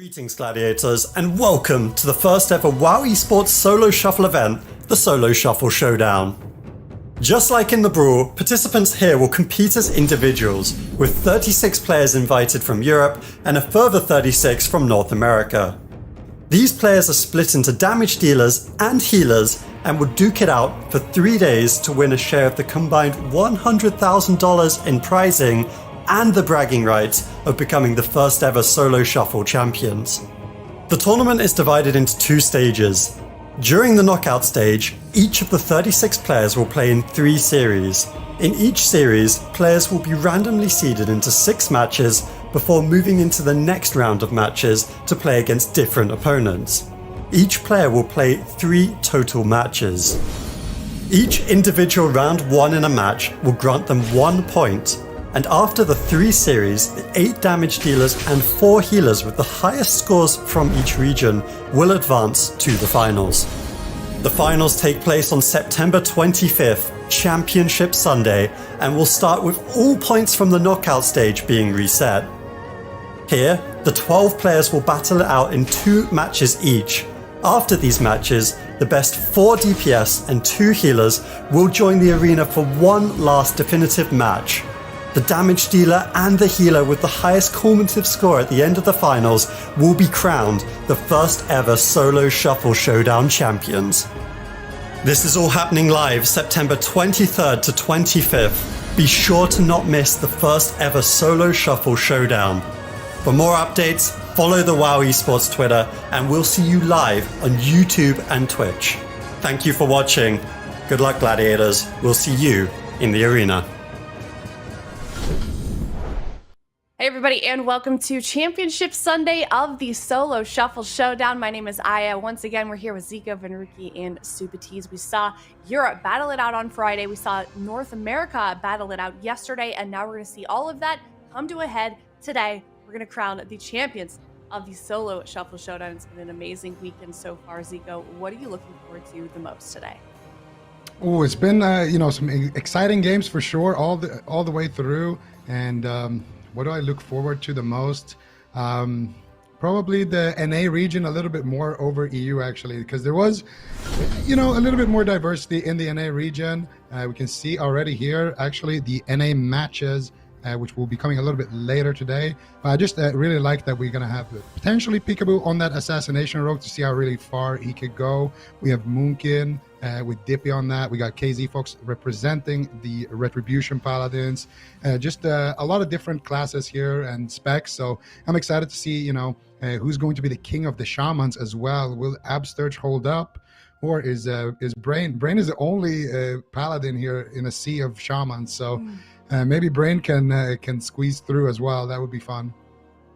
Greetings Gladiators, and welcome to the first ever WoW Esports Solo Shuffle event, the Solo Shuffle Showdown. Just like in the Brawl, participants here will compete as individuals, with 36 players invited from Europe and a further 36 from North America. These players are split into damage dealers and healers and will duke it out for 3 days to win a share of the combined $100,000 in prizing and the bragging rights of becoming the first ever Solo Shuffle champions. The tournament is divided into 2 stages. During the knockout stage, each of the 36 players will play in 3 series. In each series, players will be randomly seeded into 6 matches before moving into the next round of matches to play against different opponents. Each player will play 3 total matches. Each individual round 1 in a match will grant them 1 point. And after the 3 series, the 8 damage dealers and 4 healers with the highest scores from each region will advance to the finals. The finals take place on September 25th, Championship Sunday, and will start with all points from the knockout stage being reset. Here, the 12 players will battle it out in 2 matches each. After these matches, the best 4 DPS and 2 healers will join the arena for one last definitive match. The damage dealer and the healer with the highest cumulative score at the end of the finals will be crowned the first ever Solo Shuffle Showdown champions. This is all happening live September 23rd to 25th. Be sure to not miss the first ever Solo Shuffle Showdown. For more updates, follow the WoW Esports Twitter, and we'll see you live on YouTube and Twitch. Thank you for watching. Good luck, Gladiators. We'll see you in the arena. Hey everybody, and welcome to Championship Sunday of the Solo Shuffle Showdown. My name is Aya. Once again, we're here with Zico, Brunhity, and Supatees. We saw Europe battle it out on Friday. We saw North America battle it out yesterday, and now we're going to see all of that come to a head today. We're going to crown the champions of the Solo Shuffle Showdown. It's been an amazing weekend so far. Zico, what are you looking forward to the most today? Oh, it's been some exciting games for sure, all the way through, and what do I look forward to the most? Probably the NA region a little bit more over EU actually, because there was, a little bit more diversity in the NA region. We can see already here actually the NA matches, which will be coming a little bit later today. But I just really like that we're going to have potentially Pikaboo on that assassination rogue to see how really far he could go. We have Moonkin with Dipi on that. We got KzFox representing the Retribution Paladins. Just a lot of different classes here and specs. So I'm excited to see, who's going to be the king of the shamans as well. Will Absterge hold up? Or is Brain? Brain is the only paladin here in a sea of shamans. So maybe Brain can squeeze through as well. That would be fun.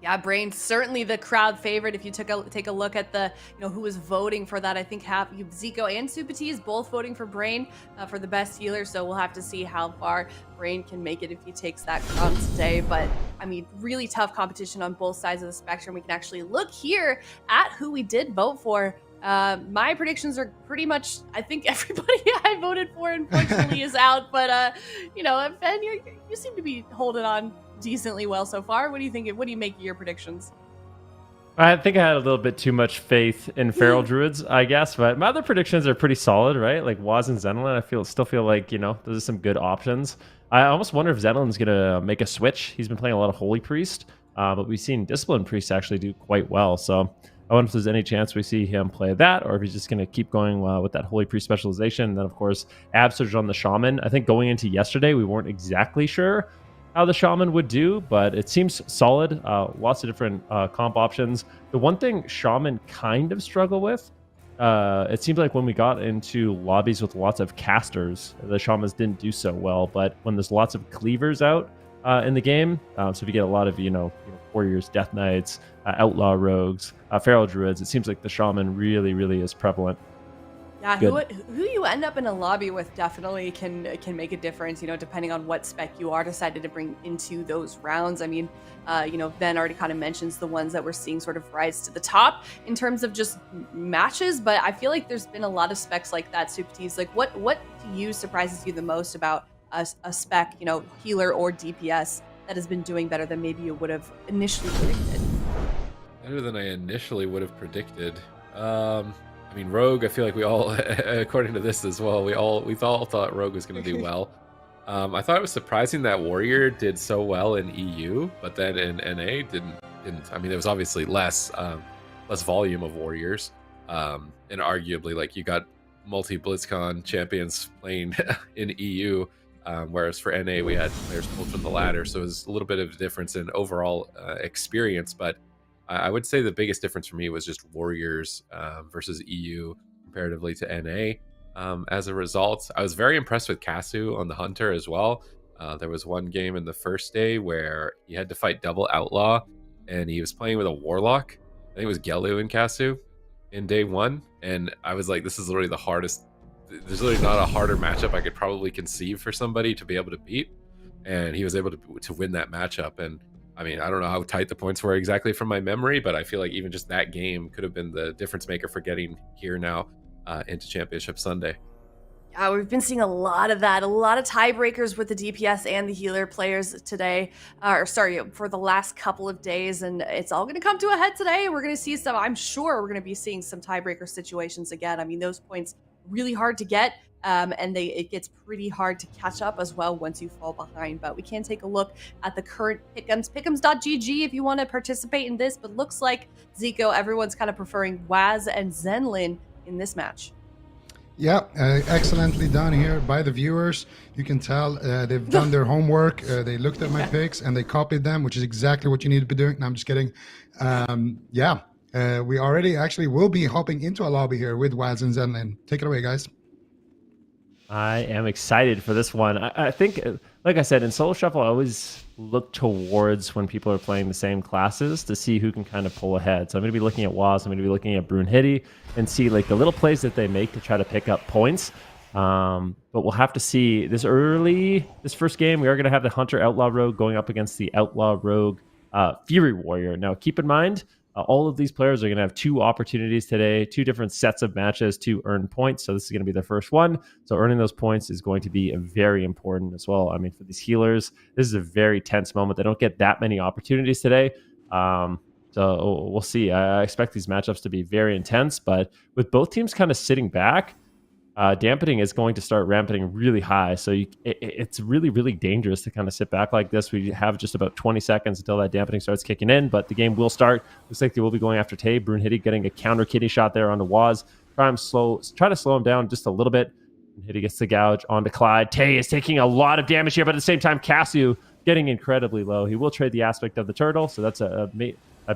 Yeah, Brain certainly the crowd favorite. If you take a look at the who was voting for that, I think Zico and Supatees both voting for Brain for the best healer. So we'll have to see how far Brain can make it if he takes that crown today. But I mean, really tough competition on both sides of the spectrum. We can actually look here at who we did vote for. My predictions are pretty much, I think everybody I voted for unfortunately is out, but Ben, you seem to be holding on decently well so far. What do you think? What do you make of your predictions? I think I had a little bit too much faith in Feral Druids, I guess, but my other predictions are pretty solid, right? Like Whaazz and Zenlyn, I still feel like, those are some good options. I almost wonder if Zenlyn's going to make a switch. He's been playing a lot of Holy Priest, but we've seen Discipline Priest actually do quite well, so I wonder if there's any chance we see him play that, or if he's just going to keep going with that Holy Priest specialization. And then, of course, Absterge on the Shaman. I think going into yesterday, we weren't exactly sure how the Shaman would do, but it seems solid. Lots of different comp options. The one thing Shaman kind of struggle with, it seems like when we got into lobbies with lots of casters, the Shamans didn't do so well. But when there's lots of cleavers out in the game, so if you get a lot of, Warriors, Death Knights, Outlaw Rogues, Feral Druids, it seems like the Shaman really, really is prevalent. Yeah, who you end up in a lobby with definitely can make a difference, depending on what spec you are decided to bring into those rounds. I mean, Ben already kind of mentions the ones that we're seeing sort of rise to the top in terms of just matches, but I feel like there's been a lot of specs like that, Supatees. Like, what to you surprises you the most about a spec, healer or DPS that has been doing better than maybe you would have initially predicted? Better than I initially would have predicted. I mean, Rogue, I feel like we all, according to this as well, we all thought Rogue was going to do well. I thought it was surprising that Warrior did so well in EU, but then in NA didn't. I mean, there was obviously less volume of Warriors, and arguably, like, you got multi BlizzCon champions playing in EU, whereas for NA we had players pulled from the ladder, so it was a little bit of a difference in overall experience. But I would say the biggest difference for me was just Warriors versus EU comparatively to NA. As a result, I was very impressed with Kasu on the Hunter as well. There was one game in the first day where he had to fight double Outlaw, and he was playing with a Warlock. I think it was Gelu and Kasu in day one, and I was like, this is literally the hardest. There's literally not a harder matchup I could probably conceive for somebody to be able to beat, and he was able to win that matchup. And I mean, I don't know how tight the points were exactly from my memory, but I feel like even just that game could have been the difference maker for getting here now into Championship Sunday. Yeah, we've been seeing a lot of that, a lot of tiebreakers with the DPS and the healer players today, for the last couple of days, and it's all going to come to a head today. We're going to see some, I'm sure we're going to be seeing some tiebreaker situations again. I mean, those points really hard to get, and it gets pretty hard to catch up as well once you fall behind. But we can take a look at the current pick'ems, pick'ems.gg if you want to participate in this. But looks like, Zico, everyone's kind of preferring Whaazz and Zenlyn in this match. Yeah, excellently done here by the viewers. You can tell they've done their homework. They looked at my picks and they copied them, which is exactly what you need to be doing. No, I'm just kidding. We already actually will be hopping into a lobby here with Whaazz and Zenlyn. Take it away, guys. I am excited for this one. I think, like I said, in Solo Shuffle, I always look towards when people are playing the same classes to see who can kind of pull ahead. So I'm going to be looking at Whaazz, I'm going to be looking at Brunhity, and see like the little plays that they make to try to pick up points. But we'll have to see this first game. We are going to have the Hunter Outlaw Rogue going up against the Outlaw Rogue Fury Warrior. Now, keep in mind, all of these players are going to have 2 opportunities today, 2 different sets of matches to earn points. So this is going to be their first one. So earning those points is going to be very important as well. I mean, for these healers, this is a very tense moment. They don't get that many opportunities today. So we'll see. I expect these matchups to be very intense, but with both teams kind of sitting back, dampening is going to start ramping really high. So it's really, really dangerous to kind of sit back like this. We have just about 20 seconds until that dampening starts kicking in, but the game will start. Looks like they will be going after Tay. Brunhity getting a counter kitty shot there onto Whaazz. Try to slow him down just a little bit. Brunhity gets the gouge onto Clyde. Tay is taking a lot of damage here, but at the same time, Kasu getting incredibly low. He will trade the aspect of the turtle, so that's a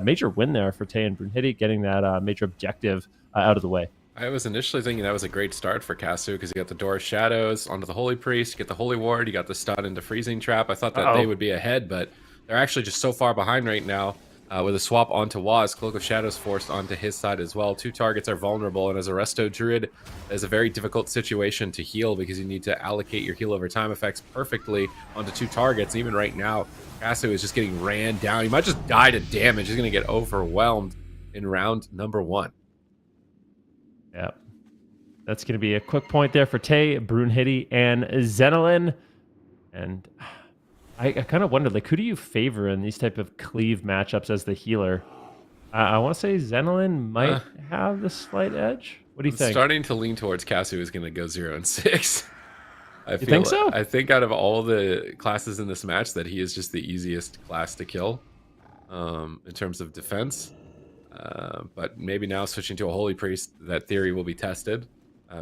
major win there for Tay and Brunhity, getting that major objective out of the way. I was initially thinking that was a great start for Kasu because you got the Door of Shadows onto the Holy Priest, you get the Holy Ward, you got the stun into Freezing Trap. I thought that they would be ahead, but they're actually just so far behind right now with a swap onto Whaazz. Cloak of Shadows forced onto his side as well. 2 targets are vulnerable, and as a Resto Druid, it's a very difficult situation to heal because you need to allocate your heal over time effects perfectly onto 2 targets. Even right now, Kasu is just getting ran down. He might just die to damage. He's going to get overwhelmed in round number 1. Yeah, that's going to be a quick point there for Tay, Brunhity, and Zenlyn. And I kind of wondered, like, who do you favor in these type of cleave matchups as the healer? I want to say Zenlyn might have the slight edge. What do you think? Starting to lean towards Kasu is going to go 0-6. You think so? I think out of all the classes in this match, that he is just the easiest class to kill in terms of defense. But maybe now switching to a Holy Priest, that theory will be tested.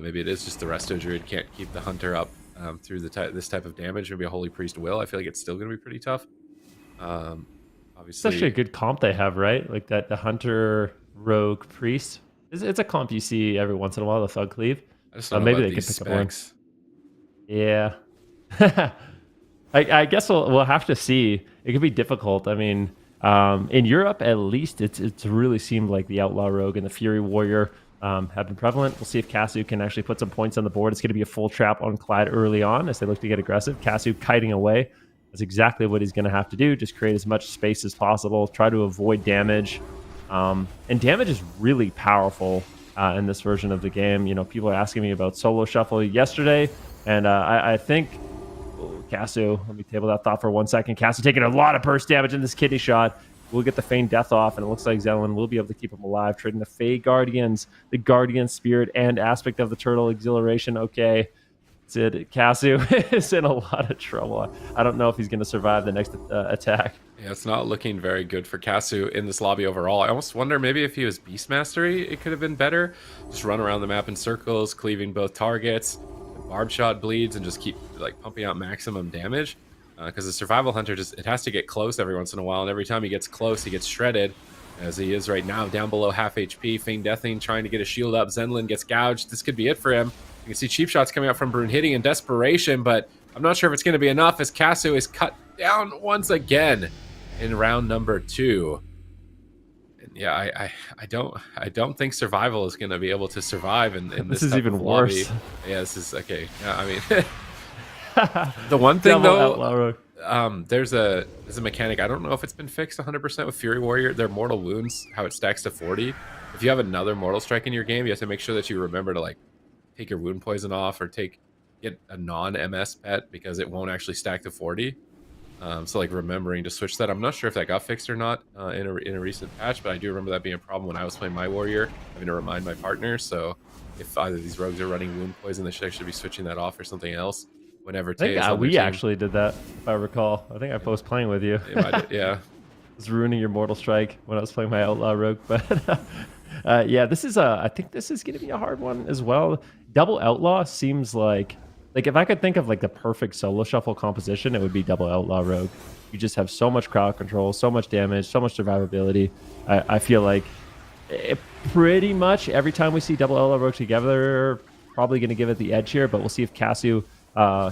Maybe it is just the Resto Druid can't keep the Hunter up through this type of damage. Maybe a Holy Priest will. I feel like it's still going to be pretty tough. Obviously, it's actually a good comp they have, right? Like that, the Hunter Rogue Priest. It's a comp you see every once in a while, the Thug Cleave. Maybe they can pick up one. Yeah. I guess we'll have to see. It could be difficult. I mean, in Europe, at least, it's really seemed like the Outlaw Rogue and the Fury Warrior have been prevalent. We'll see if Kasu can actually put some points on the board. It's going to be a full trap on Clyde early on as they look to get aggressive. Kasu kiting away. That's exactly what he's going to have to do. Just create as much space as possible. Try to avoid damage. And damage is really powerful in this version of the game. You know, people are asking me about Solo Shuffle yesterday, and I think Kasu, let me table that thought for 1 second. Kasu taking a lot of burst damage in this kidney shot. will get the Feigned Death off, and it looks like Zenlyn will be able to keep him alive, trading the Fey Guardians, the Guardian Spirit, and aspect of the Turtle Exhilaration. Okay, that's it. Kasu is in a lot of trouble. I don't know if he's going to survive the next attack. Yeah, it's not looking very good for Kasu in this lobby overall. I almost wonder maybe if he was Beast Mastery, it could have been better. Just run around the map in circles, cleaving both targets, barb shot bleeds, and just keep like pumping out maximum damage. Because the Survival Hunter, it has to get close every once in a while, and every time he gets close, he gets shredded, as he is right now, down below half HP. Feigned Deathing trying to get a shield up. Zenlyn gets gouged. This could be it for him. You can see cheap shots coming out from Brunhity in desperation, but I'm not sure if it's going to be enough, as Kasu is cut down once again in round number 2. And yeah, I don't think Survival is going to be able to survive in this is type even of worse. lobby. Yeah, this is okay. Yeah, I mean, the one thing though, there's a mechanic. I don't know if it's been fixed 100% with Fury Warrior. Their mortal wounds, how it stacks to 40. If you have another mortal strike in your game, you have to make sure that you remember to like take your wound poison off, or get a non-MS pet, because it won't actually stack to 40. So like remembering to switch that. I'm not sure if that got fixed or not in a recent patch, but I do remember that being a problem when I was playing my warrior, having to remind my partner. So if either of these rogues are running wound poison, they should actually be switching that off or something else whenever Tay is on their we team. actually did that, if I recall. I think I was playing with you. Yeah. I was ruining your Mortal Strike when I was playing my Outlaw Rogue, but yeah, this is I think this is going to be a hard one as well. Double Outlaw seems like if I could think of like the perfect solo shuffle composition, it would be Double Outlaw Rogue. You just have so much crowd control, so much damage, so much survivability. I feel like pretty much every time we see Double Outlaw Rogue together, probably going to give it the edge here, but we'll see if Kasu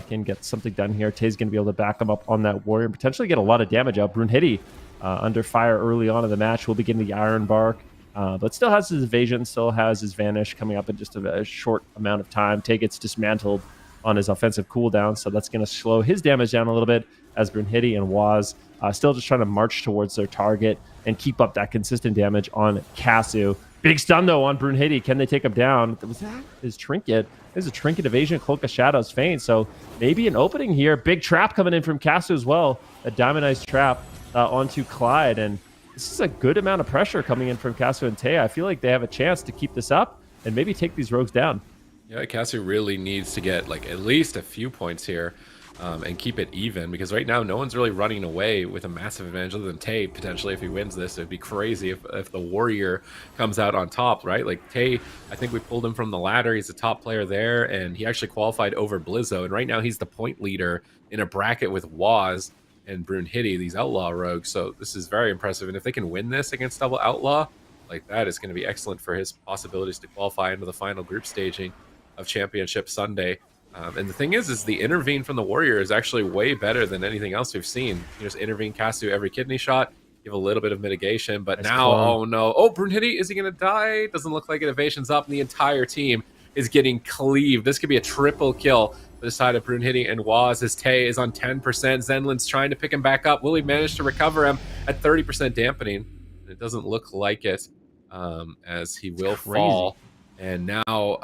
can get something done here. Tay's going to be able to back him up on that warrior and potentially get a lot of damage out. Brunhity under fire early on in the match will be getting the Iron Bark, but still has his evasion, still has his vanish coming up in just a short amount of time. Tay gets dismantled on his offensive cooldown, so that's going to slow his damage down a little bit, as Brunhity and Whaazz still just trying to march towards their target and keep up that consistent damage on Kasu. Big stun though on Brunhity. Can they take him down? Was that his trinket? There's a trinket evasion, Cloak of Shadows, Feint. So maybe an opening here. Big trap coming in from Kasu as well. A diamondized trap onto Clyde, and this is a good amount of pressure coming in from Kasu and Tay. I feel like they have a chance to keep this up and maybe take these rogues down. Yeah, Kasu really needs to get like at least a few points here and keep it even, because right now no one's really running away with a massive advantage other than Tay. Potentially, if he wins this, it'd be crazy if the warrior comes out on top, right? Like Tay, I think we pulled him from the ladder. He's a top player there, and he actually qualified over Blizzo, and right now he's the point leader in a bracket with Whaazz and Brunhity, these outlaw rogues. So this is very impressive, and if they can win this against double outlaw, like that is going to be excellent for his possibilities to qualify into the final group staging of Championship Sunday. And the thing is the intervene from the warrior is actually way better than anything else we've seen. You just intervene Kasu every kidney shot, give a little bit of mitigation, but nice now, clone. oh no. Oh, Brunhity, is he going to die? Doesn't look like it. Evasion's up, and the entire team is getting cleaved. This could be a triple kill for the side of Brunhity and Whaazz, as Tay is on 10%. Zenlyn's trying to pick him back up. Will he manage to recover him at 30% dampening? It doesn't look like it, as he will fall. And now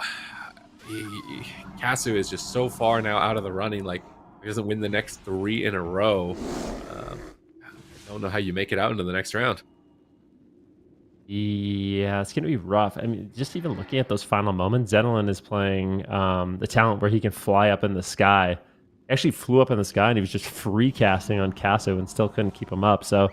Kasu is just so far now out of the running. Like, if he doesn't win the next 3 in a row, I don't know how you make it out into the next round. Yeah, it's going to be rough. I mean, just even looking at those final moments, Zenlyn is playing the talent where he can fly up in the sky. He actually flew up in the sky, and he was just free casting on Kasu and still couldn't keep him up. So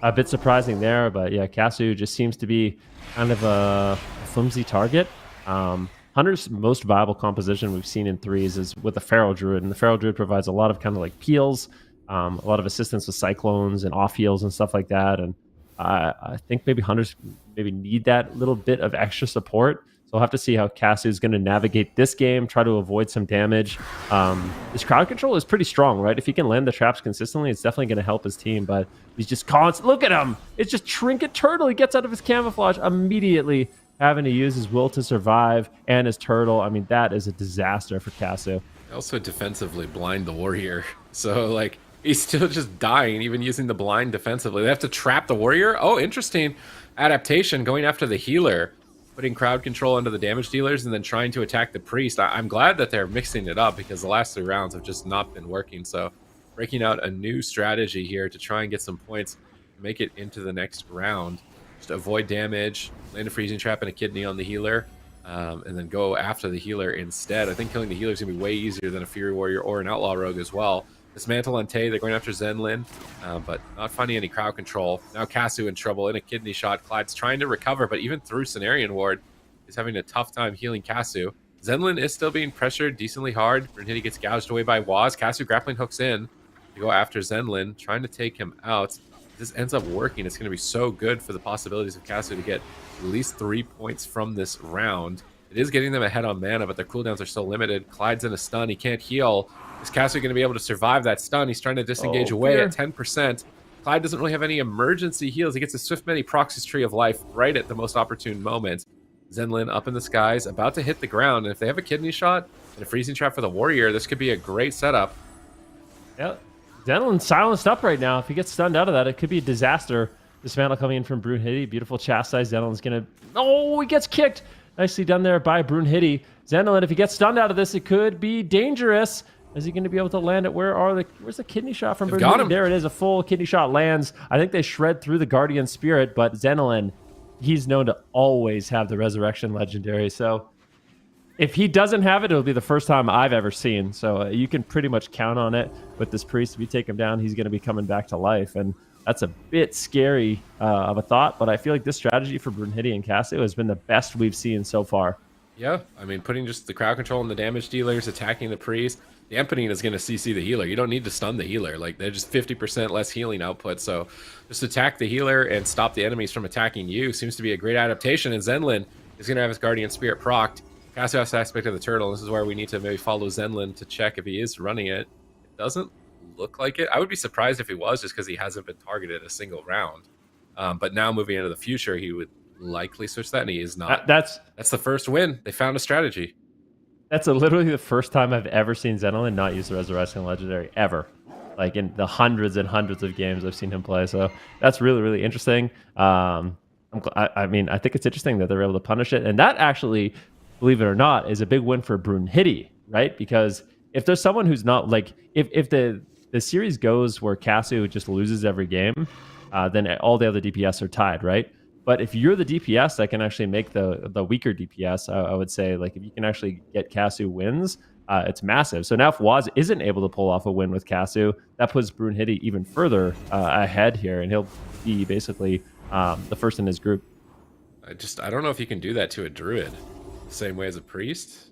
a bit surprising there, but yeah, Kasu just seems to be kind of a flimsy target. Hunter's most viable composition we've seen in threes is with the Feral Druid, and the Feral Druid provides a lot of kind of like peels, a lot of assistance with cyclones and off heals and stuff like that. And I think maybe Hunters maybe need that little bit of extra support. So we'll have to see how Kasu is going to navigate this game, try to avoid some damage. His crowd control is pretty strong, right? If he can land the traps consistently, it's definitely going to help his team, but he's just constant. Look at him. It's just Trinket Turtle. He gets out of his camouflage immediately, having to use his will to survive and his turtle. I mean, that is a disaster for Kasu. Also defensively blind the warrior. So like he's still just dying, even using the blind defensively. They have to trap the warrior. Oh, interesting adaptation, going after the healer, putting crowd control into the damage dealers, and then trying to attack the priest. I'm glad that they're mixing it up, because the last 3 rounds have just not been working. So breaking out a new strategy here to try and get some points make it into the next round. Just avoid damage, land a freezing trap and a kidney on the healer, and then go after the healer instead. I think killing the healer is going to be way easier than a Fury Warrior or an Outlaw Rogue as well. Dismantle on Tay, they're going after Zenlyn, but not finding any crowd control. Now Kasu in trouble in a kidney shot. Clyde's trying to recover, but even through Cenarian Ward, he's having a tough time healing Kasu. Zenlyn is still being pressured decently hard. Brunhity gets gouged away by Whaazz. Kasu grappling hooks in to go after Zenlyn, trying to take him out. If this ends up working, it's going to be so good for the possibilities of Kasu to get at least 3 points from this round. It is getting them ahead on mana, but their cooldowns are so limited. Clyde's in a stun. He can't heal. Is Kasu going to be able to survive that stun? He's trying to disengage away at 10%. Clyde doesn't really have any emergency heals. He gets a Swift Many Proxy's Tree of Life right at the most opportune moment. Zenlyn up in the skies, about to hit the ground. And if they have a kidney shot and a freezing trap for the warrior, this could be a great setup. Yeah, Zenlyn's silenced up right now. If he gets stunned out of that, it could be a disaster. Dismantle coming in from Brunhity. Beautiful chastise. Zenlyn's going to... Oh, he gets kicked. Nicely done there by Brunhity. Zenlyn, if he gets stunned out of this, it could be dangerous. Is he going to be able to land it? Where's the kidney shot from Brunhity? There it is. A full kidney shot lands. I think they shred through the Guardian Spirit, but Zenlyn, he's known to always have the Resurrection Legendary. So if he doesn't have it, it'll be the first time I've ever seen. So you can pretty much count on it with this priest. If you take him down, he's going to be coming back to life. And that's a bit scary of a thought, but I feel like this strategy for Brunhity and Kasu has been the best we've seen so far. Yeah, I mean, putting just the crowd control on the damage dealers, attacking the priest. Dampening is going to CC the healer. You don't need to stun the healer. Like, they're just 50% less healing output. So just attack the healer and stop the enemies from attacking you. Seems to be a great adaptation. And Zenlyn is going to have his Guardian Spirit procced. Kasu has aspect of the turtle. This is where we need to maybe follow Zenlyn to check if he is running it. It doesn't look like it. I would be surprised if he was, just because he hasn't been targeted a single round. But now moving into the future, he would likely switch that, and he is not. That's the first win. They found a strategy. That's literally the first time I've ever seen Zenlyn not use the Resurrection Legendary, ever. Like, in the hundreds and hundreds of games I've seen him play. So that's really, really interesting. I mean, I think it's interesting that they're able to punish it. And that actually, believe it or not, is a big win for Brunhity, right? Because if there's someone who's not, like, if the series goes where Kasu just loses every game, then all the other DPS are tied, right? But if you're the DPS that can actually make the weaker DPS, I would say, like, if you can actually get Kasu wins, it's massive. So now if Whaazz isn't able to pull off a win with Kasu, that puts Brunhity even further ahead here, and he'll be basically the first in his group. I don't know if you can do that to a druid the same way as a priest.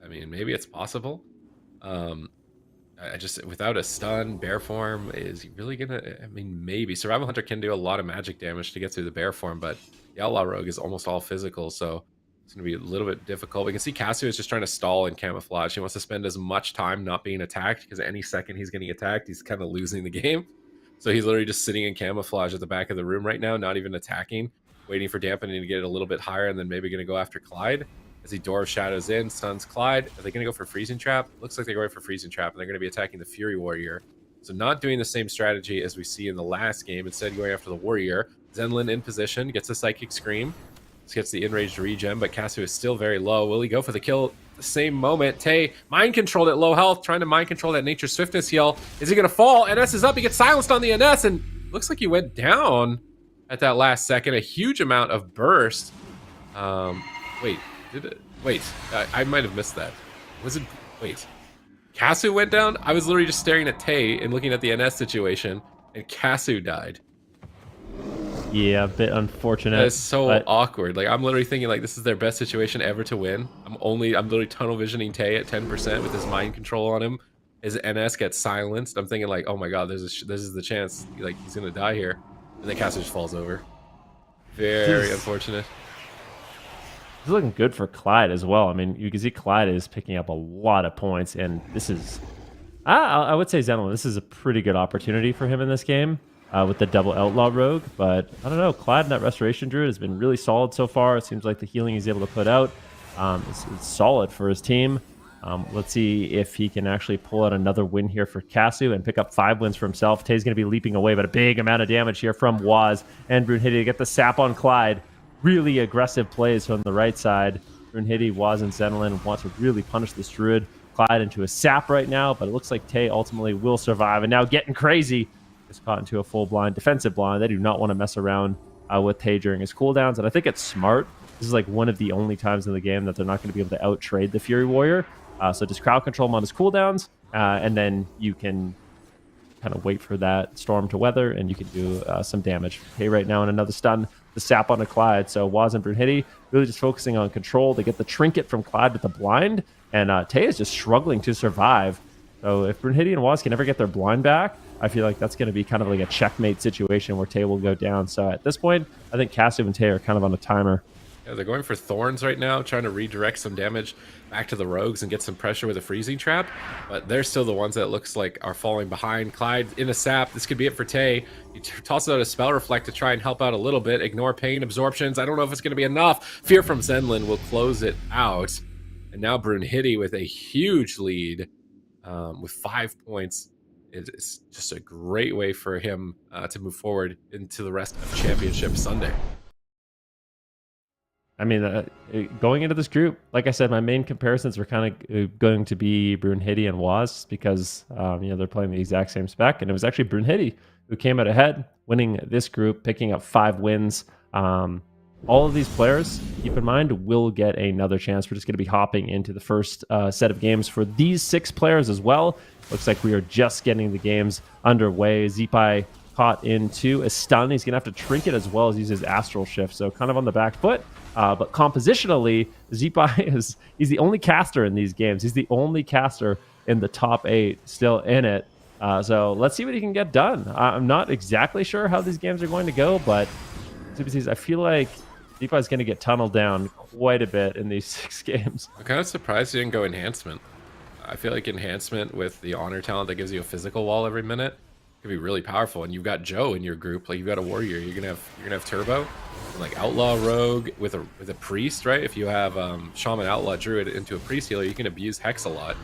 I mean, maybe it's possible. Without a stun, bear form, is he really gonna? I mean, maybe Survival Hunter can do a lot of magic damage to get through the bear form, but the Outlaw Rogue is almost all physical, so it's gonna be a little bit difficult. We can see Kasu is just trying to stall in camouflage. He wants to spend as much time not being attacked, because any second he's getting attacked, he's kind of losing the game. So he's literally just sitting in camouflage at the back of the room right now, not even attacking, waiting for dampening to get it a little bit higher, and then maybe gonna go after Clyde. As he Door of Shadows in, stuns Clyde. Are they going to go for Freezing Trap? Looks like they're going for Freezing Trap, and they're going to be attacking the Fury Warrior. So not doing the same strategy as we see in the last game, instead going after the Warrior. Zenlyn in position, gets a Psychic Scream. This gets the Enraged regen, but Kasu is still very low. Will he go for the kill at the same moment? Tay, mind controlled at low health, trying to mind control that Nature Swiftness heal. Is he going to fall? NS is up, he gets silenced on the NS, and looks like he went down at that last second. A huge amount of burst. Wait. Wait, I might have missed that. Wait. Kasu went down? I was literally just staring at Tay and looking at the NS situation, and Kasu died. Yeah, a bit unfortunate. That is so awkward. Like, I'm literally thinking, like, this is their best situation ever to win. I'm literally tunnel visioning Tay at 10% with his mind control on him. His NS gets silenced. I'm thinking, like, oh my god, this is the chance. Like, he's gonna die here. And then Kasu just falls over. Very unfortunate. It's looking good for Clyde as well. I mean, you can see Clyde is picking up a lot of points, and this is, I would say, Zenlyn, this is a pretty good opportunity for him in this game with the double Outlaw Rogue. But I don't know, Clyde in that Restoration Druid has been really solid so far. It seems like the healing he's able to put out is solid for his team. Let's see if he can actually pull out another win here for Kasu and pick up 5 wins for himself. Tay's going to be leaping away, but a big amount of damage here from Whaazz and Brunhity to get the sap on Clyde. Really aggressive plays from the right side. Brunhity, Whaazz, and Zenlyn want to really punish this Druid. Clyde into a sap right now, but it looks like Tay ultimately will survive. And now getting crazy. is caught into a full blind defensive blind. They do not want to mess around with Tay during his cooldowns, and I think it's smart. This is like one of the only times in the game that they're not going to be able to out-trade the Fury Warrior. So just crowd control him on his cooldowns, and then you can kind of wait for that storm to weather, and you can do some damage. Tay right now in another stun, the sap on a Clyde. So Whaazz and Brunhity really just focusing on control. They get the trinket from Clyde with the blind, and Tay is just struggling to survive. So if Brunhity and Whaazz can ever get their blind back, I feel like that's going to be kind of like a checkmate situation where Tay will go down. So at this point, I think Kasu and Tay are kind of on a timer. Yeah, they're going for Thorns right now, trying to redirect some damage back to the Rogues and get some pressure with a Freezing Trap. But they're still the ones that looks like are falling behind. Clyde in a sap. This could be it for Tay. He tosses out a Spell Reflect to try and help out a little bit. Ignore Pain, Absorptions. I don't know if it's going to be enough. Fear from Zenlyn will close it out. And now Brunhity with a huge lead with 5 points. It's just a great way for him to move forward into the rest of Championship Sunday. I mean, going into this group, like I said, my main comparisons were kind of going to be Brunhity and Whaazz because they're playing the exact same spec, and it was actually Brunhity who came out ahead, winning this group, picking up 5 wins. All of these players, keep in mind, will get another chance. We're just going to be hopping into the first set of games for these 6 players as well. Looks like we are just getting the games underway. Zeepeye caught into a stun. He's going to have to trinket as well as use his Astral Shift, so kind of on the back foot. But compositionally, Zeepeye he's the only caster in these games. He's the only caster in the top 8 still in it. So let's see what he can get done. I'm not exactly sure how these games are going to go, but I feel like Dipi is going to get tunneled down quite a bit in these 6 games. I'm kind of surprised he didn't go Enhancement. I feel like Enhancement with the Honor talent that gives you a physical wall every minute could be really powerful. And you've got Joe in your group, like you've got a warrior. You're gonna have Turbo, and like Outlaw Rogue with a priest, right? If you have Shaman Outlaw Druid into a priest healer, you can abuse Hex a lot.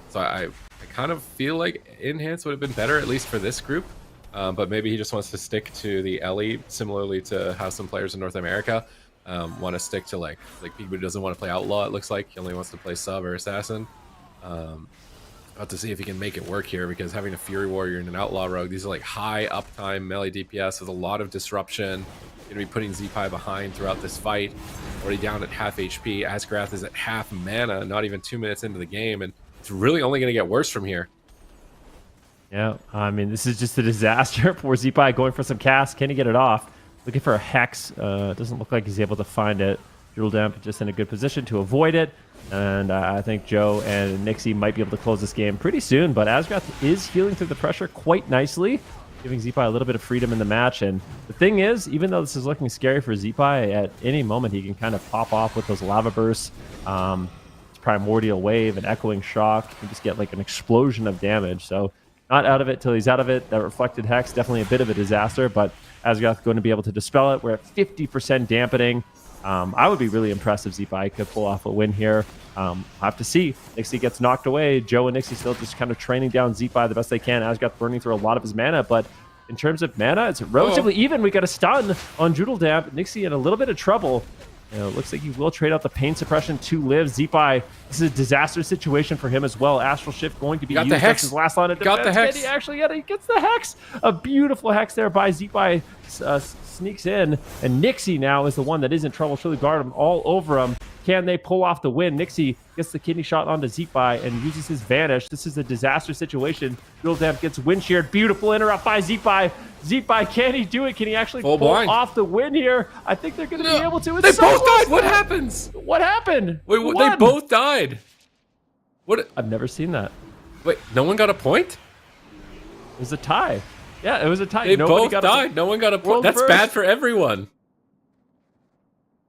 So I kind of feel like Enhance would have been better, at least for this group. But maybe he just wants to stick to the Ellie, similarly to how some players in North America want to stick to like Pikaboo doesn't want to play Outlaw. It looks like he only wants to play Sub or Assassin. About to see if he can make it work here, because having a Fury Warrior and an Outlaw Rogue, these are like high uptime melee DPS with a lot of disruption. Gonna be putting Zeepeye behind throughout this fight. Already down at half HP. Asgarath is at half mana, not even 2 minutes into the game, and it's really only gonna get worse from here. Yeah, I mean, this is just a disaster for Zeepeye going for some cast. Can he get it off? Looking for a Hex. Doesn't look like he's able to find it. Joodledump just in a good position to avoid it. And I think Joe and Niksi might be able to close this game pretty soon. But Asgarath is healing through the pressure quite nicely, giving Zeepeye a little bit of freedom in the match. And the thing is, even though this is looking scary for Zeepeye, at any moment he can kind of pop off with those lava bursts. It's Primordial Wave and Echoing Shock. You can just get like an explosion of damage. So not out of it till he's out of it. That Reflected Hex, definitely a bit of a disaster, but Asgarath going to be able to dispel it. We're at 50% dampening. I would be really impressed if Zeepeye could pull off a win here. I'll have to see. Niksi gets knocked away. Joe and Niksi still just kind of training down Zeepeye the best they can. Asgarath burning through a lot of his mana, but in terms of mana, it's relatively even. We got a stun on Joodledump. Niksi in a little bit of trouble. Looks like he will trade out the pain suppression to live. Zeepeye, this is a disaster situation for him as well. Astral Shift going to be used as his last line of defense. Got the Hex. He actually he gets the Hex. A beautiful Hex there by Zeepeye. Sneaks in, and Niksi now is the one that is in trouble. Trillebartom all over him. Can they pull off the win? Niksi gets the kidney shot onto Zeepeye and uses his Vanish. This is a disaster situation. Joodledump gets wind sheared. Beautiful interrupt by Zeepeye. Zeepeye, can he do it? Can he actually pull off the win here? I think they're going to be able to. They both died. What happens? What happened? Wait, they both died. What? I've never seen that. Wait, no one got a point? It was a tie. Yeah, it was a tie. They both died. No one got a point. That's bad for everyone.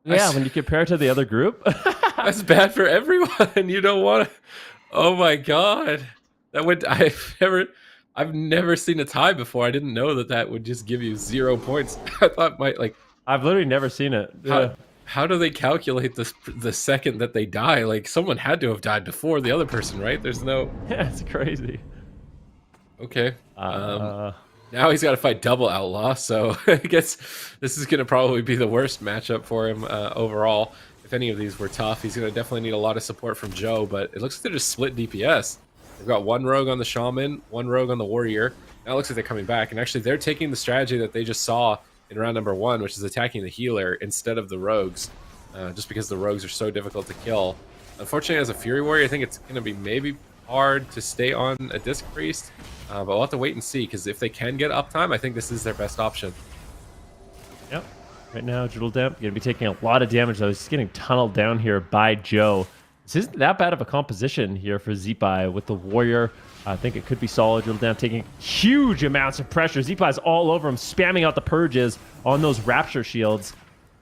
Yeah, when you compare it to the other group. That's bad for everyone. You don't want to. Oh my god, that would. I've never seen a tie before. I didn't know that would just give you 0 points. I thought I've literally never seen it. Yeah. How do they calculate this the second that they die? Like, someone had to have died before the other person, right? There's no. Yeah, it's crazy. Okay. Now he's got to fight double Outlaw, so I guess this is going to probably be the worst matchup for him overall. If any of these were tough, he's going to definitely need a lot of support from Joe, but it looks like they're just split DPS. They've got one rogue on the shaman, one rogue on the warrior. Now it looks like they're coming back, and actually they're taking the strategy that they just saw in round number 1, which is attacking the healer instead of the rogues, just because the rogues are so difficult to kill. Unfortunately, as a Fury Warrior, I think it's going to be maybe hard to stay on a Disc Priest, but we'll have to wait and see, because if they can get uptime, I think this is their best option. Yep. Right now, Joodledump going to be taking a lot of damage, though. He's getting tunneled down here by Joe. This isn't that bad of a composition here for Zeepeye with the warrior. I think it could be solid. Joodledump taking huge amounts of pressure. Zeepeye's all over him, spamming out the purges on those rapture shields.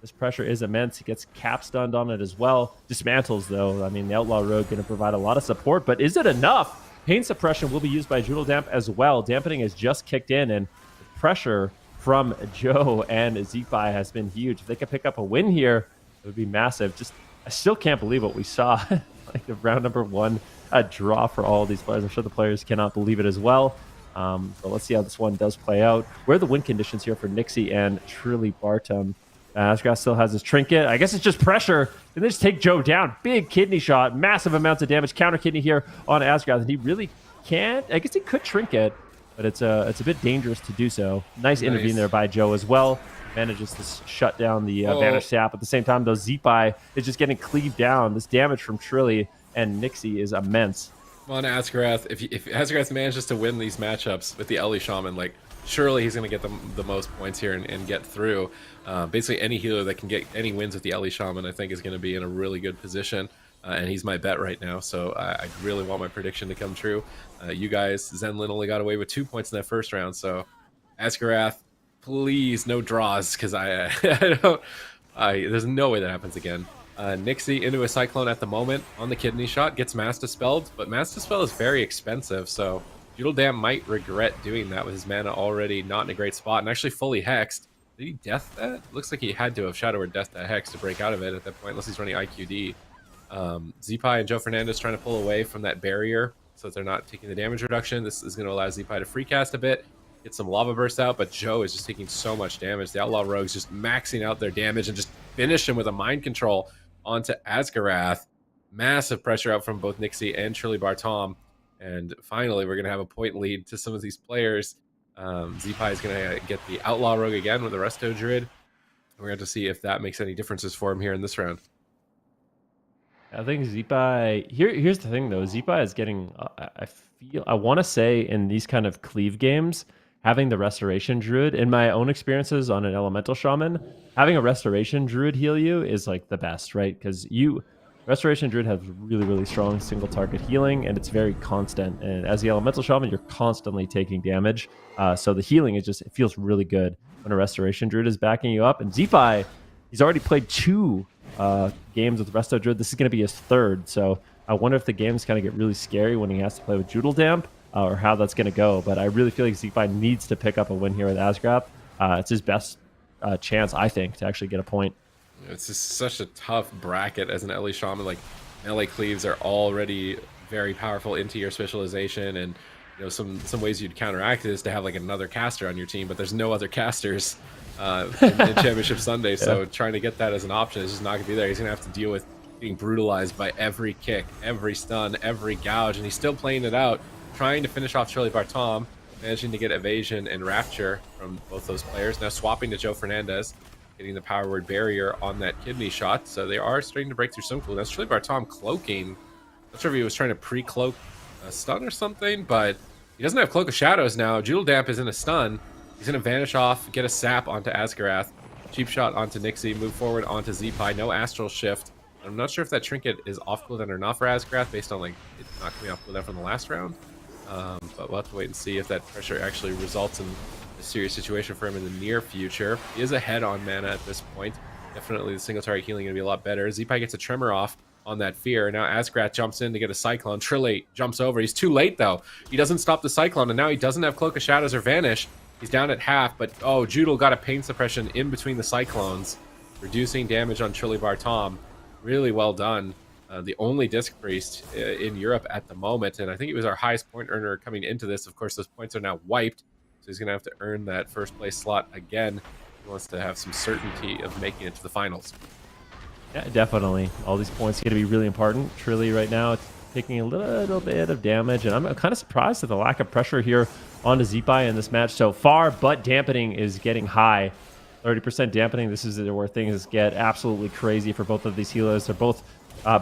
This pressure is immense. He gets cap stunned on it as well. Dismantles, though. I mean, the Outlaw Rogue going to provide a lot of support, but is it enough? Pain suppression will be used by Joodledump as well. Dampening has just kicked in, and the pressure from Joe and Zeepeye has been huge. If they could pick up a win here, it would be massive. I still can't believe what we saw. Like the round number 1, a draw for all of these players. I'm sure the players cannot believe it as well. But let's see how this one does play out. Where are the win conditions here for Niksi and Trillebartom? Asgarath still has his trinket. I guess it's just pressure. And they just take Joe down. Big kidney shot. Massive amounts of damage. Counter kidney here on Asgarath. And he really can't. I guess he could trinket, but it's a bit dangerous to do so. Nice intervene there by Joe as well. Manages to shut down the Vanish Sap. At the same time, though, Zeepeye is just getting cleaved down. This damage from Trilly and Niksi is immense. Come on, Asgarath. If Asgarath manages to win these matchups with the Ellie Shaman, like, surely he's going to get the most points here and get through. Basically, any healer that can get any wins with the Ellie Shaman, I think, is going to be in a really good position. And he's my bet right now, so I really want my prediction to come true. You guys, Zenlyn only got away with 2 points in that first round, so Asgarath, please, no draws, because there's no way that happens again. Niksi into a Cyclone at the moment on the kidney shot, gets Mass Dispelled, but Mass Dispel is very expensive, so Joodledump might regret doing that with his mana already not in a great spot, and actually fully hexed. Did he death that? Looks like he had to have Shadow or Death that hex to break out of it at that point, unless he's running IQD. Zeepeye and Joefernandes trying to pull away from that barrier so that they're not taking the damage reduction. This is going to allow Zeepeye to free cast a bit, get some lava bursts out, but Joe is just taking so much damage. The Outlaw Rogues just maxing out their damage and just finish him with a mind control onto Asgarath. Massive pressure out from both Niksi and Trillebartom. And finally, we're going to have a point lead to some of these players. Zeepeye is going to get the Outlaw Rogue again with the Resto Druid. We're going to see if that makes any differences for him here in this round. I think Zeepeye... Here's the thing, though. Zeepeye is getting... I want to say in these kind of cleave games, having the Restoration Druid, in my own experiences on an Elemental Shaman, having a Restoration Druid heal you is like the best, right? Because Restoration Druid has really, really strong single target healing, and it's very constant. And as the Elemental Shaman, you're constantly taking damage. So the healing is just, it feels really good when a Restoration Druid is backing you up. And Zeepeye, he's already played 2 games with Resto Druid. This is going to be his 3rd. So I wonder if the games kind of get really scary when he has to play with Joodledump, or how that's going to go. But I really feel like Zeepeye needs to pick up a win here with Asgarath. It's his best chance, I think, to actually get a point. It's just such a tough bracket as an Ellie Shaman. Like, melee cleaves are already very powerful into your specialization, and you know, some ways you'd counteract it is to have like another caster on your team, but there's no other casters in Championship Sunday, so trying to get that as an option is just not going to be there. He's going to have to deal with being brutalized by every kick, every stun, every gouge, and he's still playing it out, trying to finish off Trillebartom, managing to get evasion and rapture from both those players. Now swapping to Joefernandes, getting the power word barrier on that kidney shot, so they are starting to break through some cooldowns. Trillebartom cloaking. Not sure if he was trying to pre-cloak a stun or something, but he doesn't have Cloak of Shadows now. Joodledump is in a stun. He's going to vanish off, get a sap onto Asgarath, cheap shot onto Niksi, move forward onto Zeepeye. No Astral Shift. I'm not sure if that trinket is off cooldown or not for Asgarath, based on like it not coming off cooldown from the last round. But we'll have to wait and see if that pressure actually results in a serious situation for him in the near future. He is ahead on mana at this point. Definitely the single target healing going to be a lot better. Zeepeye gets a Tremor off on that fear. Now Asgarath jumps in to get a Cyclone. Trill jumps over. He's too late though. He doesn't stop the Cyclone, and now he doesn't have Cloak of Shadows or Vanish. He's down at half, but oh, Joodle got a Pain Suppression in between the Cyclones, reducing damage on Trillebartom. Really well done. The only Disc Priest in Europe at the moment, and I think he was our highest point earner coming into this. Of course, those points are now wiped, so he's going to have to earn that first place slot again. He wants to have some certainty of making it to the finals. Yeah, definitely. All these points are going to be really important. Trilly right now, taking a little bit of damage, and I'm kind of surprised at the lack of pressure here onto Zeepeye in this match so far, but dampening is getting high. 30% dampening. This is where things get absolutely crazy for both of these healers. They're both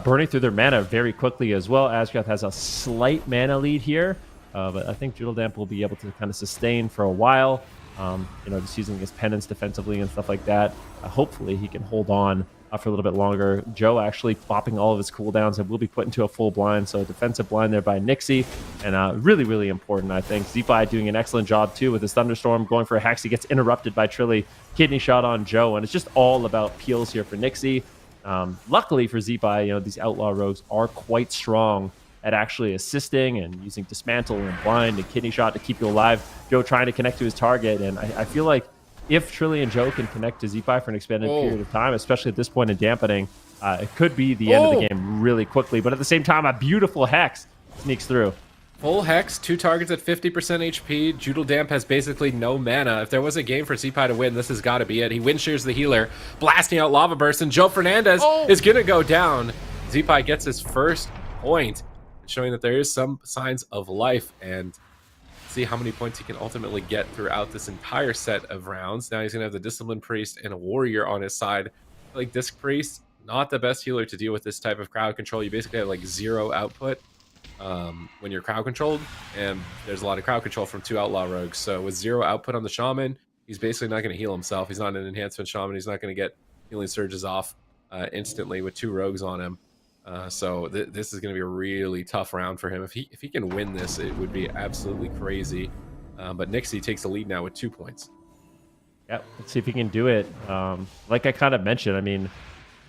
burning through their mana very quickly as well. Asgarath has a slight mana lead here, but I think Joodledump will be able to kind of sustain for a while. Just using his penance defensively and stuff like that. Hopefully he can hold on for a little bit longer. Joe actually popping all of his cooldowns and will be put into a full blind, so a defensive blind there by Niksi, and really, really important, I think. Zeepeye doing an excellent job, too, with his Thunderstorm, going for a Hex. He gets interrupted by Trilly, kidney shot on Joe, and it's just all about peels here for Niksi. Luckily for Zeepeye, these Outlaw Rogues are quite strong at actually assisting and using Dismantle and Blind and Kidney Shot to keep you alive. Joe trying to connect to his target, and I feel like if Trilly and Joe can connect to Zeepeye for an extended period of time, especially at this point in dampening, it could be the end of the game really quickly. But at the same time, a beautiful Hex sneaks through. Full Hex, 2 targets at 50% HP. Joodledump has basically no mana. If there was a game for Zeepeye to win, this has got to be it. He wind shears the healer, blasting out Lava Burst, and Joefernandes is going to go down. Zeepeye gets his first point, showing that there is some signs of life, and see how many points he can ultimately get throughout this entire set of rounds. Now he's going to have the Discipline Priest and a Warrior on his side. Like Disc Priest, not the best healer to deal with this type of crowd control. You basically have like 0 output when you're crowd controlled, and there's a lot of crowd control from 2 Outlaw Rogues. So with 0 output on the Shaman, he's basically not going to heal himself. He's not an enhancement Shaman. He's not going to get healing surges off instantly with 2 Rogues on him. So this is going to be a really tough round for him. If he can win this, it would be absolutely crazy. But Niksi takes the lead now with 2 points. Yeah, let's see if he can do it. Like I kind of mentioned, I mean,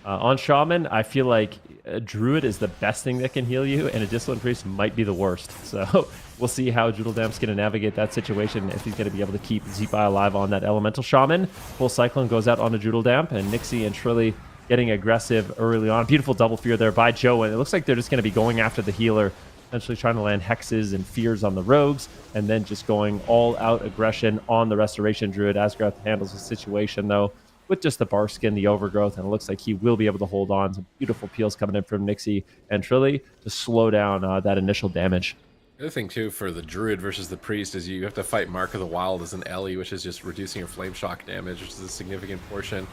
on Shaman, I feel like a Druid is the best thing that can heal you, and a Discipline Priest might be the worst. So we'll see how Joodledump's going to navigate that situation, if he's going to be able to keep Zeepeye alive on that Elemental Shaman. Full Cyclone goes out onto Joodledump, and Niksi and Trilly getting aggressive early on. Beautiful double fear there by Joe, and it looks like they're just going to be going after the healer, essentially trying to land hexes and fears on the rogues, and then just going all-out aggression on the Restoration Druid. Asgarath handles the situation, though, with just the Barskin, the Overgrowth, and it looks like he will be able to hold on. Some beautiful peels coming in from Niksi and Trilly to slow down that initial damage. The other thing, too, for the Druid versus the Priest is you have to fight Mark of the Wild as an Ellie, which is just reducing your Flame Shock damage, which is a significant portion.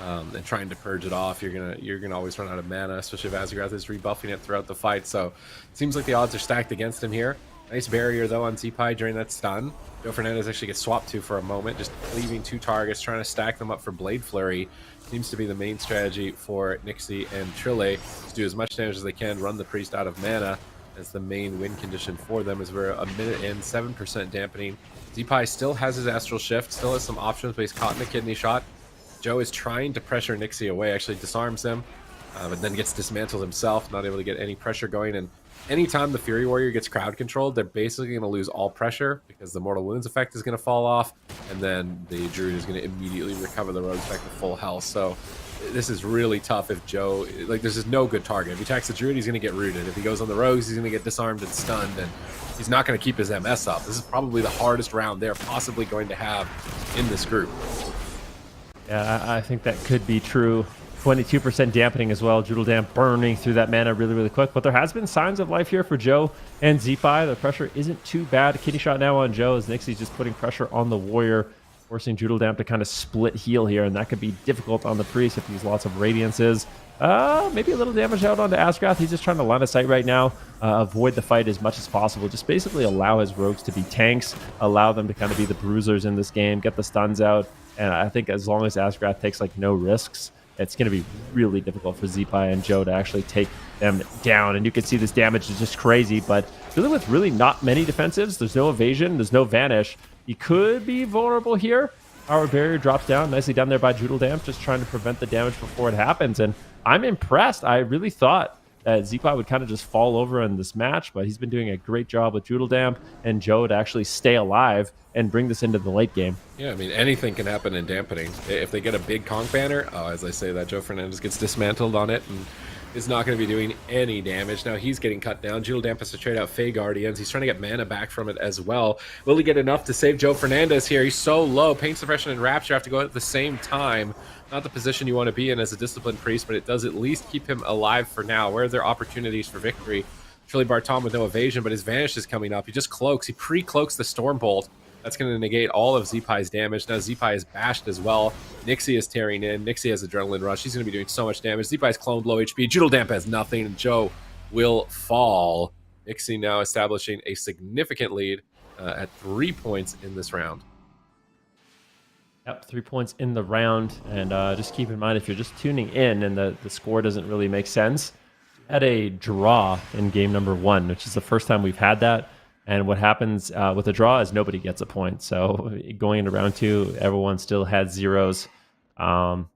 And trying to purge it off, you're gonna always run out of mana, especially if Asgarath is rebuffing it throughout the fight. So it seems like the odds are stacked against him here. Nice barrier though on Zeepeye during that stun. Joefernandes actually gets swapped to for a moment, just cleaving 2 targets, trying to stack them up for Blade Flurry. Seems to be the main strategy for Niksi and Trille, to do as much damage as they can, run the Priest out of mana as the main win condition for them, as we're a minute in, 7% dampening. Zeepeye still has his Astral Shift, still has some options, but he's caught in a Kidney Shot. Joe is trying to pressure Niksi away, actually disarms him, but then gets dismantled himself, not able to get any pressure going. And anytime the Fury Warrior gets crowd controlled, they're basically going to lose all pressure, because the Mortal Wounds effect is going to fall off, and then the Druid is going to immediately recover the rogues back to full health. So this is really tough if Joe, like, this is no good target. If he attacks the Druid, he's going to get rooted. If he goes on the rogues, he's going to get disarmed and stunned, and he's not going to keep his MS up. This is probably the hardest round they're possibly going to have in this group. Yeah, I think that could be true. 22% dampening as well. Joodledump burning through that mana really, really quick. But there has been signs of life here for Joe and Zeepeye. The pressure isn't too bad. Kidney Shot now on Joe as Nixi's just putting pressure on the Warrior, forcing Joodledump to kind of split heal here. And that could be difficult on the Priest if he's lots of Radiances. Maybe a little damage out onto Asgarath. He's just trying to line of sight right now. Avoid the fight as much as possible. Just basically allow his rogues to be tanks. Allow them to kind of be the bruisers in this game. Get the stuns out. And I think as long as Asgarath takes like no risks, it's going to be really difficult for Zeepeye and Joe to actually take them down. And you can see this damage is just crazy, but dealing with really not many defensives. There's no evasion, there's no vanish. He could be vulnerable here. Our barrier drops down nicely down there by Joodledump, just trying to prevent the damage before it happens. And I'm impressed. I really thought that Zeepeye would kind of just fall over in this match, but he's been doing a great job with Joodledump and Joe to actually stay alive and bring this into the late game. Yeah, I mean, anything can happen in dampening. If they get a big Conk banner, as I say, that Joefernandes gets dismantled on it and is not going to be doing any damage. Now he's getting cut down. Joodledump has to trade out Fey Guardians. He's trying to get mana back from it as well. Will he get enough to save Joefernandes here? He's so low. Pain Suppression and Rapture have to go at the same time. Not the position you want to be in as a Disciplined Priest, but it does at least keep him alive for now. Where are there opportunities for victory? Trillebartom with no evasion, but his Vanish is coming up. He just cloaks. He pre-cloaks the Stormbolt. That's going to negate all of Zeepeye's damage. Now Zeepeye is bashed as well. Niksi is tearing in. Niksi has Adrenaline Rush. He's going to be doing so much damage. Zeepeye's cloned low HP. Joodledump has nothing, and Joe will fall. Niksi now establishing a significant lead at 3 points in this round. Yep, 3 points in the round. And just keep in mind, if you're just tuning in and the score doesn't really make sense, had a draw in game number 1, which is the first time we've had that. And what happens with a draw is nobody gets a point. So going into round 2, everyone still had zeros. And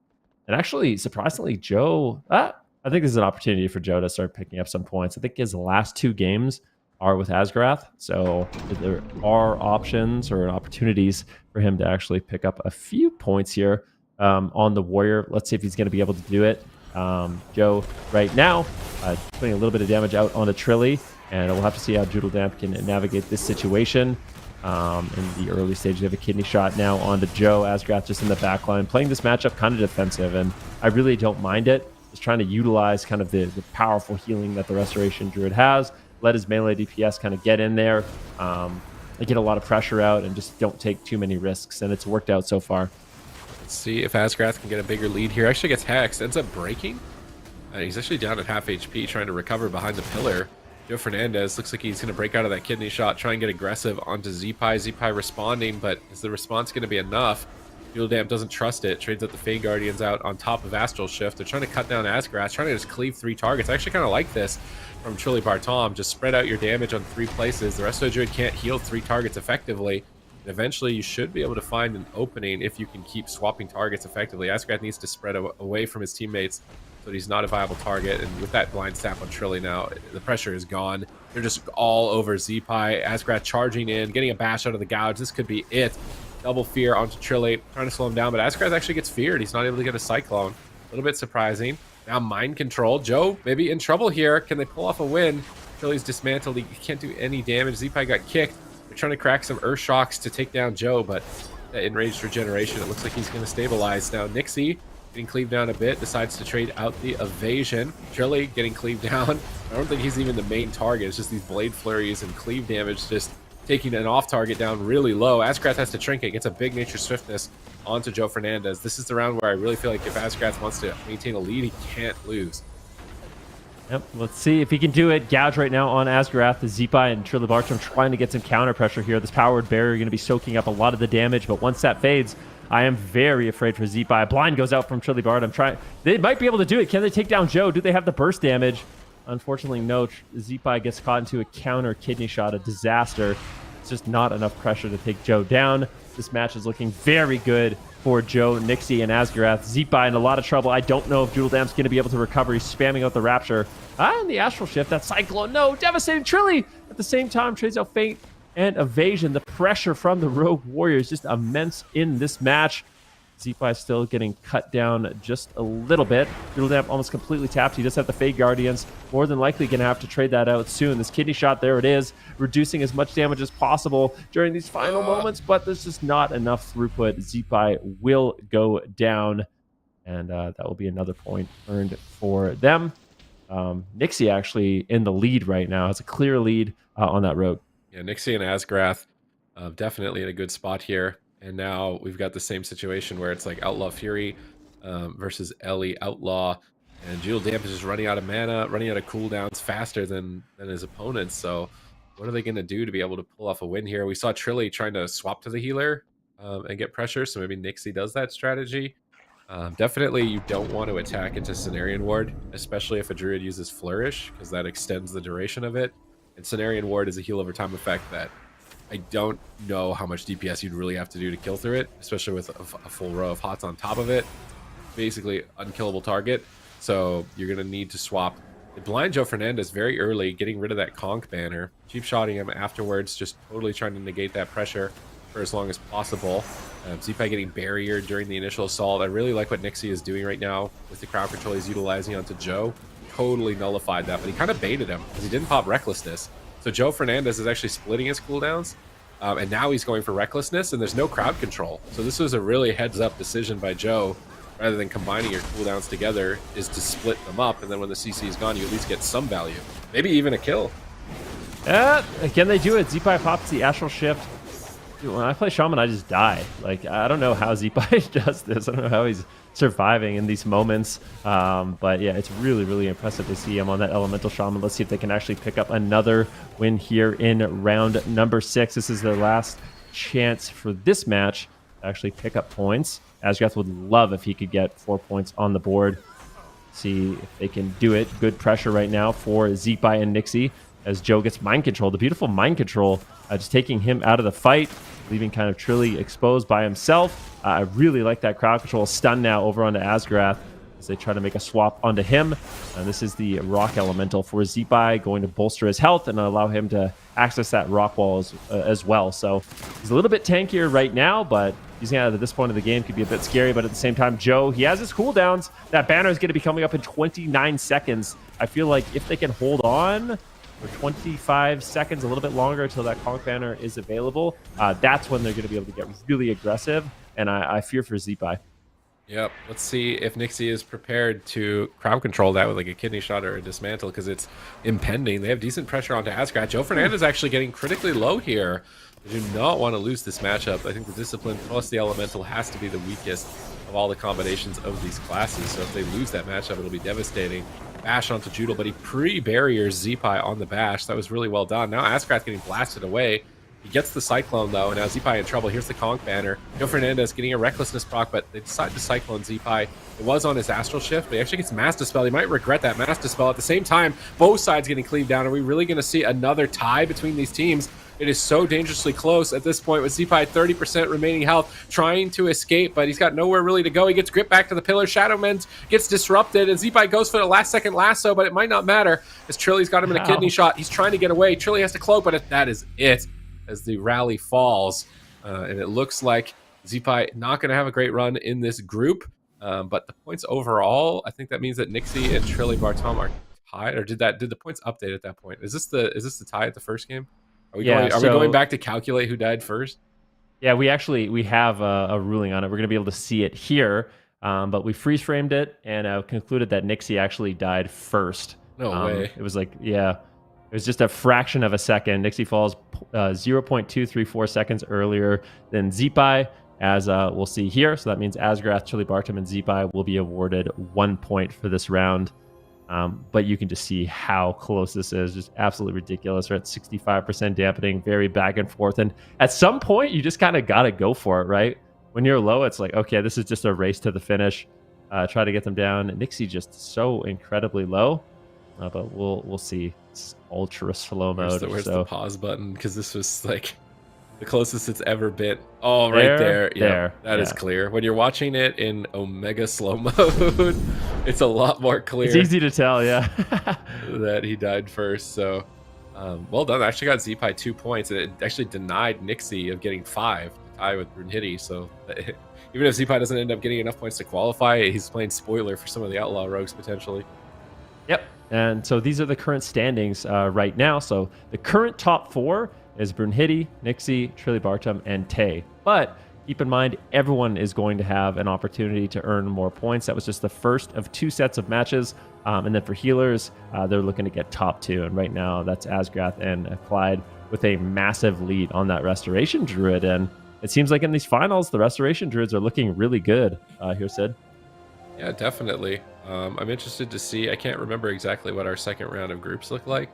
actually, surprisingly, Joe, I think this is an opportunity for Joe to start picking up some points. I think his last 2 games are with Asgarath. So there are options or opportunities for him to actually pick up a few points here on the Warrior. Let's see if he's going to be able to do it. Joe right now putting a little bit of damage out onto Trilly. And we'll have to see how Joodledump can navigate this situation. In the early stage, they have a kidney shot now onto Joe. Asgarath just in the back line, playing this matchup kind of defensive, and I really don't mind it. Just trying to utilize kind of the powerful healing that the Restoration Druid has. Let his melee DPS kind of get in there. They get a lot of pressure out and just don't take too many risks, and it's worked out so far. Let's see if Asgarath can get a bigger lead here. Actually gets hexed, ends up breaking. He's actually down at half HP, trying to recover behind the pillar. Joefernandes looks like he's going to break out of that kidney shot, try and get aggressive onto Zeepeye. Zeepeye responding, but is the response going to be enough? Joodledump doesn't trust it, trades out the Fey Guardians out on top of Astral Shift. They're trying to cut down Asgarath, trying to just cleave 3 targets. I actually kind of like this from Trillebartom. Just spread out your damage on 3 places. The rest of the Druid can't heal 3 targets effectively. And eventually, you should be able to find an opening if you can keep swapping targets effectively. Asgarath needs to spread away from his teammates, but he's not a viable target. And with that blind sap on Trilly now, the pressure is gone. They're just all over Zeepeye. Asgarath charging in, getting a bash out of the gouge. This could be it. Double fear onto Trilly, trying to slow him down, but Asgarath actually gets feared. He's not able to get a Cyclone. A little bit surprising. Now mind control. Joe maybe in trouble here. Can they pull off a win? Trilly's dismantled. He can't do any damage. Zeepeye got kicked. They're trying to crack some Earth Shocks to take down Joe, but that enraged regeneration, it looks like he's going to stabilize. Now Niksi getting cleaved down a bit, decides to trade out the evasion. Trilly getting cleaved down. I don't think he's even the main target. It's just these blade flurries and cleave damage just taking an off target down really low. Asgarath has to trinket, gets a big nature swiftness onto Joefernandes. This is the round where I really feel like if Asgarath wants to maintain a lead, he can't lose. Yep, let's see if he can do it. Gouge right now on Asgarath. The Zeepeye and Trillebartom trying to get some counter pressure here. This powered barrier going to be soaking up a lot of the damage, but once that fades, I am very afraid for Zeepeye. Blind goes out from Trillebartom. They might be able to do it. Can they take down Joe? Do they have the burst damage? Unfortunately, no. Zeepeye gets caught into a counter kidney shot, a disaster. It's just not enough pressure to take Joe down. This match is looking very good for Joe, Niksi, and Asgarath. Zeepeye in a lot of trouble. I don't know if Joodledump's going to be able to recover. He's spamming out the Rapture. And the Astral Shift. That Cyclone. No, devastating Trilly. At the same time, trades out Feint and Evasion. The pressure from the Rogue Warrior is just immense in this match. Zeepeye still getting cut down just a little bit. Joodledump almost completely tapped. He does have the Fey Guardians. More than likely going to have to trade that out soon. This kidney shot, there it is. Reducing as much damage as possible during these final moments, but there's just not enough throughput. Zeepeye will go down, and that will be another point earned for them. Niksi actually in the lead right now. Has a clear lead on that rogue. Yeah, Niksi and Asgarath definitely in a good spot here. And now we've got the same situation where it's like Outlaw Fury versus Ellie Outlaw. And Joodledump is just running out of mana, running out of cooldowns faster than his opponents. So what are they going to do to be able to pull off a win here? We saw Trilly trying to swap to the healer and get pressure. So maybe Niksi does that strategy. Definitely you don't want to attack into Cenarian Ward, especially if a Druid uses Flourish, because that extends the duration of it. And Cenarian Ward is a heal over time effect that I don't know how much DPS you'd really have to do to kill through it, especially with a full row of hots on top of it. Basically, unkillable target. So you're going to need to swap. They blind Joefernandes very early, getting rid of that conk banner. Cheap shotting him afterwards, just totally trying to negate that pressure for as long as possible. Zeepeye getting barriered during the initial assault. I really like what Niksi is doing right now with the crowd control he's utilizing onto Joe. Totally nullified that, but he kind of baited him because he didn't pop Recklessness. So Joefernandes is actually splitting his cooldowns, and now he's going for Recklessness, and there's no crowd control. So this was a really heads-up decision by Joe, rather than combining your cooldowns together, is to split them up, and then when the CC is gone, you at least get some value. Maybe even a kill. Can they do it? Zeepeye pops the Astral Shift. Dude, when I play Shaman, I just die. Like, I don't know how Zeepeye does this. I don't know how he's surviving in these moments. But yeah, it's really, really impressive to see him on that Elemental Shaman. Let's see if they can actually pick up another win here in round number 6. This is their last chance for this match to actually pick up points. Asgarath would love if he could get 4 points on the board. See if they can do it. Good pressure right now for Zeepeye and Niksi as Joe gets mind control. The beautiful mind control, just taking him out of the fight, leaving kind of Trilly exposed by himself. I really like that crowd control. Stun now over onto Asgarath as they try to make a swap onto him. This is the Rock Elemental for Zeepeye, going to bolster his health and allow him to access that Rock Wall as well. So he's a little bit tankier right now, but using it at this point of the game could be a bit scary. But at the same time, Joe, he has his cooldowns. That banner is going to be coming up in 29 seconds. I feel like if they can hold on for 25 seconds, a little bit longer until that Conk banner is available, that's when they're going to be able to get really aggressive. And I fear for Zeepeye. Yep. Let's see if Niksi is prepared to crowd control that with like a kidney shot or a dismantle, because it's impending. They have decent pressure onto Asgarath. Joefernandes actually getting critically low here. They do not want to lose this matchup. I think the Discipline plus the Elemental has to be the weakest of all the combinations of these classes. So if they lose that matchup, it'll be devastating. Bash onto Joodle, but he pre-barriers Zeepeye on the bash. That was really well done. Now Asgarath getting blasted away. He gets the Cyclone, though, and now Zeepeye in trouble. Here's the Conk banner. Joefernandes getting a Recklessness proc, but they decide to Cyclone Zeepeye. It was on his Astral Shift, but he actually gets Mass Dispel. He might regret that Mass Dispel. At the same time, both sides getting cleaved down. Are we really going to see another tie between these teams? It is so dangerously close at this point with Zeepeye 30% remaining health, trying to escape, but he's got nowhere really to go. He gets gripped back to the pillar. Shadowman gets disrupted, and Zeepeye goes for the last-second lasso, but it might not matter as Trilly's got him in a kidney shot. He's trying to get away. Trilly has to cloak, but that is it as the rally falls. And it looks like Zeepeye not going to have a great run in this group, but the points overall, I think that means that Niksi and Trillebartom are tied, or did the points update at that point? Is this the tie at the first game? Are we going back to calculate who died first? Yeah, we have a ruling on it. We're going to be able to see it here, but we freeze framed it and concluded that Niksi actually died first. No way. It was like, yeah, it was just a fraction of a second. Niksi falls 0.234 seconds earlier than Zeepeye, as we'll see here. So that means Asgarath, Trillebartom, and Zeepeye will be awarded 1 point for this round. But you can just see how close this is. Just absolutely ridiculous. We're at 65% dampening, very back and forth. And at some point, you just kind of got to go for it, right? When you're low, it's like, okay, this is just a race to the finish. Try to get them down. Niksi just so incredibly low. But we'll see. It's ultra slow mode. Where's the pause button? Because this was like the closest it's ever been. Oh, right there. Yeah, that is clear. When you're watching it in Omega slow mode, it's a lot more clear. It's easy to tell, yeah. that he died first. So, well done. I actually got Zeepeye 2 points, and it actually denied Niksi of getting 5 to tie with Brunhity. So, even if Zeepeye doesn't end up getting enough points to qualify, he's playing spoiler for some of the Outlaw Rogues potentially. Yep. And so these are the current standings right now. So the current top 4 is Brunhity, Niksi, Trillebartom, and Tay. But keep in mind, everyone is going to have an opportunity to earn more points. That was just the first of 2 sets of matches. And then for healers, they're looking to get top 2. And right now, that's Asgarath and Clydey with a massive lead on that Restoration Druid. And it seems like in these finals, the Restoration Druids are looking really good. Here, Sid. Yeah, definitely. I'm interested to see. I can't remember exactly what our second round of groups look like.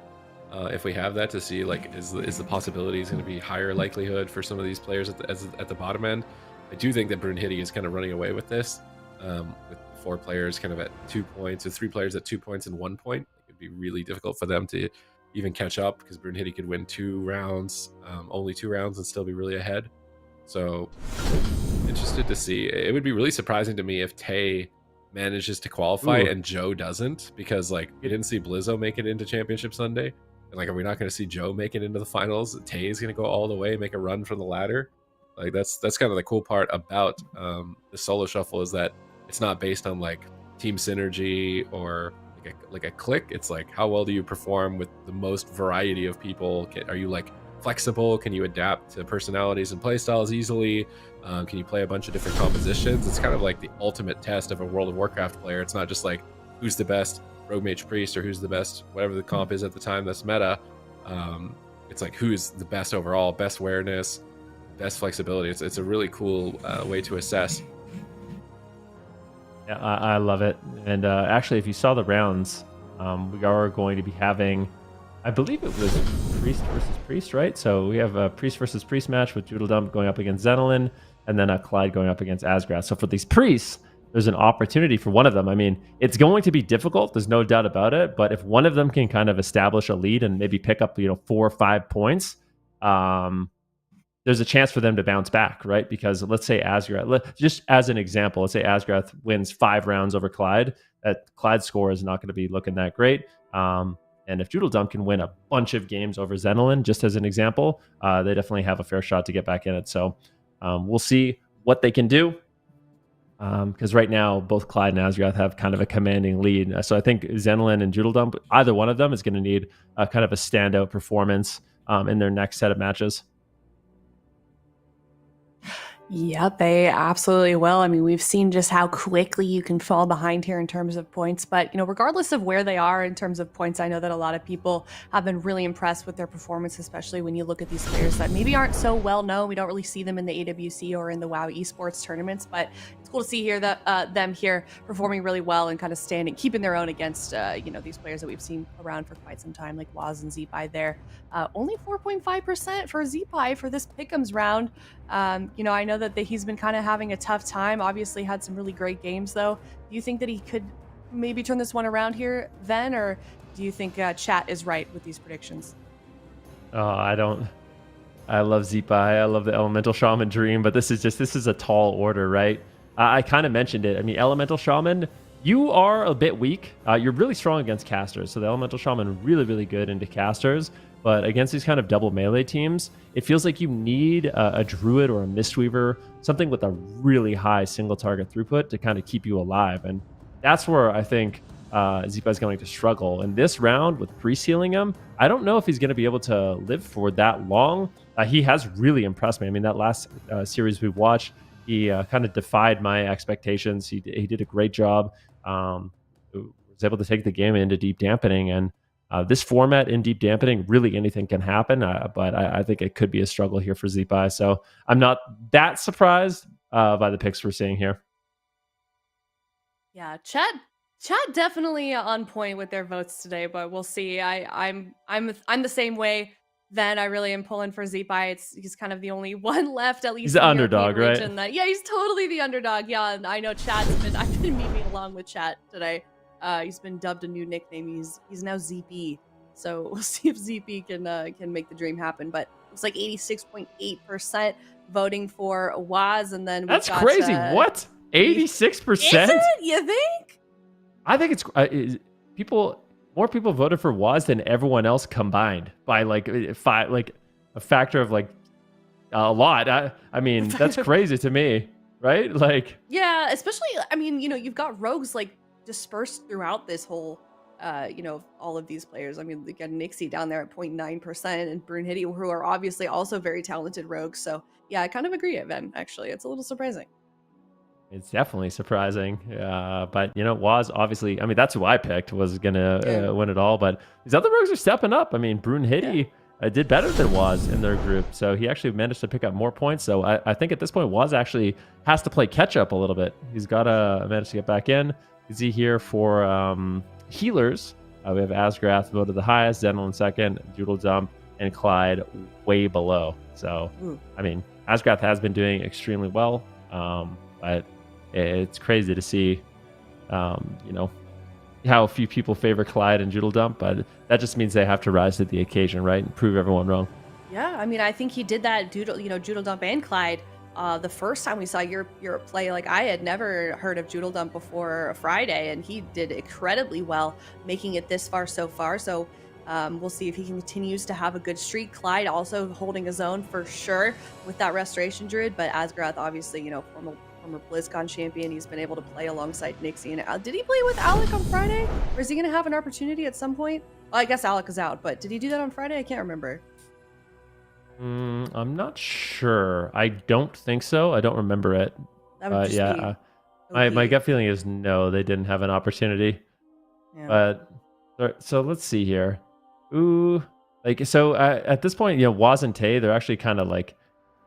If we have that, to see like is the possibilities going to be higher likelihood for some of these players at the bottom end. I do think that Brunhity is kind of running away with this, with 4 players kind of at 2 points, or 3 players at 2 points and 1 point. It would be really difficult for them to even catch up, because Brunhity could win 2 rounds, only 2 rounds, and still be really ahead. So interested to see. It would be really surprising to me if Tay manages to qualify and Joe doesn't, because like we didn't see Blizzo make it into Championship Sunday, and like, are we not going to see Joe make it into the finals? Tay is going to go all the way, make a run from the ladder. Like that's kind of the cool part about the solo shuffle, is that it's not based on like team synergy or like a click. It's like, how well do you perform with the most variety of people? Are you like flexible? Can you adapt to personalities and playstyles easily? Can you play a bunch of different compositions? It's kind of like the ultimate test of a World of Warcraft player. It's not just like who's the best rogue mage priest or who's the best whatever the comp is at the time that's meta. It's like who's the best overall, best awareness, best flexibility. It's a really cool way to assess. Yeah, I love it. And actually, if you saw the rounds, we are going to be having, I believe it was priest versus priest, right? So we have a priest versus priest match with Joodledump going up against Zenlyn, and then a Clyde going up against Asgarath. So for these priests, there's an opportunity for one of them. I mean, it's going to be difficult. There's no doubt about it. But if one of them can kind of establish a lead and maybe pick up, 4 or 5 points, there's a chance for them to bounce back, right? Because let's say Asgarath, just as an example, let's say Asgarath wins 5 rounds over Clyde. That Clyde's score is not going to be looking that great. And if Joodledump can win a bunch of games over Zenlyn, just as an example, they definitely have a fair shot to get back in it. So we'll see what they can do. Because right now, both Clyde and Asgarath have kind of a commanding lead. So I think Zenlyn and Joodledump, either one of them is going to need kind of a standout performance in their next set of matches. Yep, they absolutely will. I mean, we've seen just how quickly you can fall behind here in terms of points. But, regardless of where they are in terms of points, I know that a lot of people have been really impressed with their performance, especially when you look at these players that maybe aren't so well known. We don't really see them in the AWC or in the WoW esports tournaments, but it's cool to see here that them here performing really well and kind of keeping their own against, these players that we've seen around for quite some time, like Whaazz and Zeepeye there. Only 4.5% for Zeepeye for this Pick'ems round. I know that he's been kind of having a tough time. Obviously had some really great games, though. Do you think that he could maybe turn this one around here then, or do you think chat is right with these predictions? Oh, I don't. I love Zeepeye. I love the Elemental Shaman Dream, but this is a tall order, right? I kind of mentioned it. I mean, Elemental Shaman, you are a bit weak. You're really strong against casters, so the Elemental Shaman really, really good into casters. But against these kind of double melee teams, it feels like you need a Druid or a Mistweaver, something with a really high single target throughput to kind of keep you alive. And that's where I think Zeepeye is going to struggle. In this round, with pre-sealing him, I don't know if he's going to be able to live for that long. He has really impressed me. I mean, that last series we watched, he kind of defied my expectations. He did a great job. Was able to take the game into deep dampening, and this format in deep dampening, really anything can happen, but I think it could be a struggle here for Zeepeye. So I'm not that surprised by the picks we're seeing here. Yeah, chat definitely on point with their votes today, but we'll see. I'm the same way. Then I really am pulling for Zeepeye. He's kind of the only one left, at least. He's the underdog, right? Yeah, he's totally the underdog. Yeah, and I know I've been memeing along with chat today. He's been dubbed a new nickname. He's now ZP. So we'll see if ZP can make the dream happen. But it's like 86.8% voting for Whaazz, and then that's crazy. What? 86%? Is it? You think? I think it's more people voted for Whaazz than everyone else combined by like a factor of like a lot. I mean, that's crazy to me, right? Like, yeah, especially, I mean, you've got rogues like dispersed throughout this whole, all of these players. I mean, we got Niksi down there at 0.9% and Brunhity, who are obviously also very talented rogues. So yeah, I kind of agree, Evan, actually. It's a little surprising. It's definitely surprising. But, Whaazz, obviously, I mean, that's who I picked was going to win it all. But these other rogues are stepping up. I mean, Brunhity did better than Whaazz in their group. So he actually managed to pick up more points. So I think at this point, Whaazz actually has to play catch up a little bit. He's got to manage to get back in. You see here for healers, we have Asgarath voted the highest, Zenlyn second, Joodledump, and Clyde way below. So, I mean, Asgarath has been doing extremely well. But it's crazy to see, how few people favor Clyde and Joodledump, but that just means they have to rise to the occasion, right, and prove everyone wrong. Yeah, I mean, I think he did that, Joodledump and Clyde. The first time we saw your play, like I had never heard of Joodledump before Friday, and he did incredibly well, making it this far so far. So we'll see if he continues to have a good streak. Clyde also holding his own for sure with that Restoration Druid, but Asgarath, obviously, former BlizzCon champion, he's been able to play alongside Niksi. And did he play with Alec on Friday, or is he going to have an opportunity at some point? Well, I guess Alec is out, but did he do that on Friday? I can't remember. I'm not sure. I don't think so. I don't remember it. That would just Yeah, be my OP. gut feeling is no, they didn't have an opportunity. Yeah. But so let's see here. Ooh, like so at this point, Whaazz and Tay, they're actually kind of like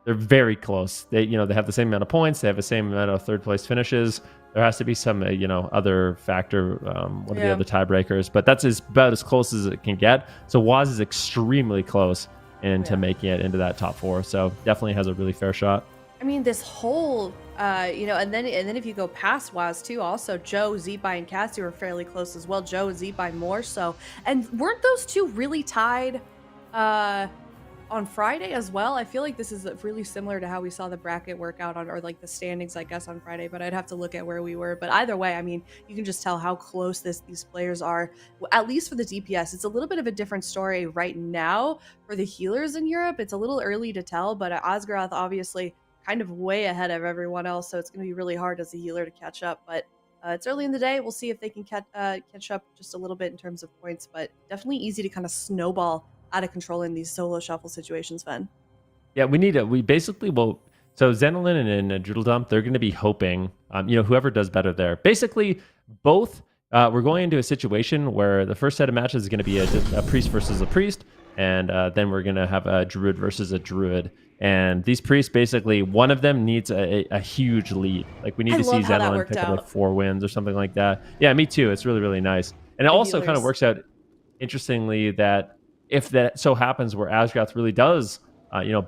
they're very close. They they have the same amount of points. They have the same amount of third place finishes. There has to be some other factor, one of the other tiebreakers, but that's about as close as it can get. So Whaazz is extremely close into making it into that top 4. So definitely has a really fair shot. I mean, this whole, and then if you go past Whaazz too, also Joe, Zeepeye, and Cassie were fairly close as well. Joe and Zeepeye more so, and weren't those two really tied on Friday as well? I feel like this is really similar to how we saw the bracket work out or like the standings, I guess, on Friday. But I'd have to look at where we were. But either way, I mean, you can just tell how close these players are. At least for the DPS, it's a little bit of a different story right now for the healers in Europe. It's a little early to tell, but Asgarath obviously kind of way ahead of everyone else, so it's going to be really hard as a healer to catch up. But it's early in the day. We'll see if they can catch up just a little bit in terms of points, but definitely easy to kind of snowball out of control in these solo shuffle situations, Ben. Yeah, we basically will. So Zenlyn and Joodledump, they're going to be hoping, whoever does better there. Basically, both we're going into a situation where the first set of matches is going to be a priest versus a priest, and then we're going to have a druid versus a druid. And these priests, basically, one of them needs a huge lead. Like we need to see Zenlyn pick up like 4 wins or something like that. Yeah, me too. It's really, really nice. And it also kind of works out interestingly that if that so happens where Asgarath really does,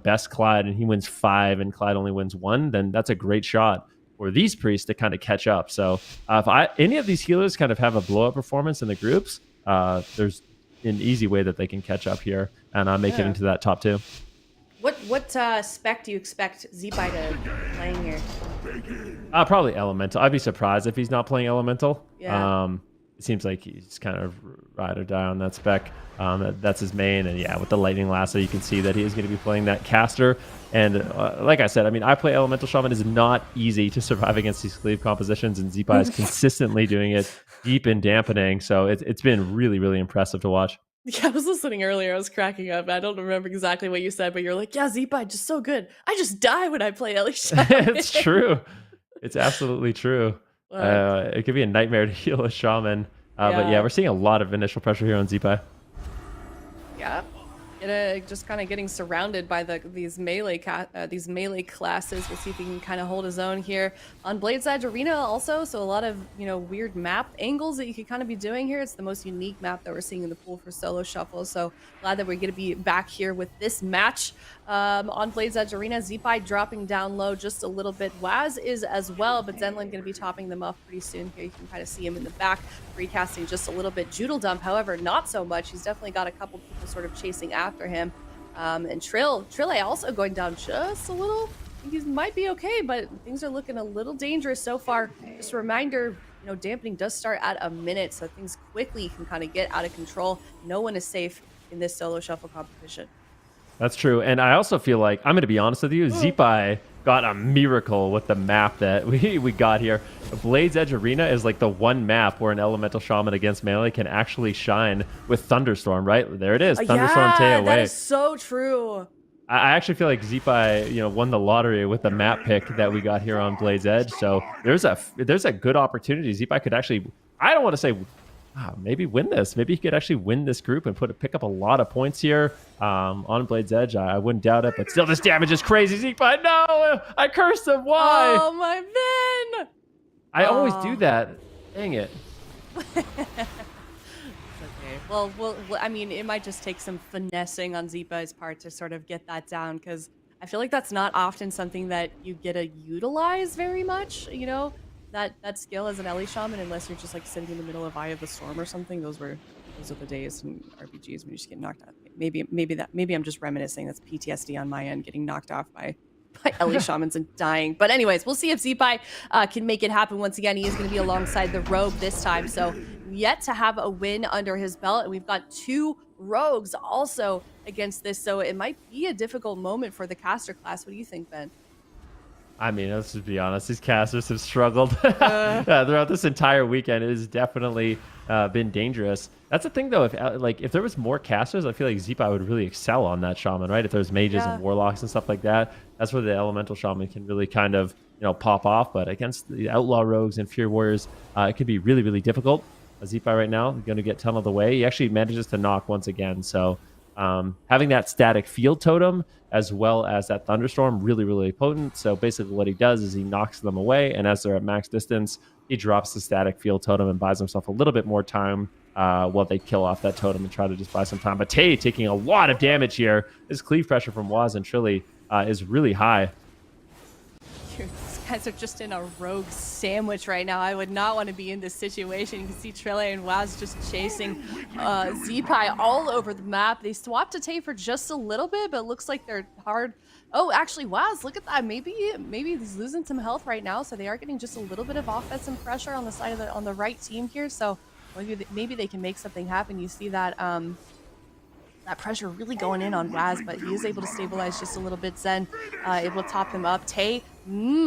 best Clyde and he wins 5 and Clyde only wins 1, then that's a great shot for these priests to kind of catch up. So if any of these healers kind of have a blow-up performance in the groups, there's an easy way that they can catch up here and make it into that top 2. What spec do you expect Zeepeye to play here? Probably Elemental. I'd be surprised if he's not playing Elemental. Yeah. It seems like he's kind of ride or die on that spec. That's his main. And yeah, with the Lightning Lasso, you can see that he is going to be playing that caster. And like I said, I mean, I play Elemental Shaman. It's not easy to survive against these cleave compositions, and Zeepeye is consistently doing it deep and dampening. So it's been really, really impressive to watch. Yeah, I was listening earlier. I was cracking up. I don't remember exactly what you said, but you're like, yeah, Zeepeye, just so good. I just die when I play Ellie Shaman. It's true. It's absolutely true. It could be a nightmare to heal a shaman. But yeah, we're seeing a lot of initial pressure here on Zeepeye. Yeah. Just kind of getting surrounded by these melee classes. We'll see if he can kind of hold his own here on Blade's Edge Arena also. So a lot of weird map angles that you could kind of be doing here. It's the most unique map that we're seeing in the pool for Solo Shuffle. So glad that we're going to be back here with this match on Blade's Edge Arena. Zeepeye dropping down low just a little bit. Whaazz is as well, but Zenlyn going to be topping them off pretty soon. Here you can kind of see him in the back, recasting just a little bit. Joodledump, however, not so much. He's definitely got a couple people sort of chasing after him. And Trill also going down just a little. I think he might be okay, but things are looking a little dangerous so far. Just a reminder, dampening does start at a minute, so things quickly can kind of get out of control. No one is safe in this solo shuffle competition. That's true. And I also feel like, I'm going to be honest with you, Zeepeye got a miracle with the map that we got here. Blade's Edge Arena is like the one map where an Elemental Shaman against melee can actually shine with Thunderstorm, right? There it is. Thunderstorm Tay away. That is so true. I actually feel like Zeepeye, won the lottery with the map pick that we got here on Blade's Edge. So there's a good opportunity. Zeepeye could actually, I don't want to say maybe win this. Maybe he could actually win this group and pick up a lot of points here on Blade's Edge. I wouldn't doubt it, but still, this damage is crazy. Zeepeye, no! I cursed him. Why? Oh, my man! I always do that. Dang it. It's okay. Well, I mean, it might just take some finessing on Zeepa's part to sort of get that down, because I feel like that's not often something that you get to utilize very much, that skill as an Ellie Shaman, unless you're just like sitting in the middle of Eye of the Storm or something. Those are the days in RPGs when you just get knocked out. Maybe I'm just reminiscing. That's PTSD on my end, getting knocked off by Ellie Shamans and dying. But anyways, we'll see if Zeepeye can make it happen once again. He is going to be alongside the Rogue this time, so yet to have a win under his belt, and we've got 2 Rogues also against this, so it might be a difficult moment for the caster class. What do you think, Ben? I mean, let's just be honest. These casters have struggled throughout this entire weekend. It has definitely been dangerous. That's the thing, though. If there was more casters, I feel like Zeepeye would really excel on that shaman, right? If there's mages and warlocks and stuff like that, that's where the elemental shaman can really kind of pop off. But against the outlaw rogues and fear warriors, it could be really, really difficult. Zeepeye right now going to get tunneled away. He actually manages to knock once again. So having that static field totem as well as that thunderstorm, really, really potent. So basically what he does is he knocks them away, and as they're at max distance, he drops the static field totem and buys himself a little bit more time while they kill off that totem and try to just buy some time. But Tay taking a lot of damage here. His cleave pressure from Whaazz and Trill is really high. These guys are just in a rogue sandwich right now. I would not want to be in this situation. You can see Trill and Whaazz just chasing Zeepeye all over the map. They swapped to Tay for just a little bit, but it looks like they're hard. Oh, actually, Whaazz, look at that. Maybe he's losing some health right now, so they are getting just a little bit of offensive pressure on the side of on the right team here. So maybe they can make something happen. You see that that pressure really going in on Whaazz, but he is able to stabilize just a little bit. Zen able to top him up. Tay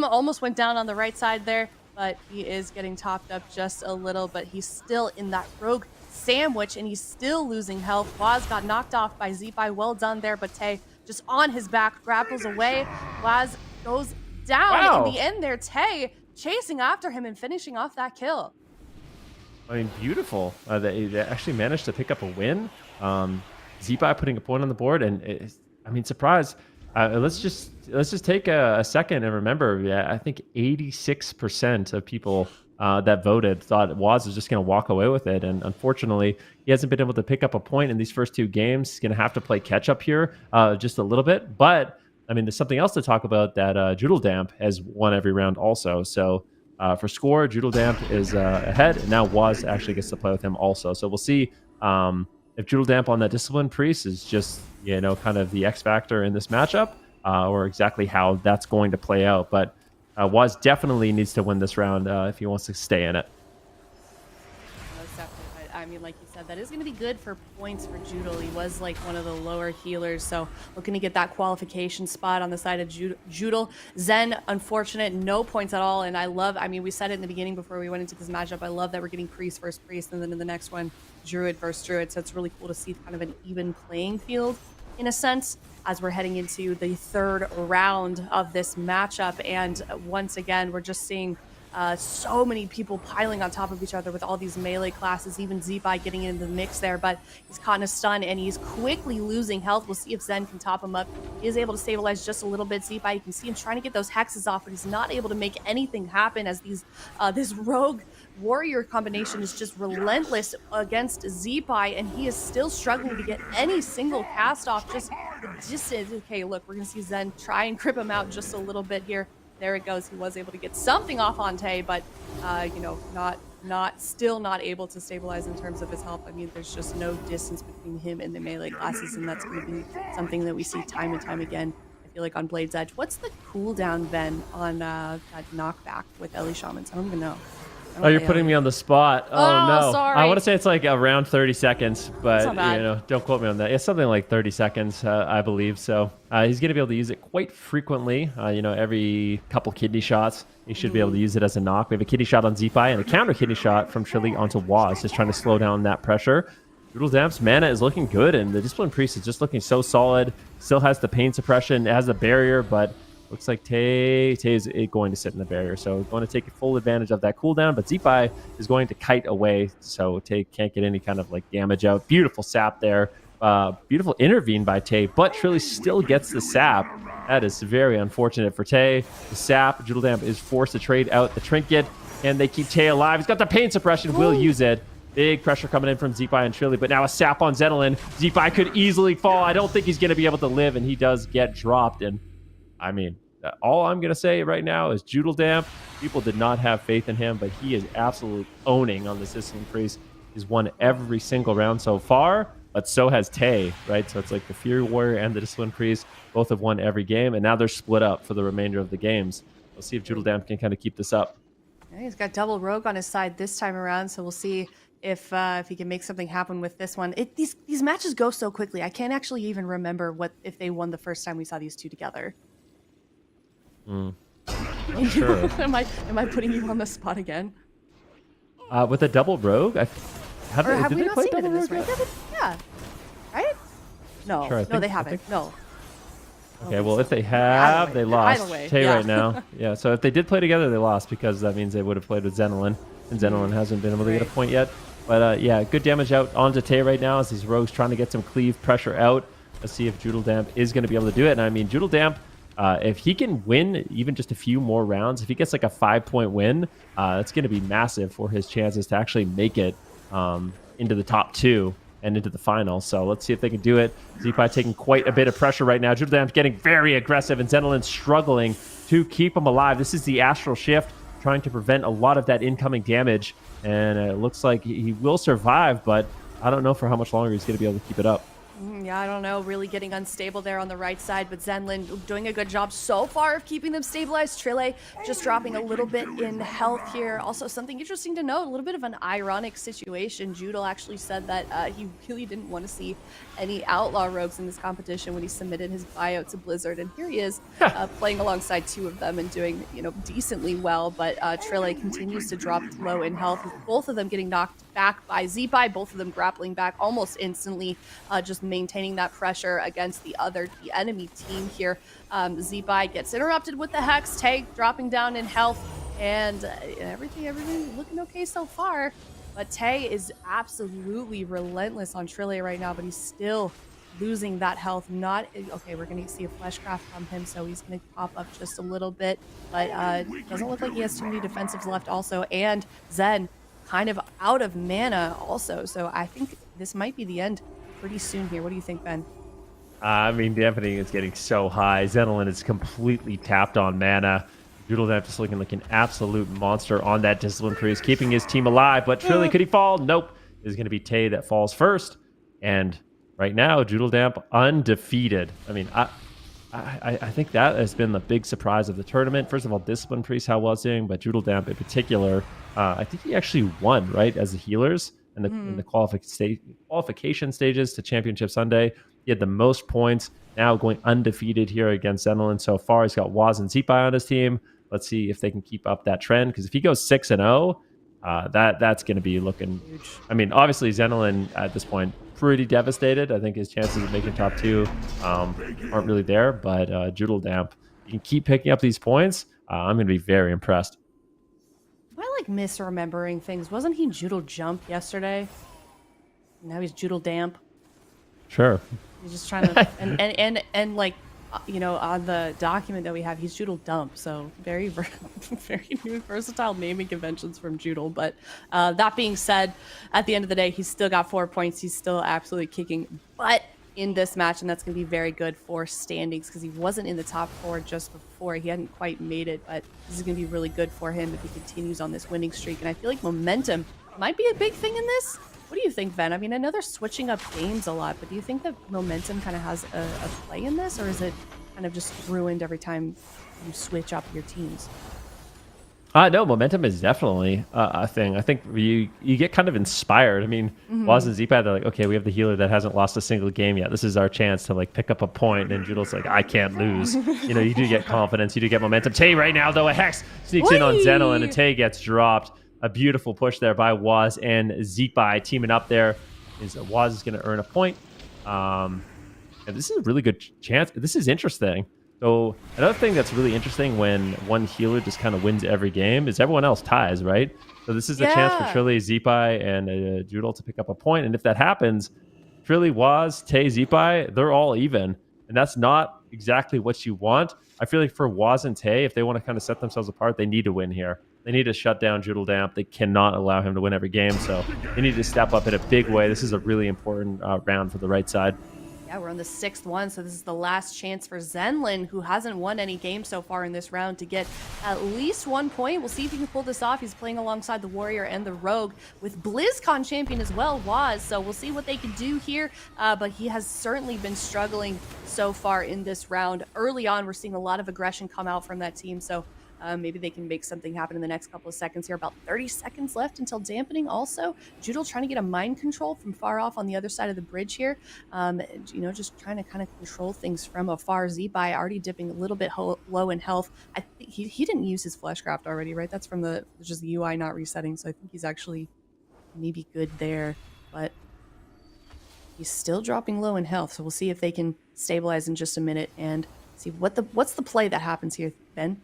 almost went down on the right side there, but he is getting topped up just a little, but he's still in that rogue sandwich, and he's still losing health. Whaazz got knocked off by Zeepeye. Well done there, but Tay just on his back, grapples away. Whaazz goes down in the end there. Tay chasing after him and finishing off that kill. I mean, beautiful. They actually managed to pick up a win. Zeepeye putting a point on the board, and surprise. Let's just take a second and remember. I think 86% of people that voted thought Whaazz was just going to walk away with it, and unfortunately, he hasn't been able to pick up a point in these first two games. He's going to have to play catch up here just a little bit. But I mean, there's something else to talk about. That Joodledump has won every round also. So for score, Joodledump is ahead, and now Whaazz actually gets to play with him also. So we'll see. If Joodledump on that Discipline Priest is just, kind of the X factor in this matchup, or exactly how that's going to play out. But Whaazz definitely needs to win this round if he wants to stay in it. Most definitely. But I mean, like you said, that is going to be good for points for Joodle. He was like one of the lower healers, so looking to get that qualification spot on the side of Joodle. Zen, unfortunate, no points at all. And we said it in the beginning before we went into this matchup, I love that we're getting priest versus priest, and then in the next one, Druid versus Druid. So it's really cool to see kind of an even playing field in a sense as we're heading into the third round of this matchup. And once again, we're just seeing so many people piling on top of each other with all these melee classes, even Zeepeye getting into the mix there, but he's caught in a stun and he's quickly losing health. We'll see if Zen can top him up. He is able to stabilize just a little bit. Zeepeye, you can see him trying to get those hexes off, but he's not able to make anything happen as this rogue warrior combination is just relentless against Zeepeye, and he is still struggling to get any single cast off. Just okay, look, we're gonna see Zen try and crip him out just a little bit here. There it goes. He was able to get something off on Tay, but still not able to stabilize in terms of his health. I mean, there's just no distance between him and the melee classes, and that's going to be something that we see time and time again. I feel like on Blade's Edge. What's the cooldown then on that knockback with Ellie Shamans? I don't even know. Oh, you're putting me on the spot. Oh no. Sorry. I want to say it's like around 30 seconds, but don't quote me on that. It's something like 30 seconds, I believe. So he's going to be able to use it quite frequently. Every couple kidney shots, he should be able to use it as a knock. We have a kidney shot on Zeepeye and a counter kidney shot from Trill onto Whaazz, just trying to slow down that pressure. Joodledump's mana is looking good, and the Discipline Priest is just looking so solid. Still has the pain suppression, it has the barrier, but looks like Tay is going to sit in the barrier, so going to take full advantage of that cooldown. But Zeepeye is going to kite away, so Tay can't get any kind of damage out. Beautiful sap there. Beautiful intervene by Tay, but Trill still gets the sap. That is very unfortunate for Tay. The sap, Joodledump is forced to trade out the trinket, and they keep Tay alive. He's got the pain suppression, will use it. Big pressure coming in from Zeepeye and Trill, but now a sap on Zenlyn. Zeepeye could easily fall. I don't think he's going to be able to live, and he does get dropped. And I mean, all I'm going to say right now is Joodledump. People did not have faith in him, but he is absolutely owning on the Discipline Priest. He's won every single round so far, but so has Tay, right? So it's like the Fury Warrior and the Discipline Priest both have won every game, and now they're split up for the remainder of the games. We'll see if Joodledump can kind of keep this up. Yeah, he's got double rogue on his side this time around, so we'll see if he can make something happen with this one. These matches go so quickly. I can't actually even remember if they won the first time we saw these two together. Sure. am I putting you on the spot again? With a double rogue, Have did we they not play seen it in double this rogue? round? Yeah. Right? No. Sure, I no, think- they I haven't. think- No. Okay, well, if they have, they lost. Either way, Tay yeah. right now. Yeah, so if they did play together, they lost because that means they would have played with Zenlyn, and Zenlyn hasn't been able to get a Right. point yet. But yeah, good damage out onto Tay right now as these rogues trying to get some cleave pressure out. Let's see if Joodledump is going to be able to do it. And I mean, Joodledump, if he can win even just a few more rounds, if he gets like a 5-point win, that's going to be massive for his chances to actually make it into the top 2 and into the final. So let's see if they can do it. Zeepeye taking quite a bit of pressure right now. Joodledump's getting very aggressive, and Zenlyn struggling to keep him alive. This is the Astral Shift, trying to prevent a lot of that incoming damage. And it looks like he will survive, but I don't know for how much longer he's going to be able to keep it up. Yeah, I don't know. Really getting unstable there on the right side, but Zenlyn doing a good job so far of keeping them stabilized. Trille just dropping a little bit in health here. Also, something interesting to note, a little bit of an ironic situation. Joodle actually said that he really didn't want to see any outlaw rogues in this competition when he submitted his bio to Blizzard, and here he is playing alongside 2 of them and doing, decently well. But Trille continues to drop low in health. Both of them getting knocked back by Zeepeye, both of them grappling back almost instantly, just maintaining that pressure against the enemy team here. Zeepeye gets interrupted with the Hex, Tay dropping down in health, and everything looking okay so far. But Tay is absolutely relentless on Trille right now, but he's still losing that health. Okay, we're gonna see a Fleshcraft from him, so he's gonna pop up just a little bit, but doesn't look like he has too many defensives left also, and Zen kind of out of mana also, so I think this might be the end pretty soon here. What do you think, Ben? I mean, definitely is getting so high. Zenlyn is completely tapped on mana. Joodledump just looking like an absolute monster on that Discipline Priest, keeping his team alive. But Trille, could he fall? Nope. It's going to be Tay that falls first. And right now, Joodledump undefeated. I mean, I think that has been the big surprise of the tournament. First of all, Discipline Priest, how well it's doing, but Joodledump in particular, I think he actually won, right, as the healers in the qualification stages to Championship Sunday. He had the most points, now going undefeated here against Zenlyn so far. He's got Whaazz and Zeepeye on his team. Let's see if they can keep up that trend, because if he goes 6-0, that's going to be looking huge. I mean, obviously Zenlyn at this point pretty devastated. I think his chances of making top 2 aren't really there, but Joodledump, you can keep picking up these points. I'm going to be very impressed. Am I like misremembering things? Wasn't he Joodledump yesterday? Now he's Joodledump. Sure. He's just trying to and like on the document that we have, he's Joodledump. So very very new versatile naming conventions from Joodle. But that being said, at the end of the day, he's still got 4 points. He's still absolutely kicking butt in this match, and that's going to be very good for standings because he wasn't in the top 4 just before. He hadn't quite made it, but this is going to be really good for him if he continues on this winning streak. And I feel like momentum might be a big thing in this. What do you think, Ben? I mean, I know they're switching up games a lot, but do you think that momentum kind of has a play in this, or is it kind of just ruined every time you switch up your teams? No, momentum is definitely a thing. I think you get kind of inspired. I mean, Whaazz and Zeepeye, they're like, okay, we have the healer that hasn't lost a single game yet. This is our chance to like pick up a point. And Joodle's like, I can't lose. You do get confidence. You do get momentum. Tay right now, though, a Hex sneaks in on Zenlyn, and Tay gets dropped. A beautiful push there by Whaazz and Zeepeye teaming up there. Whaazz is going to earn a point. And this is a really good chance. This is interesting. So another thing that's really interesting when one healer just kind of wins every game is everyone else ties, right? So this is a chance for Trille, Zeepeye, and Joodle to pick up a point. And if that happens, Trille, Whaazz, Tay, Zeepeye, they're all even. And that's not exactly what you want. I feel like for Whaazz and Tay, if they want to kind of set themselves apart, they need to win here. They need to shut down Joodledump. They cannot allow him to win every game. So they need to step up in a big way. This is a really important round for the right side. Yeah, we're on the 6th one, so this is the last chance for Zenlyn, who hasn't won any games so far in this round, to get at least 1 point. We'll see if he can pull this off. He's playing alongside the Warrior and the Rogue with BlizzCon champion as well, Whaazz, so we'll see what they can do here, but he has certainly been struggling so far in this round. Early on, we're seeing a lot of aggression come out from that team, so Maybe they can make something happen in the next couple of seconds here. About 30 seconds left until dampening. Also, Joodle trying to get a mind control from far off on the other side of the bridge here. Just trying to kind of control things from afar. Zeepeye already dipping a little bit low in health. I think he didn't use his fleshcraft already, right? That's from the UI not resetting. So I think he's actually maybe good there, but he's still dropping low in health. So we'll see if they can stabilize in just a minute and see what's the play that happens here, Ben.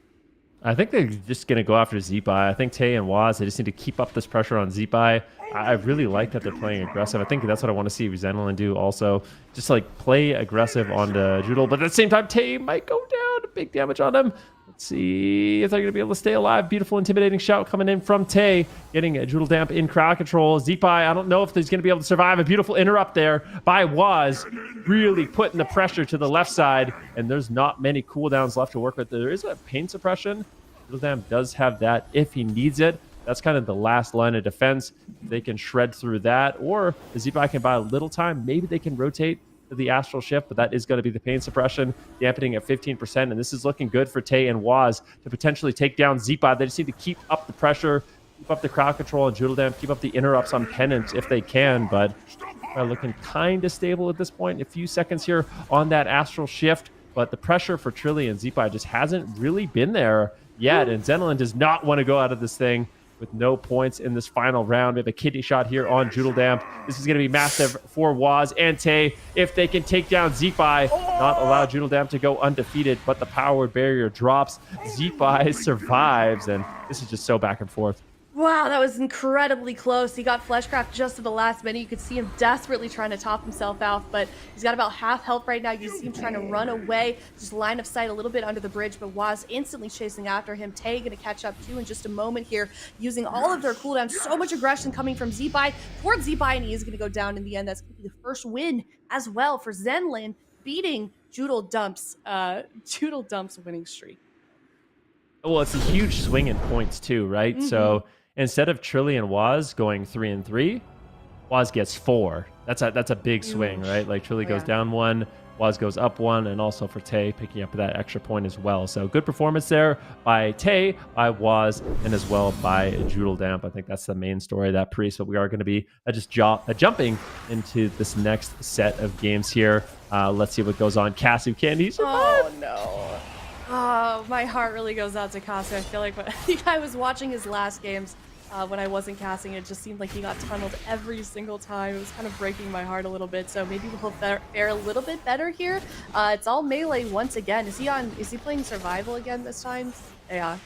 I think they're just going to go after Zeepeye. I think Tay and Whaazz, they just need to keep up this pressure on Zeepeye. I really like that they're playing aggressive. I think that's what I want to see Zenlyn do also. Just like play aggressive onto Joodle, but at the same time, Tay might go down. Big damage on him. Let's see if they're going to be able to stay alive. Beautiful, intimidating shout coming in from Tay, getting a Joodledump in crowd control. Zeepeye, I don't know if he's going to be able to survive. A beautiful interrupt there by Whaazz, really putting the pressure to the left side, and there's not many cooldowns left to work with. There is a pain suppression. Joodledump does have that if he needs it. That's kind of the last line of defense. They can shred through that, or the Zeepeye can buy a little time. Maybe they can rotate to the Astral Shift, but that is going to be the pain suppression, dampening at 15%. And this is looking good for Tay and Whaazz to potentially take down Zeepeye. They just need to keep up the pressure, keep up the crowd control on Joodledump, keep up the interrupts on Penance if they can, but are looking kind of stable at this point. A few seconds here on that Astral Shift, but the pressure for Trill and Zeepeye just hasn't really been there yet, and Zenlyn does not want to go out of this thing with no points in this final round. We have a kidney shot here on Joodledump. This is going to be massive for Whaazz and Tay if they can take down Zeepeye, not allow Joodledump to go undefeated, but the power barrier drops. Zeepeye survives, and this is just so back and forth. Wow, that was incredibly close. He got Fleshcraft just at the last minute. You could see him desperately trying to top himself out, but he's got about half health right now. You see him trying to run away, just line of sight a little bit under the bridge, but Whaazz instantly chasing after him. Tay going to catch up too in just a moment here, using all of their cooldowns. So much aggression coming from Zeepeye towards Zeepeye, and he is going to go down in the end. That's going to be the first win as well for Zenlyn, beating Joodledump's winning streak. Well, it's a huge swing in points too, right? Mm-hmm. So instead of Trill and Whaazz going 3-3, Whaazz gets 4. That's a big swing, right? Like Trill goes down 1, Whaazz goes up 1, and also for Tay picking up that extra point as well. So good performance there by Tay, by Whaazz, and as well by Joodledump. I think that's the main story of that pre. So we are going to be jumping into this next set of games here. Let's see what goes on. Kasu, can he survive? Oh no. Oh, my heart really goes out to Kasu. I feel like I was watching his last games when I wasn't casting. It just seemed like he got tunneled every single time. It was kind of breaking my heart a little bit. So maybe we'll fare a little bit better here. It's all melee once again. Is he playing survival again this time? Yeah.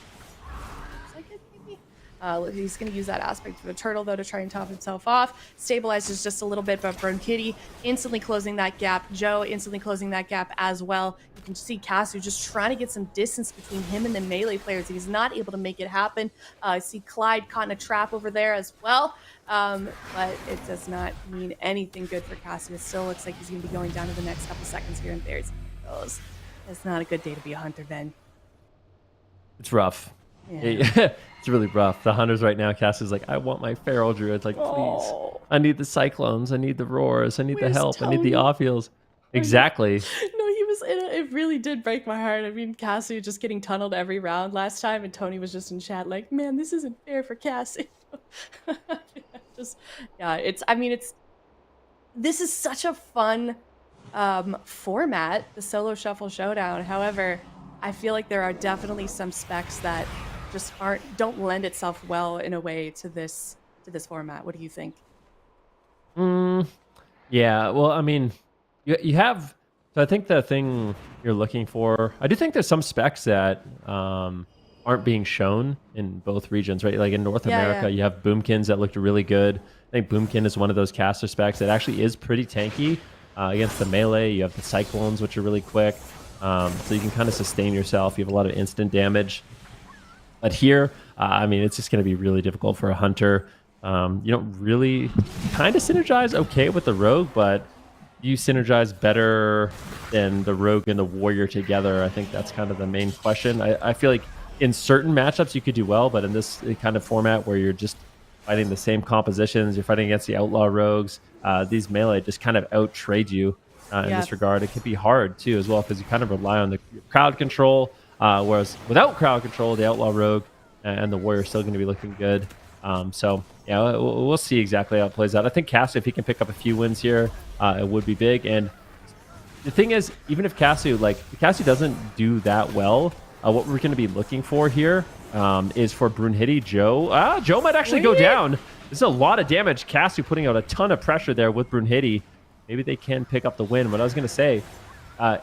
He's going to use that aspect of a turtle, though, to try and top himself off. Stabilizes just a little bit, but Brunhity instantly closing that gap. Joe instantly closing that gap as well. You can see Kasu just trying to get some distance between him and the melee players. He's not able to make it happen. I see Clyde caught in a trap over there as well, but it does not mean anything good for Kasu. It still looks like he's going to be going down in the next couple seconds here, and there's goes. It's not a good day to be a hunter, Ben. It's rough. Yeah. It's really rough. The hunters right now, Kasu's like, I want my feral druids. Like, please. I need the cyclones. I need the roars. I need the help. Tony? I need the off heals. Exactly. No, he was. It really did break my heart. I mean, Kasu just getting tunneled every round last time, and Tony was just in chat like, man, this isn't fair for Kasu. This is such a fun format, the Solo Shuffle Showdown. However, I feel like there are definitely some specs that just don't lend itself well in a way to this format. What do you think? Yeah, well, I mean, you have, so I think the thing you're looking for, I do think there's some specs that aren't being shown in both regions, right? Like in North America, you have Boomkins that looked really good. I think Boomkin is one of those caster specs that actually is pretty tanky against the melee. You have the Cyclones, which are really quick. So you can kind of sustain yourself. You have a lot of instant damage. But here, I mean, it's just going to be really difficult for a hunter. You don't really kind of synergize okay with the rogue, but you synergize better than the rogue and the warrior together. I think that's kind of the main question. I feel like in certain matchups you could do well, but in this kind of format where you're just fighting the same compositions, you're fighting against the outlaw rogues, these melee just kind of out-trade you. In this regard, it could be hard too as well because you kind of rely on the crowd control Whereas without crowd control, the Outlaw Rogue and the Warrior are still going to be looking good. So yeah, we'll see exactly how it plays out. I think Casu, if he can pick up a few wins here, it would be big. And the thing is, even if Casu doesn't do that well, what we're going to be looking for here is for Brunhity, Joe. Joe might actually go down. This is a lot of damage. Casu putting out a ton of pressure there with Brunhity. Maybe they can pick up the win. What I was going to say,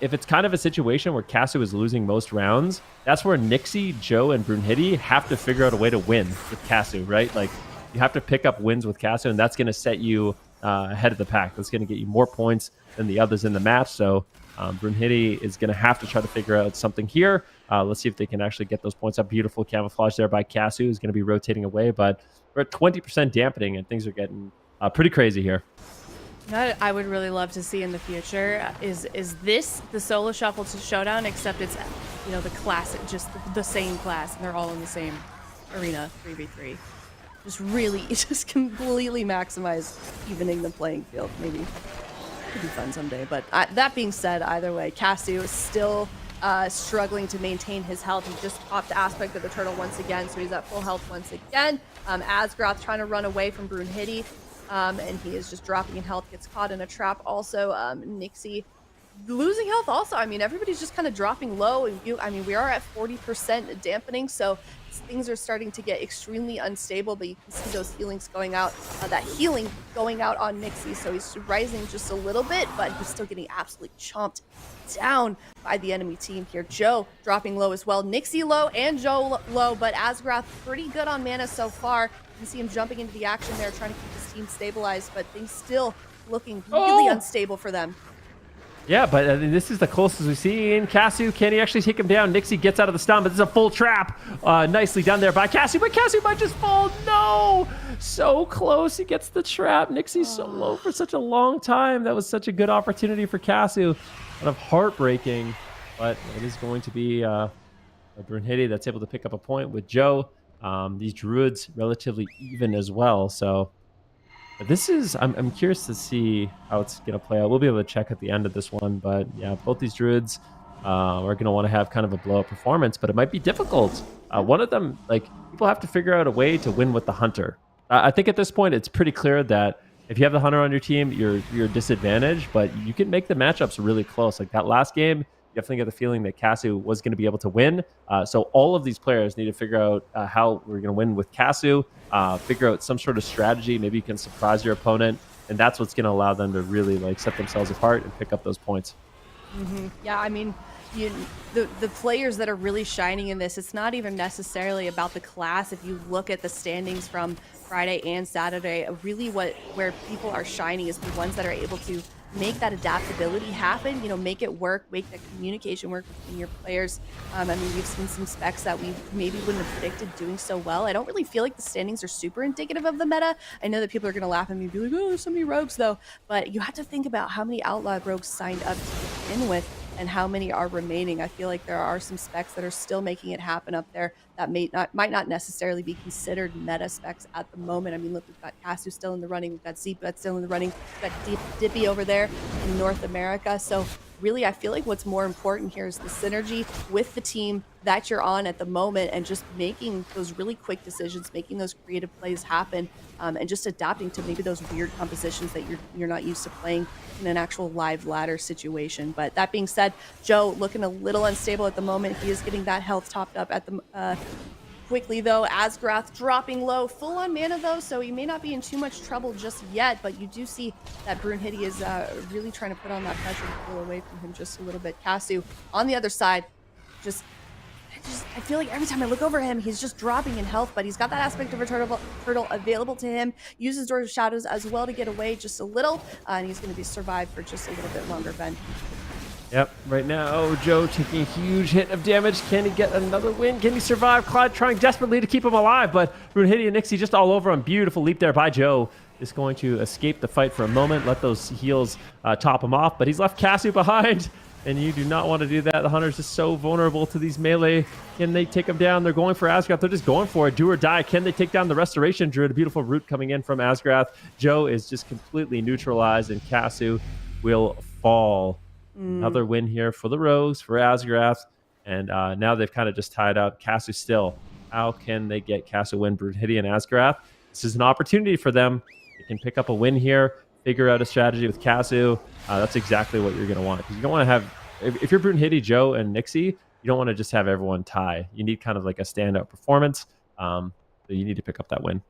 if it's kind of a situation where Casu is losing most rounds, that's where Niksi, Joe, and Brunhity have to figure out a way to win with Casu, right? Like, you have to pick up wins with Casu, and that's going to set you ahead of the pack. That's going to get you more points than the others in the match. So Brunhity is going to have to try to figure out something here. Let's see if they can actually get those points up. Beautiful camouflage there by Casu, who's going to be rotating away, but we're at 20% dampening, and things are getting pretty crazy here. What I would really love to see in the future is this the Solo Shuffle Showdown, except it's the classic, just the same class, and they're all in the same arena, 3v3. Just completely maximize evening the playing field. Maybe could be fun someday. But that being said, either way, Casu is still struggling to maintain his health. He just popped Aspect of the Turtle once again, so he's at full health once again. Asgarath trying to run away from Brunhity. And he is just dropping in health, gets caught in a trap. Also, Niksi losing health also. I mean, everybody's just kind of dropping low. And we are at 40% dampening, so things are starting to get extremely unstable, but you can see those healings going out, that healing going out on Niksi. So he's rising just a little bit, but he's still getting absolutely chomped down by the enemy team here. Joe dropping low as well. Niksi low and Joe low, but Asgarath pretty good on mana so far. You can see him jumping into the action there, trying to keep his team stabilized, but things still looking really unstable for them. Yeah, but this is the closest we've seen. Casu, can he actually take him down? Niksi gets out of the stun, but this is a full trap. Nicely done there by Casu, but Casu might just fall. No! So close. He gets the trap. Nixi's so low for such a long time. That was such a good opportunity for Casu. Kind of heartbreaking, but it is going to be a Brunhity that's able to pick up a point with Joe. These Druids relatively even as well, so this is I'm curious to see how it's gonna play out. We'll be able to check at the end of this one, but yeah, both these Druids are gonna want to have kind of a blow-up performance, but it might be difficult. One of them, people have to figure out a way to win with the Hunter. I think at this point it's pretty clear that if you have the Hunter on your team, you're disadvantaged, but you can make the matchups really close. Like that last game, you definitely get the feeling that Casu was going to be able to win. So all of these players need to figure out how we're going to win with Casu, figure out some sort of strategy. Maybe you can surprise your opponent, and that's what's going to allow them to really set themselves apart and pick up those points. Mm-hmm. Yeah, I mean, the players that are really shining in this, it's not even necessarily about the class. If you look at the standings from Friday and Saturday, really where people are shining is the ones that are able to make that adaptability happen, make it work, make that communication work between your players. I mean, we've seen some specs that we maybe wouldn't have predicted doing so well. I don't really feel like the standings are super indicative of the meta. I know that people are going to laugh at me and be like, oh, there's so many rogues though. But you have to think about how many outlaw rogues signed up to begin with and how many are remaining. I feel like there are some specs that are still making it happen up there that might not necessarily be considered meta specs at the moment. I mean, look, we've got Casu still in the running, we've got Zeepeye still in the running, we've got Dipi over there in North America. So really, I feel like what's more important here is the synergy with the team that you're on at the moment and just making those really quick decisions, making those creative plays happen, and just adapting to maybe those weird compositions that you're not used to playing in an actual live ladder situation. But that being said, Joe looking a little unstable at the moment. He is getting that health topped up at the quickly though. Asgarath dropping low, full on mana though, so he may not be in too much trouble just yet, but you do see that Brunhity is really trying to put on that pressure to pull away from him just a little bit. Casu on the other side, I feel like every time I look over him, he's just dropping in health, but he's got that aspect of a turtle available to him. Uses Door of Shadows as well to get away just a little, and he's going to be survived for just a little bit longer, Ben. Yep, right now, Joe taking a huge hit of damage. Can he get another win? Can he survive? Clyde trying desperately to keep him alive, but Brunhity and Niksi just all over him. Beautiful leap there by Joe. Is going to escape the fight for a moment, let those heals top him off, but he's left Casu behind, and you do not want to do that. The Hunter's just so vulnerable to these melee. Can they take him down? They're going for Asgarath. They're just going for it. Do or die. Can they take down the Restoration Druid? A beautiful root coming in from Asgarath. Joe is just completely neutralized, and Casu will fall. Another win here for the Rogues, for Asgarath. And now they've kind of just tied up. Kasu still. How can they get Kasu win Brunhity and Asgarath? This is an opportunity for them. They can pick up a win here, figure out a strategy with Kasu. That's exactly what you're going to want. Because you don't want to have, if you're Brunhity, Joe, and Niksi, you don't want to just have everyone tie. You need kind of like a standout performance. So you need to pick up that win.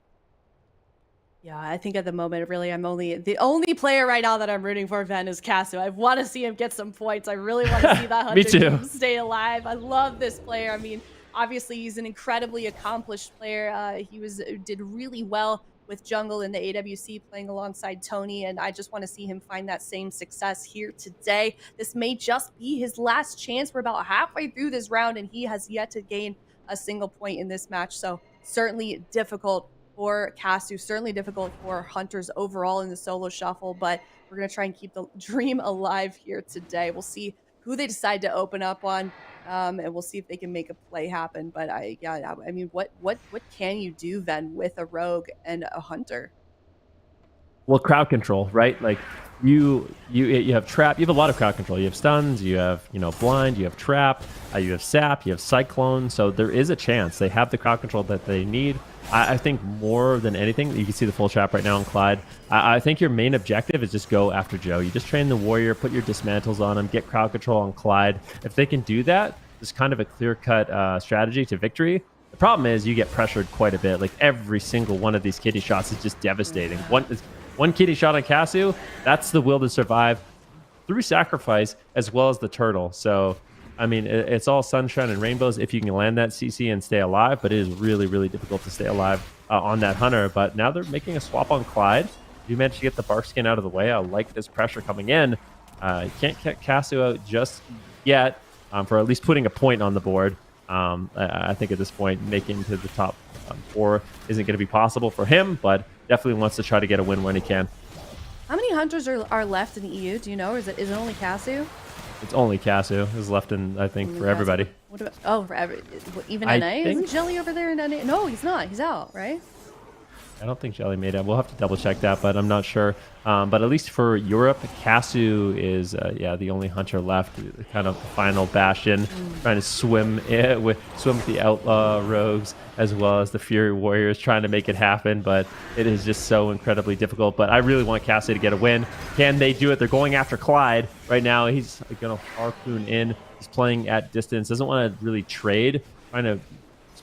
Yeah, I think at the moment, really, the only player right now that I'm rooting for, Ven, is Kasu. I want to see him get some points. I really want to see that Hunter team stay alive. I love this player. I mean, obviously, he's an incredibly accomplished player. He did really well with jungle in the AWC, playing alongside Tony, and I just want to see him find that same success here today. This may just be his last chance. We're about halfway through this round, and he has yet to gain a single point in this match, so certainly difficult for Kasu, certainly difficult for Hunters overall in the solo shuffle, but we're going to try and keep the dream alive here today. We'll see who they decide to open up on, and we'll see if they can make a play happen. But I mean, what can you do then with a rogue and a hunter? Well, crowd control, right? Like you have trap. You have a lot of crowd control. You have stuns. You have blind. You have trap. You have sap. You have cyclone. So there is a chance they have the crowd control that they need. I think more than anything, you can see the full trap right now on Clyde. I think your main objective is just go after Joe. You just train the warrior, put your dismantles on him, get crowd control on Clyde. If they can do that, it's kind of a clear-cut strategy to victory. The problem is you get pressured quite a bit. Like every single one of these kitty shots is just devastating. One kitty shot on Kasu, that's the will to survive through sacrifice as well as the turtle. So, I mean, it's all sunshine and rainbows if you can land that CC and stay alive, but it is really, really difficult to stay alive on that hunter. But now they're making a swap on Clyde. You managed to get the bark skin out of the way. I like this pressure coming in. You can't get Kasu out just yet for at least putting a point on the board. I think at this point, making to the top 4 isn't going to be possible for him, but definitely wants to try to get a win when he can. How many hunters are left in the EU? Do you know, or is it only Kasu? It's only Kasu is left in, I think, for everybody. What about, even NA? Isn't Jelly over there in NA? No, he's not. He's out, right? I don't think Jelly made it. We'll have to double check that, but I'm not sure. But at least for Europe, Kasu is the only hunter left, kind of the final bastion, trying to swim with the outlaw rogues as well as the Fury Warriors, trying to make it happen. But it is just so incredibly difficult. But I really want Kasu to get a win. Can they do it? They're going after Clyde right now. He's going to harpoon in. He's playing at distance. Doesn't want to really trade. Trying to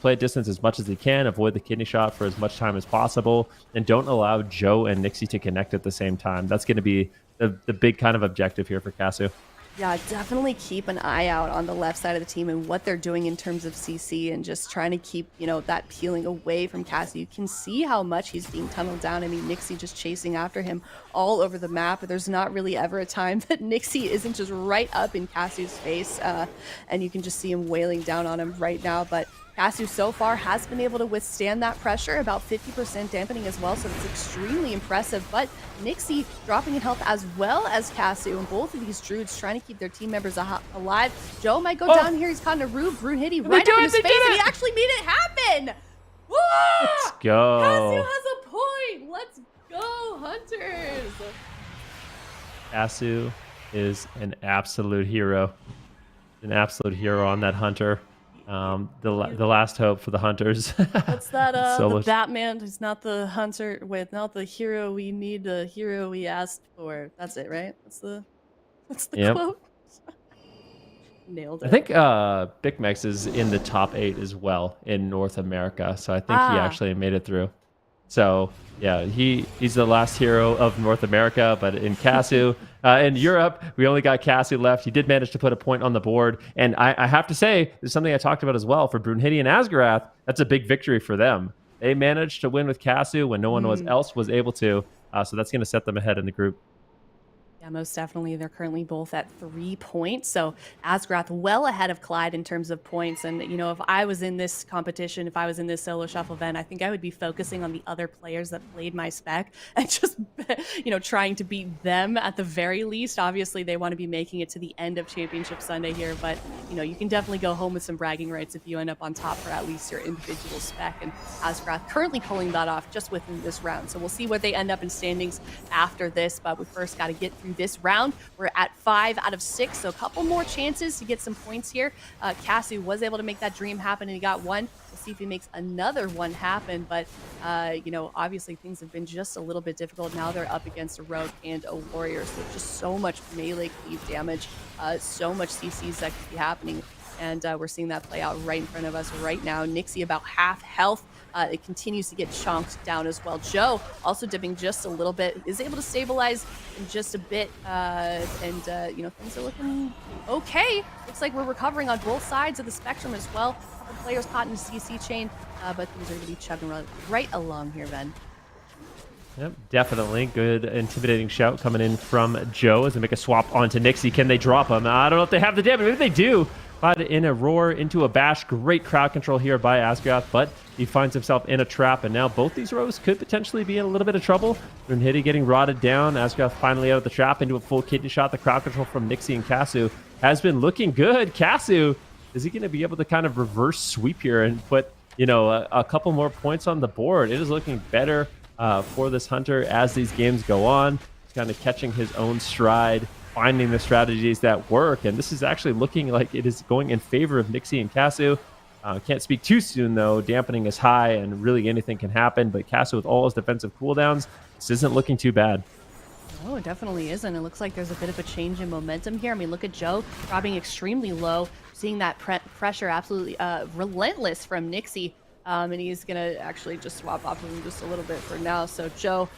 play at distance as much as they can, avoid the kidney shot for as much time as possible, and don't allow Joe and Niksi to connect at the same time. That's going to be the big kind of objective here for Kasu. Yeah, definitely keep an eye out on the left side of the team and what they're doing in terms of CC and just trying to keep, that peeling away from Kasu. You can see how much he's being tunneled down. I mean, Niksi just chasing after him all over the map. There's not really ever a time that Niksi isn't just right up in Kasu's face, and you can just see him wailing down on him right now. But Kasu so far has been able to withstand that pressure, about 50% dampening as well, so it's extremely impressive. But Niksi dropping in health as well as Kasu, and both of these druids trying to keep their team members alive. Joe might go down here. He's caught in a roof. Brunhity right up in his face, and he actually made it happen! Woo! Let's go. Kasu has a point! Let's go, Hunters! Kasu is an absolute hero. An absolute hero on that hunter. The last hope for the hunters. What's that? The Batman who's not the hunter not the hero we need, the hero we asked for. That's it, right? That's the quote. Nailed it. I think Bicmex is in the top 8 as well in North America, so I think he actually made it through. So yeah, he's the last hero of North America, but in Kasu, in Europe, we only got Kasu left. He did manage to put a point on the board, and I have to say, there's something I talked about as well for Brunhity and Asgarath. That's a big victory for them. They managed to win with Kasu when no one else was able to, so that's going to set them ahead in the group. Yeah, most definitely. They're currently both at 3 points. So Asgarath well ahead of Clyde in terms of points. And, if I was in this competition, if I was in this solo shuffle event, I think I would be focusing on the other players that played my spec and just, trying to beat them at the very least. Obviously, they want to be making it to the end of Championship Sunday here. But, you can definitely go home with some bragging rights if you end up on top for at least your individual spec. And Asgarath currently pulling that off just within this round. So we'll see where they end up in standings after this. But we first got to get through this round. We're at 5 out of 6, so a couple more chances to get some points here. Kasu was able to make that dream happen, and he got one. We'll see if he makes another one happen, but you know, obviously things have been just a little bit difficult. Now they're up against a rogue and a warrior, so just so much melee cleave damage, so much CCs that could be happening. And we're seeing that play out right in front of us right now. Niksi about half health. It continues to get chonked down as well. Joe also dipping just a little bit, is able to stabilize in just a bit. You know, things are looking okay. Looks like we're recovering on both sides of the spectrum as well. A couple players caught in the CC chain, but things are going to be chugging right along here, Ben. Yep, definitely. Good intimidating shout coming in from Joe as they make a swap onto Niksi. Can they drop him? I don't know if they have the damage. Maybe they do. But in a roar into a bash, great crowd control here by Asgarath, but he finds himself in a trap, and now both these rows could potentially be in a little bit of trouble. Brunhity getting rotted down, Asgarath finally out of the trap into a full kidney shot. The crowd control from Niksi and Kasu has been looking good. Kasu, is he going to be able to kind of reverse sweep here and put, you know, a couple more points on the board? It is looking better for this Hunter as these games go on. He's kind of catching his own stride, finding the strategies that work, and this is actually looking like it is going in favor of Niksi and Kasu. Can't speak too soon though, dampening is high and really anything can happen, but Kasu with all his defensive cooldowns, this isn't looking too bad. No, it definitely isn't. It looks like there's a bit of a change in momentum here. I mean, look at Joe dropping extremely low, seeing that pressure absolutely relentless from Niksi, and he's gonna actually just swap off of him just a little bit for now. So Joe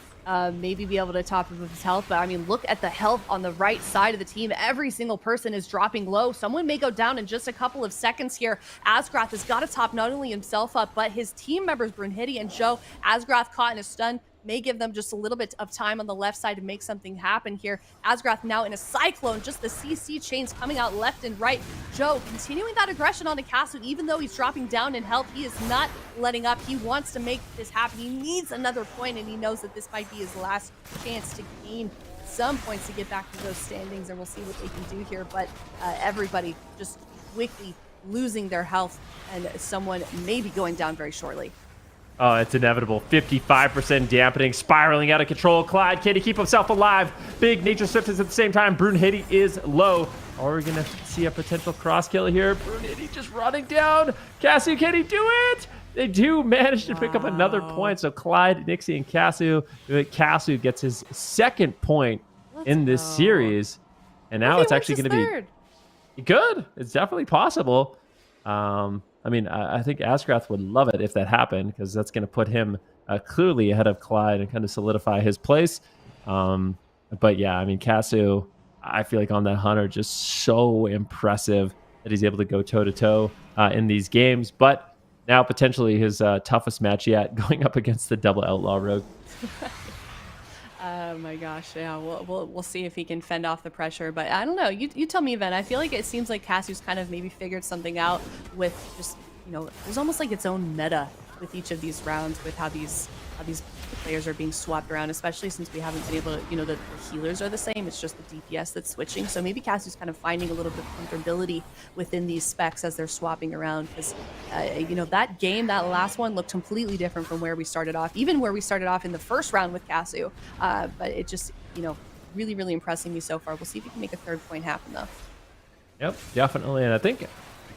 maybe be able to top up his health, but I mean, look at the health on the right side of the team. Every single person is dropping low. Someone may go down in just a couple of seconds here. Asgarath has got to top not only himself up, but his team members, Brunhity and Joe. Asgarath caught in a stun, may give them just a little bit of time on the left side to make something happen here. Asgarath now in a cyclone, just the CC chains coming out left and right. Joe continuing that aggression on the Kasu, even though he's dropping down in health, he is not letting up. He wants to make this happen. He needs another point, and he knows that this might be his last chance to gain some points to get back to those standings, and we'll see what they can do here. But everybody just quickly losing their health, and someone may be going down very shortly. Oh, it's inevitable. 55% dampening, spiraling out of control. Clyde, can he keep himself alive? Big nature swiftness at the same time. Brunhity is low. Are we going to see a potential cross kill here? Brunhity just running down. Kasu, can he do it? They do manage to pick up another point. So Clyde, Niksi, and Kasu. Kasu gets his second point in this series. And now it's actually going to be good. It's definitely possible. I mean, I think Asgarath would love it if that happened, because that's going to put him clearly ahead of Clyde and kind of solidify his place. But yeah, I mean, Kasu, I feel like on that Hunter, just so impressive that he's able to go toe-to-toe in these games. But now potentially his toughest match yet, going up against the double Outlaw Rogue. Oh my gosh, yeah, we'll see if he can fend off the pressure, but I don't know. You tell me, Ben. I feel like it seems like Kasu's kind of maybe figured something out with just, you know, there's almost like its own meta with each of these rounds, with how these players are being swapped around, especially since we haven't been able to, you know, the healers are the same. It's just the DPS that's switching. So maybe Kasu's kind of finding a little bit of comfortability within these specs as they're swapping around, because, you know, that game, that last one looked completely different from where we started off, even where we started off in the first round with Kasu. But it just, you know, really, really impressing me so far. We'll see if we can make a third point happen, though. Yep, definitely. And I think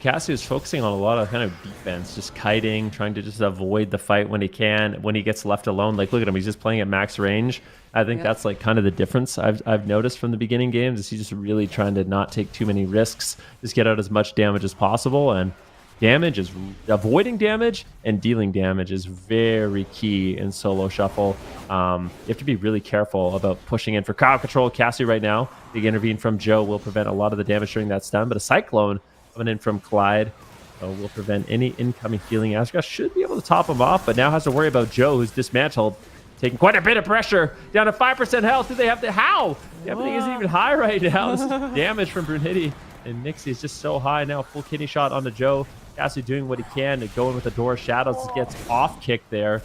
Kasu is focusing on a lot of kind of defense, just kiting, trying to just avoid the fight when he can, when he gets left alone. Like, look at him, he's just playing at max range. I think that's like kind of the difference I've noticed from the beginning games, is he's just really trying to not take too many risks, just get out as much damage as possible. And damage is, avoiding damage and dealing damage is very key in Solo Shuffle. You have to be really careful about pushing in for crowd control. Kasu right now, big intervene from Joe will prevent a lot of the damage during that stun, but a cyclone coming in from Clyde will prevent any incoming healing. Asgarath should be able to top him off, but now has to worry about Joe, who's dismantled, taking quite a bit of pressure, down to 5% health. Do they have to? How? Everything isn't even high right now. This is damage from Brunhity, and Niksi is just so high now. Full kidney shot onto Joe. Kasu doing what he can to go in with the door. Shadows gets off kick there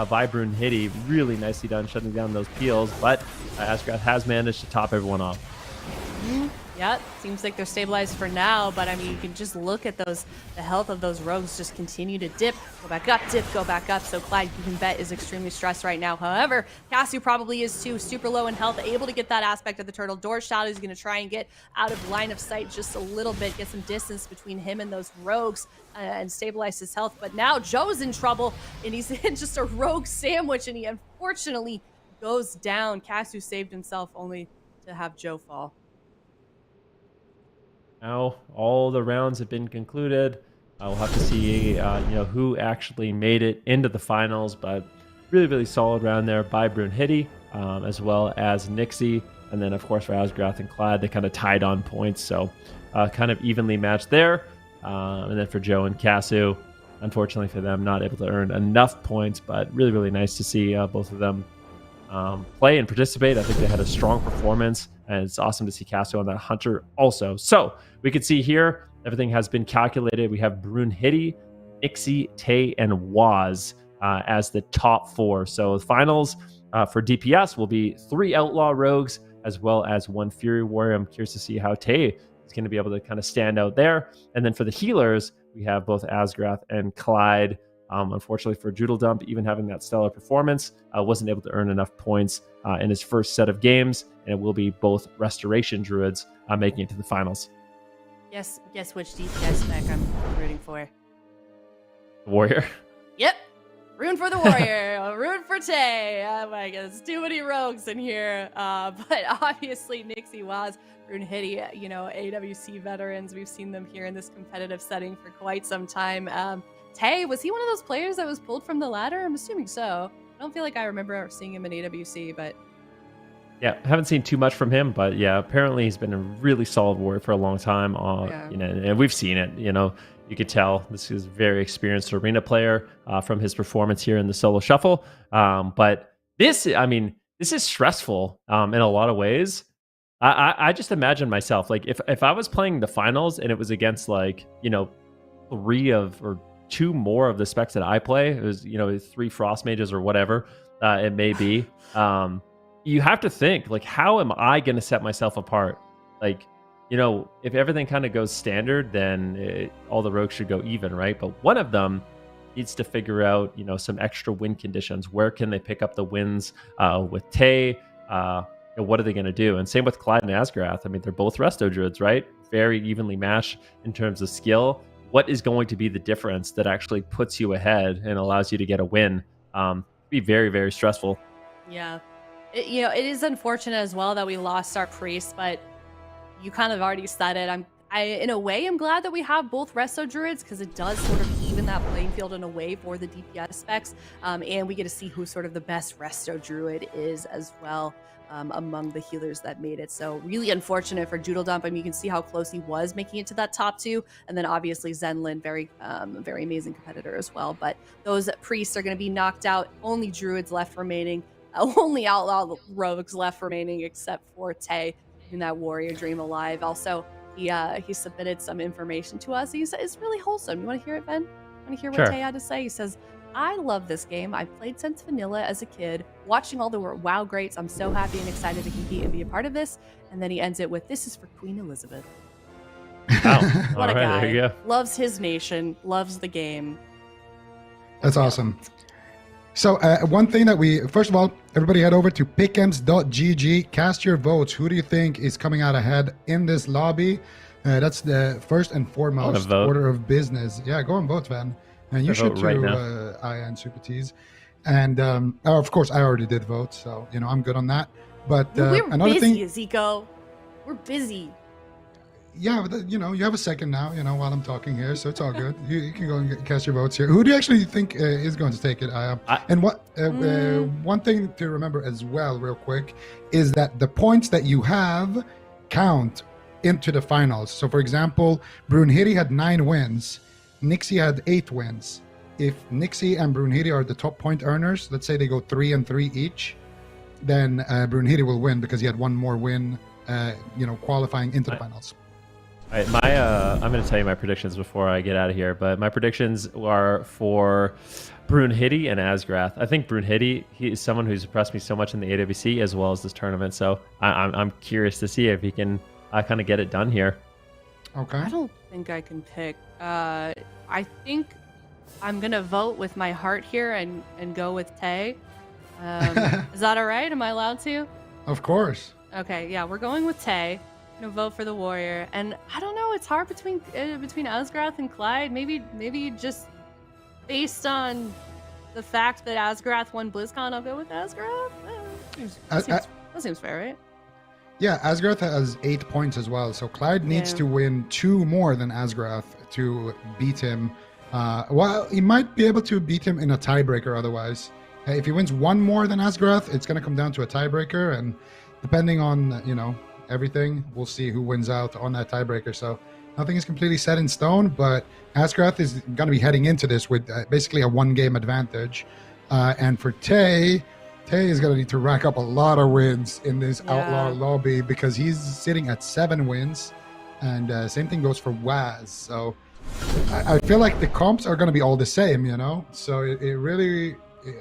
by Brunhity. Really nicely done, shutting down those peels, but Asgarath has managed to top everyone off. Yeah, seems like they're stabilized for now, but I mean, you can just look at the health of those rogues just continue to dip, go back up, dip, go back up. So Clyde, you can bet, is extremely stressed right now. However, Casu probably is too, super low in health, able to get that aspect of the turtle. Door Shadow is going to try and get out of line of sight just a little bit, get some distance between him and those rogues and stabilize his health. But now Joe's in trouble, and he's in just a rogue sandwich, and he unfortunately goes down. Casu saved himself only to have Joe fall. Now all the rounds have been concluded. We'll have to see, who actually made it into the finals. But really solid round there by Brunhity, as well as Niksi, and then of course for Asgarath and Clyde, they kind of tied on points, so kind of evenly matched there. And then for Joe and Casu, unfortunately for them, not able to earn enough points, but really nice to see both of them play and participate. I think they had a strong performance, and it's awesome to see Casu on that Hunter also. So we can see here, everything has been calculated. We have Brunhity, Niksi, Tay, and Whaazz as the top 4. So the finals for DPS will be 3 Outlaw Rogues as well as 1 Fury Warrior. I'm curious to see how Tay is going to be able to kind of stand out there. And then for the healers, we have both Asgarath and Clyde. Unfortunately for Joodledump, even having that stellar performance, wasn't able to earn enough points in his first set of games, and it will be both Restoration Druids making it to the finals. Guess which DPS spec I'm rooting for. Warrior? Yep. Rooting for the Warrior. Rooting for Tay. Oh my god, there's too many rogues in here. But obviously Niksi, Whaazz, Brunhity, AWC veterans. We've seen them here in this competitive setting for quite some time. Tay, was he one of those players that was pulled from the ladder? I'm assuming so. I don't feel like I remember seeing him in AWC, but... Yeah, haven't seen too much from him, but yeah, apparently he's been a really solid warrior for a long time. And we've seen it, you could tell this is a very experienced arena player from his performance here in the Solo Shuffle. But this is stressful in a lot of ways. I just imagine myself, like if I was playing the finals and it was against 3 or 2 more of the specs that I play, it was 3 Frost Mages or whatever it may be. You have to think, like, how am I going to set myself apart? Like, if everything kind of goes standard, then all the rogues should go even, right? But one of them needs to figure out, some extra win conditions. Where can they pick up the wins with Tay? What are they going to do? And same with Clyde and Asgarath. I mean, they're both Resto Druids, right? Very evenly matched in terms of skill. What is going to be the difference that actually puts you ahead and allows you to get a win? Be very stressful. Yeah. It is unfortunate as well that we lost our priest, but you kind of already said it. In a way, I'm glad that we have both Resto Druids, because it does sort of even that playing field in a way for the DPS specs, and we get to see who sort of the best Resto Druid is as well among the healers that made it. So really unfortunate for Joodledump. I mean, you can see how close he was making it to that top 2, and then obviously Zenlyn, very amazing competitor as well. But those priests are going to be knocked out. Only Druids left remaining. Only Outlaw Rogues left remaining, except for Tay in that Warrior Dream alive. Also, he submitted some information to us. He said it's really wholesome. You want to hear it, Ben? Want to hear what Tay had to say? He says, "I love this game. I played since vanilla as a kid, watching all the WoW greats. I'm so happy and excited to compete and be a part of this." And then he ends it with, "This is for Queen Elizabeth." Wow. What a guy. There you go. Loves his nation, loves the game. That's awesome. So one thing that first of all, everybody head over to pickems.gg, cast your votes. Who do you think is coming out ahead in this lobby? That's the first and foremost order of business. Yeah, go and vote, Van. And you should too, and Super Tees. And of course, I already did vote, so I'm good on that. But we're another busy, thing, Zico. We're busy. Yeah, but you have a second now, while I'm talking here, so it's all good. You can go and cast your votes here. Who do you actually think is going to take it? And one thing to remember as well, real quick, is that the points that you have count into the finals. So, for example, Brunhity had 9 wins. Niksi had 8 wins. If Niksi and Brunhity are the top point earners, let's say they go 3 and 3 each, then Brunhity will win because he had 1 more win, qualifying into the finals. All right, I'm going to tell you my predictions before I get out of here, but my predictions are for Brunhity and Asgarath. I think Brunhity, he is someone who's impressed me so much in the AWC as well as this tournament, so I'm curious to see if he can kind of get it done here. Okay. I don't think I can pick. I think I'm gonna vote with my heart here and go with Tay. Is that all right? Am I allowed to? Of course. Okay, yeah, we're going with Tay. Gonna vote for the warrior, and I don't know. It's hard between Asgarath and Clyde. Maybe just based on the fact that Asgarath won BlizzCon, I'll go with Asgarath. That seems fair, right? Yeah, Asgarath has 8 points as well, so Clyde needs to win 2 more than Asgarath to beat him. Well, he might be able to beat him in a tiebreaker otherwise. If he wins 1 more than Asgarath, it's going to come down to a tiebreaker, and depending on, everything, we'll see who wins out on that tiebreaker. So nothing is completely set in stone, but Asgarath is going to be heading into this with basically a 1-game advantage. And for Tay is going to need to rack up a lot of wins in this outlaw lobby because he's sitting at 7 wins, and same thing goes for Whaazz. So I feel like the comps are going to be all the same, So it really,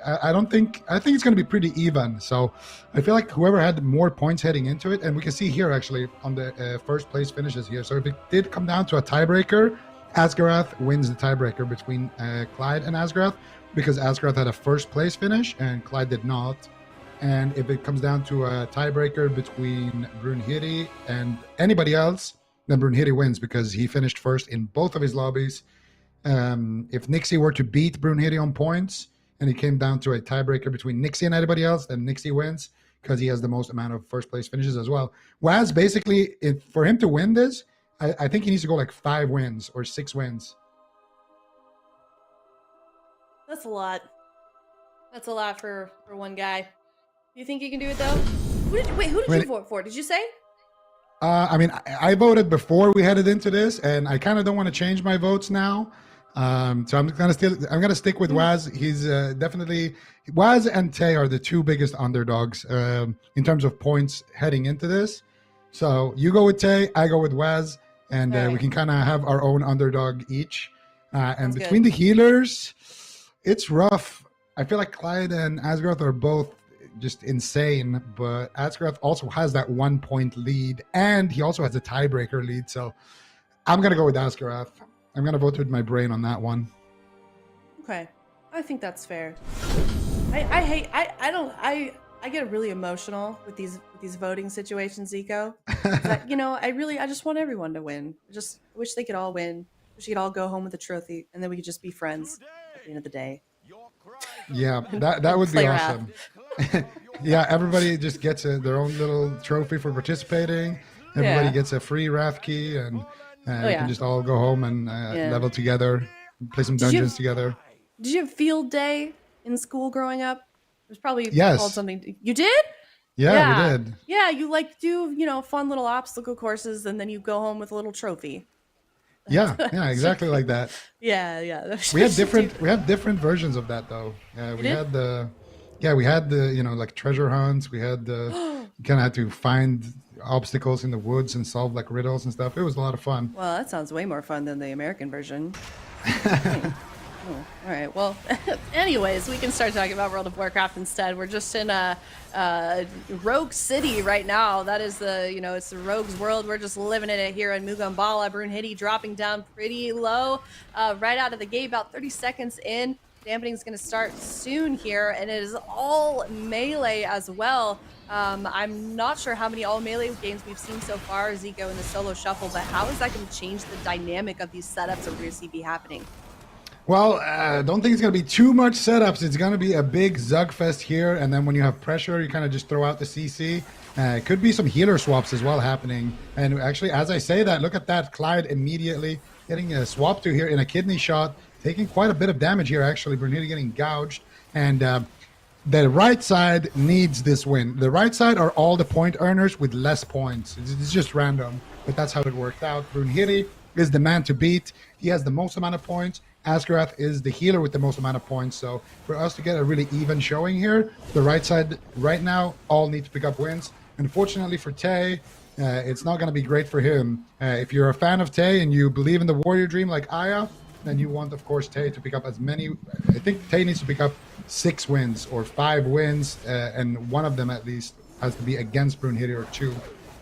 I think it's going to be pretty even. So I feel like whoever had more points heading into it, and we can see here actually on the first place finishes here. So if it did come down to a tiebreaker, Asgarath wins the tiebreaker between Clyde and Asgarath, because Asgarath had a first place finish and Clyde did not. And if it comes down to a tiebreaker between Brunhity and anybody else, then Brunhity wins because he finished first in both of his lobbies. If Niksi were to beat Brunhity on points and it came down to a tiebreaker between Niksi and anybody else, then Niksi wins because he has the most amount of first place finishes as well. Whaazz, basically, for him to win this, I think he needs to go like 5 wins or 6 wins. That's a lot. That's a lot for one guy. Do you think you can do it though? Who did you vote for? Did you say? I voted before we headed into this, and I kind of don't want to change my votes now. So I'm gonna stick with Whaazz. He's definitely Whaazz and Tay are the 2 biggest underdogs in terms of points heading into this. So you go with Tay, I go with Whaazz, and we can kind of have our own underdog each. And between the healers, it's rough. I feel like Clyde and Asgarath are both just insane, but Asgarath also has that 1-point lead, and he also has a tiebreaker lead. So I'm gonna go with Asgarath. I'm gonna vote with my brain on that one. Okay, I think that's fair. I get really emotional with these voting situations, Zico. I just want everyone to win. I just wish they could all win. Wish we could all go home with a trophy, and then we could just be friends at the end of the day. Yeah, that would be awesome. Yeah, everybody just gets their own little trophy for participating. Everybody gets a free Wrath key, and we can just all go home and level together, play some dungeons together. Did you have field day in school growing up? It was probably called something. You did? Yeah, we did. Yeah, you do fun little obstacle courses, and then you go home with a little trophy. Yeah, exactly like that. Yeah. We have different versions of that though. We had the like treasure hunts. We had you kind of had to find obstacles in the woods and solve like riddles and stuff. It was a lot of fun. Well, that sounds way more fun than the American version. Oh, all right. Well, anyways, we can start talking about World of Warcraft instead. We're just in a Rogue City right now. That is it's the Rogue's world. We're just living in it here in Mugambala. Brunhity dropping down pretty low right out of the gate, about 30 seconds in. Dampening is going to start soon here, and it is all melee as well. I'm not sure how many all melee games we've seen so far, Zico, in the solo shuffle, but how is that going to change the dynamic of these setups that we're going to see be happening? Well, I don't think it's going to be too much setups. It's going to be a big Zugfest here, and then when you have pressure, you kind of just throw out the CC. It could be some healer swaps as well happening. And actually, as I say that, look at that. Clyde immediately getting a swap to here in a kidney shot, taking quite a bit of damage here, actually. Brunhity getting gouged. And the right side needs this win. The right side are all the point earners with less points. It's just random, but that's how it worked out. Brunhity is the man to beat. He has the most amount of points. Asgarath is the healer with the most amount of points. So for us to get a really even showing here, the right side right now all need to pick up wins. Unfortunately for Tay, it's not going to be great for him. If you're a fan of Tay and you believe in the warrior dream like Aya, then you want, of course, Tay to pick up as many. I think Tay needs to pick up 6 wins or 5 wins, and one of them at least has to be against Brunhity or 2.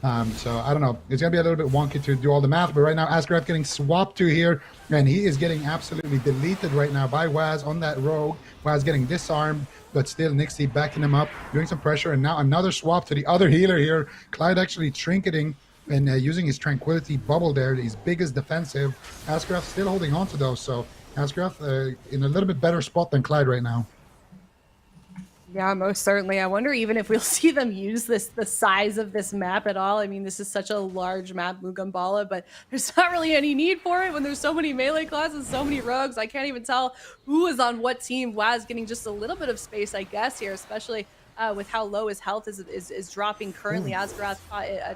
So I don't know. It's going to be a little bit wonky to do all the math, but right now Asgarath getting swapped to here, and he is getting absolutely deleted right now by Whaazz on that rogue. Whaazz getting disarmed, but still Niksi backing him up, doing some pressure, and now another swap to the other healer here. Clyde actually trinketing and using his Tranquility bubble there, his biggest defensive. Asgarath still holding on to those, so Asgarath in a little bit better spot than Clyde right now. Yeah, most certainly. I wonder even if we'll see them use the size of this map at all. I mean, this is such a large map, Mugambala, but there's not really any need for it when there's so many melee classes, so many rogues. I can't even tell who is on what team. Whaazz getting just a little bit of space, I guess, here, especially with how low his health is dropping currently. Asgarath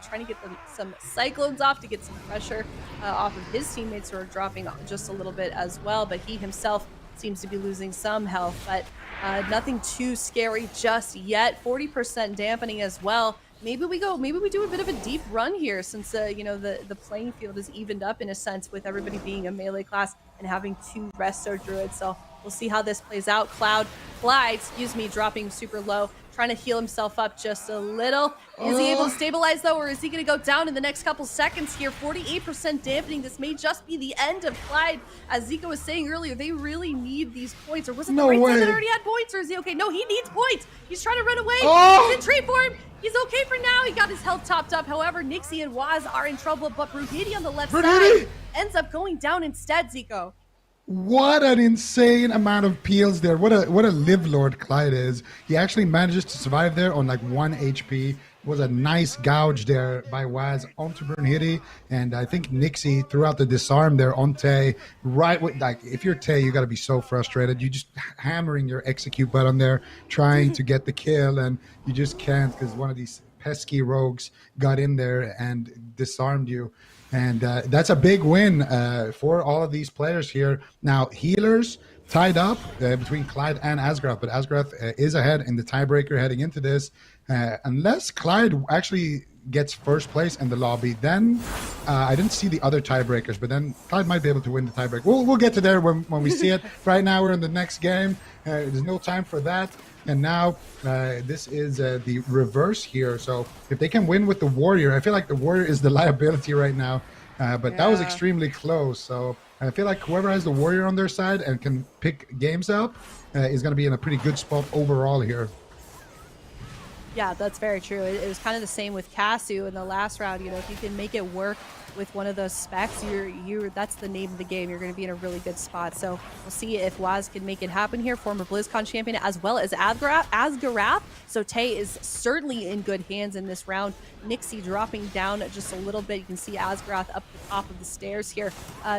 trying to get some cyclones off to get some pressure off of his teammates who are dropping just a little bit as well, but he himself seems to be losing some health, but nothing too scary just yet. 40% dampening as well. Maybe we do a bit of a deep run here, since you know, the playing field is evened up in a sense with everybody being a melee class and having 2 resto druids. So we'll see how this plays out. Clyde, dropping super low, trying to heal himself up just a little. Is he able to stabilize though, or is he going to go down in the next couple seconds here? 48% dampening. This may just be the end of Clyde. As Zico was saying earlier, they really need these points. Or was it the right side that already had points? Or is he okay? No, he needs points. He's trying to run away. He's in trade for him. He's okay for now. He got his health topped up. However, Niksi and Whaazz are in trouble, but Brunhity on the left side ends up going down instead, Zico. What an insane amount of peels there. What a live lord Clyde is. He actually manages to survive there on like 1 HP. It was a nice gouge there by Whaazz onto Brunhity, and I think Niksi threw out the disarm there on Tay. Right with, like, if you're Tay, you got to be so frustrated. You just hammering your execute button there, trying to get the kill, and you just can't because one of these pesky rogues got in there and disarmed you. And that's a big win for all of these players here. Now, healers tied up between Clyde and Asgarath, but Asgarath is ahead in the tiebreaker heading into this. Unless Clyde actually gets first place in the lobby, then I didn't see the other tiebreakers, but then Clyde might be able to win the tiebreaker. We'll get to there when we see it. Right now, we're in the next game. There's no time for that. And now this is the reverse here. So if they can win with the Warrior, I feel like the Warrior is the liability right now. But that was extremely close. So I feel like whoever has the Warrior on their side and can pick games up is going to be in a pretty good spot overall here. Yeah, that's very true. It was kind of the same with Kasu in the last round. You know, if you can make it work with one of those specs, that's the name of the game. You're going to be in a really good spot. So we'll see if Whaazz can make it happen here. Former BlizzCon champion as well as Asgarath. So Tay is certainly in good hands in this round. Niksi dropping down just a little bit. You can see Asgarath up the top of the stairs here,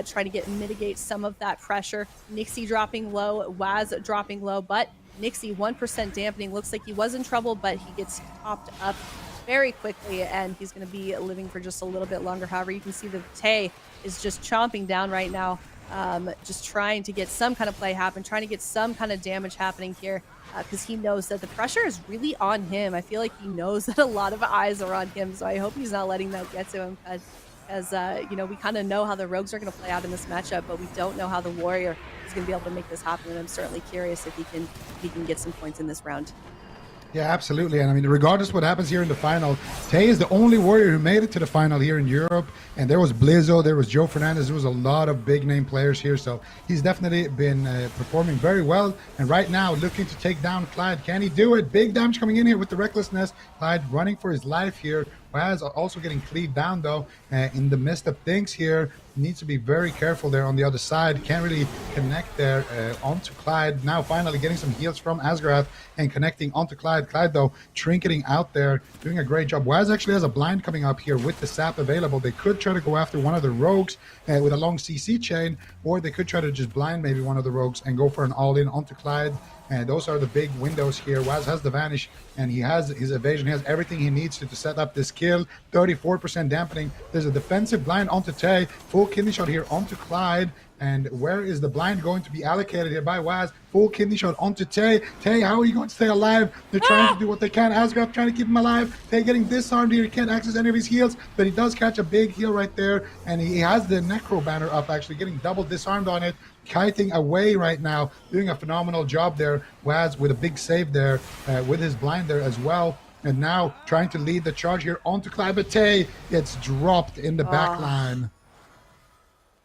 trying to mitigate some of that pressure. Niksi dropping low, Whaazz dropping low, but Niksi 1% dampening. Looks like he was in trouble, but he gets topped up very quickly, and he's going to be living for just a little bit longer. However, you can see the Tay is just chomping down right now, just trying to get some kind of play happen, trying to get some kind of damage happening here, because he knows that the pressure is really on him. I feel like he knows that a lot of eyes are on him, so I hope he's not letting that get to him, as you know, we kind of know how the rogues are going to play out in this matchup, but we don't know how the Warrior is going to be able to make this happen, and I'm certainly curious if he can get some points in this round. Yeah, absolutely. And I mean, regardless of what happens here in the final, Tay is the only Warrior who made it to the final here in Europe. And there was Blizzo, there was Joefernandes, there was a lot of big name players here. So he's definitely been performing very well. And right now, looking to take down Clyde. Can he do it? Big damage coming in here with the Recklessness. Clyde running for his life here. Whaazz also getting cleaved down though in the midst of things here. Needs to be very careful there on the other side. Can't really connect there onto Clyde. Now finally getting some heals from Asgarath and connecting onto Clyde. Clyde though trinketing out there, doing a great job. Whaazz actually has a blind coming up here with the sap available. They could try to go after one of the rogues with a long CC chain, or they could try to just blind maybe one of the rogues and go for an all-in onto Clyde. And those are the big windows here. Whaazz has the vanish, and he has his evasion. He has everything he needs to set up this kill. 34% dampening. There's a defensive blind onto Tay. Full kidney shot here onto Clyde. And where is the blind going to be allocated here by Whaazz? Full kidney shot onto Tay. Tay, how are you going to stay alive? They're trying to do what they can. Asgarath trying to keep him alive. Tay getting disarmed here. He can't access any of his heals, but he does catch a big heal right there. And he has the Necro banner up, actually getting double disarmed on it. Kiting away right now, doing a phenomenal job there. Whaazz with a big save there with his blind there as well. And now trying to lead the charge here onto Clydey, but Tay gets dropped in the back line.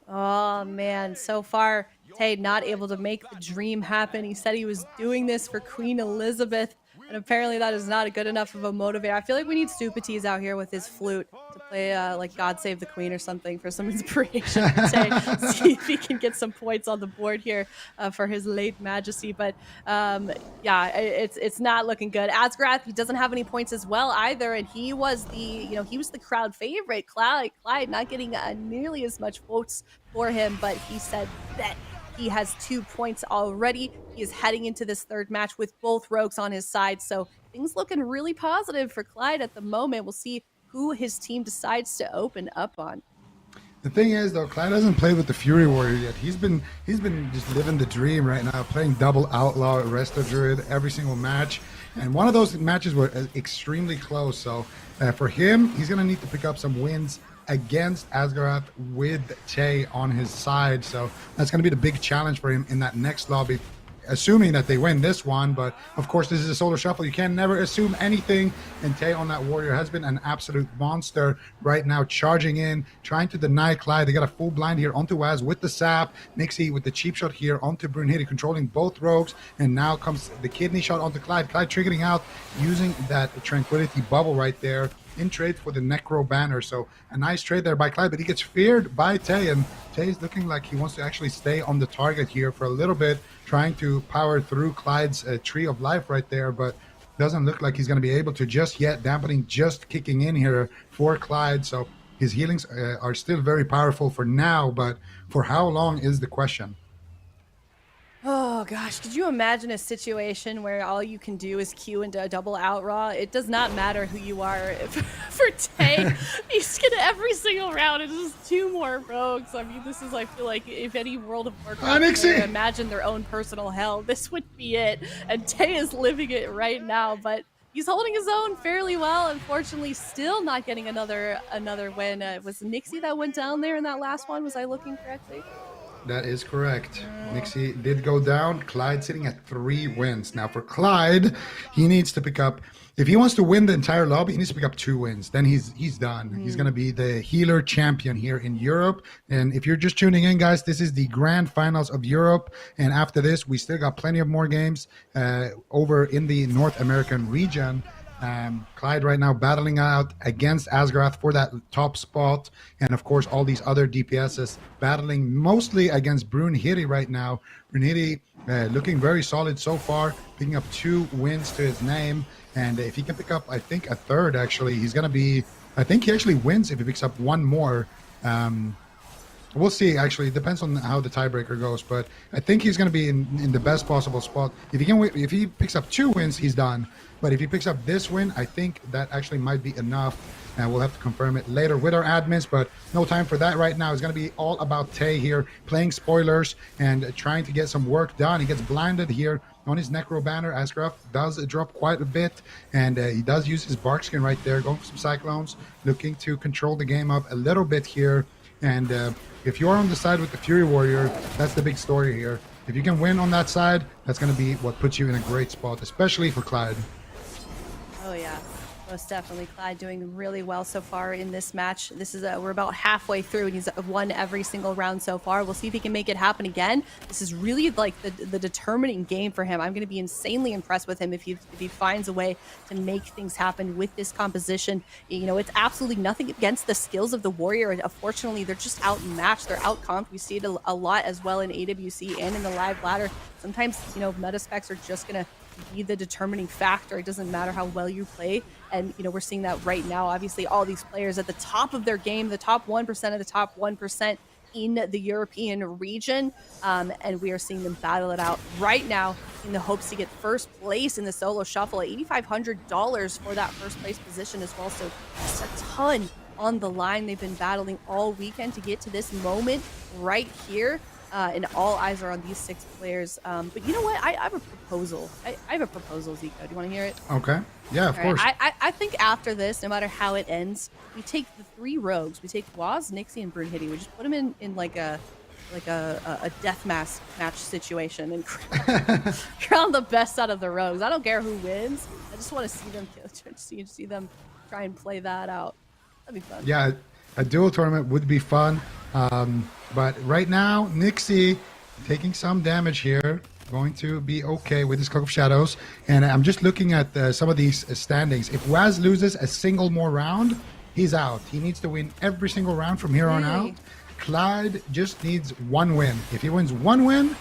Oh man, so far Tay not able to make the dream happen. He said he was doing this for Queen Elizabeth, and apparently that is not a good enough of a motivator. I feel like we need Supatis out here with his flute to play like God Save the Queen or something for some inspiration. Tay, see if he can get some points on the board here for his late majesty. But yeah, it's not looking good. Asgarath, he doesn't have any points as well either, and he was the crowd favorite. Clyde not getting nearly as much votes for him, but he said that he has 2 points already. He is heading into this third match with both rogues on his side, so things looking really positive for Clyde at the moment. We'll see who his team decides to open up on. The thing is, though, Clyde hasn't played with the Fury Warrior yet. He's been just living the dream right now, playing double Outlaw, Resto Druid every single match. And one of those matches were extremely close. So for him, he's going to need to pick up some wins against Asgarath with Tay on his side. So that's going to be the big challenge for him in that next lobby, assuming that they win this one. But of course, this is a solo shuffle. You can never assume anything. And Tay on that warrior has been an absolute monster right now, charging in, trying to deny Clyde. They got a full blind here onto Whaazz with the sap. Niksi with the cheap shot here onto Brunhity, controlling both rogues. And now comes the kidney shot onto Clyde. Clyde triggering out using that tranquility bubble right there in trade for the Necro banner. So a nice trade there by Clyde, but he gets feared by Tay, and Tay's looking like he wants to actually stay on the target here for a little bit, trying to power through Clyde's tree of life right there, but doesn't look like he's going to be able to just yet. Dampening just kicking in here for Clyde, so his healings are still very powerful for now, but for how long is the question. Oh gosh, could you imagine a situation where all you can do is queue into a double outraw? It does not matter who you are. For Tay, he's gonna every single round. It's just 2 more rogues. I mean, this is, I feel like, if any World of Warcraft player imagine their own personal hell, this would be it. And Tay is living it right now, but he's holding his own fairly well. Unfortunately, still not getting another win. Was Niksi that went down there in that last one? Was I looking correctly? That is correct. Niksi did go down. Clyde sitting at 3 wins. Now for Clyde, he needs to pick up, if he wants to win the entire lobby, he needs to pick up 2 wins. Then he's done. He's going to be the healer champion here in Europe. And if you're just tuning in, guys, this is the grand finals of Europe. And after this, we still got plenty of more games over in the North American region. Clyde right now battling out against Asgarath for that top spot, and of course all these other DPSs battling mostly against Brunhity right now. Brunhity looking very solid so far, picking up 2 wins to his name, and if he can pick up, I think, a third, actually, he's going to be, I think he actually wins if he picks up 1 more. We'll see, actually. It depends on how the tiebreaker goes, but I think he's going to be in the best possible spot. If he picks up 2 wins, he's done. But if he picks up this win, I think that actually might be enough. And we'll have to confirm it later with our admins, but no time for that right now. It's going to be all about Tay here, playing spoilers and trying to get some work done. He gets blinded here on his Necro banner. Asgarath does drop quite a bit, and he does use his bark skin right there, going for some cyclones, looking to control the game up a little bit here. And if you're on the side with the Fury Warrior, that's the big story here. If you can win on that side, that's going to be what puts you in a great spot, especially for Clyde. Oh yeah, most definitely. Clyde doing really well so far in this match. This is we're about halfway through, and he's won every single round so far. We'll see if he can make it happen again. This is really like the determining game for him. I'm going to be insanely impressed with him if he finds a way to make things happen with this composition. You know, it's absolutely nothing against the skills of the warrior. Unfortunately, they're just outmatched. They're outcomped. We see it a lot as well in AWC and in the live ladder. Sometimes, you know, meta specs are just going to be the determining factor. It doesn't matter how well you play, and you know, we're seeing that right now. Obviously, all these players at the top of their game, the top 1% of the top 1% in the European region, and we are seeing them battle it out right now in the hopes to get first place in the solo shuffle at $8,500 for that first place position as well. So just a ton on the line. They've been battling all weekend to get to this moment right here. And all eyes are on these 6 players. But you know what? I have a proposal. I have a proposal, Zico. Do you want to hear it? Okay. Yeah, of course. I think after this, no matter how it ends, we take the 3 rogues. We take Whaazz, Niksi, and Brunhity. We just put them in like a a death match situation and crown the best out of the rogues. I don't care who wins. I just want to see them see them try and play that out. That'd be fun. Yeah, a dual tournament would be fun. But right now, Niksi taking some damage here. Going to be okay with his Cloak of Shadows. And I'm just looking at some of these standings. If Whaazz loses a single more round, he's out. He needs to win every single round from here on out. Clyde just needs one win. If he wins one win,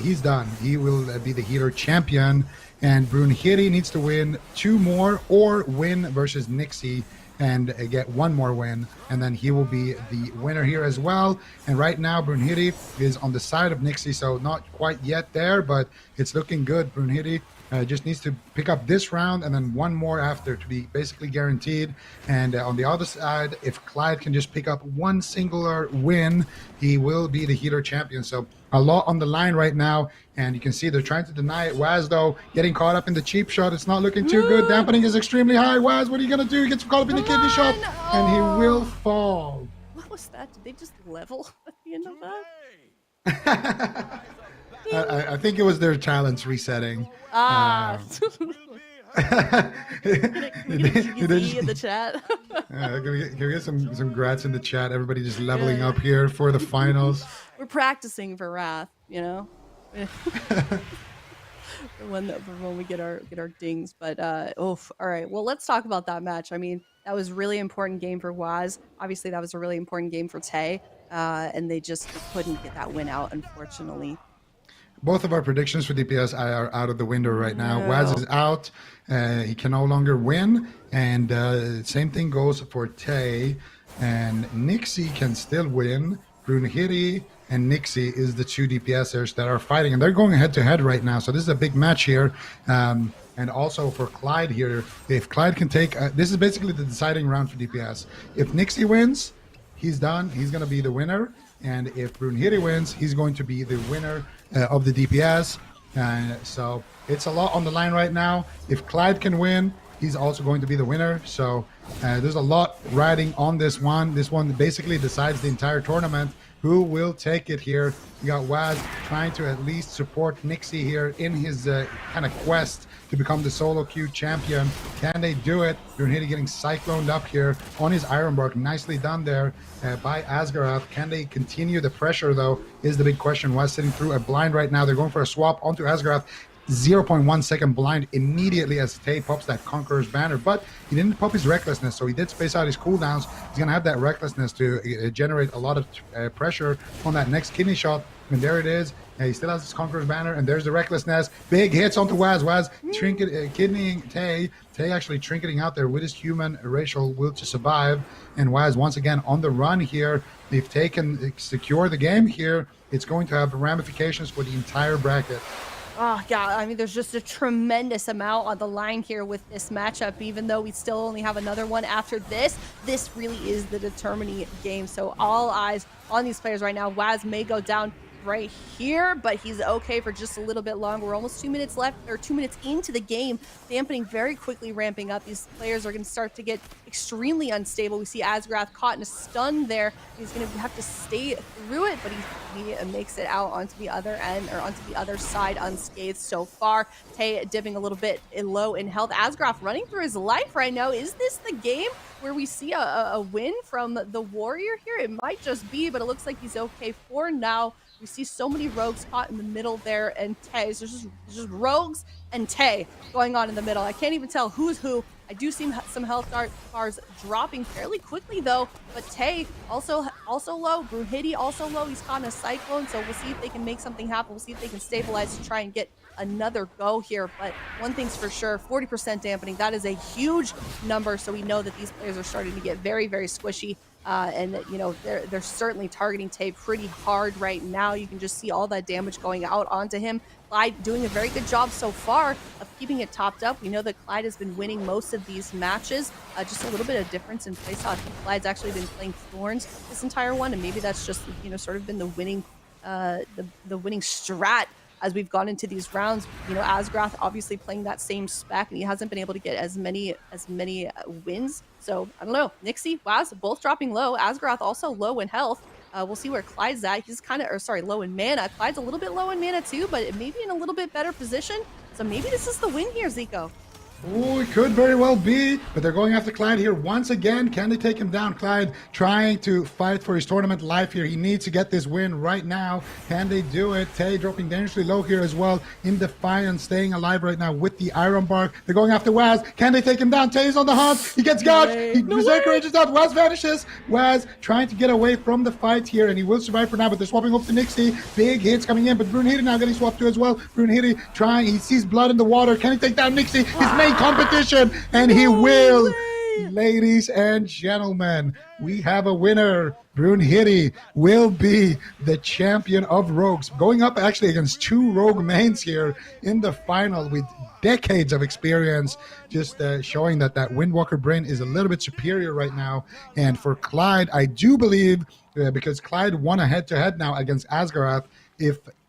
he's done. He will be the healer champion. And Brunhity needs to win 2 more or win versus Niksi and get 1 more win, and then he will be the winner here as well. And right now Brunhity is on the side of Niksi, so not quite yet there, but it's looking good. Brunhity just needs to pick up this round and then 1 more after to be basically guaranteed. And on the other side, if Clyde can just pick up 1 singular win, he will be the healer champion. So a lot on the line right now, and you can see they're trying to deny it. Whaazz, though, getting caught up in the cheap shot. It's not looking too good. Dampening is extremely high. Whaazz, what are you going to do? He gets caught up in the kidney shot, and he will fall. What was that? Did they just level at the end of that? I think it was their talents resetting. Can we get in the chat? Can we get some grats in the chat? Everybody just leveling up here for the finals. We're practicing for Wrath, you know. for when we get our dings. But all right. Well, let's talk about that match. I mean, that was a really important game for Whaazz. Obviously, that was a really important game for Tay, and they just couldn't get that win out, unfortunately. Both of our predictions for DPS are out of the window right now. Whaazz is out. He can no longer win. And same thing goes for Tay. And Niksi can still win. Brunhity and Niksi is the 2 DPSers that are fighting. And they're going head-to-head right now. So this is a big match here. And also for Clyde here, if Clyde can take... this is basically the deciding round for DPS. If Niksi wins, he's done. He's going to be the winner. And if Brunhity wins, he's going to be the winner of the DPS. So it's a lot on the line right now. If Clyde can win, he's also going to be the winner. So there's a lot riding on this one. This one basically decides the entire tournament. Who will take it here? We got Whaazz trying to at least support Niksi here in his kind of quest to become the solo queue champion. Can they do it? Brunhity getting cycloned up here on his Ironbark. Nicely done there by Asgarath. Can they continue the pressure, though, is the big question. Whaazz sitting through a blind right now. They're going for a swap onto Asgarath. 0.1 second blind immediately as Tay pops that Conqueror's banner, but he didn't pop his recklessness, so he did space out his cooldowns. He's gonna have that recklessness to generate a lot of pressure on that next kidney shot, and there it is. He still has his Conqueror's banner, and there's the recklessness. Big hits onto Whaazz. Whaazz kidneying Tay. Tay actually trinketing out there with his human racial will to survive, and Whaazz once again on the run here. If Tay can secure the game here, it's going to have ramifications for the entire bracket. Oh, yeah, I mean, there's just a tremendous amount on the line here with this matchup, even though we still only have another one after this. This really is the determining game, so all eyes on these players right now. Whaazz may go down right here, but he's okay for just a little bit longer. We're almost 2 minutes left, or 2 minutes into the game. Dampening very quickly ramping up. These players are going to start to get extremely unstable. We see Asgarath caught in a stun there. He's going to have to stay through it, but he makes it out onto the other end, or onto the other side unscathed so far. Tay dipping a little bit low in health. Asgarath running through his life right now. Is this the game where we see a win from the warrior here? It might just be, but it looks like he's okay for now. We see so many rogues caught in the middle there, and Tay. So there's just rogues and Tay going on in the middle. I can't even tell who's who. I do see some health bars dropping fairly quickly, though. But Tay also low. Brunhity also low. He's caught in a cyclone, so we'll see if they can make something happen. We'll see if they can stabilize to try and get another go here. But one thing's for sure, 40% dampening. That is a huge number, so we know that these players are starting to get very, very squishy. And you know, they're certainly targeting Tay pretty hard right now. You can just see all that damage going out onto him. Clyde doing a very good job so far of keeping it topped up. We know that Clyde has been winning most of these matches. Just a little bit of difference in playstyle. I think Clyde's actually been playing Thorns this entire one, and maybe that's just, you know, sort of been the winning the winning strat as we've gone into these rounds. You know, Asgarath obviously playing that same spec, and he hasn't been able to get as many wins. So I don't know. Niksi, Whaazz, both dropping low. Asgarath also low in health. We'll see where Clyde's at. He's kind of, or sorry, low in mana. Clyde's a little bit low in mana too, but maybe in a little bit better position. So maybe this is the win here, Zico. Oh, it could very well be, but they're going after Clyde here once again. Can they take him down? Clyde trying to fight for his tournament life here. He needs to get this win right now. Can they do it? Tay dropping dangerously low here as well. In Defiance, staying alive right now with the Iron Bark. They're going after Whaazz. Can they take him down? Tay is on the hunt. He gets gouged. Berserker edges out. Whaazz vanishes. Whaazz trying to get away from the fight here, and he will survive for now, but they're swapping up to Niksi. Big hits coming in, but Brunhity now getting swapped to as well. Brunhity trying. He sees blood in the water. Can he take down Niksi? His main competition, and he will. Ladies and gentlemen, we have a winner. Brunhity will be the champion of rogues, going up actually against 2 rogue mains here in the final with decades of experience, just showing that Windwalker brain is a little bit superior right now. And for Clyde, I do believe, because Clyde won a head-to-head now against Asgarath,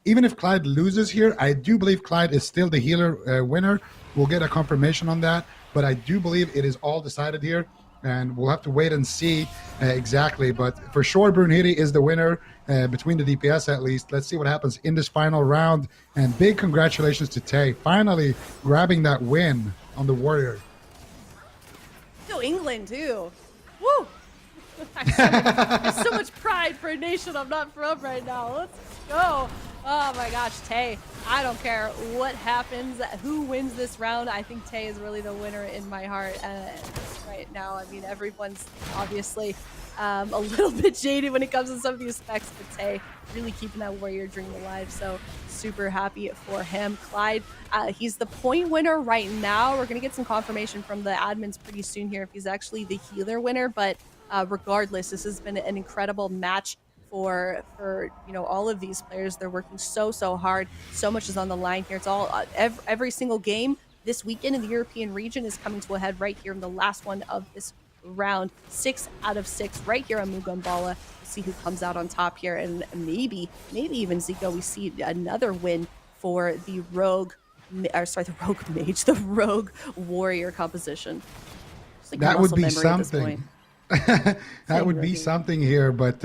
even if Clyde loses here, I do believe Clyde is still the healer winner. We'll get a confirmation on that, but I do believe it is all decided here, and we'll have to wait and see exactly. But for sure, Brunhity is the winner between the DPS at least. Let's see what happens in this final round, and big congratulations to Tay, finally grabbing that win on the Warrior. Go England too. Woo! There's so much pride for a nation I'm not from right now. Let's go. Oh my gosh, Tay. I don't care what happens, who wins this round. I think Tay is really the winner in my heart right now. I mean, everyone's obviously a little bit jaded when it comes to some of these specs, but Tay really keeping that warrior dream alive. So super happy for him. Clyde, he's the point winner right now. We're going to get some confirmation from the admins pretty soon here if he's actually the healer winner. But regardless, this has been an incredible match for all of these players. They're working so hard. So much is on the line here. It's all every single game this weekend in the European region is coming to a head right here in the last one of this round. 6 out of 6 right here on Mugambala. We'll see who comes out on top here, and maybe even Zico, we see another win for the rogue mage, the rogue warrior composition. Like that would be something. That would be something here, but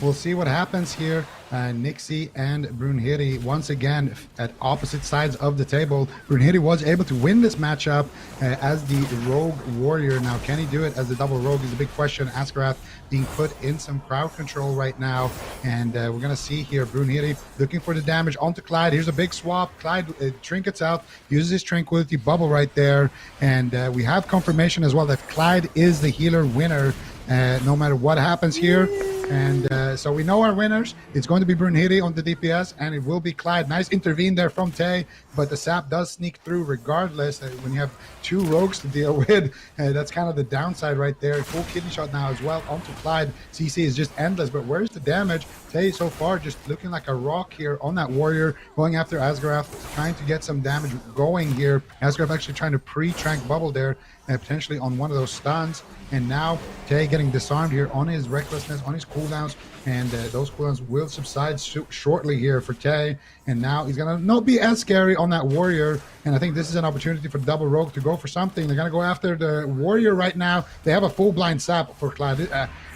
we'll see what happens here. Niksi and Brunhity once again at opposite sides of the table. Brunhity was able to win this matchup as the rogue warrior. Now, can he do it as the double rogue is a big question. Asgarath being put in some crowd control right now, and we're gonna see here Brunhity looking for the damage onto Clyde. Here's a big swap. Clyde trinkets out, uses his tranquility bubble right there, and we have confirmation as well that Clyde is the healer winner no matter what happens here. And so we know our winners. It's going to be Brunhity on the DPS, and it will be Clyde. Nice intervene there from Tay, but the sap does sneak through regardless. When you have 2 rogues to deal with, that's kind of the downside right there. Full kidney shot now as well onto Clyde. CC is just endless, but where's the damage? Tay so far just looking like a rock here on that warrior, going after Asgarath, trying to get some damage going here. Asgarath actually trying to pre-trank bubble there, potentially on one of those stuns. And now Tay getting disarmed here on his recklessness, on his cooldowns, and those cooldowns will subside shortly here for Tay. And now he's gonna not be as scary on that warrior. And I think this is an opportunity for double rogue to go for something. They're gonna go after the warrior right now. They have a full blind sap for Clyde.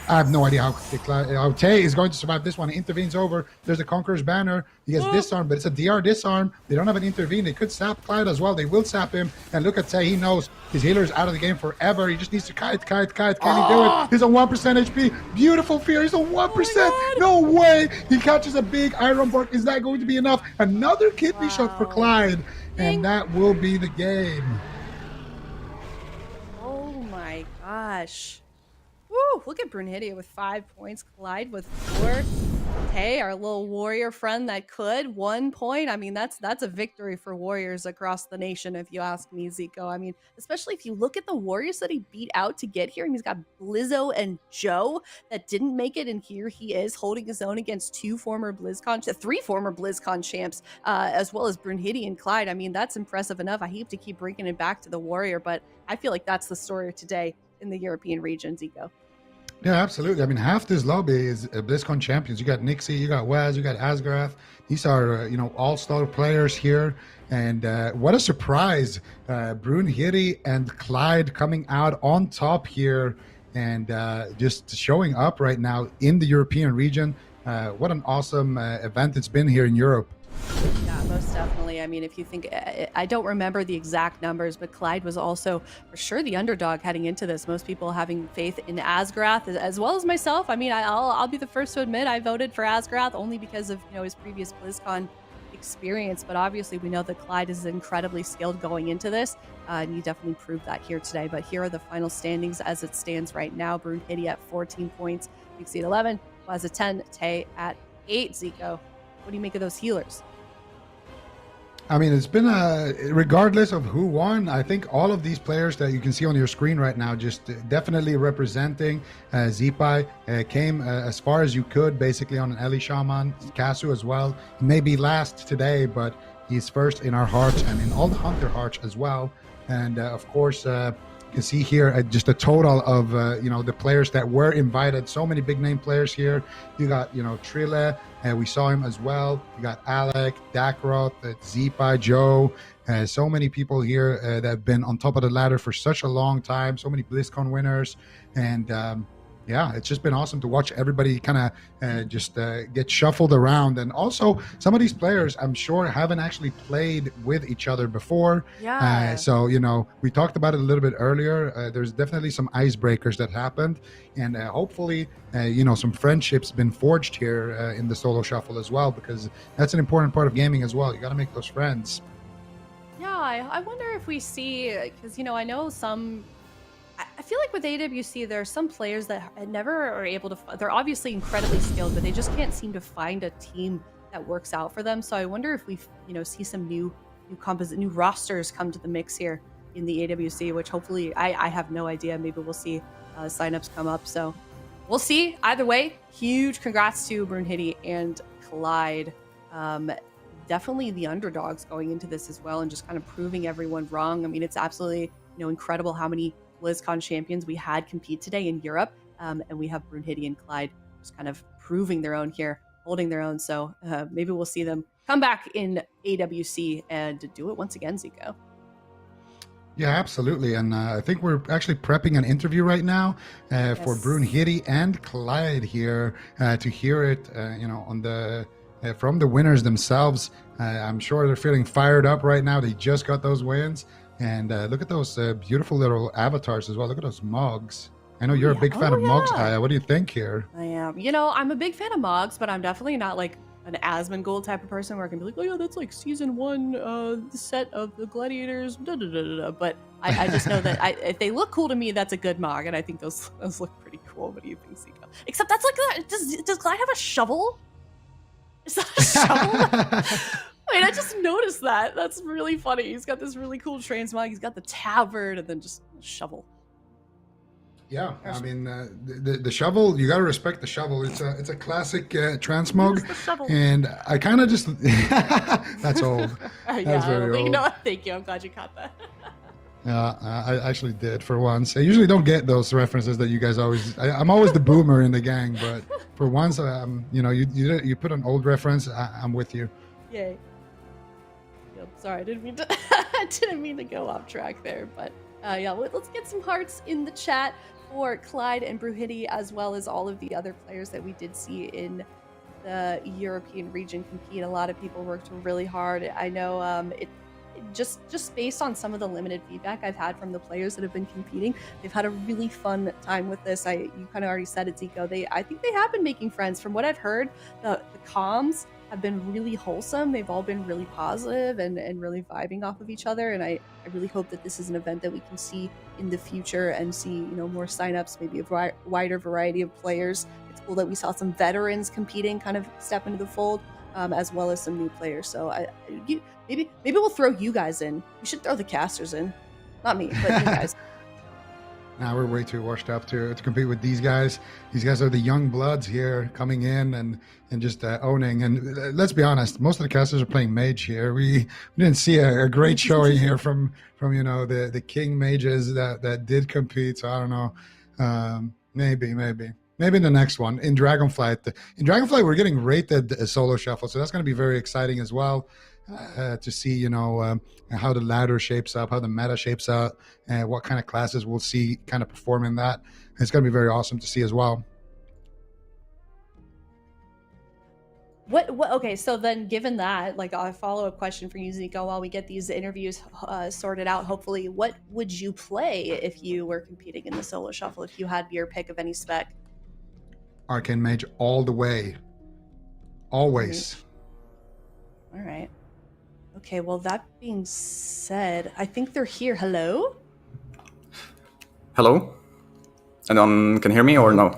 I have no idea how Tay is going to survive this one. He intervenes over. There's a Conqueror's Banner. He gets disarmed, but it's a DR disarm. They don't have an intervene. They could sap Clyde as well. They will sap him. And look at Tay. He knows his healer is out of the game forever. He just needs to kite. Can he do it? He's on 1% HP. Beautiful Fear. He's on 1%. No way. He catches a big Iron Bark. Is that going to be enough? Another kidney shot for Clyde. And that will be the game. Oh my gosh. Woo, look at Brunhity with 5 points, Clyde with 4. Hey, our little warrior friend that could 1 point. I mean, that's a victory for warriors across the nation, if you ask me, Zico. I mean, especially if you look at the warriors that he beat out to get here. And he's got Blizzo and Joe that didn't make it, and here he is holding his own against 3 former BlizzCon champs, as well as Brunhity and Clyde. I mean, that's impressive enough. I hate to keep bringing it back to the warrior, but I feel like that's the story of today in the European region, Zico. Yeah, absolutely. I mean, half this lobby is BlizzCon champions. You got Niksi, you got Whaazz, you got Asgarath. These are, all-star players here. And what a surprise. Brunhity and Clyde coming out on top here. and just showing up right now in the European region. What an awesome event it's been here in Europe. Yeah, most definitely. I mean, if you think, I don't remember the exact numbers, but Clyde was also for sure the underdog heading into this. Most people having faith in Asgarath, as well as myself. I mean, I'll be the first to admit I voted for Asgarath only because of his previous BlizzCon experience. But obviously, we know that Clyde is incredibly skilled going into this, and you definitely proved that here today. But here are the final standings as it stands right now. Brunhity at 14 points, Niksi at 11, Whaazz at 10, Tay at 8. Zico, what do you make of those healers? I mean, it's been regardless of who won, I think all of these players that you can see on your screen right now just definitely representing. Zeepeye came as far as you could, basically on an Ellie Shaman. Kasu as well. He may be last today, but he's first in our hearts and in all the Hunter hearts as well. And of course, you can see here just a total of the players that were invited. So many big name players here. You got Trill, we saw him as well. You got Alec, Dakroth, Zeepeye, Joe. So many people here that have been on top of the ladder for such a long time. So many BlizzCon winners, and yeah, it's just been awesome to watch everybody kind of just get shuffled around. And also, some of these players, I'm sure, haven't actually played with each other before. Yeah. So, we talked about it a little bit earlier. There's definitely some icebreakers that happened. And hopefully, some friendships been forged here in the Solo Shuffle as well, because that's an important part of gaming as well. You got to make those friends. Yeah, I wonder if we see, because, I know some... I feel like with AWC, there are some players that never are able to... They're obviously incredibly skilled, but they just can't seem to find a team that works out for them. So I wonder if we, see some new rosters come to the mix here in the AWC, which hopefully, I have no idea. Maybe we'll see signups come up. So we'll see. Either way, huge congrats to Brunhity and Clyde. Definitely the underdogs going into this as well and just kind of proving everyone wrong. I mean, it's absolutely, incredible how many BlizzCon champions we had compete today in Europe, and we have Brunhity and Clyde just kind of proving their own here, holding their own. So maybe we'll see them come back in AWC and do it once again, Zico. Yeah, absolutely. And I think we're actually prepping an interview right now for Brunhity and Clyde here to hear it, on the from the winners themselves. I'm sure they're feeling fired up right now. They just got those wins. And look at those beautiful little avatars as well. Look at those mugs. I know you're a big fan of mugs, Aya. What do you think here? I am. I'm a big fan of mugs, but I'm definitely not like an Asmongold type of person where I can be like, oh yeah, that's like season 1 set of the Gladiators. Da, da, da, da, da. But I just know that if they look cool to me, that's a good mug, and I think those look pretty cool. What do you think, Zico? Except that's like, does Clyde have a shovel? Is that a shovel? Wait, I just noticed that. That's really funny. He's got this really cool transmog. He's got the tavern and then just a shovel. Yeah, I mean, the shovel, you got to respect the shovel. It's a classic transmog. And I kind of just... That's old. That's very old. Thank you. I'm glad you caught that. Yeah, I actually did for once. I usually don't get those references that you guys always... I'm always the boomer in the gang, but for once, you put an old reference, I'm with you. Yay. Sorry, I didn't mean to go off track there, but yeah, let's get some hearts in the chat for Clyde and Brunhity, as well as all of the other players that we did see in the European region compete. A lot of people worked really hard. I know it just based on some of the limited feedback I've had from the players that have been competing, they've had a really fun time with this. You kind of already said it, Zico. I think they have been making friends. From what I've heard, the comms have been really wholesome. They've all been really positive and really vibing off of each other. And I really hope that this is an event that we can see in the future and see, more signups, maybe a wider variety of players. It's cool that we saw some veterans competing kind of step into the fold, as well as some new players. So maybe we'll throw you guys in. We should throw the casters in. Not me, but you guys. Now we're way too washed up to compete with these guys. These guys are the young bloods here coming in and just owning. And let's be honest, most of the casters are playing mage here. We didn't see a great showing here from the king mages that did compete. So I don't know. Maybe in the next one in Dragonflight. In Dragonflight, we're getting rated Solo Shuffle, so that's going to be very exciting as well. to see, how the ladder shapes up, how the meta shapes out, and what kind of classes we'll see kind of perform in that. It's going to be very awesome to see as well. What okay, so then given that, like a follow-up question for you, Zico, while we get these interviews sorted out, hopefully, what would you play if you were competing in the Solo Shuffle, if you had your pick of any spec? Arcane Mage all the way. Always. All right. Okay, well, that being said, I think they're here. Hello? Hello? Anyone can hear me or no?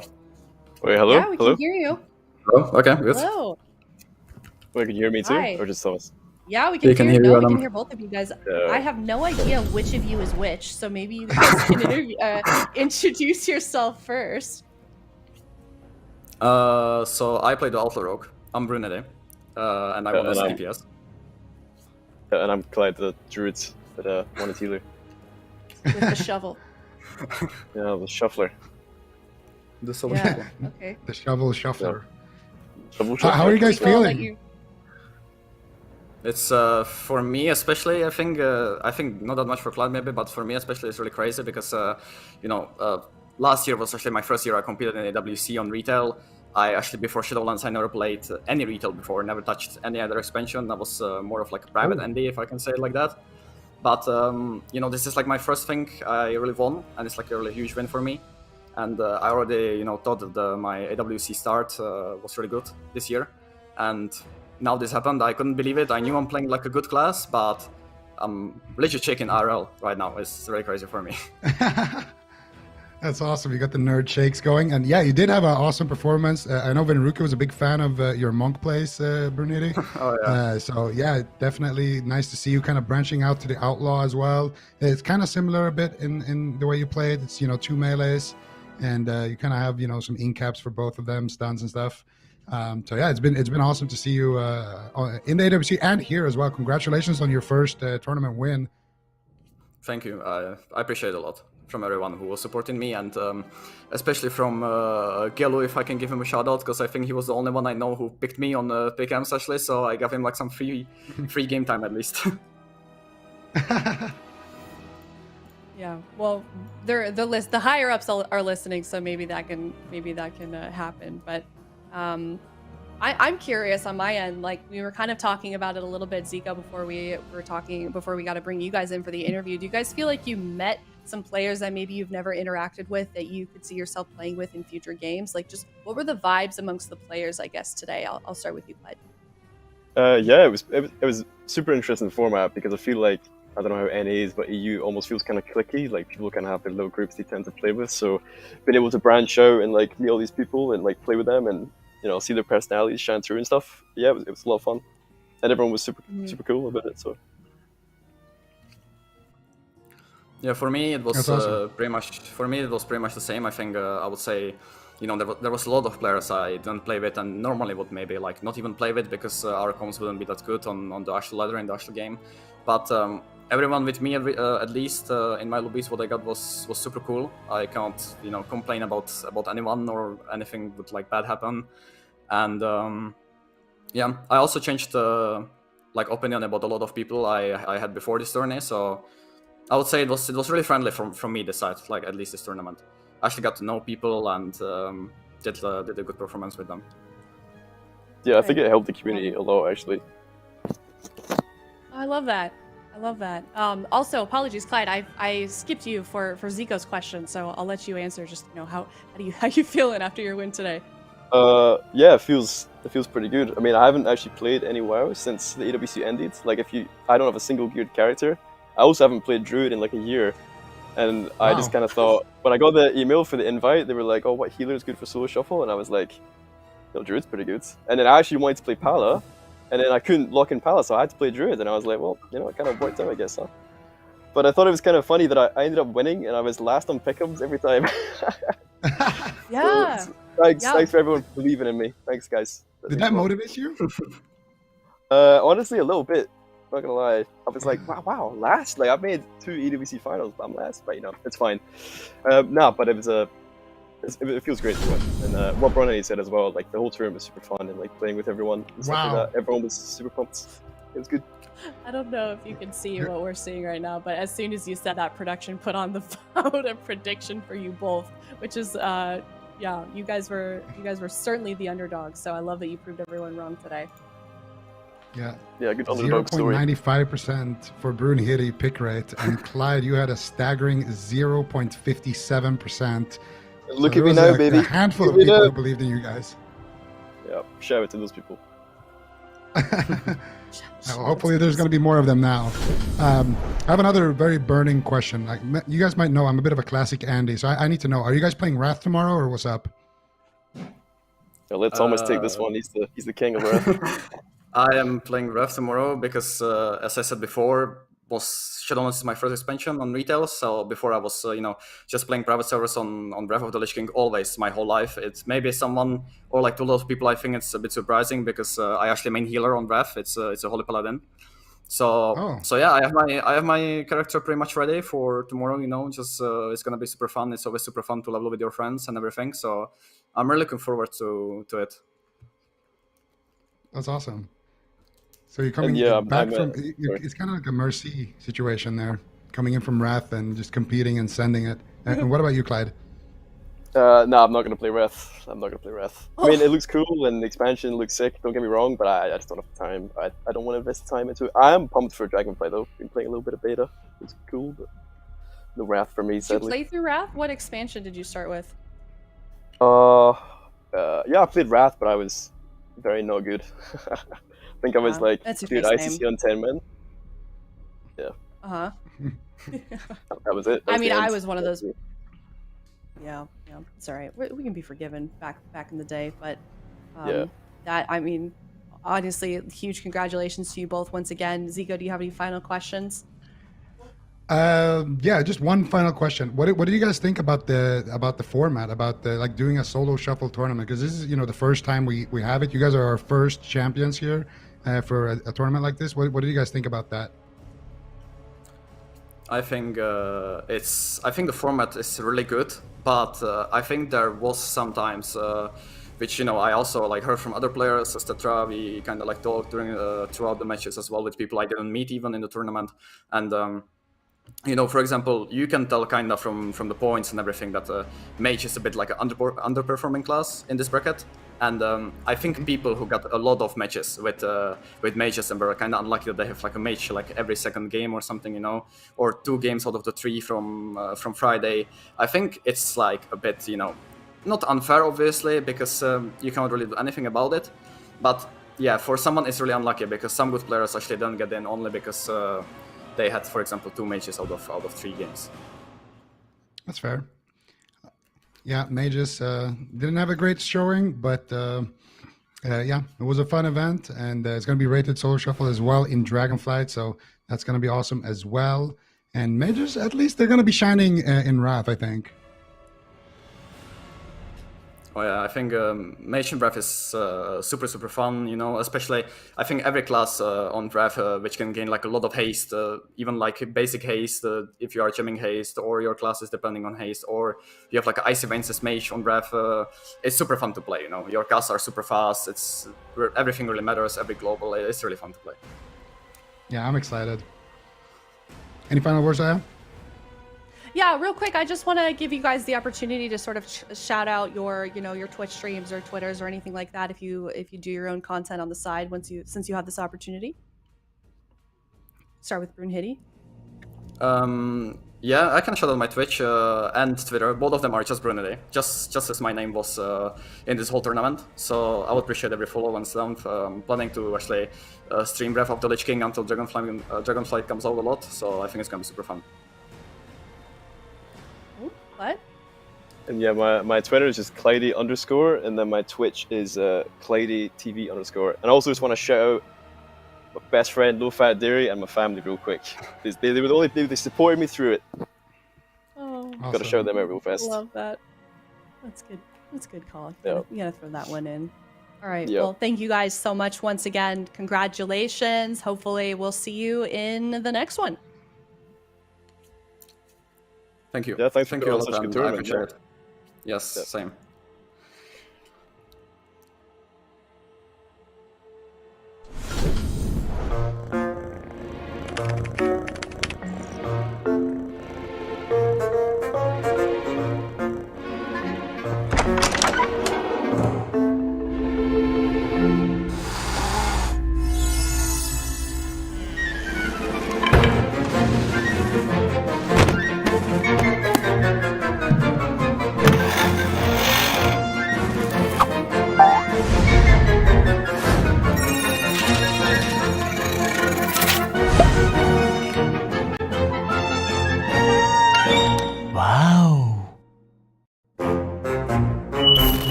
Wait, hello? Yeah, we Hello? can hear you. Hello? Okay, good. Hello. Wait, can you hear me too? Hi. Or just Thomas? Yeah, we can, We can hear hear you. you, No, we can Adam. hear both of you guys. Yeah. I have no idea which of you is which, so maybe you guys can introduce yourself first. So I played the Outlaw Rogue. I'm Brunhity. And I won and as I'm- DPS. Yeah, and I'm Clyde, the druid that wanted healer. With the shovel. Yeah, the shuffler. The Solo Yeah, Shuffle. okay. The Shovel Shuffler. Shuffle How are you guys Zico, I'll let feeling? you- It's for me especially. I think not that much for Cloud maybe, but for me especially, it's really crazy because last year was actually my first year I competed in AWC on retail. I actually before Shadowlands I never played any retail before, never touched any other expansion. That was more of like a private ND, if I can say it like that. But this is like my first thing I really won, and it's like a really huge win for me. And I already thought that my AWC start was really good this year, and now this happened. I couldn't believe it. I knew I'm playing like a good class, but I'm legit checking RL right now. It's really crazy for me. That's awesome. You got the nerd shakes going. And yeah, you did have an awesome performance. I know Venruka was a big fan of your monk plays, Brunhity. Oh yeah. So yeah, definitely nice to see you kind of branching out to the outlaw as well. It's kind of similar a bit in the way you play it. It's, two melees, and you kind of have, some in-caps for both of them, stuns and stuff. So yeah, it's been awesome to see you in the AWC and here as well. Congratulations on your first tournament win. Thank you. I appreciate it a lot from everyone who was supporting me, and especially from Gelu, if I can give him a shout out, because I think he was the only one I know who picked me on PKMs actually, so I gave him like some free game time at least. Yeah, well, the higher ups are listening, so maybe that can happen. But I'm curious on my end. Like we were kind of talking about it a little bit, Zico, before we got to bring you guys in for the interview. Do you guys feel like you met some players that maybe you've never interacted with that you could see yourself playing with in future games? Like, just what were the vibes amongst the players? I guess today, I'll start with you, Clyde. Yeah, it was super interesting format because I feel like, I don't know how NA is, but EU almost feels kind of cliquey. Like people kind of have their little groups they tend to play with. So being able to branch out and like meet all these people and like play with them and see their personalities shine through and stuff. Yeah, it was a lot of fun, and everyone was super cool about it. So Yeah, for me it was That's awesome. pretty much the same. I think I would say, there was a lot of players I didn't play with and normally would maybe like not even play with because our comms wouldn't be that good on the actual ladder in the actual game. But everyone with me, at least in my lobbies, what I got was super cool. I can't complain about anyone or anything would like bad happen. And yeah, I also changed opinion about a lot of people I had before this tourney. So I would say it was really friendly from me this side, like at least this tournament. I actually got to know people and did a good performance with them. yeah, I think it helped the community a lot actually. I love that. Also, apologies, Clyde. I skipped you for Zico's question, so I'll let you answer. Just how you feeling after your win today? Yeah, it feels pretty good. I mean, I haven't actually played any WoW since the AWC ended. Like, I don't have a single geared character. I also haven't played Druid in like a year, and I just kind of thought when I got the email for the invite, they were like, "Oh, what healer is good for Solo Shuffle?" And I was like, Druid's pretty good. And then I actually wanted to play Pala, and then I couldn't lock in Pala, so I had to play Druid. And I was like, well, it kind of worked out, I guess, huh? But I thought it was kind of funny that I ended up winning, and I was last on pickups every time. Yeah. Thanks for everyone believing in me. Thanks, guys. Did that motivate you? Honestly, a little bit. Not gonna lie. I was like, wow, last? Like, I've made 2 EWC finals, but I'm last. But, it's fine. But it was it feels great to win. And what Brunhity said as well, like, the whole tournament was super fun and, like, playing with everyone and stuff like that. Everyone was super pumped. It was good. I don't know if you can see what we're seeing right now, but as soon as you said that, production put on the vote a prediction for you both, which is yeah, you guys were certainly the underdogs. So I love that you proved everyone wrong today. Yeah. Yeah, good underdog story. 0.95% for Brunhity pick rate, and Clyde, you had a staggering 0.57%. Look at me now, baby. A handful of people who believed in you guys. Yeah, shout out to those people. Well, hopefully there's going to be more of them now. I have another very burning question. Like, you guys might know I'm a bit of a classic Andy, so I need to know, are you guys playing Wrath tomorrow, or what's up? Yeah, let Thomas take this one. He's the king of Wrath. I am playing Wrath tomorrow because, as I said before, Shadowlands is my first expansion on retail. So before I was, just playing private servers on Wrath of the Lich King always my whole life. It's maybe someone or like to a lot of people, I think it's a bit surprising because I actually main healer on Wrath. It's a Holy Paladin. So yeah, I have my character pretty much ready for tomorrow. Just it's gonna be super fun. It's always super fun to level with your friends and everything. So I'm really looking forward to it. That's awesome. So you're coming back from... It's kind of like a Mercy situation there, coming in from Wrath and just competing and sending it. And what about you, Clyde? No, I'm not going to play Wrath. I mean, it looks cool and the expansion looks sick, don't get me wrong, but I just don't have the time. I don't want to invest time into it. I am pumped for Dragonfly, though. Been playing a little bit of beta. It's cool, but no Wrath for me, sadly. Did you play through Wrath? What expansion did you start with? Yeah, I played Wrath, but I was very not good. I think I was like, dude, ICC on 10 men. Yeah. Uh-huh. That was it. I mean, I was one of those. Yeah, it's all right. We can be forgiven back in the day, but that, I mean, honestly, huge congratulations to you both once again. Zico, do you have any final questions? Yeah, just one final question. What do you guys think about the format, about like doing a solo shuffle tournament? Because this is the first time we have it. You guys are our first champions here for a tournament like this. What do you guys think about that? I think the format is really good, but I think there was sometimes which I also like heard from other players, etc. We kind of like talked throughout the matches as well with people I didn't meet even in the tournament, and for example, you can tell kind of from the points and everything that Mage is a bit like an underperforming class in this bracket. And I think people who got a lot of matches with Mages and were kind of unlucky that they have like a Mage like every second game or something, or 2 games out of the 3 from Friday. I think it's like a bit, not unfair obviously because you cannot really do anything about it. But yeah, for someone it's really unlucky because some good players actually don't get in only because they had, for example, 2 Mages out of 3 games. That's fair. Yeah, Mages didn't have a great showing, but yeah, it was a fun event, and it's going to be rated Solo Shuffle as well in Dragonflight, so that's going to be awesome as well. And Mages, at least they're going to be shining in Wrath, I think. Oh yeah, I think Mage and Wrath is super fun, especially I think every class on Wrath which can gain like a lot of haste, even like basic haste if you are jamming haste, or your class is depending on haste, or you have like Icy Veins as Mage on Wrath, it's super fun to play, your casts are super fast, everything really matters, every global, it's really fun to play. Yeah, I'm excited. Any final words, Aya? Yeah, real quick, I just want to give you guys the opportunity to sort of shout out your, your Twitch streams or Twitters or anything like that if you do your own content on the side since you have this opportunity. Start with Brunhity. Yeah, I can shout out my Twitch and Twitter. Both of them are just Brunhity, just as my name was in this whole tournament. So I would appreciate every follow and stuff. I'm planning to actually stream Wrath of the Lich King until Dragonflight comes out a lot. So I think it's gonna be super fun. What? And yeah, my Twitter is just Clydey_, and then my Twitch is ClydeyTV_. And I also just want to shout out my best friend, Low Fat Dairy, and my family real quick. They supported me through it. Oh, awesome. Got to show them out real fast. I love that. That's good. That's a good call. Yeah. You gotta throw that one in. All right. Yeah. Well, thank you guys so much once again. Congratulations. Hopefully, we'll see you in the next one. Thank you. Yeah, thanks Thank for you a such a lot, good and I tournament. appreciate it. Yes, Yeah. same.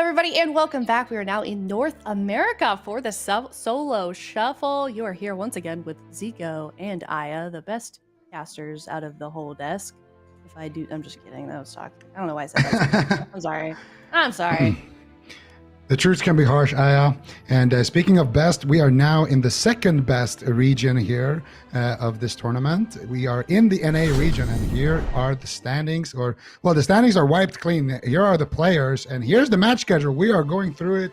everybody, and welcome back. We are now in North America for the Solo Shuffle. You are here once again with Zico and Aya, the best casters out of the whole desk. If I do, I'm just kidding. That was talk. I don't know why I said that. I'm sorry. I'm sorry. The truths can be harsh, Aya. And speaking of best, we are now in the second best region here of this tournament. We are in the NA region, and here are the standings. The standings are wiped clean. Here are the players, and here's the match schedule. We are going through it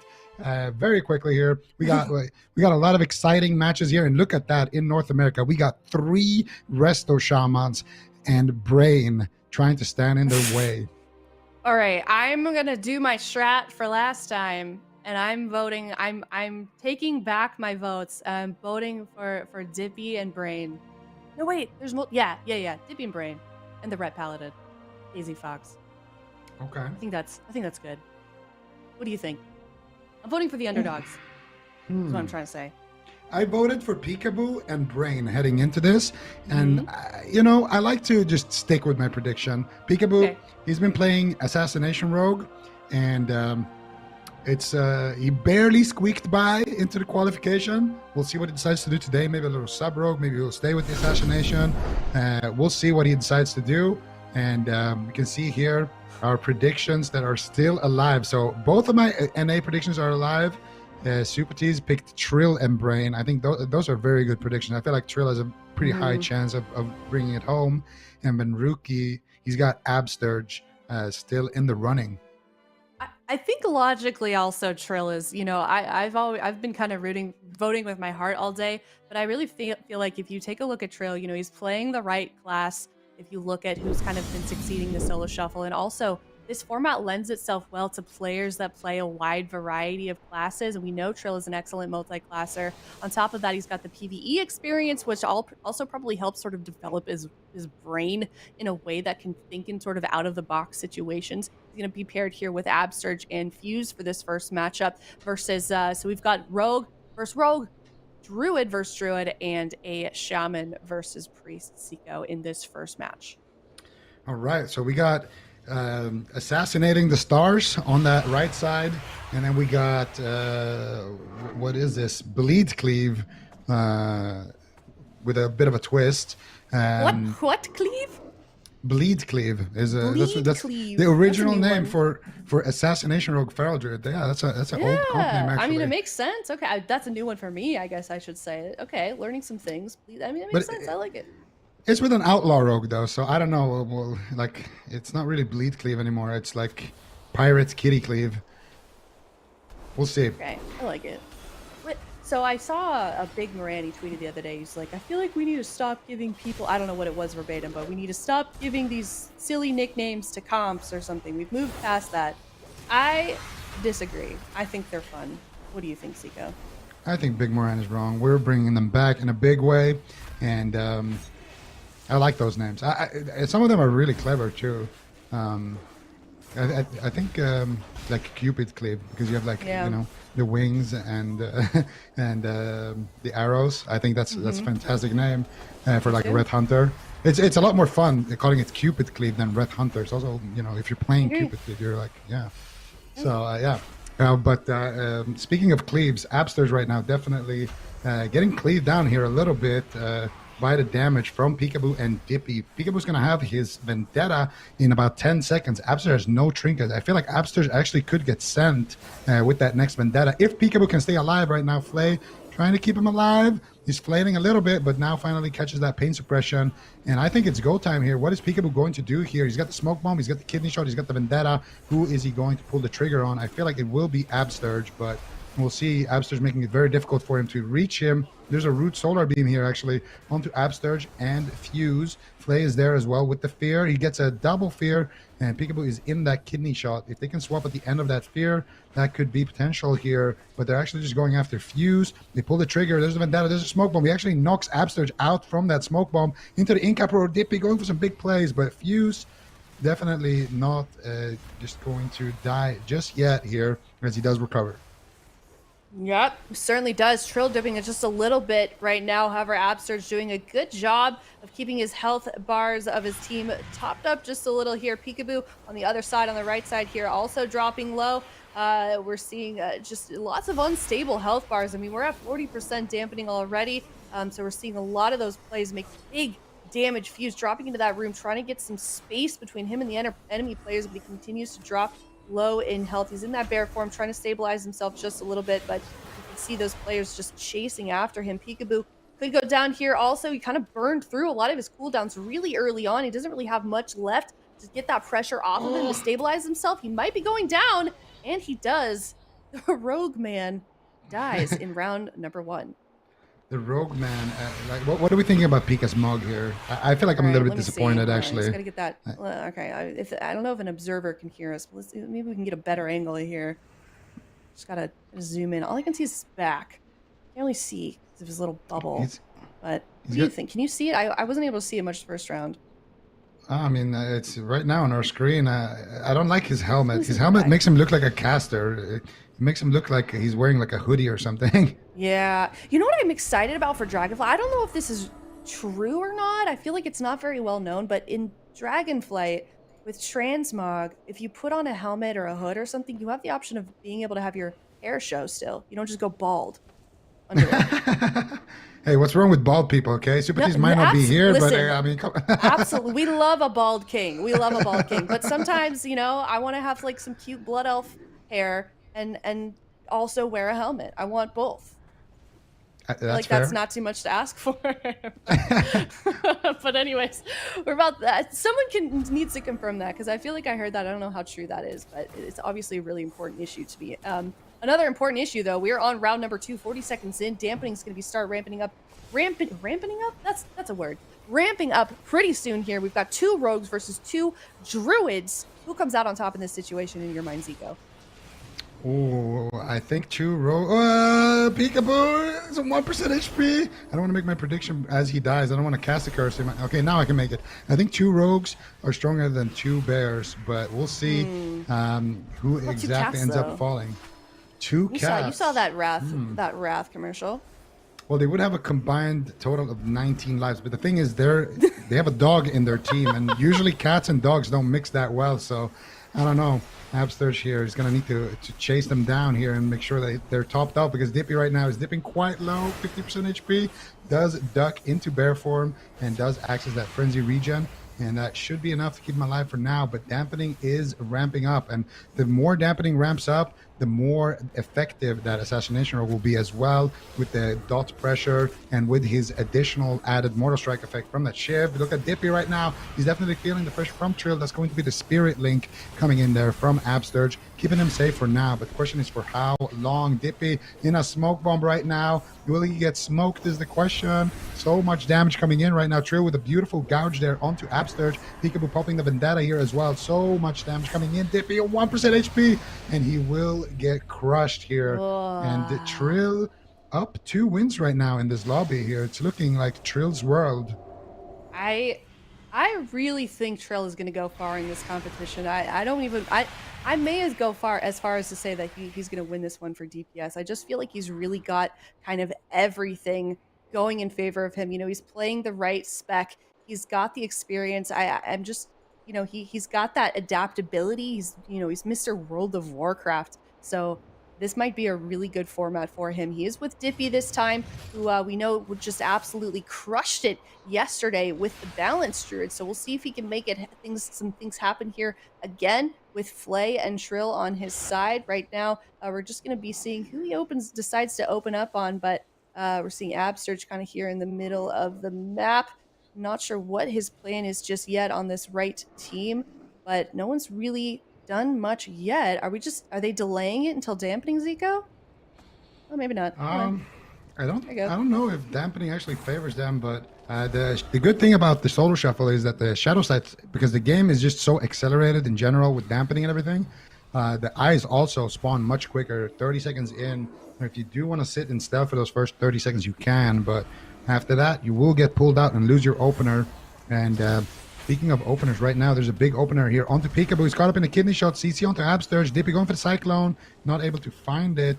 very quickly here. We got a lot of exciting matches here, and look at that in North America. We got 3 Resto Shamans and Brain trying to stand in their way. All right, I'm gonna do my strat for last time, and I'm voting. I'm taking back my votes. I'm voting for Dipi and Brain. No, wait, there's more. Yeah. Dipi and Brain, and the Red Paladin, KzFox. Okay. I think that's good. What do you think? I'm voting for the underdogs. That's what I'm trying to say. I voted for Pikaboo and Brain heading into this, and I like to just stick with my prediction. Pikaboo, he's been playing Assassination Rogue, and he barely squeaked by into the qualification. We'll see what he decides to do today. Maybe a little sub rogue. Maybe he'll stay with the Assassination. We'll see what he decides to do, and you can see here our predictions that are still alive. So both of my NA predictions are alive. Supatees picked Trill and Brain. I think those are very good predictions. I feel like Trill has a pretty high chance of bringing it home. And then Rookie, he's got Absterge still in the running. I think logically also Trill is, I've been kind of voting with my heart all day, but I really feel like if you take a look at Trill, he's playing the right class. If you look at who's kind of been succeeding the Solo Shuffle, and also this format lends itself well to players that play a wide variety of classes, and we know Trill is an excellent multi-classer. On top of that, he's got the PvE experience, which also probably helps sort of develop his brain in a way that can think in sort of out-of-the-box situations. He's going to be paired here with Absterge and Fuse for this first matchup versus, so we've got Rogue versus Rogue, Druid versus Druid, and a Shaman versus Priest Zico in this first match. All right, so we got Assassinating the Stars on that right side, and then we got what is this? Bleed Cleave with a bit of a twist. What Cleave? Bleed Cleave is that's Cleave. The original That's a new name for Assassination Rogue Feral Druid. Yeah, that's an old comp name actually. I mean, it makes sense. Okay, that's a new one for me, I guess I should say. Okay, learning some things. I mean, it makes sense. I like it. It's with an outlaw rogue though, so I don't know. Well, like it's not really Bleed Cleave anymore. It's like Pirate Kitty Cleave. We'll see. Okay, I like it. So I saw a big Moran, he tweeted the other day. He's like, I feel like we need to stop giving people, I don't know what it was verbatim, but we need to stop giving these silly nicknames to comps or something. We've moved past that. I disagree. I think they're fun. What do you think, Zico? I think Big Moran is wrong. We're bringing them back in a big way, and I like those names. Some of them are really clever too. I think like Cupid Cleave, because you have the wings and the arrows. I think that's a fantastic name for like a Red Hunter. It's a lot more fun calling it Cupid Cleave than Red Hunter. It's also, if you're playing Cupid Cleave, you're like, yeah. So but speaking of cleaves, Absterge right now definitely getting cleaved down here a little bit by the damage from Pikaboo and Dipi. Pikaboo's going to have his Vendetta in about 10 seconds. Absterge has no trinkets. I feel like Absterge actually could get sent with that next Vendetta. If Pikaboo can stay alive right now, Fley trying to keep him alive. He's flailing a little bit, but now finally catches that pain suppression. And I think it's go time here. What is Pikaboo going to do here? He's got the smoke bomb, he's got the kidney shot, he's got the Vendetta. Who is he going to pull the trigger on? I feel like it will be Absterge, but we'll see. Absterge making it very difficult for him to reach him. There's a Root Solar Beam here, actually, onto Absterge and Fuse. Fley is there as well with the Fear. He gets a double Fear, and Pikaboo is in that kidney shot. If they can swap at the end of that Fear, that could be potential here, but they're actually just going after Fuse. They pull the trigger. There's a Vendetta. There's a Smoke Bomb. He actually knocks Absterge out from that Smoke Bomb into the Incapper or Dipi, going for some big plays, but Fuse definitely not just going to die just yet here as he does recover. Yep, certainly does. Trill dipping it just a little bit right now. However, Absterge doing a good job of keeping his health bars of his team topped up just a little here. Pikaboo on the other side, on the right side here, also dropping low. We're seeing just lots of unstable health bars. I mean, we're at 40% dampening already. So we're seeing a lot of those plays make big damage. Fuse dropping into that room, trying to get some space between him and the enemy players, but he continues to drop low in health. He's in that bear form, trying to stabilize himself just a little bit, but you can see those players just chasing after him. Pikaboo could go down here also. He kind of burned through a lot of his cooldowns really early on. He doesn't really have much left to get that pressure off of him to stabilize himself. He might be going down, and he does. The Rogue Man dies in round number 1. The Rogue Man, like, what are we thinking about Pika's mug here? I feel like I'm a little bit disappointed, actually. Just gotta get that. Okay, I don't know if an observer can hear us, but maybe we can get a better angle here. Just gotta zoom in. All I can see is his back. I can only see because of his little bubble. But what do you think? Can you see it? I wasn't able to see it much the first round. I mean, it's right now on our screen. I don't like his helmet. His helmet makes him look like a caster. It makes him look like he's wearing like a hoodie or something. Yeah. You know what I'm excited about for Dragonfly? I don't know if this is true or not. I feel like it's not very well known, but in Dragonflight with Transmog, if you put on a helmet or a hood or something, you have the option of being able to have your hair show still. You don't just go bald under it. Hey, what's wrong with bald people, okay? Supertees might not be here, listen, but I mean, come absolutely. We love a bald king. We love a bald king. But sometimes, you know, I want to have like some cute blood elf hair and also wear a helmet. I want both. That's not too much to ask for. But anyways, we're about that. Someone needs to confirm that, because I feel like I heard that. I don't know how true that is, but it's obviously a really important issue to me. Another important issue, though, we are on round number 2, 40 seconds in. Dampening is going to start ramping up. Ramping up? That's a word. Ramping up pretty soon here. We've got 2 rogues versus 2 druids. Who comes out on top in this situation in your mind, Zico? Oh, I think 2 rogues. Pikaboo is a 1% HP. I don't want to make my prediction as he dies. I don't want to cast a curse. Okay, now I can make it. I think 2 rogues are stronger than 2 bears, but we'll see who exactly ends up falling. 2 cats. You saw that Wrath commercial. Well, they would have a combined total of 19 lives, but the thing is, they have a dog in their team, and usually cats and dogs don't mix that well. So, I don't know. Absterge here is going to need to chase them down here and make sure that they're topped out, because Dipi right now is dipping quite low, 50% HP, does duck into bear form, and does access that frenzy regen. And that should be enough to keep him alive for now, but dampening is ramping up, and the more dampening ramps up, the more effective that assassination roll will be as well, with the dot pressure and with his additional added mortal strike effect from that shiv. Look at Dipi right now. He's definitely feeling the pressure from Trill. That's going to be the spirit link coming in there from Absterge, keeping him safe for now, but the question is for how long. Dipi in a smoke bomb right now. Will he get smoked is the question. So much damage coming in right now. Trill with a beautiful gouge there onto Absterge. Pikaboo popping the vendetta here as well. So much damage coming in. Dipi at 1% HP, and he will get crushed here. And Trill up 2 wins right now in this lobby here. It's looking like Trill's world. I really think Trill is going to go far in this competition. I may go as far as to say that he's going to win this one for DPS. I just feel like he's really got kind of everything going in favor of him. You know, he's playing the right spec. He's got the experience. I'm just, you know, he's got that adaptability. He's Mr. World of Warcraft. So this might be a really good format for him. He is with Dipi this time, who we know just absolutely crushed it yesterday with the Balance Druid. So we'll see if he can make some things happen here again with Fley and Trill on his side. Right now, we're just going to be seeing who he decides to open up on, but we're seeing Absterge kind of here in the middle of the map. Not sure what his plan is just yet on this right team, but no one's really done much yet. Are they delaying it until dampening, Zico? Oh, maybe not. I don't know if dampening actually favors them, but the good thing about the Solo Shuffle is that the shadow sights, because the game is just so accelerated in general with dampening and everything, the eyes also spawn much quicker, 30 seconds in. And if you do want to sit in stealth for those first 30 seconds, you can, but after that, you will get pulled out and lose your opener. And speaking of openers right now, there's a big opener here onto Pikaboo. He's caught up in a kidney shot. CC onto Absterge. Dipi going for the Cyclone. Not able to find it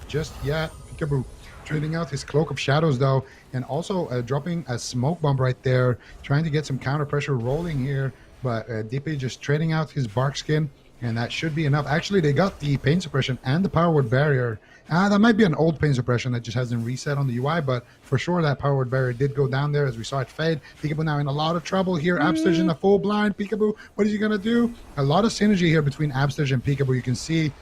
just yet. Pikaboo trading out his Cloak of Shadows, though, and also dropping a smoke bomb right there, trying to get some counter pressure rolling here. But Dipi just trading out his bark skin and that should be enough. Actually, they got the pain suppression and the power word barrier. That might be an old pain suppression that just hasn't reset on the UI, but for sure that power word barrier did go down there as we saw it fade. Pikaboo now in a lot of trouble here. Absterge in the full blind. Pikaboo, what is he going to do? A lot of synergy here between Absterge and Pikaboo. You can see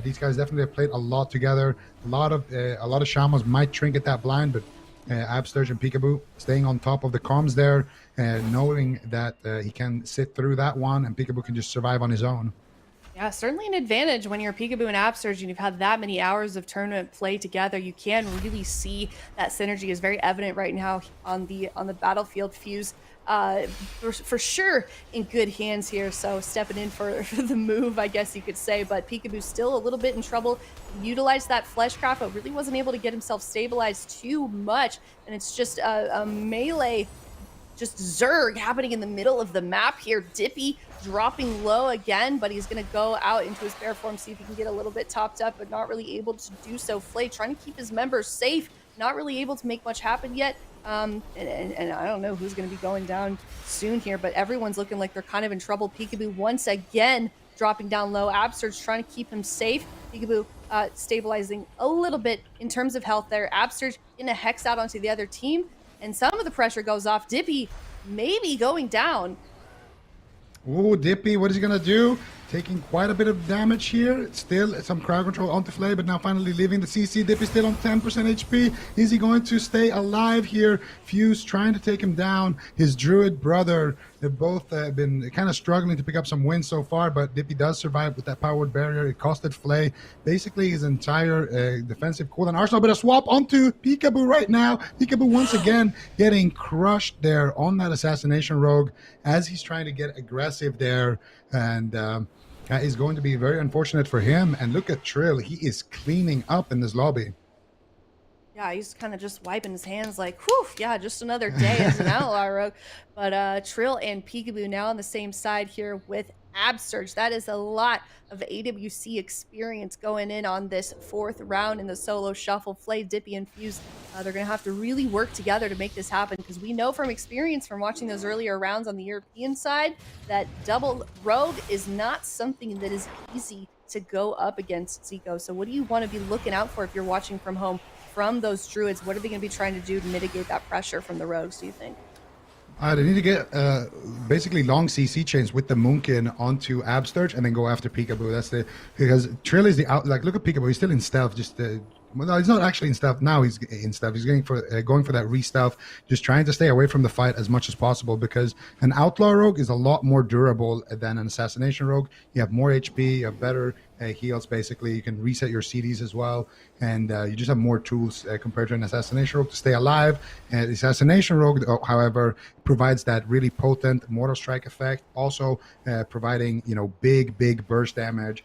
these guys definitely have played a lot together. A lot of shamans might trinket that blind, but Absterge and Pikaboo staying on top of the comms there, knowing that he can sit through that one and Pikaboo can just survive on his own. Yeah, certainly an advantage when you're Pikaboo and Absterge and you've had that many hours of tournament play together. You can really see that synergy is very evident right now on the battlefield. Fuse for sure in good hands here, so stepping in for the move, I guess you could say. But Pikaboo's still a little bit in trouble. He utilized that Fleshcraft, but really wasn't able to get himself stabilized too much, and it's just a melee just zerg happening in the middle of the map here. Dipi dropping low again, but he's going to go out into his bear form, see if he can get a little bit topped up, but not really able to do so. Fley trying to keep his members safe, not really able to make much happen yet. And I don't know who's going to be going down soon here, but everyone's looking like they're kind of in trouble. Pikaboo once again dropping down low. Absterge trying to keep him safe. Pikaboo stabilizing a little bit in terms of health there. Absterge in a hex out onto the other team, and some of the pressure goes off. Dipi maybe going down. Oh, Dipi, what is he going to do? Taking quite a bit of damage here. Still some crowd control onto Fley, but now finally leaving the CC. Dipi still on 10% HP. Is he going to stay alive here? Fuse trying to take him down. His druid brother, they've both been kind of struggling to pick up some wins so far, but Dipi does survive with that powered barrier. It costed Fley basically his entire defensive cooldown arsenal, but a swap onto Pikaboo right now. Pikaboo once again getting crushed there on that assassination rogue as he's trying to get aggressive there, and that is going to be very unfortunate for him. And look at Trill. He is cleaning up in this lobby. Yeah, he's kind of just wiping his hands like, whew, yeah, just another day as an outlaw rogue. But Trill and Pikaboo now on the same side here with Absterge. That is a lot of AWC experience going in on this fourth round in the solo shuffle. Fley, Dipi, and Fuse, they're going to have to really work together to make this happen, because we know from experience from watching those earlier rounds on the European side that double rogue is not something that is easy to go up against Zico. So what do you want to be looking out for if you're watching from home from those druids? What are they going to be trying to do to mitigate that pressure from the rogues, do you think? They need to get basically long CC chains with the Moonkin onto Absterge and then go after Pikaboo. That's because Trill is the out. Like, look at Pikaboo. He's still in stealth. Just well, no, he's not actually in stealth now. He's in stealth. He's going for that re-stealth, just trying to stay away from the fight as much as possible, because an outlaw rogue is a lot more durable than an assassination rogue. You have more HP, you have better heals. Basically, you can reset your CDs as well, and you just have more tools compared to an assassination rogue to stay alive. The assassination rogue, however, provides that really potent mortal strike effect, also providing big burst damage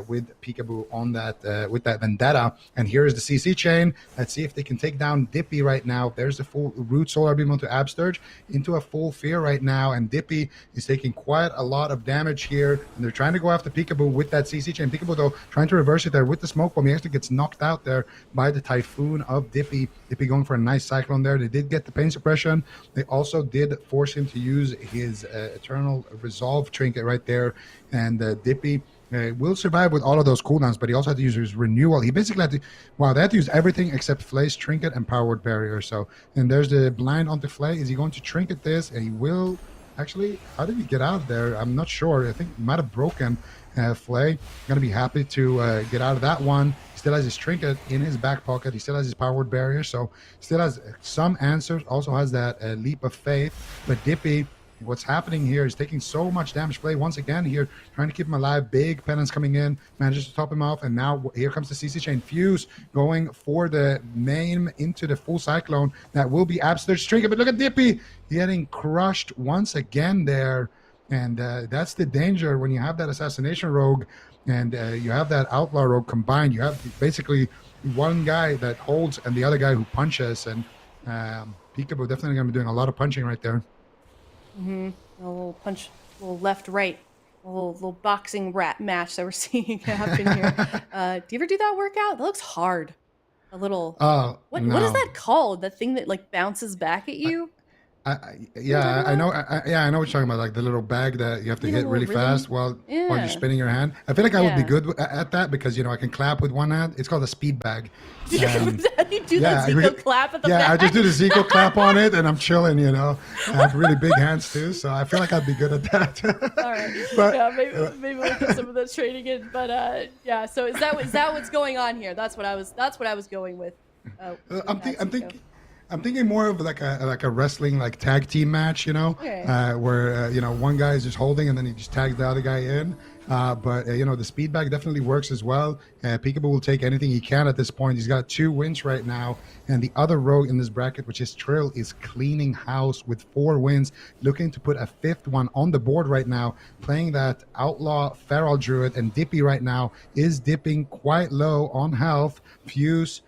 with Pikaboo on that with that vendetta. And here is the CC chain. Let's see if they can take down Dipi right now. There's the full root solar beam onto Absterge into a full fear right now, and Dipi is taking quite a lot of damage here, and they're trying to go after Pikaboo with that CC chain. Pikaboo though trying to reverse it there with the smoke bomb. He actually gets knocked out there by the typhoon of Dipi. Dipi going for a nice cyclone there. They did get the pain suppression. They also did force him to use his eternal resolve trinket right there, and Dipi will survive with all of those cooldowns, but he also had to use his renewal. He basically had to, they had to use everything except Fley's trinket and powered barrier. So, and there's the blind onto Fley. Is he going to trinket this? And he will. Actually, how did he get out of there? I'm not sure. I think he might have broken Fley. Gonna be happy to get out of that one. He still has his trinket in his back pocket. He still has his powered barrier, so still has some answers. Also has that leap of faith. But Dipi, what's happening here is taking so much damage. Fley once again here trying to keep him alive. Big penance coming in, manages to top him off, and now here comes the CC chain. Fuse going for the main into the full cyclone. That will be Absterge trinket, but look at Dipi getting crushed once again there. And that's the danger when you have that assassination rogue and you have that outlaw rogue combined. You have basically one guy that holds and the other guy who punches, and Pikaboo definitely going to be doing a lot of punching right there. A little punch, a little left, right, a little boxing rat match that we're seeing happen here. Do you ever do that workout? That looks hard. A little. No. What is that called? That thing that like bounces back at you? Yeah, I know. I know what you're talking about. Like the little bag that you have to You know, hit really rhythm. fast while Yeah. you're spinning your hand. I feel like I would be Yeah. good at that because I can clap with one hand. It's called a speed bag. You do yeah, that Zico clap at the Yeah, back. I just do the Zico clap on it, and I'm chilling. I have really big hands too, so I feel like I'd be good at that. All right. But, yeah, maybe we'll put some of those training in. But yeah. So is that what's going on here? That's what I was going with. I'm thinking more of like a wrestling like tag team match, Okay. where one guy is just holding and then he just tags the other guy in. But the speed bag definitely works as well. Pikaboo will take anything he can at this point. He's got 2 wins right now, and the other rogue in this bracket, which is Trill, is cleaning house with 4 wins, looking to put a 5th one on the board right now, playing that outlaw feral druid, and Dipi right now is dipping quite low on health. Fuse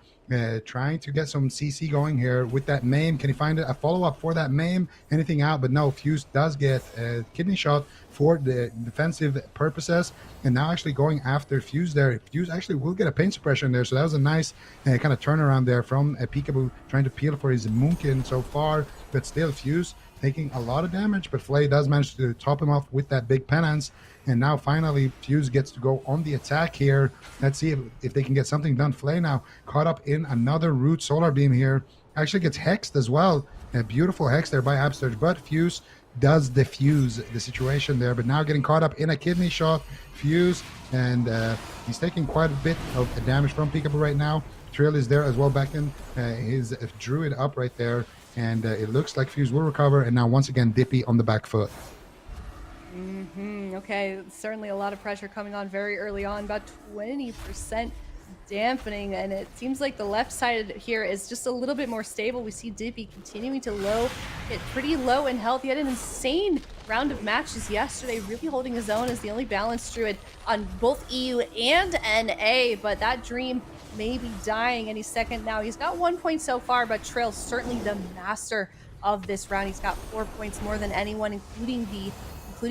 trying to get some CC going here with that MAME. Can he find a follow-up for that MAME? Anything out? But no, Fuse does get a kidney shot for the defensive purposes, and now actually going after Fuse there. Fuse actually will get a pain suppression there, so that was a nice kind of turnaround there from Pikaboo, trying to peel for his Moonkin so far, but still Fuse taking a lot of damage, but Fley does manage to top him off with that big penance. And now finally Fuse gets to go on the attack here. Let's see if they can get something done. Fley now caught up in another root solar beam here. Actually gets hexed as well. A beautiful hex there by Absterge, but Fuse does defuse the situation there. But now getting caught up in a kidney shot, Fuse, and he's taking quite a bit of damage from Pikaboo right now. Trill is there as well, backing his druid up right there. And it looks like Fuse will recover. And now once again, Dipi on the back foot. Okay, certainly a lot of pressure coming on very early on, about 20% dampening, and it seems like the left side here is just a little bit more stable. We see Dipi continuing to get pretty low in health. He had an insane round of matches yesterday, really holding his own as the only balanced druid on both EU and NA, but that dream may be dying any second now. He's got 1 point so far, but Trill, certainly the master of this round. He's got 4 points more than anyone, including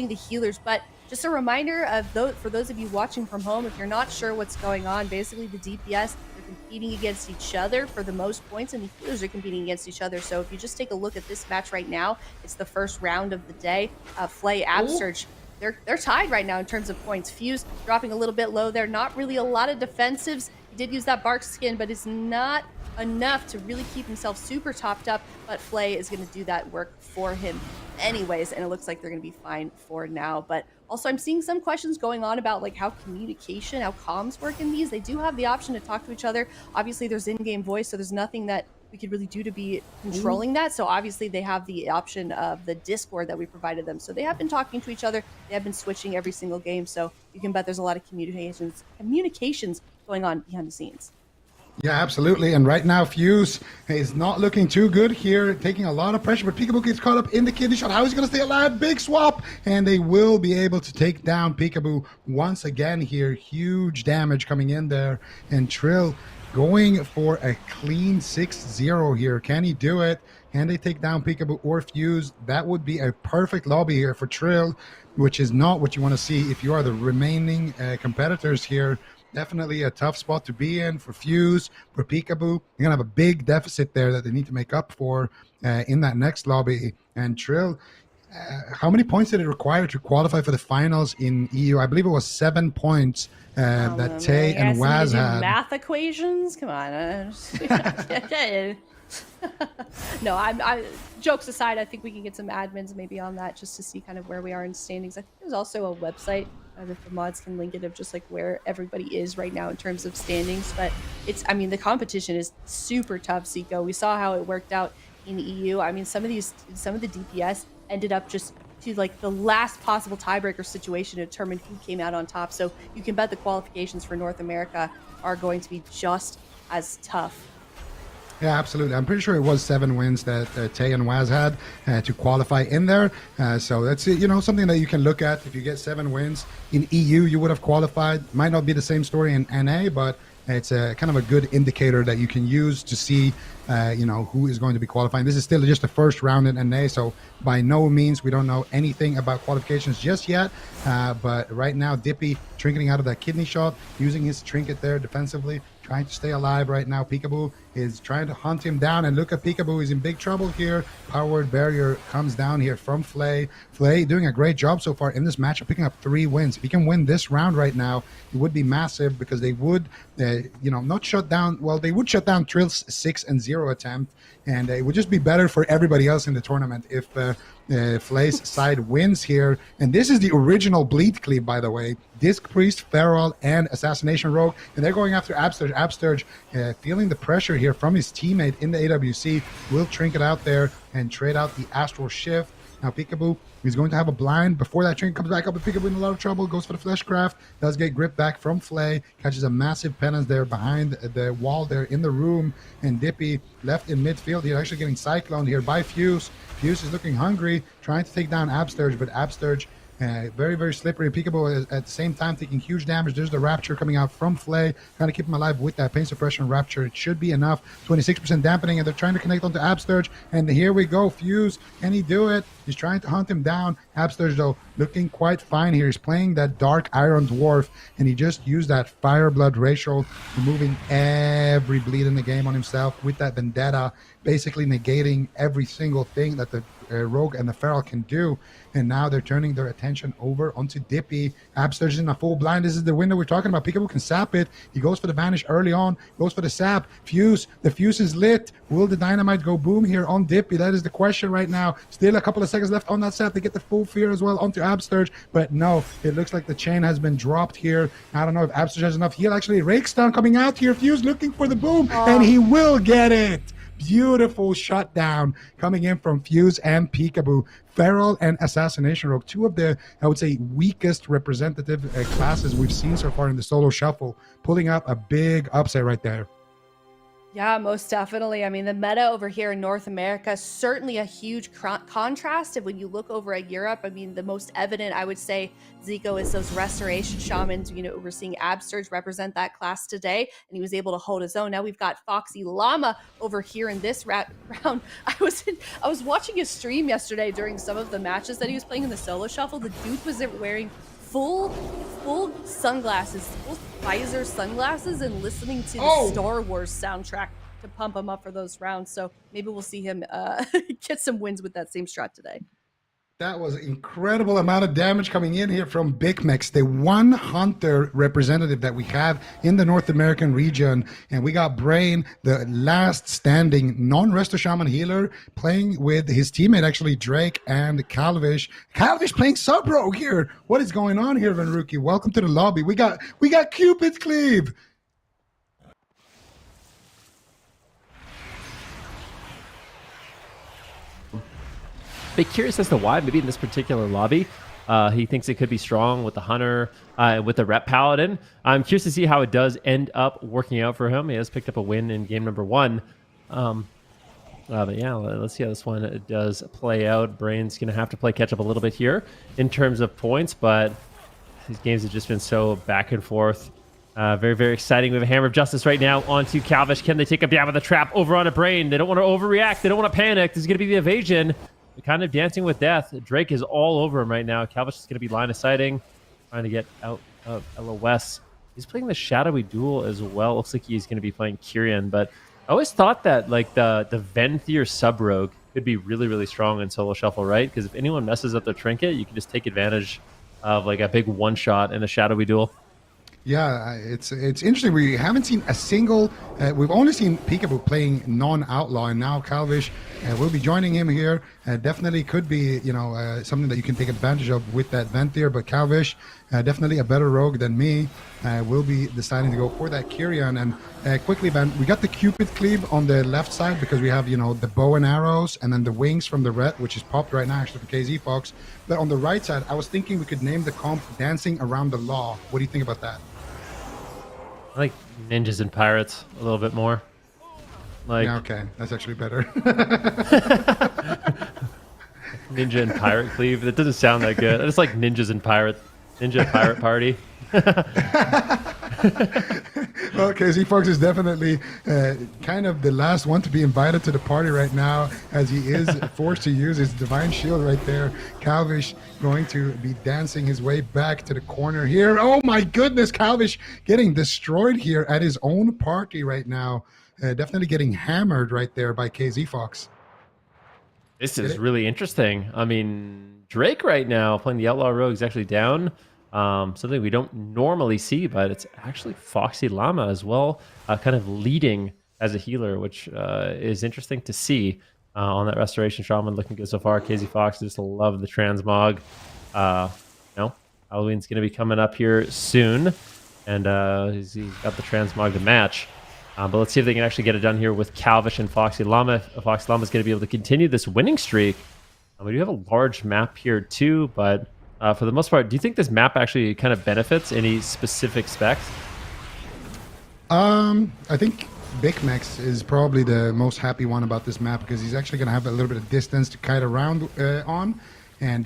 the healers. But just a reminder for those of you watching from home, if you're not sure what's going on, basically the DPS are competing against each other for the most points, and the healers are competing against each other. So if you just take a look at this match right now, it's the first round of the day. Fley, Absterge, they're tied right now in terms of points. Fuse dropping a little bit low there. Not really a lot of defensives. He did use that bark skin, but it's not enough to really keep himself super topped up. But Fley is going to do that work for him anyways, and it looks like they're going to be fine for now. But also, I'm seeing some questions going on about like how comms work in these. They do have the option to talk to each other. Obviously, there's in-game voice, so there's nothing that we could really do to be controlling that. So obviously, they have the option of the Discord that we provided them. So they have been talking to each other. They have been switching every single game. So you can bet there's a lot of communications going on behind the scenes. Yeah, absolutely. And right now, Fuse is not looking too good here, taking a lot of pressure. But Pikaboo gets caught up in the kidney shot. How is he going to stay alive? Big swap. And they will be able to take down Pikaboo once again here. Huge damage coming in there. And Trill going for a clean 6-0 here. Can he do it? Can they take down Pikaboo or Fuse? That would be a perfect lobby here for Trill, which is not what you want to see if you are the remaining competitors here. Definitely a tough spot to be in for Fuse, for Pikaboo. You're going to have a big deficit there that they need to make up for in that next lobby. And Trill, how many points did it require to qualify for the finals in EU? I believe it was 7 points that Tay and Whaazz had. Math equations? Come on. No, I jokes aside, I think we can get some admins maybe on that just to see kind of where we are in standings. I think there's also a website if the mods can link it of just like where everybody is right now in terms of standings. But the competition is super tough, Zico. We saw how it worked out in EU. I mean, some of the DPS ended up just to like the last possible tiebreaker situation to determine who came out on top. So you can bet the qualifications for North America are going to be just as tough. Yeah, absolutely. I'm pretty sure it was 7 wins that Tay and Whaazz had to qualify in there. So that's something that you can look at. If you get 7 wins in EU, you would have qualified. Might not be the same story in NA, but it's a kind of a good indicator that you can use to see, who is going to be qualifying. This is still just the first round in NA, so by no means we don't know anything about qualifications just yet. But right now, Dipi trinketing out of that kidney shot, using his trinket there defensively, trying to stay alive right now. Pikaboo is trying to hunt him down. And look at Pikaboo, he's in big trouble here. Powered Barrier comes down here from Fley. Fley doing a great job so far in this matchup, picking up 3 wins. If he can win this round right now, it would be massive because they would, not shut down. Well, they would shut down Trill's 6-0 attempt, and it would just be better for everybody else in the tournament if Fley's side wins here. And this is the original Bleed Cleave, by the way. Disc Priest, Feral, and Assassination Rogue, and they're going after Absterge. Absterge, feeling the pressure here from his teammate in the AWC, will trinket out there and trade out the Astral Shift. Now Pikaboo is going to have a blind before that trinket comes back up, but Pikaboo in a lot of trouble, goes for the Fleshcraft, does get gripped back from Fley, catches a massive penance there behind the wall there in the room, and Dipi left in midfield here, actually getting cycloned here by Fuse. Fuse is looking hungry, trying to take down Absterge, but Absterge very, very slippery. Pikaboo at the same time taking huge damage. There's the Rapture coming out from Fley, trying to keep him alive with that Pain Suppression Rapture. It should be enough. 26% dampening, and they're trying to connect onto Absterge. And here we go. Fuse, can he do it? He's trying to hunt him down. Absterge, though, looking quite fine here. He's playing that Dark Iron Dwarf, and he just used that Fire Blood Racial, removing every bleed in the game on himself with that Vendetta, basically negating every single thing that the Rogue and the Feral can do. And now they're turning their attention over onto Dipi. Absterge is in a full blind. This is the window we're talking about. Pikaboo can sap it. He goes for the Vanish early on, goes for the sap. Fuse, the fuse is lit. Will the dynamite go boom here on Dipi? That is the question right now. Still a couple of seconds left on that sap. They get the full fear as well onto Absterge, but no, it looks like the chain has been dropped here. I don't know if Absterge has enough heal. Actually, Rakestone coming out here. Fuse looking for the boom, and he will get it. Beautiful shutdown coming in from Fuse and Pikaboo. Feral and Assassination Rogue, 2 of the, I would say, weakest representative classes we've seen so far in the Solo Shuffle, pulling up a big upset right there. Yeah, most definitely. I mean, the meta over here in North America, certainly a huge contrast. And when you look over at Europe, I mean, the most evident, I would say, Zico, is those Restoration Shamans. We're seeing Absterge represent that class today, and he was able to hold his own. Now we've got Foxyllama over here in this round. I was watching his stream yesterday during some of the matches that he was playing in the Solo Shuffle. The dude was wearing full sunglasses, full visor sunglasses, and listening to the Star Wars soundtrack to pump him up for those rounds. So maybe we'll see him get some wins with that same strat today. That was an incredible amount of damage coming in here from Bicmex, the one hunter representative that we have in the North American region. And we got Brain, the last standing non-Resto Shaman healer, playing with his teammate, actually, Drake and Kalvish. Kalvish playing sub-rogue here. What is going on here, Venruki? Welcome to the lobby. We got Cupid Cleave. Bit curious as to why, maybe in this particular lobby, he thinks it could be strong with the Hunter, with the Rep Paladin. I'm curious to see how it does end up working out for him. He has picked up a win in game number 1. But yeah, let's see how this one does play out. Brain's going to have to play catch up a little bit here in terms of points, but these games have just been so back and forth. Very, very exciting. We have a Hammer of Justice right now onto Kalvish. Can they take a jab with the trap over on a Brain? They don't want to overreact. They don't want to panic. This is going to be the evasion. Kind of dancing with death. Drake is all over him right now. Kalvish is going to be line of sighting, trying to get out of LOS. He's playing the Shadowy Duel as well. Looks like he's going to be playing Kyrian, but I always thought that like the Venthyr sub-rogue could be really, really strong in Solo Shuffle, right? Because if anyone messes up their trinket, you can just take advantage of like a big one-shot in a Shadowy Duel. Yeah, it's interesting. We haven't seen a single. We've only seen Pikaboo playing non-outlaw, and now Kalvish will be joining him here. Definitely could be, something that you can take advantage of with that Venthyr. But Kalvish, definitely a better rogue than me, will be deciding to go for that Kyrian. And quickly, Van, we got the Cupid Cleave on the left side because we have, the bow and arrows, and then the wings from the red, which is popped right now actually for KzFox. But on the right side, I was thinking we could name the comp Dancing Around the Law. What do you think about that? I like ninjas and pirates a little bit more. Yeah, okay, that's actually better. Ninja and pirate cleave. That doesn't sound that good. I just like ninjas and pirate party. Well, KzFox is definitely kind of the last one to be invited to the party right now, as he is forced to use his Divine Shield right there. Kalvish going to be dancing his way back to the corner here. Oh my goodness, Kalvish getting destroyed here at his own party right now. definitely getting hammered right there by KzFox. This is really interesting. I mean, Drake right now playing the Outlaw Rogue is actually down. Something we don't normally see, but it's actually Foxyllama as well, kind of leading as a healer, which is interesting to see on that Restoration Shaman. Looking good so far. KzFox just love the transmog. Halloween's going to be coming up here soon, and he's got the transmog to match. But let's see if they can actually get it done here with Kalvish and Foxyllama. Foxyllama is going to be able to continue this winning streak. We do have a large map here too, but for the most part, do you think this map actually kind of benefits any specific specs? Uh, I think Bicmex is probably the most happy one about this map because he's actually going to have a little bit of distance to kite around on, and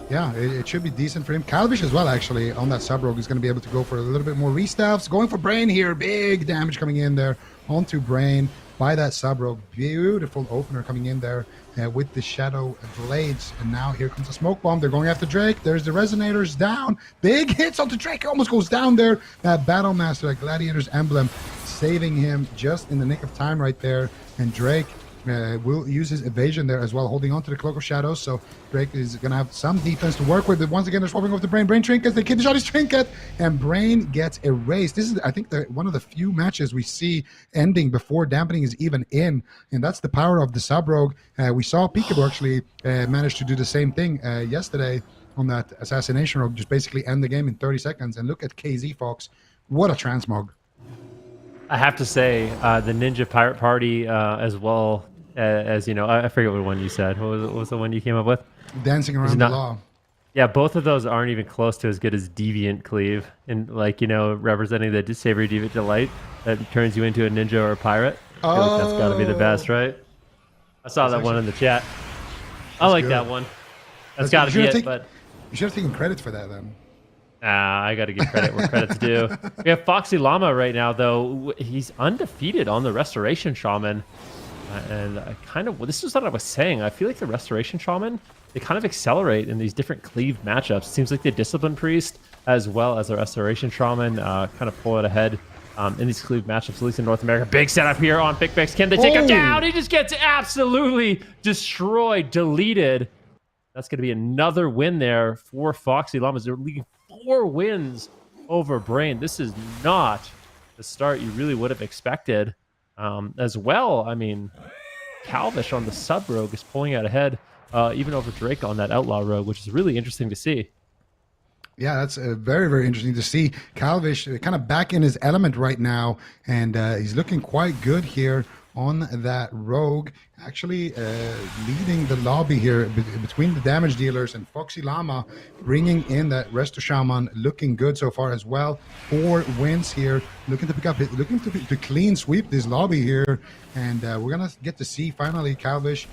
yeah, it should be decent for him. Kalvish as well, actually, on that sub rogue is going to be able to go for a little bit more restaffs. Going for Brain here, big damage coming in there onto Brain by that sub rogue. Beautiful opener coming in there with the Shadow Blades. And now here comes a smoke bomb. They're going after Drake. There's the Resonators down. Big hits onto Drake. Almost goes down there. That Battle Master, that Gladiators emblem, saving him just in the nick of time right there. And Drake will use his evasion there as well, holding on to the Cloak of Shadows. So Drake is going to have some defense to work with. But once again, they're swapping off the Brain. Brain trinkets. They kidney shot his trinket, and Brain gets erased. This is, I think, one of the few matches we see ending before dampening is even in, and that's the power of the sub rogue. We saw Pikaboo actually manage to do the same thing yesterday on that assassination rogue, just basically end the game in 30 seconds. And look at KzFox. What a transmog. I have to say, the Ninja Pirate Party as well as, you know, I forget what one you said. What was the one you came up with? Dancing around the law. Yeah, both of those aren't even close to as good as Deviant Cleave, and like, you know, representing the Savory Deviant Delight that turns you into a ninja or a pirate. I feel like that's got to be the best, right? I saw that one in the chat. I like that one. That's got to be it, but you should have taken credit for that then. I got to give credit where credit's due. We have Foxyllama right now, though. He's undefeated on the Restoration Shaman. And I kind of, this is what I was saying. I feel like the Restoration Shaman, they kind of accelerate in these different cleave matchups. It seems like the Discipline Priest, as well as the Restoration Shaman, kind of pull it ahead in these cleave matchups, at least in North America. Big setup here on Bicmex. Can they take him down? He just gets absolutely destroyed, deleted. That's going to be another win there for Foxyllamas. They're leading 4 wins over Brain. This is not the start you really would have expected. As well, I mean, Kalvish on the sub rogue is pulling out ahead, even over Drake on that outlaw rogue, which is really interesting to see. Yeah, that's very, very interesting to see. Kalvish kind of back in his element right now, and he's looking quite good here on that rogue, actually leading the lobby here between the damage dealers, and Foxyllama bringing in that Resto Shaman, looking good so far as well. 4 wins here, looking to pick up, looking to clean sweep this lobby here, and we're gonna get to see finally Kalvish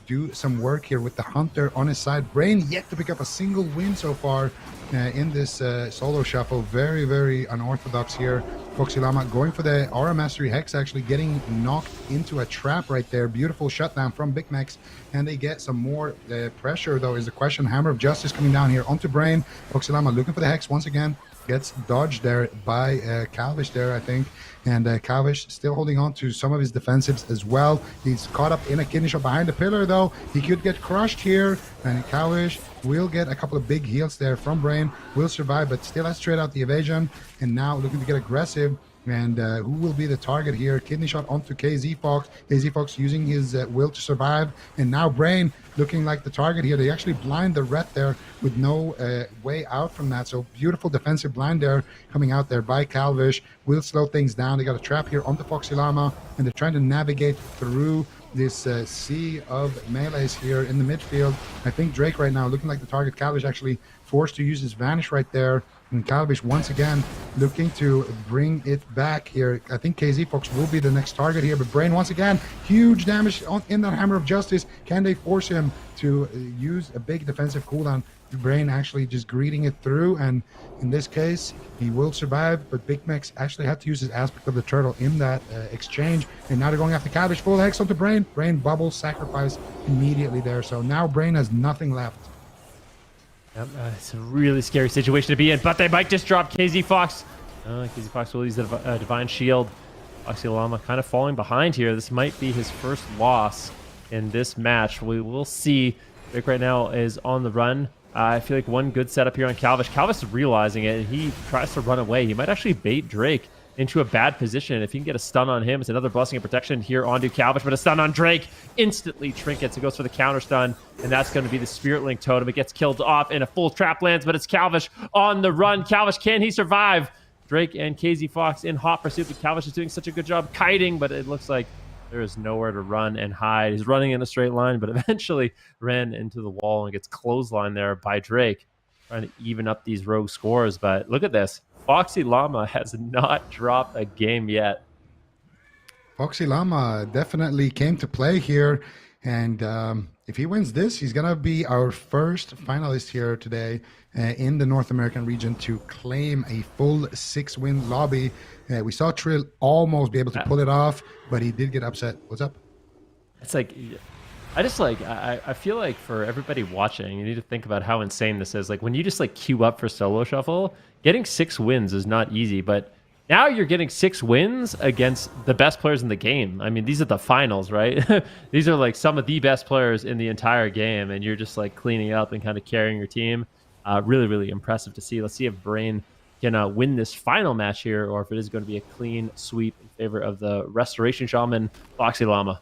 do some work here with the Hunter on his side. Brain yet to pick up a single win so far in this solo shuffle. Very, very unorthodox here. Foxyllama going for the Aura Mastery Hex, actually getting knocked into a trap right there. Beautiful shutdown from Bicmex, and they get some more pressure though is the question. Hammer of Justice coming down here onto Brain. Foxyllama looking for the Hex once again. Gets dodged there by Kalvish there, I think. And Kalvish still holding on to some of his defensives as well. He's caught up in a kidney shot behind the pillar, though. He could get crushed here. And Kalvish will get a couple of big heals there from Brain. Will survive, but still has to trade out the evasion. And now looking to get aggressive. And who will be the target here? Kidney shot onto KzFox. KzFox using his will to survive. And now Brain looking like the target here. They actually blind the ret there with no way out from that. So beautiful defensive blind there coming out there by Kalvish. Will slow things down. They got a trap here onto Foxyllama, and they're trying to navigate through this sea of melees here in the midfield. I think Drake right now looking like the target. Kalvish actually forced to use his vanish right there. And Kalvish once again looking to bring it back here. I think KzFox will be the next target here, but Brain once again, huge damage in that Hammer of Justice. Can they force him to use a big defensive cooldown? Brain actually just greeting it through, and in this case, he will survive, but Bicmex actually had to use his Aspect of the Turtle in that exchange, and now they're going after Kalvish. Full Hex onto Brain. Brain bubbles, sacrifice immediately there, so now Brain has nothing left. Yep, it's a really scary situation to be in, but they might just drop KzFox. KzFox will use the Divine Shield Foxyllama kind of falling behind here. This might be his first loss in this match. We will see. Drake right now is on the run. I feel like one good setup here on Kalvish. Kalvish is realizing it, and he tries to run away. He might actually bait Drake into a bad position. If he can get a stun on him, it's another blessing of protection here onto Kalvish, but a stun on Drake instantly trinkets. It goes for the counter stun, and that's going to be the Spirit Link totem. It gets killed off, and a full trap lands, but it's Kalvish on the run. Kalvish, can he survive? Drake and KzFox in hot pursuit, but Kalvish is doing such a good job kiting, but it looks like there is nowhere to run and hide. He's running in a straight line, but eventually ran into the wall and gets clotheslined there by Drake, trying to even up these rogue scores. But look at this. Foxyllama has not dropped a game yet. Foxyllama definitely came to play here. And if he wins this, he's going to be our first finalist here today in the North American region to claim a full 6-win lobby. We saw Trill almost be able to pull it off, but he did get upset. What's up? It's like, I feel like for everybody watching, you need to think about how insane this is. Like when you just like queue up for Solo Shuffle, getting 6 wins is not easy, but now you're getting 6 wins against the best players in the game. I mean, these are the finals, right? These are like some of the best players in the entire game, and you're just like cleaning up and kind of carrying your team. Really, really impressive to see. Let's see if Brain can win this final match here, or if it is going to be a clean sweep in favor of the Restoration Shaman, Foxyllama.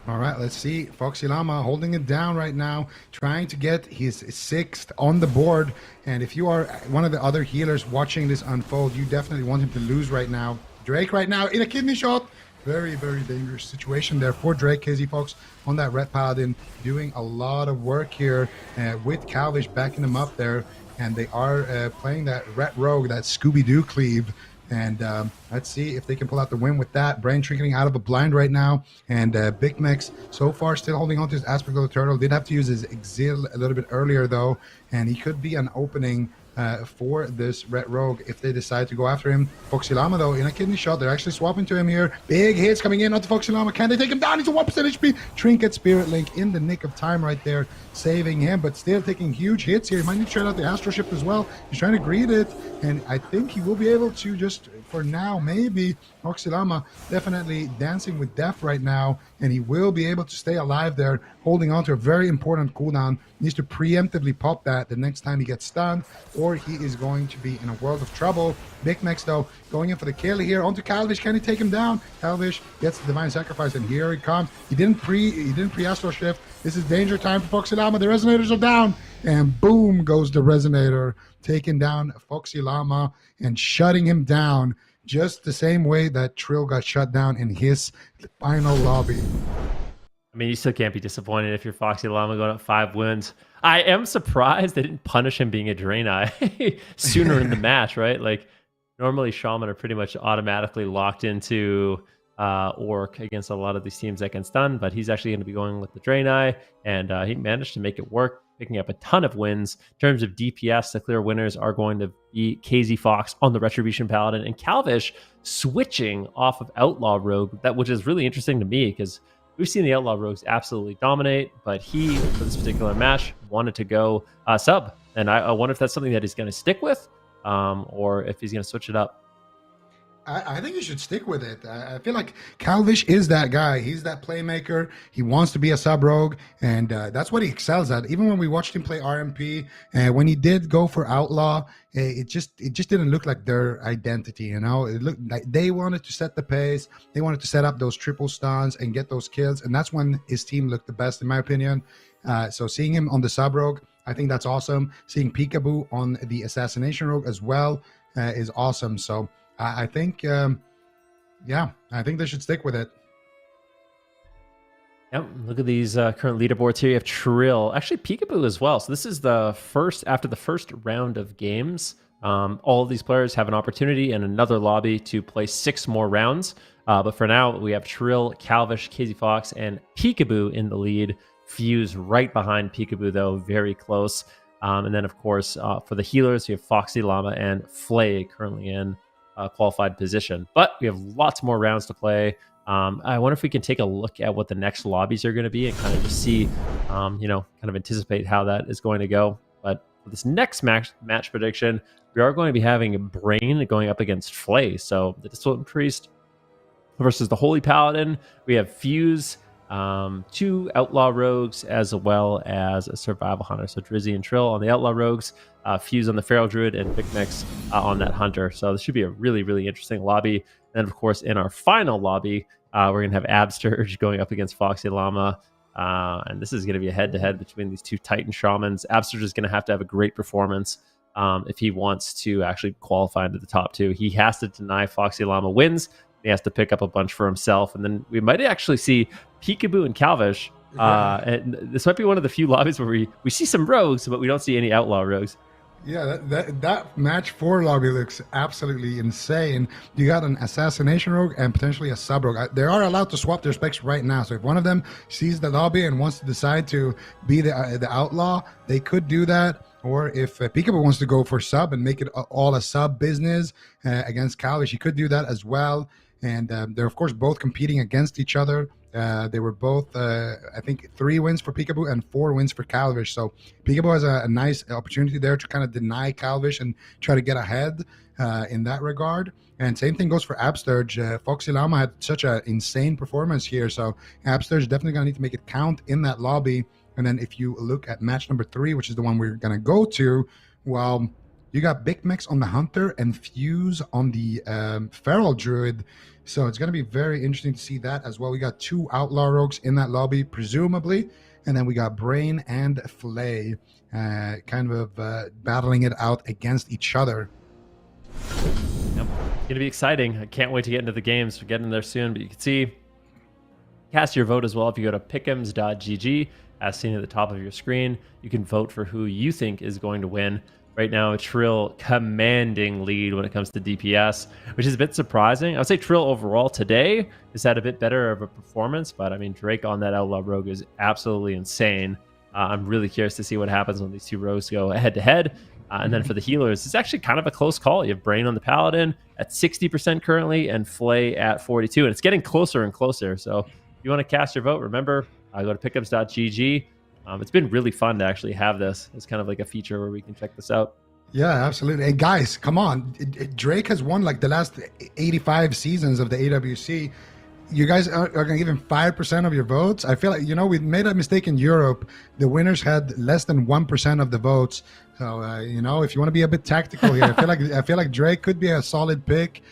All right, let's see. Foxyllama holding it down right now, trying to get his 6th on the board. And if you are one of the other healers watching this unfold, you definitely want him to lose right now. Drake right now in a kidney shot. Very, very dangerous situation there for Drake. KzFox on that Red Paladin doing a lot of work here with Kalvish backing him up there. And they are playing that Red Rogue, that Scooby-Doo cleave. And let's see if they can pull out the win with that. Brain trickling out of a blind right now. And Bicmex so far still holding on to his Aspect of the Turtle. Did have to use his Exil a little bit earlier though. And he could be an opening for this Red Rogue if they decide to go after him. Foxyllama though in a kidney shot. They're actually swapping to him here. Big hits coming in onto Foxyllama. Can they take him down? He's a 1% HP. Trinket Spirit Link in the nick of time right there, saving him, but still taking huge hits here. He might need to try out the Astro Shift as well. He's trying to greet it, and I think he will be able to just, for now, maybe. Foxyllama definitely dancing with death right now, and he will be able to stay alive there, holding on to a very important cooldown. Needs to preemptively pop that the next time he gets stunned, or he is going to be in a world of trouble. Bicmex though going in for the kill here onto Kalvish. Can he take him down? Kalvish gets the Divine Sacrifice, and here he comes. He didn't pre Astro Shift. This is danger time for Foxyllama. The Resonators are down, and boom goes the Resonator, taking down Foxyllama and shutting him down just the same way that Trill got shut down in his final lobby. I mean, you still can't be disappointed if you're Foxyllama going up 5 wins. I am surprised they didn't punish him being a Draenei sooner in the match, right? Like, normally Shaman are pretty much automatically locked into Orc against a lot of these teams that can stun, but he's actually going to be going with the Draenei, and he managed to make it work, picking up a ton of wins. In terms of DPS, the clear winners are going to be KzFox on the Retribution Paladin, and Kalvish switching off of Outlaw Rogue, which is really interesting to me because we've seen the Outlaw Rogues absolutely dominate, but he, for this particular match, wanted to go sub. And I wonder if that's something that he's going to stick with, or if he's going to switch it up. I think you should stick with it. I feel like Kalvish is that guy. He's that playmaker. He wants to be a sub rogue, and that's what he excels at. Even when we watched him play RMP, when he did go for Outlaw, it just didn't look like their identity. You know, it looked like they wanted to set the pace. They wanted to set up those triple stuns and get those kills, and that's when his team looked the best, in my opinion. So seeing him on the sub rogue, I think that's awesome. Seeing Pikaboo on the assassination rogue as well is awesome. So I think, yeah, I think they should stick with it. Yep, look at these current leaderboards here. You have Trill, actually Pikaboo as well. So this is the first, after the first round of games, all of these players have an opportunity in another lobby to play 6 more rounds. But for now, we have Trill, Kalvish, KzFox, and Pikaboo in the lead. Fuse right behind Pikaboo, though, very close. And then, of course, for the healers, you have Foxyllama and Fley currently in qualified position. But we have lots more rounds to play. I wonder if we can take a look at what the next lobbies are going to be and kind of just see, kind of anticipate how that is going to go. But for this next match prediction, we are going to be having Brain going up against Fley. So the Dissolute Priest versus the Holy Paladin. We have Fuse, 2 Outlaw Rogues, as well as a Survival Hunter. So Drizzy and Trill on the Outlaw Rogues, Fuse on the Feral Druid, and Bicmex on that Hunter. So this should be a really, really interesting lobby. And of course, in our final lobby, we're going to have Absterge going up against Foxyllama. And this is going to be a head-to-head between these 2 Titan Shamans. Absterge is going to have a great performance if he wants to actually qualify into the top 2. He has to deny Foxyllama wins. He has to pick up a bunch for himself. And then we might actually see Pikaboo and Kalvish. And this might be one of the few lobbies where we see some rogues, but we don't see any outlaw rogues. Yeah, that match 4 lobby looks absolutely insane. You got an assassination rogue and potentially a sub rogue. They are allowed to swap their specs right now. So if one of them sees the lobby and wants to decide to be the outlaw, they could do that. Or if Pikaboo wants to go for sub and make it all a sub business against Kalvish, he could do that as well. And they're, of course, both competing against each other. They were both, I think, 3 wins for Pikaboo and 4 wins for Kalvish. So Pikaboo has a nice opportunity there to kind of deny Kalvish and try to get ahead in that regard. And same thing goes for Absterge. Foxyllama had such an insane performance here. So Absterge definitely going to need to make it count in that lobby. And then if you look at match number 3, which is the one we're going to go to, well, you got Bicmex on the Hunter and Fuse on the Feral Druid. So it's going to be very interesting to see that as well. We got 2 Outlaw Rogues in that lobby, presumably. And then we got Brain and Fley kind of battling it out against each other. Yep. It's going to be exciting. I can't wait to get into the games. We're getting there soon, but you can see, cast your vote as well if you go to pick'ems.gg, as seen at the top of your screen. You can vote for who you think is going to win. Right now, Trill commanding lead when it comes to DPS, which is a bit surprising. I would say Trill overall today has had a bit better of a performance, but I mean, Drake on that Outlaw Rogue is absolutely insane. I'm really curious to see what happens when these 2 rogues go head-to-head. And then for the healers, it's actually kind of a close call. You have Brain on the Paladin at 60% currently and Fley at 42%. And it's getting closer and closer. So if you want to cast your vote, remember, go to pickups.gg. It's been really fun to actually have this. It's kind of like a feature where we can check this out. Yeah, absolutely. Hey, guys, come on. Drake has won like the last 85 seasons of the AWC. You guys are going to give him 5% of your votes? I feel like, we made a mistake in Europe. The winners had less than 1% of the votes. So, if you want to be a bit tactical here, I feel like Drake could be a solid pick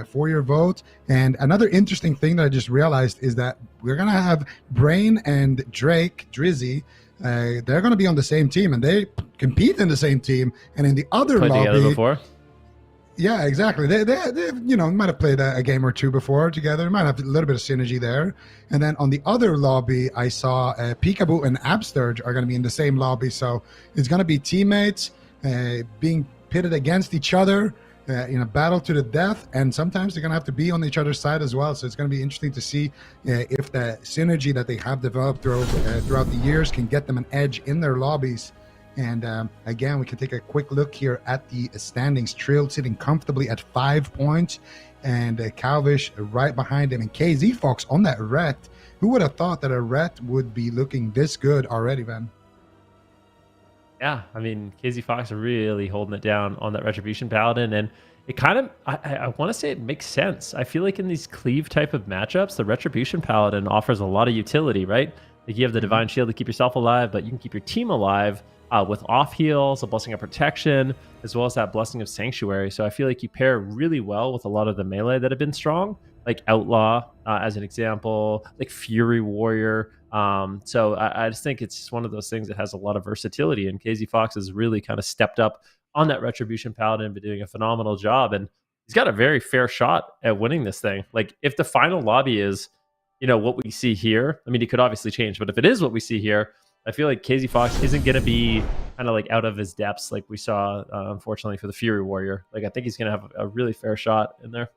for your vote. And another interesting thing that I just realized is that we're going to have Brain and Drake, Drizzy, they're going to be on the same team, and they compete in the same team. And in the other Played lobby, together before. Yeah, exactly. They might have played a game or 2 before together. Might have a little bit of synergy there. And then on the other lobby, I saw Pikaboo and Absterge are going to be in the same lobby. So it's going to be teammates being pitted against each other in a battle to the death. And sometimes they're going to have to be on each other's side as well. So it's going to be interesting to see if the synergy that they have developed throughout the years can get them an edge in their lobbies. And again, we can take a quick look here at the standings. Trill sitting comfortably at 5 points, and Kalvish right behind him, and KzFox on that ret. Who would have thought that a ret would be looking this good already, Van? Yeah, I mean, KzFox are really holding it down on that Retribution Paladin, and it kind of, I want to say it makes sense. I feel like in these cleave type of matchups, the Retribution Paladin offers a lot of utility, right? Like you have the Divine Shield to keep yourself alive, but you can keep your team alive with off heals, a Blessing of Protection, as well as that Blessing of Sanctuary. So I feel like you pair really well with a lot of the melee that have been strong, like Outlaw as an example, like Fury Warrior. So I just think it's just one of those things that has a lot of versatility, and KzFox has really kind of stepped up on that Retribution Paladin, been doing a phenomenal job, and he's got a very fair shot at winning this thing. Like if the final lobby is, what we see here, I mean, it could obviously change, but if it is what we see here, I feel like KzFox isn't going to be kind of like out of his depths like we saw, unfortunately, for the Fury Warrior. Like I think he's going to have a really fair shot in there.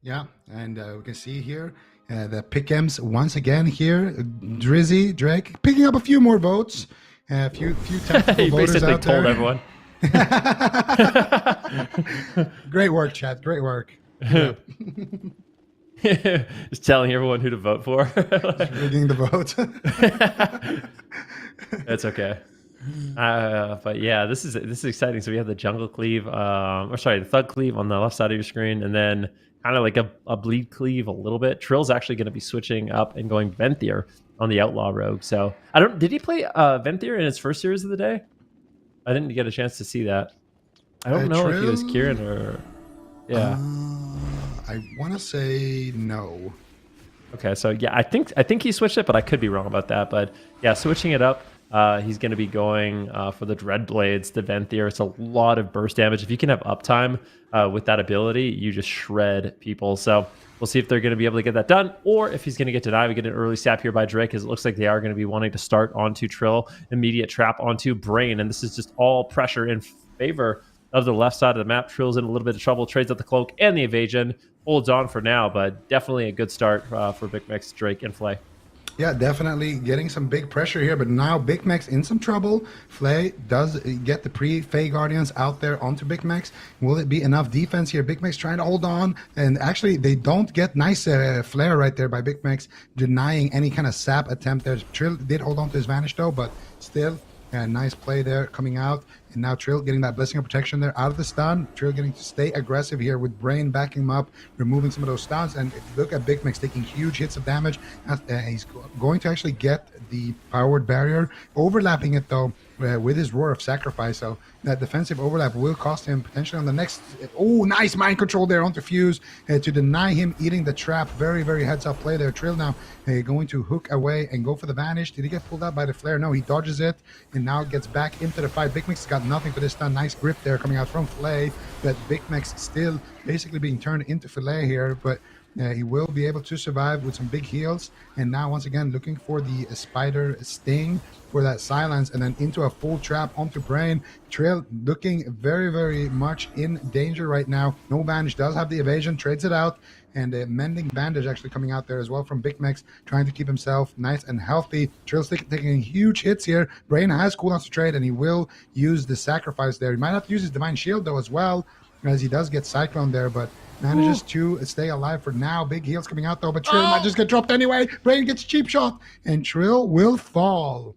Yeah, and we can see here the Pick'ems once again here. Drizzy, Drake, picking up a few more votes. A few technical he voters basically out there. told everyone. Great work, chat. Great work. Yeah. Just telling everyone who to vote for. Just rigging the vote. That's okay. But yeah, this is exciting. So we have the jungle cleave, the thug cleave on the left side of your screen, and then kind of like a bleed cleave a little bit. Trill's actually going to be switching up and going Venthyr on the outlaw rogue. So did he play Venthyr in his first series of the day? I didn't get a chance to see that. I don't know if he was Kieran or I want to say no. Okay, so yeah, I think he switched it, but I could be wrong about that. But yeah, switching it up, he's going to be going for the Dread Blades, the Venthyr. It's a lot of burst damage. If you can have uptime with that ability, you just shred people. So we'll see if they're going to be able to get that done, or if he's going to get denied. We get an early sap here by Drake, because it looks like they are going to be wanting to start onto Trill, immediate trap onto Brain, and this is just all pressure in favor of the left side of the map. Trill's in a little bit of trouble, trades out the cloak and the evasion, holds on for now, but definitely a good start for Bicmex, Drake, and Fley. Yeah, definitely getting some big pressure here, but now Bicmex in some trouble. Fley does get the pre-Fey Guardians out there onto Bicmex. Will it be enough defense here? Bicmex trying to hold on, and actually they don't get nice flare right there by Bicmex, denying any kind of sap attempt there. Trill did hold on to his vanish though, but still nice play there coming out. And now Trill getting that Blessing of Protection there out of the stun. Trill getting to stay aggressive here with Brain backing him up, removing some of those stuns. And look at Bicmex taking huge hits of damage. He's going to actually get the powered barrier, overlapping it though with his Roar of Sacrifice. So that defensive overlap will cost him potentially on the next. Oh, nice mind control there onto Fuse to deny him eating the trap. Very, very heads up play there. Trill now going to hook away and go for the vanish. Did he get pulled out by the flare? No, he dodges it and now gets back into the fight. Bicmex has got nothing for this stun. Nice grip there coming out from Fley, but Bicmex still basically being turned into fillet here, but he will be able to survive with some big heals. And now once again looking for the spider sting for that silence, and then into a full trap onto Brain. Trill looking very, very much in danger right now. No vanish, does have the evasion, trades it out, and a mending bandage actually coming out there as well from Bicmex, trying to keep himself nice and healthy. Trill's taking huge hits here. Brain has cooldowns to trade, and he will use the sacrifice there. He might have to use his divine shield though as well, as he does get cyclone there, but manages to stay alive for now. Big heals coming out though, but Trill might just get dropped anyway. Brain gets cheap shot, and Trill will fall.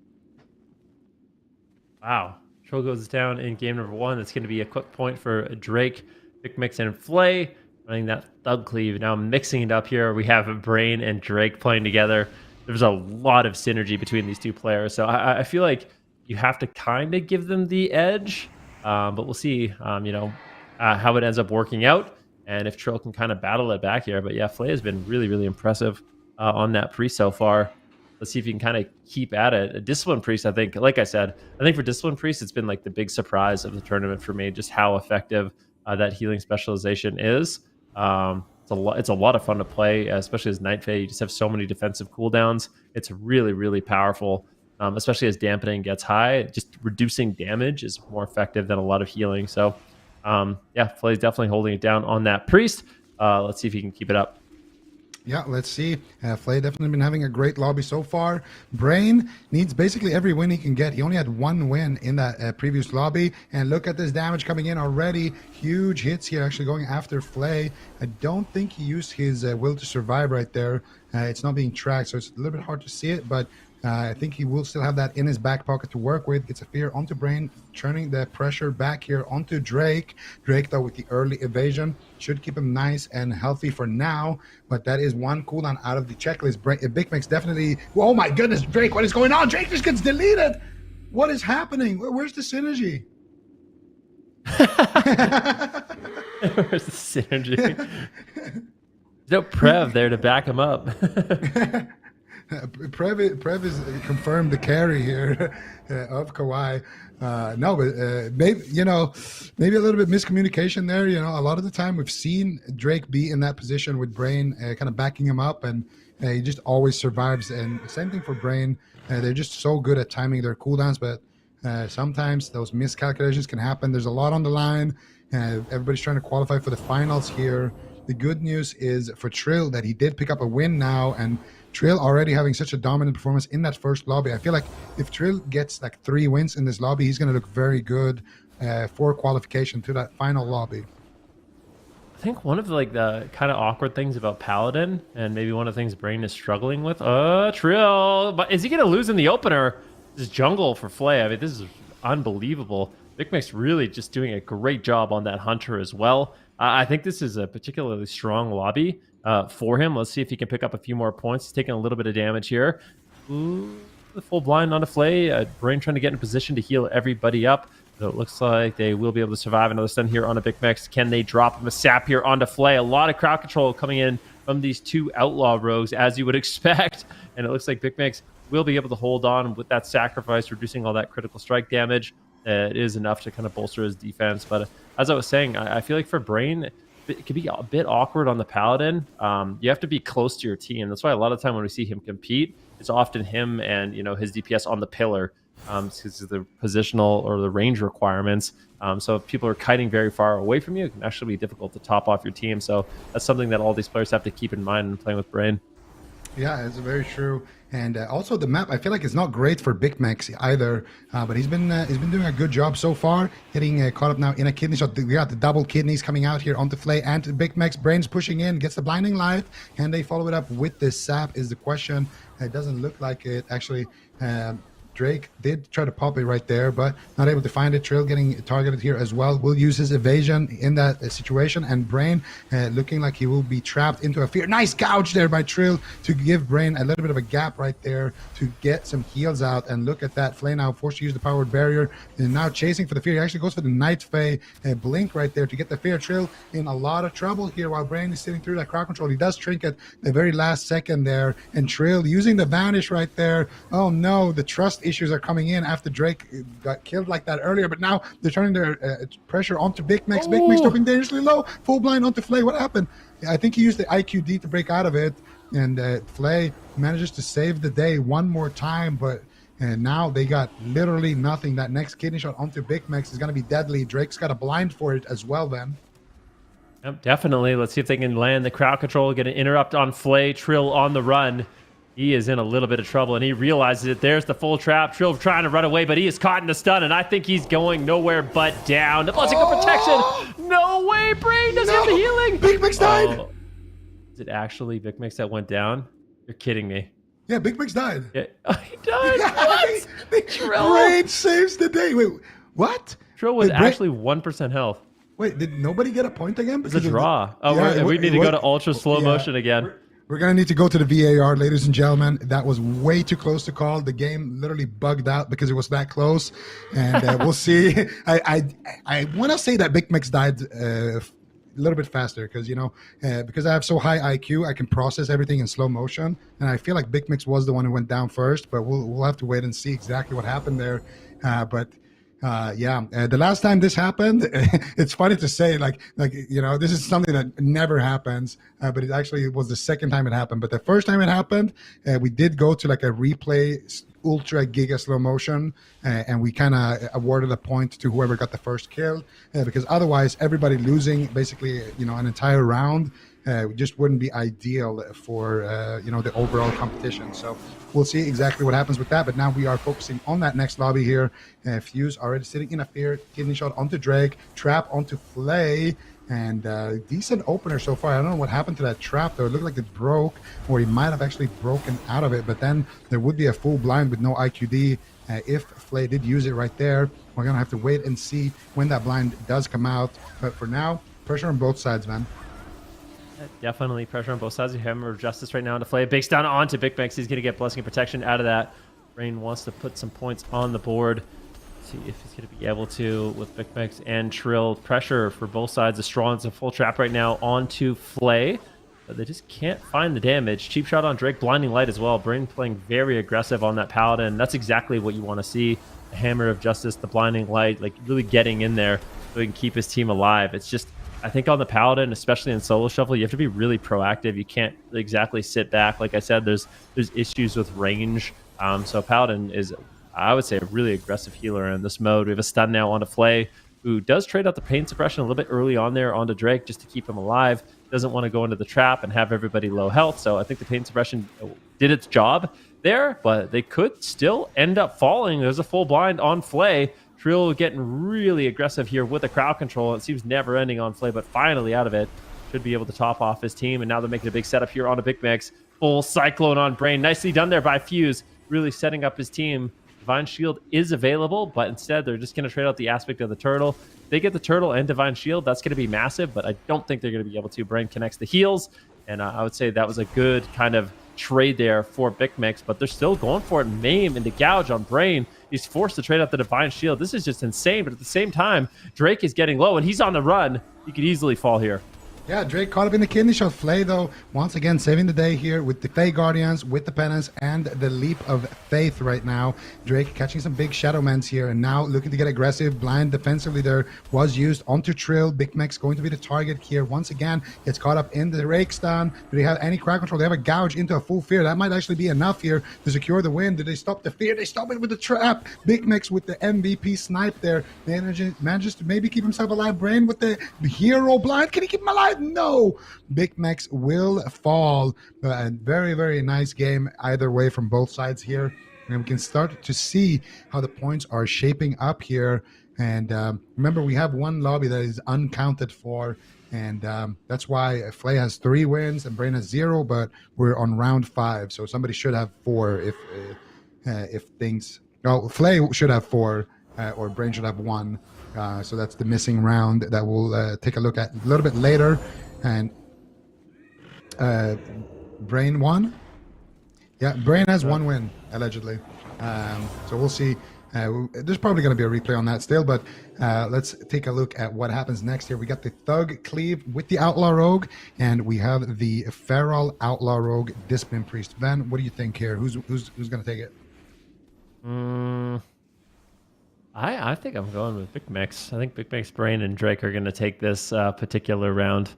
Wow. Trill goes down in game number 1. That's going to be a quick point for Drake, Bicmex, and Fley, running that thug cleave. Now mixing it up here, we have Brain and Drake playing together. There's a lot of synergy between these two players, so I feel like you have to kind of give them the edge, but we'll see how it ends up working out, and if Trill can kind of battle it back here. But yeah, Fley has been really, really impressive on that priest so far. Let's see if you can kind of keep at it. A Discipline Priest, I think, like I said, I think for Discipline Priest, it's been like the big surprise of the tournament for me, just how effective that healing specialization is. It's a lot of fun to play, especially as Night Fae. You just have so many defensive cooldowns. It's really, really powerful, especially as dampening gets high. Just reducing damage is more effective than a lot of healing. So, yeah, Fley's definitely holding it down on that priest. Let's see if he can keep it up. Yeah, let's see. Fley definitely been having a great lobby so far. Brain needs basically every win he can get. He only had one win in that previous lobby. And look at this damage coming in already. Huge hits here actually going after Fley. I don't think he used his will to survive right there. It's not being tracked, so it's a little bit hard to see it, but I think he will still have that in his back pocket to work with. Gets a fear onto Brain, turning the pressure back here onto Drake. Drake, though, with the early evasion, should keep him nice and healthy for now. But that is one cooldown out of the checklist. Bicmex definitely... Oh my goodness, Drake, what is going on? Drake just gets deleted. What is happening? Where's the synergy? Where's the synergy? There's no Prev there to back him up. Prev is confirmed the carry here of Kawhi. No, but maybe a little bit miscommunication there. A lot of the time we've seen Drake be in that position with Brain kind of backing him up, and he just always survives. And same thing for Brain. They're just so good at timing their cooldowns, but sometimes those miscalculations can happen. There's a lot on the line. Everybody's trying to qualify for the finals here. The good news is for Trill that he did pick up a win now, and Trill already having such a dominant performance in that first lobby. I feel like if Trill gets like 3 wins in this lobby, he's going to look very good for qualification to that final lobby. I think one of the kind of awkward things about Paladin, and maybe one of the things Brain is struggling with, Trill, but is he going to lose in the opener? This jungle for Fley, I mean, this is unbelievable. Bicmex really just doing a great job on that Hunter as well. I think this is a particularly strong lobby for him. Let's see if he can pick up a few more points. He's taking a little bit of damage here. Ooh, the full blind on a Flay. Brain trying to get in position to heal everybody up. So it looks like they will be able to survive another stun here on a Bicmex. Can they drop him a sap here onto Flay? A lot of crowd control coming in from these two outlaw rogues, as you would expect. And it looks like Bicmex will be able to hold on with that sacrifice, reducing all that critical strike damage. It is enough to kind of bolster his defense. But as I was saying, I feel like for Brain, it could be a bit awkward on the Paladin. You have to be close to your team. That's why a lot of the time when we see him compete, it's often him and his DPS on the pillar because of the positional or the range requirements. So if people are kiting very far away from you, it can actually be difficult to top off your team. So that's something that all these players have to keep in mind when playing with Brain. Yeah, it's very true. And also the map, I feel like it's not great for Bicmex either. But he's been doing a good job so far, getting caught up now in a kidney shot. We got the double kidneys coming out here onto Flay and Bicmex. Brain's pushing in, gets the blinding light. Can they follow it up with the sap is the question. It doesn't look like it actually. Drake did try to pop it right there, but not able to find it. Trill getting targeted here as well. Will use his evasion in that situation, and Brain looking like he will be trapped into a fear. Nice gouge there by Trill to give Brain a little bit of a gap right there to get some heals out. And look at that. Flay now forced to use the powered barrier and now chasing for the fear. He actually goes for the Night Fae blink right there to get the fear. Trill in a lot of trouble here while Brain is sitting through that crowd control. He does trinket the very last second there, and Trill using the vanish right there. Oh no, the trust issues are coming in after Drake got killed like that earlier, but now they're turning their pressure onto Bicmex. Bicmex dropping dangerously low, full blind onto Flay. What happened? I think he used the IQD to break out of it, and Flay manages to save the day one more time, but now they got literally nothing. That next kidney shot onto Bicmex is going to be deadly. Drake's got a blind for it as well then. Yep, definitely. Let's see if they can land the crowd control, get an interrupt on Flay. Trill on the run. He is in a little bit of trouble, and he realizes it. There's the full trap. Trill trying to run away, but he is caught in the stun, and I think he's going nowhere but down. The blessing of protection. No way, Brain doesn't have the healing. Bicmex died. Oh. Is it actually Bicmex that went down? You're kidding me. Yeah, Bicmex died. Yeah. Oh, he died. What? Trill. Brain saves the day. Wait, what? Trill was actually 1% health. Wait, did nobody get a point again? It's a draw. We need to go to ultra slow motion again. We're going to need to go to the VAR, ladies and gentlemen. That was way too close to call. The game literally bugged out because it was that close. And we'll see. I want to say that Bicmex died a little bit faster because, because I have so high IQ, I can process everything in slow motion. And I feel like Bicmex was the one who went down first, but we'll have to wait and see exactly what happened there. The last time this happened, it's funny to say, this is something that never happens, but it actually was the second time it happened. But the first time it happened, we did go to a replay ultra giga slow motion, and we kind of awarded a point to whoever got the first kill, because otherwise everybody losing basically, an entire round just wouldn't be ideal for, the overall competition. So we'll see exactly what happens with that. But now we are focusing on that next lobby here. Fuse already sitting in a fear, kidney shot onto Drake, trap onto Flay, and decent opener so far. I don't know what happened to that trap though. It looked like it broke, or he might have actually broken out of it, but then there would be a full blind with no IQD. If Flay did use it right there, we're gonna have to wait and see when that blind does come out. But for now, pressure on both sides, man. Definitely pressure on both sides. Hammer of Justice right now into Flay. Big stun onto Bicmex. He's going to get Blessing of Protection out of that. Rain wants to put some points on the board. See if he's going to be able to with Bicmex and Trill. Pressure for both sides. The Strong's a full trap right now onto Flay. But they just can't find the damage. Cheap shot on Drake. Blinding Light as well. Brain playing very aggressive on that Paladin. That's exactly what you want to see. The Hammer of Justice, the Blinding Light, really getting in there so he can keep his team alive. It's just, I think on the Paladin, especially in Solo Shuffle, you have to be really proactive. You can't exactly sit back. Like I said, there's issues with range. So Paladin is, I would say, a really aggressive healer in this mode. We have a stun now onto Flay, who does trade out the pain suppression a little bit early on there onto Drake just to keep him alive. Doesn't want to go into the trap and have everybody low health. So I think the pain suppression did its job there, but they could still end up falling. There's a full blind on Flay. Trill getting really aggressive here with the crowd control. It seems never ending on Flay, but finally out of it. Should be able to top off his team. And now they're making a big setup here on a Bicmex. Full Cyclone on Brain. Nicely done there by Fuse. Really setting up his team Divine Shield is available, but instead they're just going to trade out the aspect of the turtle. If they get the turtle and Divine Shield, that's going to be massive, but I don't think they're going to be able to. Brain connects the heals, and I would say that was a good kind of trade there for Bicmex, but they're still going for it. Maim into gouge on Brain. He's forced to trade out the Divine Shield. This is just insane, but at the same time, Drake is getting low, and he's on the run. He could easily fall here. Yeah, Drake caught up in the kidney shot. Fley, though, once again saving the day here with the Fley Guardians, with the Penance, and the Leap of Faith right now. Drake catching some big Shadowmans here, and now looking to get aggressive. Blind defensively there was used onto Trill. Bicmex going to be the target here. Once again, gets caught up in the Rake stun. Do they have any crowd control? They have a gouge into a full fear. That might actually be enough here to secure the win. Do they stop the fear? They stop it with the trap. Bicmex with the MVP snipe there. Manages to maybe keep himself alive. Brain with the hero blind. Can he keep him alive? No. Bicmex will fall. Very, very nice game either way from both sides here. And we can start to see how the points are shaping up here. And remember, we have one lobby that is uncounted for. And that's why Fley has 3 wins and Brain has 0, but we're on round 5. So somebody should have 4 if things... Oh, Fley should have 4 or Brain should have 1. So that's the missing round that we'll take a look at a little bit later. And Brain won? Yeah, Brain has 1 win, allegedly. So we'll see. There's probably going to be a replay on that still, but let's take a look at what happens next here. We got the Thug Cleave with the Outlaw Rogue, and we have the Feral Outlaw Rogue Discipline Priest. Ben, what do you think here? Who's going to take it? I think I'm going with Bicmex. I think Bicmex, Brain, and Drake are going to take this particular round.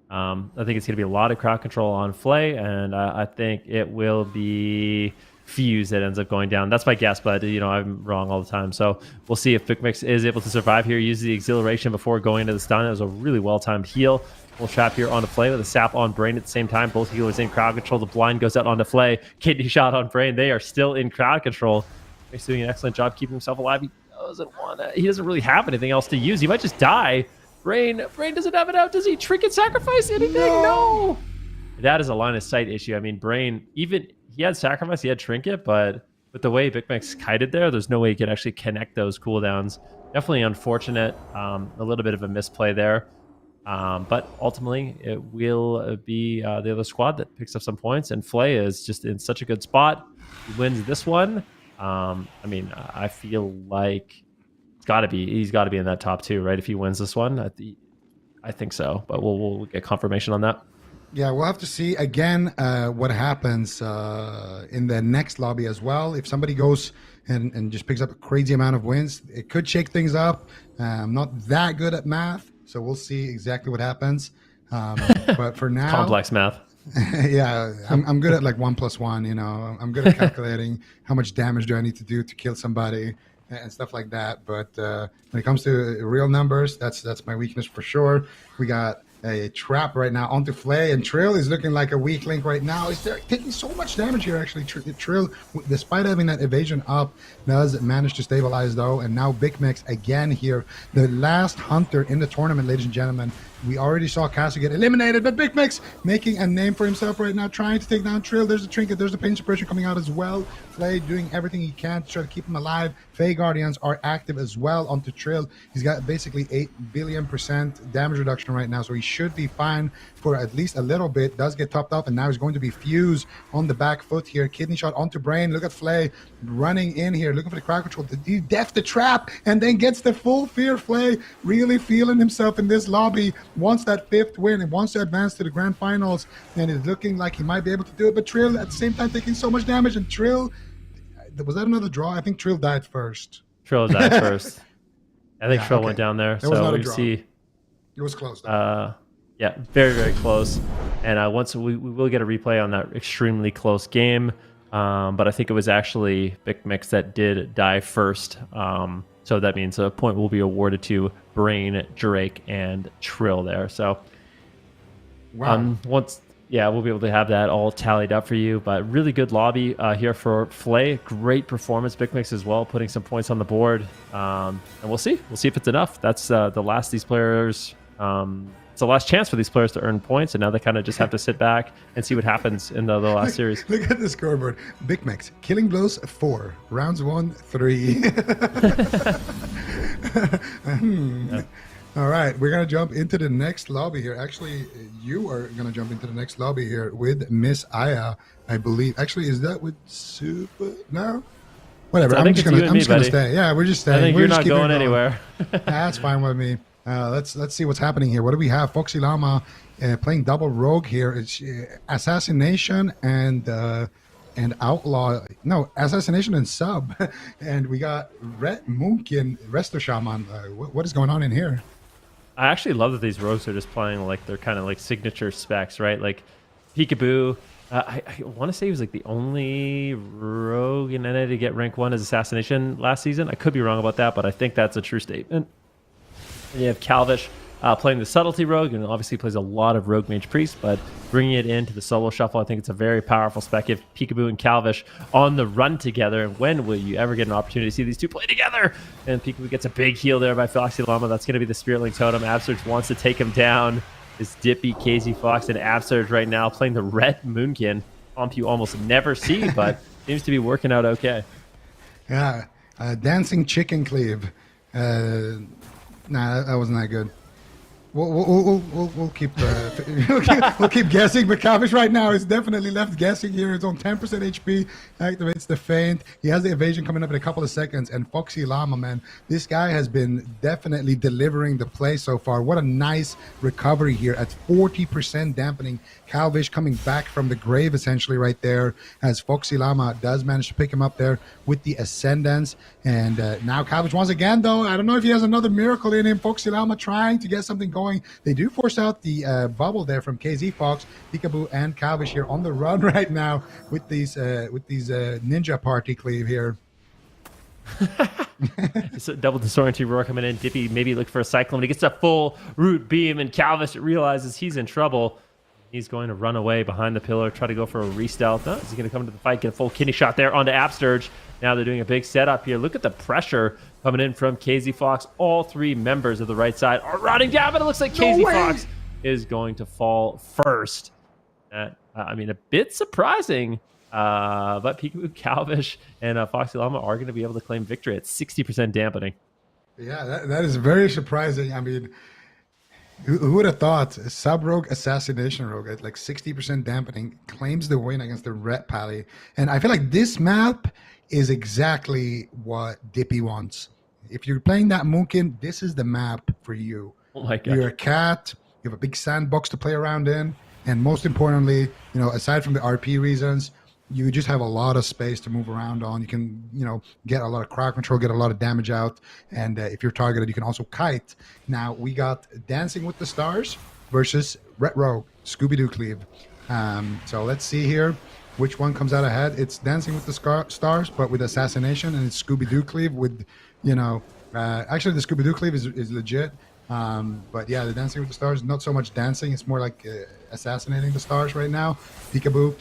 I think it's going to be a lot of crowd control on Fley, and I think it will be Fuse that ends up going down. That's my guess, but I'm wrong all the time. So we'll see if Bicmex is able to survive here. Use the exhilaration before going into the stun. It was a really well-timed heal. We'll trap here onto Fley with a sap on Brain at the same time. Both healers in crowd control. The blind goes out onto Fley. Kidney shot on Brain. They are still in crowd control. He's doing an excellent job keeping himself alive. He doesn't really have anything else to use. He might just die. Brain doesn't have it out. Does he trinket sacrifice anything? No. That is a line of sight issue. I mean, Brain, even he had sacrifice, he had trinket, but with the way Bicmex kited there's no way he could actually connect those cooldowns. Definitely unfortunate. A little bit of a misplay there. But ultimately, it will be the other squad that picks up some points, and Fley is just in such a good spot. He wins this one. I feel like he's got to be in that top 2, right? If he wins this one, I think so, but we'll get confirmation on that. Yeah, we'll have to see again what happens in the next lobby as well. If somebody goes and just picks up a crazy amount of wins, it could shake things up. I'm not that good at math, so we'll see exactly what happens. But for now, complex math. Yeah, I'm good at like 1 + 1. I'm good at calculating how much damage do I need to do to kill somebody and stuff like that. But when it comes to real numbers, that's my weakness for sure. We got a trap right now onto Fley, and Trill is looking like a weak link right now. He's taking so much damage here, actually. Trill, despite having that evasion up, does manage to stabilize, though. And now Bicmex again here, the last hunter in the tournament, ladies and gentlemen. We already saw Kasu get eliminated, but Bicmex making a name for himself right now, trying to take down Trill. There's the trinket, there's the pain suppression coming out as well. Fley doing everything he can to try to keep him alive. Fey Guardians are active as well onto Trill. He's got basically 8 billion% damage reduction right now, so he should be fine for at least a little bit. Does get topped up, and now he's going to be Fuse on the back foot here. Kidney shot onto Brain. Look at Fley running in here, looking for the crowd control. He def the trap, and then gets the full fear. Fley really feeling himself in this lobby. Wants that 5th win and wants to advance to the grand finals, and it's looking like he might be able to do it. But Trill at the same time taking so much damage, and Trill, was that another draw? I think Trill died first. Trill died first. I think Trill went down there. That was not a we draw. see. It was close, though. Yeah, very, very close. And once we will get a replay on that extremely close game. But I think it was actually Bicmex that did die first. So that means a point will be awarded to Brain, Drake, and Trill there. So Wow. we'll be able to have that all tallied up for you. But really good lobby here for Fley. Great performance, Bicmex as well, putting some points on the board. And we'll see. We'll see if it's enough. That's the last these players it's a last chance for these players to earn points, and now they kind of just have to sit back and see what happens in the last series. Look at the scoreboard. Bicmex, killing blows 4, rounds 1, 3. All right, we're gonna jump into the next lobby here. Actually, you are gonna jump into the next lobby here with Miss Aya, I believe. Actually, is that with Super? No, whatever. I'm just gonna stay. Yeah, we're just staying. I think we're you're just not going anywhere. That's fine with me. Let's see what's happening here. What do we have? Foxyllama playing double rogue here. It's assassination and outlaw. No, assassination and sub. And we got Red Moonkin, Resto Shaman. What is going on in here? I actually love that these rogues are just playing like they're kind of like signature specs, right? Like Pikaboo. I want to say he was like the only rogue in NA to get rank 1 as assassination last season. I could be wrong about that, but I think that's a true statement. And you have Kalvish playing the subtlety rogue, and obviously plays a lot of rogue mage priest, but bringing it into the solo shuffle, I think it's a very powerful spec. If Pikaboo and Kalvish on the run together, and when will you ever get an opportunity to see these two play together? And Pikaboo gets a big heal there by Foxyllama. That's going to be the Spirit Link Totem. Absterge wants to take him down. It's Dipi, KzFox, and Absterge right now playing the Red Moonkin. Comp you almost never see, but seems to be working out okay. Yeah, dancing chicken cleave. Nah, that wasn't that good. We'll keep we'll keep guessing, but Kalvish right now is definitely left guessing here. It's on 10% HP, activates the feint. He has the evasion coming up in a couple of seconds, and Foxyllama, man, this guy has been definitely delivering the play so far. What a nice recovery here at 40% dampening. Kalvish coming back from the grave essentially right there, as Foxyllama does manage to pick him up there with the Ascendance. And now Kalvish once again, though, I don't know if he has another miracle in him. Foxyllama trying to get something going. They do force out the bubble there from KzFox. Pikaboo and Kalvish here on the run right now with these ninja party cleave here. It's a double disorienting roar coming in. Dipi maybe look for a cyclone. He gets a full root beam, and Kalvish realizes he's in trouble. He's going to run away behind the pillar, try to go for a re-stealth. No, is he going to come into the fight, get a full kidney shot there onto Absterge? Now they're doing a big setup here. Look at the pressure coming in from KzFox. All 3 members of the right side are running down, but it looks like KzFox is going to fall first. I mean, a bit surprising, but Pikaboo, Kalvish, and Foxyllama are going to be able to claim victory at 60% dampening. Yeah, that is very surprising. I mean, who would have thought a sub-rogue assassination rogue at like 60% dampening claims the win against the Red Pally? And I feel like this map is exactly what Dipi wants. If you're playing that Moonkin, this is the map for you. Oh my God. You're a cat, you have a big sandbox to play around in, and most importantly, you know, aside from the RP reasons, you just have a lot of space to move around on. You can, you know, get a lot of crowd control, get a lot of damage out, and if you're targeted, you can also kite. Now, we got Dancing with the Stars versus Red Rogue, Scooby-Doo Cleave. So let's see here which one comes out ahead. It's Dancing with the Stars, but with Assassination, and it's Scooby-Doo Cleave with, you know, actually the Scooby-Doo Cleave is legit. But yeah, the Dancing with the Stars, not so much dancing. It's more like assassinating the stars right now. Pikaboo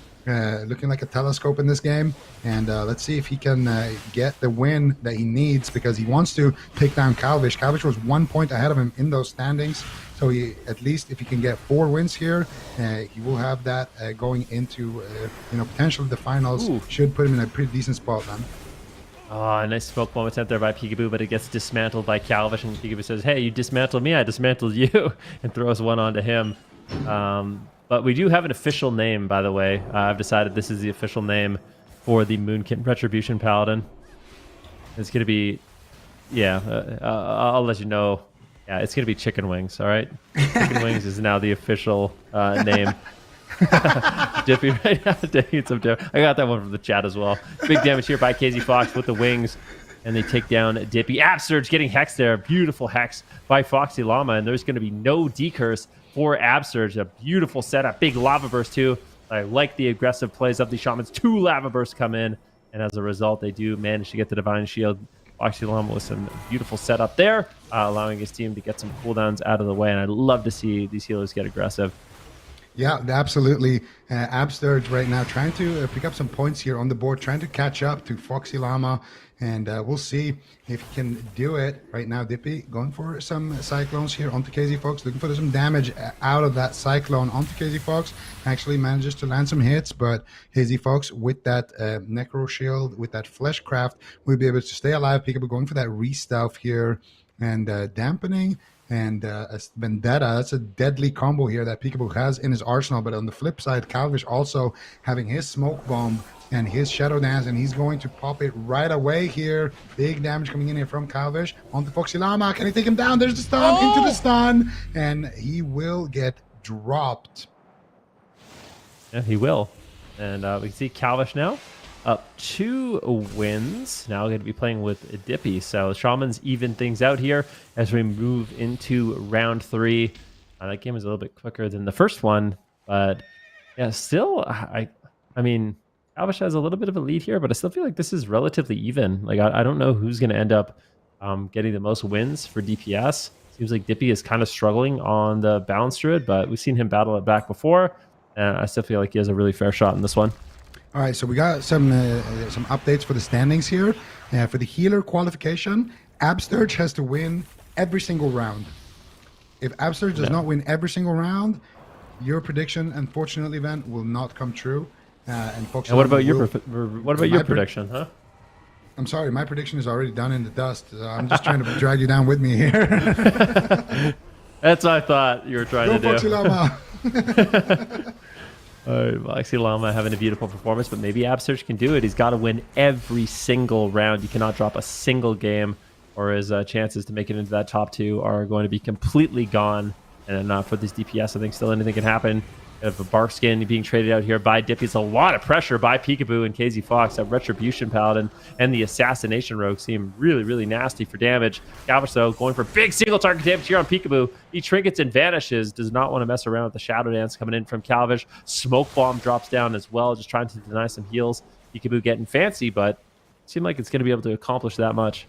looking like a telescope in this game, and let's see if he can get the win that he needs, because he wants to take down Kalvish. Kalvish was 1 point ahead of him in those standings, so he, at least if he can get 4 wins here, he will have that going into you know, potentially the finals. Ooh. Should put him in a pretty decent spot then. Oh, a nice smoke bomb attempt there by Pikaboo, but it gets dismantled by Kalvish, and Pikaboo says, hey, you dismantled me, I dismantled you, and throws one onto him. But we do have an official name, by the way. I've decided this is the official name for the Moonkin Retribution Paladin. It's going to be, yeah, I'll let you know. Yeah, it's going to be Chicken Wings, all right? Chicken Wings is now the official name. Dippy right now taking some damage. I got that one from the chat as well. Big damage here by KzFox with the wings, and they take down Dippy. Absterge getting hexed there. Beautiful hex by Foxyllama, and there's going to be no decurse for Absterge. A beautiful setup. Big lava burst too. I like the aggressive plays of the shamans. 2 lava bursts come in, and as a result, they do manage to get the Divine Shield. Foxyllama with some beautiful setup there, allowing his team to get some cooldowns out of the way, and I'd love to see these healers get aggressive. Yeah, absolutely. Absterge right now trying to pick up some points here on the board, trying to catch up to Foxyllama, and we'll see if he can do it. Right now, Dipi going for some Cyclones here onto KzFox, looking for some damage out of that Cyclone onto KzFox. Actually manages to land some hits, but KzFox with that Necro Shield, with that Fleshcraft, will be able to stay alive. Pikaboo going for that Re-Stealth here, and dampening. And a Vendetta, that's a deadly combo here that Pikaboo has in his arsenal. But on the flip side, Kalvish also having his Smoke Bomb and his Shadow Dance, and he's going to pop it right away here. Big damage coming in here from Kalvish onto Foxyllama. Can he take him down? There's the stun, into the stun, and he will get dropped. Yeah, he will. And we can see Kalvish now up 2 wins. Now going to be playing with Dipi. So Shamans even things out here as we move into round 3. That game was a little bit quicker than the first one, but yeah, still, I mean, Kalvish has a little bit of a lead here, but I still feel like this is relatively even. Like I don't know who's going to end up getting the most wins for DPS. Seems like Dipi is kind of struggling on the Balance Druid, but we've seen him battle it back before, and I still feel like he has a really fair shot in this one. All right, so we got some updates for the standings here. For the healer qualification, Absterge has to win every single round. If Absterge does not win every single round, your prediction, unfortunately, Van, will not come true. And what about your prediction, huh? I'm sorry, my prediction is already done in the dust. I'm just trying to drag you down with me here. That's what I thought you were trying to do. Foxyllama. Foxyllama having a beautiful performance, but maybe Absterge can do it. He's got to win every single round. You cannot drop a single game, or his chances to make it into that top 2 are going to be completely gone. And for this DPS, I think still anything can happen. Of a Bark Skin being traded out here by Dipi. It's a lot of pressure by Pikaboo and KzFox. That Retribution Paladin and the Assassination Rogue seem really, really nasty for damage. Kalvish, though, going for big single target damage here on Pikaboo. He trinkets and vanishes. Does not want to mess around with the Shadow Dance coming in from Kalvish. Smoke Bomb drops down as well, just trying to deny some heals. Pikaboo getting fancy, but it seemed like it's going to be able to accomplish that much.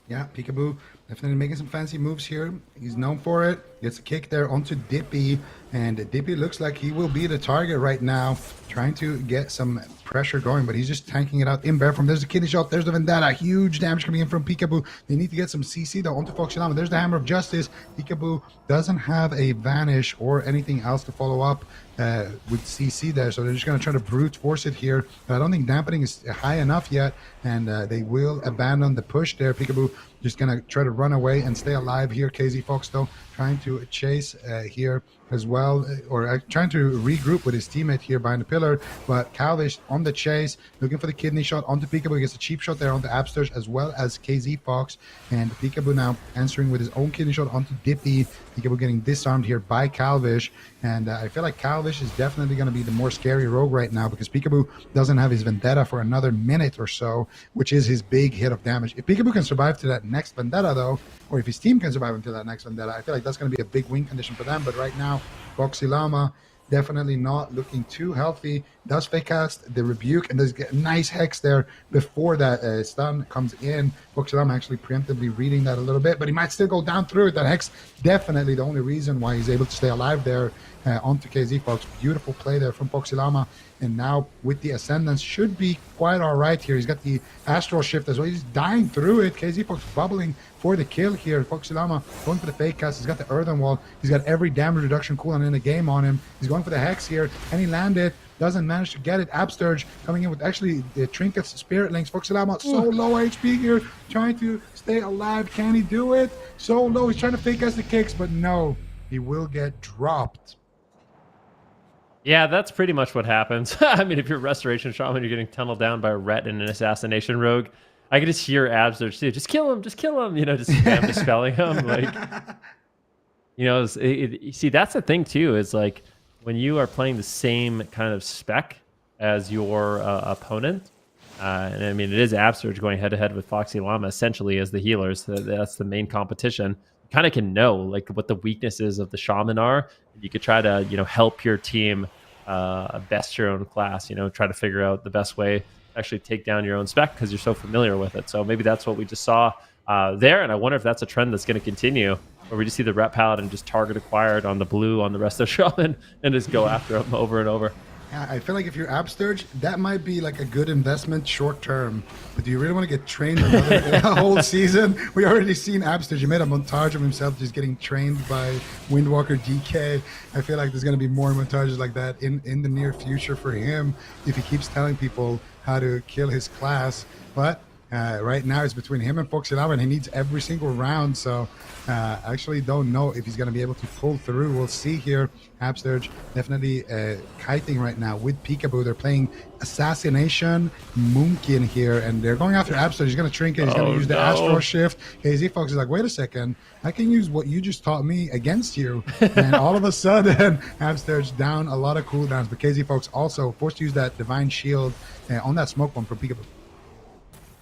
Yeah, Pikaboo definitely making some fancy moves here. He's known for it. Gets a kick there onto Dipi, and Dipi looks like he will be the target right now, trying to get some pressure going, but he's just tanking it out in bear form. There's the kidney shot, there's the Vendetta, huge damage coming in from Pikaboo. They need to get some CC though onto Foxyllama. There's the Hammer of Justice. Pikaboo doesn't have a Vanish or anything else to follow up with CC there, so they're just going to try to brute force it here. But I don't think dampening is high enough yet, and they will abandon the push there. Pikaboo just going to try to run away and stay alive here. KzFox though trying to chase here as well, or trying to regroup with his teammate here behind the pillar, but Kalvish on the chase, looking for the kidney shot onto Pikaboo. He gets a cheap shot there onto Absterge as well as KzFox, and Pikaboo now answering with his own kidney shot onto Dipi. Pikaboo getting disarmed here by Kalvish, and I feel like Kalvish is definitely going to be the more scary rogue right now, because Pikaboo doesn't have his Vendetta for another minute or so, which is his big hit of damage. If Pikaboo can survive to that next Vendetta though, or if his team can survive until that next Vendetta, I feel like that's going to be a big win condition for them. But right now, Foxyllama definitely not looking too healthy. Does fake cast the Rebuke, and does get a nice Hex there before that stun comes in. Foxyllama actually preemptively reading that a little bit, but he might still go down through it. That Hex definitely the only reason why he's able to stay alive there onto KzFox. Beautiful play there from Foxyllama. And now with the Ascendance should be quite all right here. He's got the Astral Shift as well. He's dying through it. KzFox bubbling for the kill here. Foxyllama going for the fake cast. He's got the Earthen Wall. He's got every damage reduction cooldown in the game on him. He's going for the Hex here, and he landed. Doesn't manage to get it. Absterge coming in with actually the Trinkets, Spirit Links. Foxyllama so low HP here, trying to stay alive. Can he do it? So low. He's trying to fake cast the kicks, but no. He will get dropped. Yeah, that's pretty much what happens. I mean, if you're a Restoration Shaman, you're getting tunneled down by a Ret and an Assassination Rogue. I can just hear Absterge too. Just kill him, you know, just spam dispelling him. Like, you know, see, that's the thing too, is like when you are playing the same kind of spec as your opponent, and I mean, it is Absterge going head to head with Foxyllama essentially as the healers. That's the main competition. Kind of can know like what the weaknesses of the shaman are. You could try to, you know, help your team best your own class, you know, try to figure out the best way to actually take down your own spec because you're so familiar with it. So maybe that's what we just saw there, and I wonder if that's a trend that's going to continue. or we just see the Ret Paladin just target acquired on the blue on the rest of Shaman and just go after him over and over. Yeah, I feel like if you're Absterge, that might be like a good investment short term. But do you really want to get trained another whole season? We already seen Absterge. He made a montage of himself just getting trained by Windwalker DK. I feel like there's going to be more montages like that in the near future for him if he keeps telling people how to kill his class. But right now it's between him and Foxyllama, and he needs every single round. So I actually don't know if he's going to be able to pull through. We'll see here. Absterge definitely kiting right now with Pikaboo. They're playing Assassination Moonkin here, and they're going after Absterge. He's going to Trinket. He's going to use the Astral Shift. KzFox is like, wait a second. I can use what you just taught me against you. And all of a sudden, Absterge down a lot of cooldowns. But KzFox also forced to use that Divine Shield on that Smoke Bomb from Pikaboo.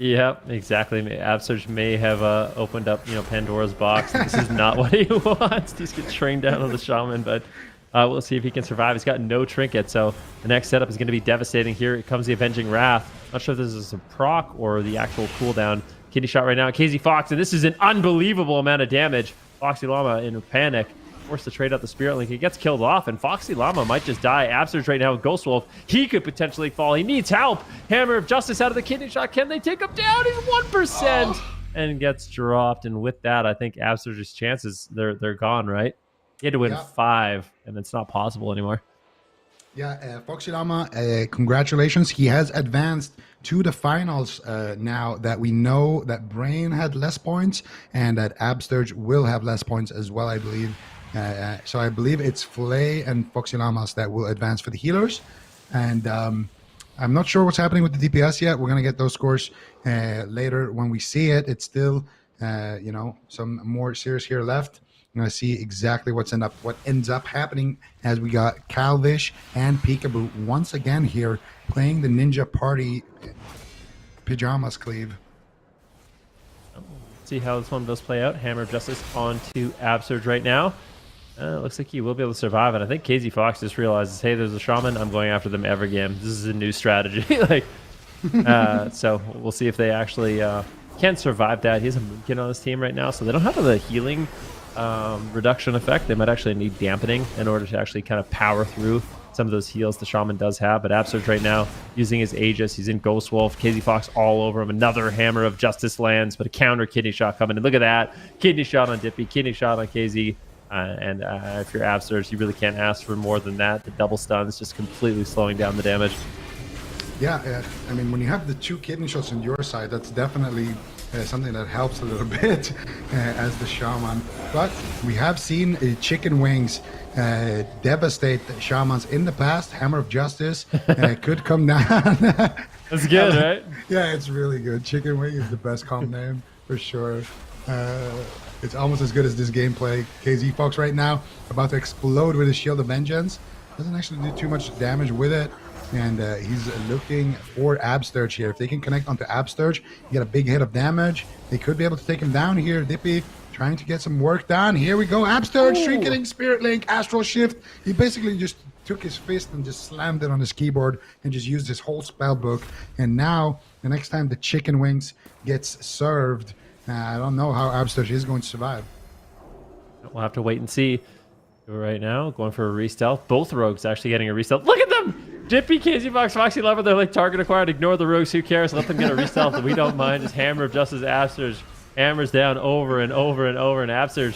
Yep, exactly. Absterge may have opened up, Pandora's box. This is not what he wants. He's get trained down on the Shaman, but we'll see if he can survive. He's got no trinket, so the next setup is going to be devastating. Here it comes the Avenging Wrath. Not sure if this is a proc or the actual cooldown. Kidney shot right now. KzFox, and this is an unbelievable amount of damage. Foxyllama in a panic, forced to trade out the Spirit Link. He gets killed off, and Foxyllama might just die. Absterge right now with Ghost Wolf. He could potentially fall. He needs help. Hammer of Justice out of the kidney shot. Can they take him down? He's 1% and gets dropped. And with that, I think Absterge's chances, they're gone, right? He had to win 5, and it's not possible anymore. Yeah, Foxyllama, congratulations. He has advanced to the finals now that we know that Brain had less points and that Absterge will have less points as well, I believe. So I believe it's Fley and Foxyllamas that will advance for the healers. And I'm not sure what's happening with the DPS yet. We're going to get those scores later when we see it. It's still, some more series here left. I'm going to see exactly what ends up happening as we got Kalvish and Pikaboo once again here playing the Ninja Party pajamas, Cleve. See how this one does play out. Hammer of Justice onto Absterge right now. Looks like he will be able to survive, and I think KzFox just realizes, hey, there's a Shaman. I'm going after them every game. This is a new strategy. So we'll see if they actually can survive that. He has a Moonkin on his team right now, so they don't have the healing reduction effect. They might actually need dampening in order to actually kind of power through some of those heals the Shaman does have. But Absterge right now using his Aegis. He's in Ghost Wolf. KzFox all over him. Another Hammer of Justice lands, but a counter kidney shot coming in. Look at that. Kidney shot on Dipi, kidney shot on KZ. And if you're Absterge, you really can't ask for more than that. The double stun is just completely slowing down the damage. Yeah, I mean, when you have the 2 kidney shots on your side, that's definitely something that helps a little bit as the Shaman. But we have seen Chicken Wings devastate Shamans in the past. Hammer of Justice could come down. That's good, right? Yeah, it's really good. Chicken Wing is the best comp name for sure. It's almost as good as this gameplay. KzFox right now about to explode with his Shield of Vengeance. Doesn't actually do too much damage with it. And he's looking for Absterge here. If they can connect onto Absterge, you get a big hit of damage. They could be able to take him down here. Dipi trying to get some work done. Here we go. Absterge, Shrinking Spirit Link, Astral Shift. He basically just took his fist and just slammed it on his keyboard and just used his whole spell book. And now, the next time the Chicken Wings gets served, I don't know how Absterge is going to survive. We'll have to wait and see. Right now, going for a re-stealth. Both rogues actually getting a re-stealth. Look at them! Dipi, KzFox, Foxyllama, they're like target acquired. Ignore the rogues, who cares? Let them get a re-stealth. We don't mind. Just Hammer of Justice Absterge hammers down over and over and over. And Absterge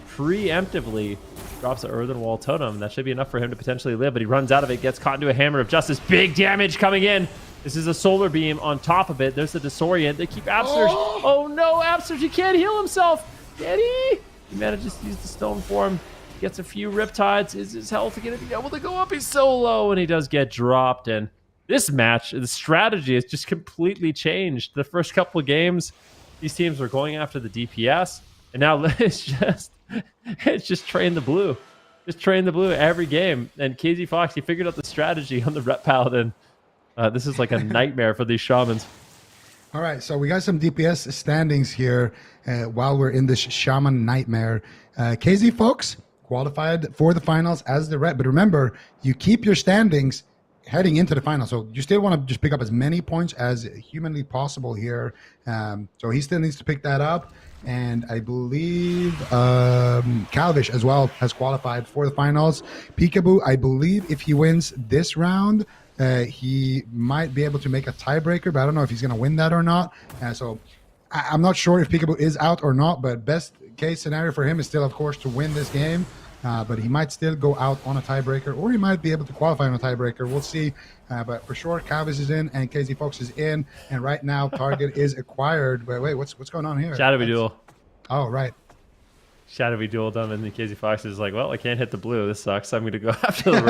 preemptively drops an Earthen Wall Totem. That should be enough for him to potentially live, but he runs out of it, gets caught into a Hammer of Justice. Big damage coming in. This is a Solar Beam on top of it. There's the Disorient. They keep Absterge. Oh no, Absterge, he can't heal himself. Can he? He manages to use the Stone Form. Gets a few Riptides. Is his health going to be able to go up? He's so low, and he does get dropped. And this match, the strategy has just completely changed. The first couple of games, these teams were going after the DPS, and now it's just train the blue. Just train the blue every game. And KzFox, he figured out the strategy on the Ret Paladin. This is like a nightmare for these Shamans. All right, so we got some DPS standings here while we're in this Shaman nightmare. KzFox qualified for the finals as the Ret, but remember, you keep your standings heading into the final. So you still want to just pick up as many points as humanly possible here. So he still needs to pick that up. And I believe Kalvish as well has qualified for the finals. Pikaboo, I believe if he wins this round, he might be able to make a tiebreaker, but I don't know if he's going to win that or not. So I'm not sure if Pikaboo is out or not, but best case scenario for him is still, of course, to win this game. But he might still go out on a tiebreaker, or he might be able to qualify on a tiebreaker. We'll see. But for sure, Kalvish is in and KzFox is in. And right now, Target is acquired. Wait, what's going on here? Shadowy Duel. Oh, right. Shadowy Dueldump, and the KzFox is like, well, I can't hit the blue. This sucks. I'm going to go after the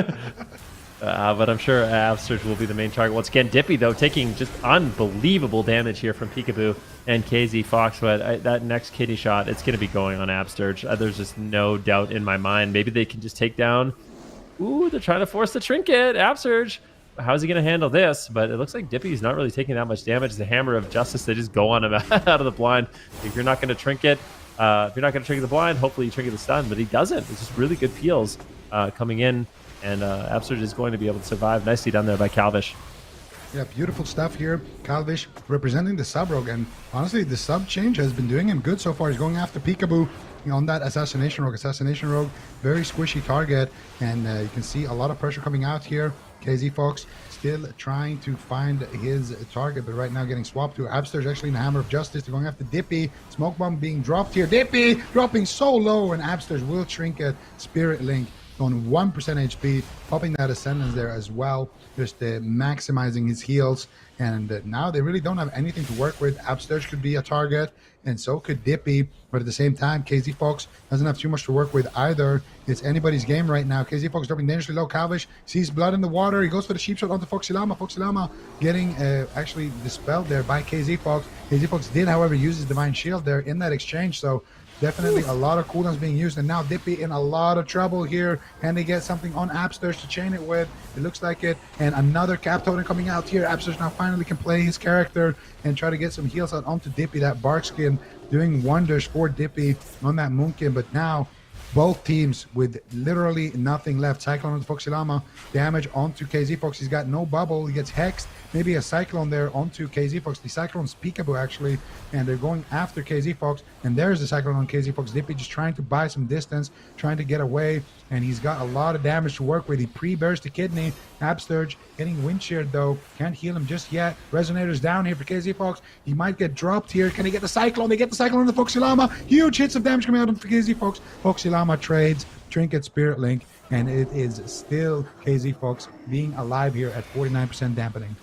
rogue. But I'm sure Absterge will be the main target. Once again, Dipi, though, taking just unbelievable damage here from Pikaboo and KzFox. But that next kitty shot, it's going to be going on Absterge. There's just no doubt in my mind. Maybe they can just take down... Ooh, they're trying to force the trinket. Absterge, how's he going to handle this? But it looks like Dipi's not really taking that much damage. The Hammer of Justice, they just go on him out of the blind. If you're not going to trinket... if you're not going to trigger the blind, hopefully you trigger the stun, but he doesn't. It's just really good peels coming in, and Absterge is going to be able to survive. Nicely done there by Kalvish. Yeah, beautiful stuff here. Kalvish representing the sub rogue, and honestly, the sub change has been doing him good so far. He's going after Pikaboo on that assassination rogue. Assassination rogue, very squishy target, and you can see a lot of pressure coming out here. KzFox still trying to find his target, but right now getting swapped to Absterge, actually in the Hammer of Justice. They're going after Dipi. Smoke bomb being dropped here. Dipi dropping so low, and Absterge will trinket Spirit Link on 1% HP, popping that Ascendance there as well, just maximizing his heals. And now they really don't have anything to work with. Absterge could be a target, and so could Dipi, but at the same time, KzFox doesn't have too much to work with either. It's anybody's game right now. KzFox dropping dangerously low. Kalvish sees blood in the water. He goes for the sheep shot onto Foxyllama. Foxyllama getting actually dispelled there by KzFox. KzFox did, however, use his Divine Shield there in that exchange, so definitely a lot of cooldowns being used, and now Dipi in a lot of trouble here. And they get something on Absterge to chain it with. It looks like it. And another cap totem coming out here. Absterge now finally can play his character and try to get some heals out onto Dipi. That bark skin doing wonders for Dipi on that Moonkin. But now both teams with literally nothing left. Cyclone onto Foxyllama, damage onto KzFox. He's got no bubble. He gets hexed. Maybe a Cyclone there onto KzFox. The Cyclone's Pikaboo actually, and they're going after KzFox. And there's the Cyclone on KzFox. Dipi just trying to buy some distance, trying to get away, and he's got a lot of damage to work with. He pre-burst the kidney. Absterge getting wind sheared though. Can't heal him just yet. Resonator's down here for KzFox. He might get dropped here. Can he get the Cyclone? They get the Cyclone on the Foxyllama. Huge hits of damage coming out for KzFox. Foxyllama trades Trinket Spirit Link, and it is still KzFox being alive here at 49% dampening.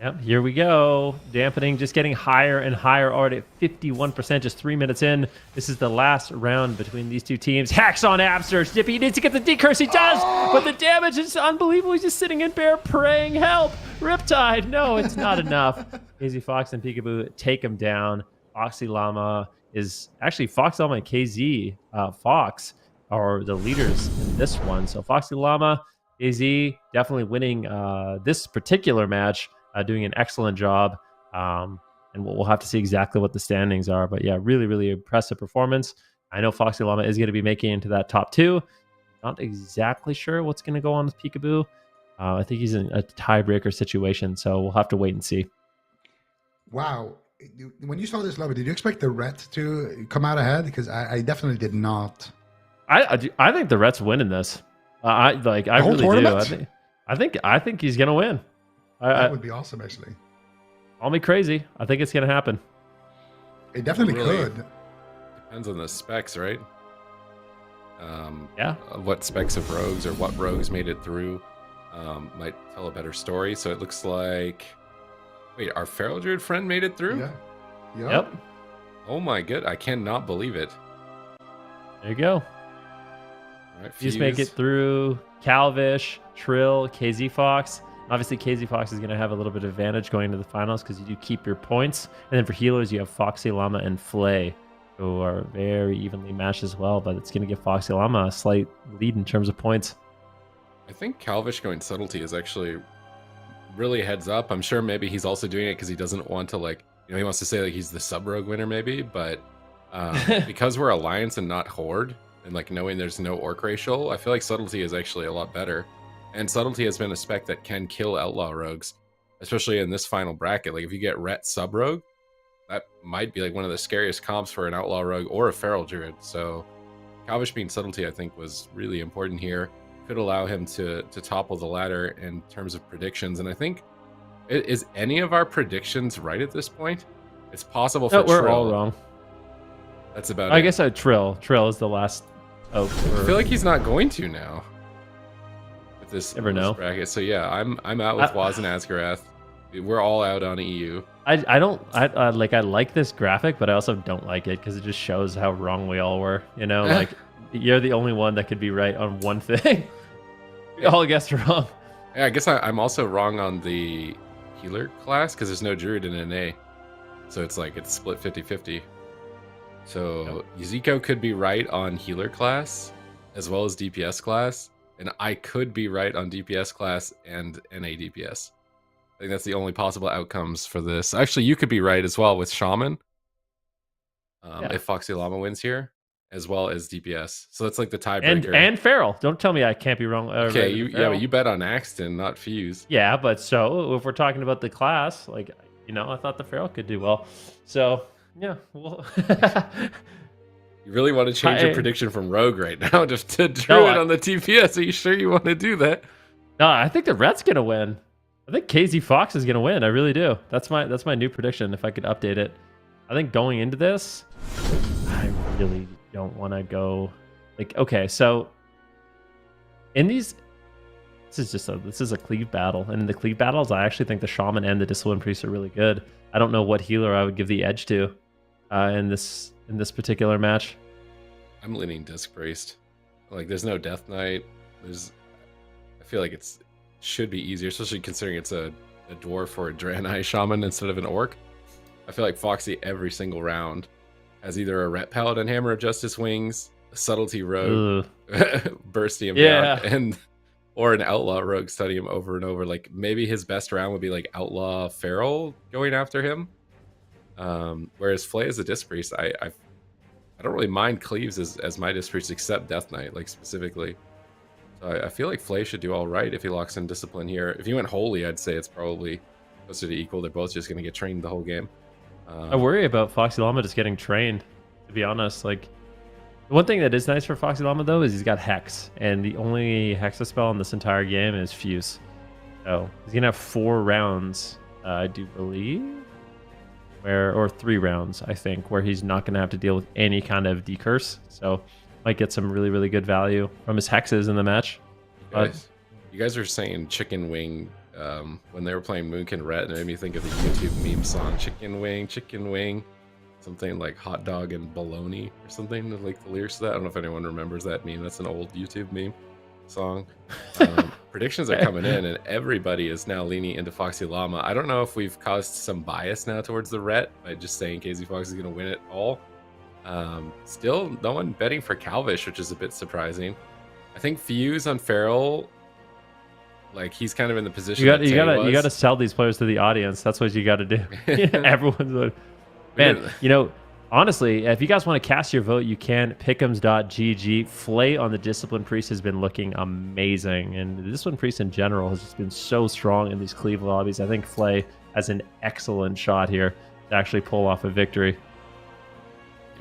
Yep, here we go. Dampening just getting higher and higher, already at 51%, just 3 minutes in. This is the last round between these two teams. Hacks on Absterge. Dipi needs to get the decurse. He does, but the damage is unbelievable. He's just sitting in bear praying, help. Riptide. No, it's not enough. KzFox and Pikaboo take him down. Foxyllama is actually Foxyllama and KzFox are the leaders in this one. So Foxyllama, KZ definitely winning this particular match. Doing an excellent job, and we'll have to see exactly what the standings are. But yeah, really, really impressive performance. I know Foxyllama is going to be making into that top two. Not exactly sure what's going to go on with Pikaboo. I think he's in a tiebreaker situation, so we'll have to wait and see. Wow. When you saw this lobby, did you expect the Ret to come out ahead? Because I definitely did not. I think the Ret's winning this. I really do. I think he's going to win. That would be awesome, actually. Call me crazy. I think it's going to happen. It definitely could. Depends on the specs, right? Yeah. What specs of rogues or what rogues made it through might tell a better story. So it looks like... Wait, our Feral Druid friend made it through? Yeah. Yep. Oh my god, I cannot believe it. There you go. All right, You just make it through Kalvish, Trill, KzFox. Obviously, KzFox is going to have a little bit of advantage going into the finals because you do keep your points. And then for healers, you have Foxyllama and Fley, who are very evenly matched as well. But it's going to give Foxyllama a slight lead in terms of points. I think Kalvish going Subtlety is actually really heads up. I'm sure maybe he's also doing it because he doesn't want to, he wants to say he's the sub-rogue winner maybe. But because we're Alliance and not Horde, and knowing there's no Orc racial, I feel like Subtlety is actually a lot better. And Subtlety has been a spec that can kill Outlaw Rogues, especially in this final bracket. Like if you get Ret Sub Rogue, that might be like one of the scariest comps for an Outlaw Rogue or a Feral Druid. So Kalvish being Subtlety, I think, was really important here. Could allow him to topple the ladder in terms of predictions. And I think, is any of our predictions right at this point? It's possible for we're Trill. all wrong. That's about it. I guess Trill. Trill is the last. Oh, I feel like he's not going to now. With this, Never know. bracket. So yeah, I'm out with Whaazz and Asgarath. We're all out on EU. I like this graphic, but I also don't like it because it just shows how wrong we all were. You know, like you're the only one that could be right on one thing. We all guessed wrong. Yeah, I guess I'm also wrong on the healer class because there's no druid in NA. So it's like it's split 50-50. So Zico could be right on healer class as well as DPS class, and I could be right on DPS class and NA DPS. I think that's the only possible outcomes for this. Actually, you could be right as well with Shaman if Foxyllama wins here, as well as DPS. So that's like the tiebreaker. And Feral. Don't tell me I can't be wrong. Okay, but you bet on Axton, not Fuse. Yeah, but so if we're talking about the class, like, you know, I thought the Feral could do well. So yeah, well. You really want to change your prediction from Rogue right now to Druid on the TPS? Are you sure you want to do that? No, I think the Ret's gonna win. I think KzFox is gonna win. I really do. That's my new prediction. If I could update it, I think going into this, I really don't want to go. Like, okay, so in these, this is a cleave battle, and in the cleave battles, I actually think the Shaman and the Discipline Priest are really good. I don't know what healer I would give the edge to in this particular match. I'm leaning Disc Priest. Like, there's no Death Knight. I feel like should be easier, especially considering it's a dwarf or a Draenei Shaman instead of an orc. I feel like Foxy every single round has either a Ret Paladin Hammer of Justice Wings, a Subtlety Rogue, bursting him down, or an Outlaw Rogue studying him over and over. Like, maybe his best round would be like Outlaw Feral going after him. Whereas Fley as a Disc Priest, I don't really mind Cleaves as my Disc Priest except Death Knight, like specifically. So I feel like Fley should do all right if he locks in Discipline here. If he went Holy, I'd say it's probably closer to equal. They're both just going to get trained the whole game. I worry about Foxyllama just getting trained, to be honest. Like, the one thing that is nice for Foxyllama, though, is he's got Hex, and the only Hexa spell in this entire game is Fuse. So he's going to have 4 rounds, I do believe, or 3 rounds, I think, where he's not going to have to deal with any kind of decurse. So might get some really, really good value from his Hexes in the match. You guys were saying chicken wing when they were playing Moonkin Ret, and it made me think of the YouTube meme song chicken wing, something like hot dog and bologna or something, like the lyrics to that. I don't know if anyone remembers that meme. That's an old YouTube meme song. Predictions are coming in, and everybody is now leaning into Foxyllama. I don't know if we've caused some bias now towards the Ret by just saying KzFox is going to win it all. Still, no one betting for Kalvish, which is a bit surprising. I think Fuse on Feral, like, he's kind of in the position. You gotta sell these players to the audience. That's what you got to do. Everyone's man. You know, honestly, if you guys want to cast your vote, you can. Pick'ems.gg. Fley on the Discipline Priest has been looking amazing, and the Discipline Priest in general has just been so strong in these cleave lobbies. I think Fley has an excellent shot here to actually pull off a victory.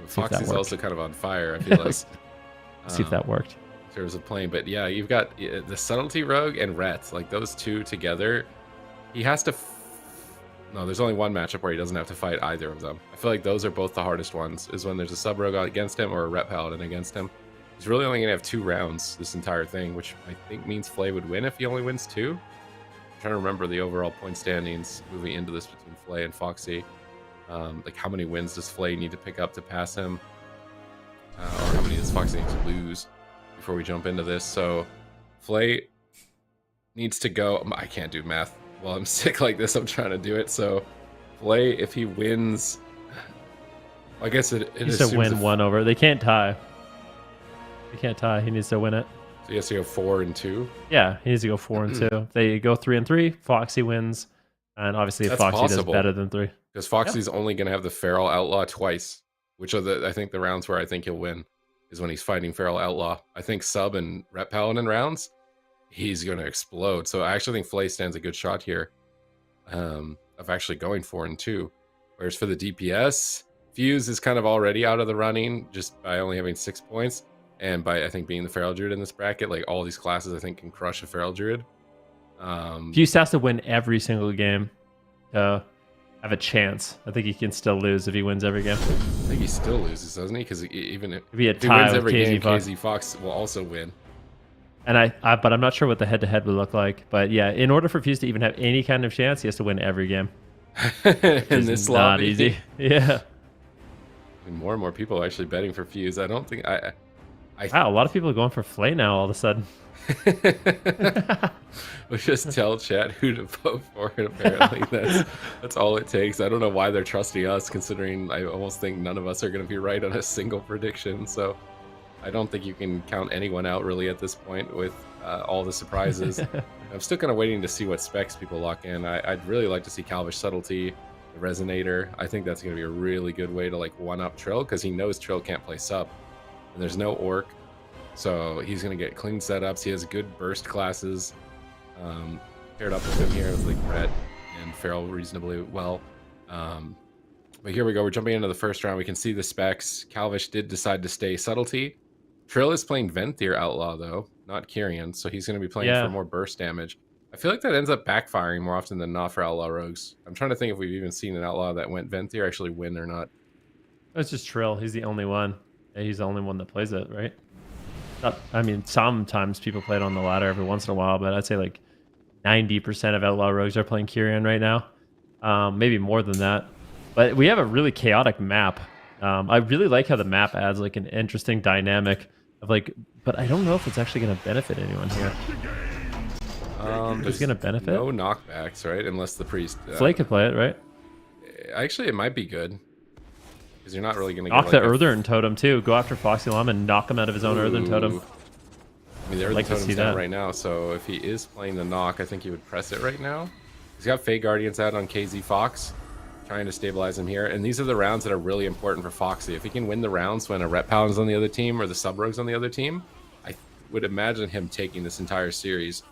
Foxy's also kind of on fire, I feel like. See if that worked. In terms of playing, but yeah, you've got the Subtlety Rogue and Ret, like those two together. He has to. No, there's only one matchup where he doesn't have to fight either of them. I feel like those are both the hardest ones, is when there's a Sub Rogue against him or a Ret Paladin against him. He's really only going to have 2 rounds this entire thing, which I think means Fley would win if he only wins 2. I'm trying to remember the overall point standings moving into this between Fley and Foxy. Like, how many wins does Fley need to pick up to pass him? Or how many does Foxy need to lose before we jump into this? So Fley needs to go. I can't do math while I'm sick like this. I'm trying to do it. So Fley, if he wins, I guess it he needs to win 1 over. They can't tie. They can't tie. He needs to win it. So he has to go 4-2. Yeah, he needs to go 4-2. If they go 3-3, Foxy wins, and obviously if Foxy does better than 3. Because Foxy's only going to have the Feral Outlaw twice, which are I think the rounds where I think he'll win is when he's fighting Feral Outlaw. I think Sub and Ret Paladin rounds, he's going to explode. So I actually think Fley stands a good shot here of actually going 4-2. Whereas for the DPS, Fuse is kind of already out of the running just by only having 6 points. And by, I think, being the Feral Druid in this bracket, like all these classes, I think, can crush a Feral Druid. Fuse has to win every single game to have a chance. I think he can still lose if he wins every game. I think he still loses, doesn't he? Because even if he wins every game, KzFox will also win. And but I'm not sure what the head-to-head would look like. But yeah, in order for Fuse to even have any kind of chance, he has to win every game. In this not lobby. Easy. Yeah. And more and more people are actually betting for Fuse. I don't think Wow, a lot of people are going for Fley now all of a sudden. We just tell chat who to vote for, and apparently that's all it takes. I don't know why they're trusting us, considering I almost think none of us are going to be right on a single prediction. So I don't think you can count anyone out really at this point with all the surprises. I'm still kind of waiting to see what specs people lock in. I'd really like to see Kalvish Subtlety, the Resonator. I think that's going to be a really good way to like one-up Trill, because he knows Trill can't play sub. And there's no orc, so he's going to get clean setups. He has good burst classes. Paired up with him here with like Brett and Feral reasonably well. But here we go. We're jumping into the first round. We can see the specs. Kalvish did decide to stay Subtlety. Trill is playing Venthyr Outlaw, though, not Kyrian, so he's going to be playing for more burst damage. I feel like that ends up backfiring more often than not for Outlaw Rogues. I'm trying to think if we've even seen an Outlaw that went Venthyr actually win or not. It's just Trill. He's the only one. He's the only one that plays it, right? I mean, sometimes people play it on the ladder every once in a while, but I'd say like 90% of Outlaw Rogues are playing Kyrian right now. Maybe more than that. But we have a really chaotic map. I really like how the map adds like an interesting dynamic of like, but I don't know if it's actually going to benefit anyone here. It's going to benefit? No knockbacks, right? Unless the priest... Fley could play it, right? Actually, it might be good. Because you're not really going to knock the Earthern Totem too. Go after Foxyllama and knock him out of his own Earthern Totem. I mean, the Earthern Totem's down right now, so if he is playing the knock, I think he would press it right now. He's got Fey Guardians out on KzFox, trying to stabilize him here. And these are the rounds that are really important for Foxy. If he can win the rounds when a Ret Paladin's on the other team or the Sub Rogue's on the other team, I would imagine him taking this entire series.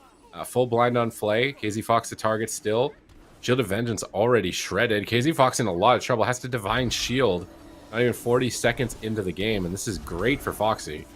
Full blind on Fley. KzFox the target still. Shield of Vengeance already shredded. KzFox in a lot of trouble. Has to Divine Shield. Not even 40 seconds into the game, and this is great for Foxy.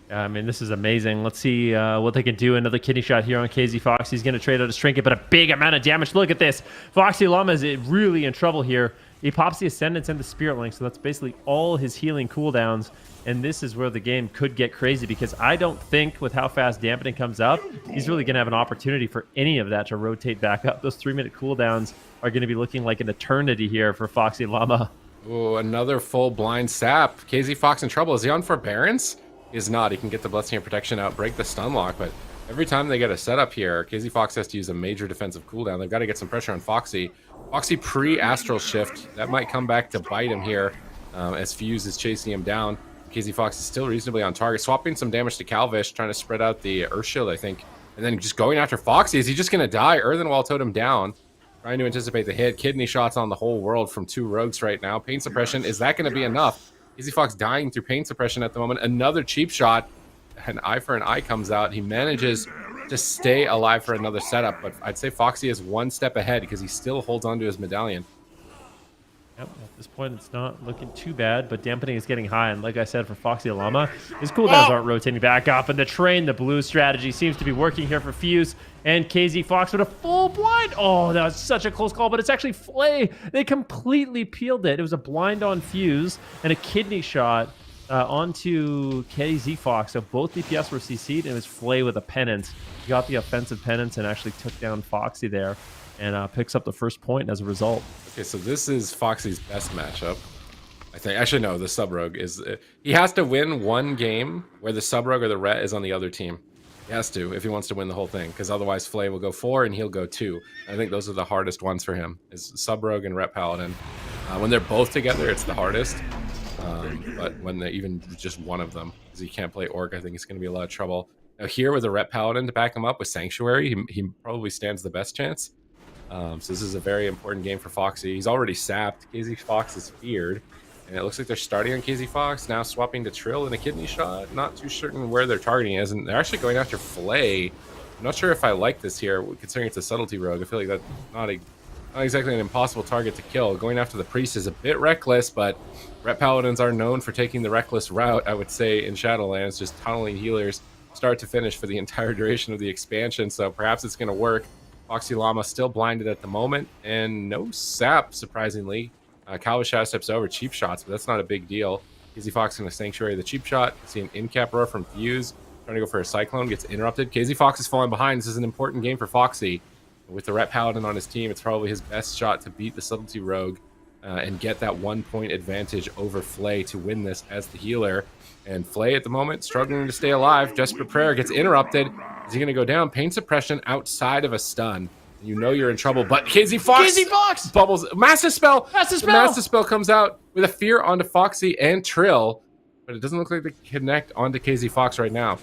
Yeah, I mean, this is amazing. Let's see what they can do. Another kidney shot here on KzFox. He's going to trade out his trinket, but a big amount of damage. Look at this. Foxyllama is really in trouble here. He pops the Ascendance and the Spirit Link, so that's basically all his healing cooldowns. And this is where the game could get crazy, because I don't think with how fast Dampening comes up, he's really going to have an opportunity for any of that to rotate back up. Those 3-minute cooldowns are going to be looking like an eternity here for Foxyllama. Oh, another full blind sap. KzFox in trouble. Is he on Forbearance? He is not. He can get the Blessing of Protection out, break the stun lock, but every time they get a setup here, KzFox has to use a major defensive cooldown. They've got to get some pressure on Foxy. Foxy pre-Astral Shift. That might come back to bite him here as Fuse is chasing him down. KzFox is still reasonably on target. Swapping some damage to Kalvish, trying to spread out the Earth Shield, I think. And then just going after Foxy. Is he just going to die? Earthenwall Totem down. Trying to anticipate the hit. Kidney shots on the whole world from 2 rogues right now. Pain Suppression. Is that going to be enough? KzFox dying through Pain Suppression at the moment. Another cheap shot. An eye for an eye comes out. He manages to stay alive for another setup. But I'd say Foxy is 1 step ahead because he still holds on to his medallion. Yep, at this point, it's not looking too bad, but Dampening is getting high. And like I said, for Foxyllama, his cooldowns aren't rotating back up. And the Train the Blue strategy seems to be working here for Fuse and KzFox with a full blind. Oh, that was such a close call, but it's actually Fley. They completely peeled it. It was a blind on Fuse and a kidney shot onto KzFox. So both DPS were CC'd, and it was Fley with a penance. He got the offensive penance and actually took down Foxy there, and picks up the first point as a result. Okay, so this is Foxy's best matchup, I think. Actually, no, the Sub Rogue is... he has to win one game where the Sub Rogue or the Ret is on the other team. He has to, if he wants to win the whole thing, because otherwise Fley will go 4 and he'll go 2. I think those are the hardest ones for him, is Sub Rogue and Ret Paladin. When they're both together, it's the hardest. But when they're even just one of them, because he can't play Orc, I think it's going to be a lot of trouble. Now here with the Ret Paladin to back him up with Sanctuary, he probably stands the best chance. So this is a very important game for Foxy. He's already sapped. KzFox is feared. And it looks like they're starting on KzFox, now swapping to Trill and a kidney shot. Not too certain where their targeting is, and they're actually going after Fley. I'm not sure if I like this here, considering it's a subtlety rogue. I feel like that's not exactly an impossible target to kill. Going after the priest is a bit reckless, but Ret Paladins are known for taking the reckless route, I would say, in Shadowlands, just tunneling healers start to finish for the entire duration of the expansion, so perhaps it's going to work. Foxyllama still blinded at the moment, and no sap, surprisingly. Kalvish steps over cheap shots, but that's not a big deal. KzFox going to Sanctuary the cheap shot. See an in-cap roar from Fuse. Trying to go for a Cyclone, gets interrupted. KzFox is falling behind. This is an important game for Foxy. With the Ret Paladin on his team, it's probably his best shot to beat the Subtlety Rogue and get that 1 point advantage over Fley to win this as the healer. And Fley at the moment struggling to stay alive. Desperate Prayer gets interrupted. Is he going to go down? Pain Suppression outside of a stun. You know you're in trouble, but KzFox bubbles. Massive Spell! The Massive Spell comes out with a Fear onto Foxy and Trill, but it doesn't look like they connect onto KzFox right now.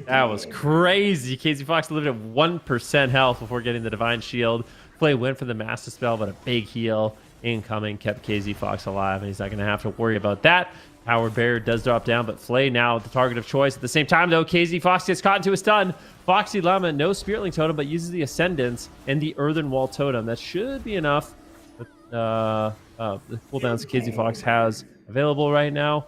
That was crazy. KzFox lived at 1% health before getting the Divine Shield. Fley went for the Master Spell, but a big heal incoming kept KzFox alive, and he's not going to have to worry about that. Power Barrier does drop down, but Fley now the target of choice. At the same time, though, KzFox gets caught into a stun. Foxyllama, no Spiritling Totem, but uses the Ascendance and the Earthen Wall Totem. That should be enough. The cooldowns KzFox has available right now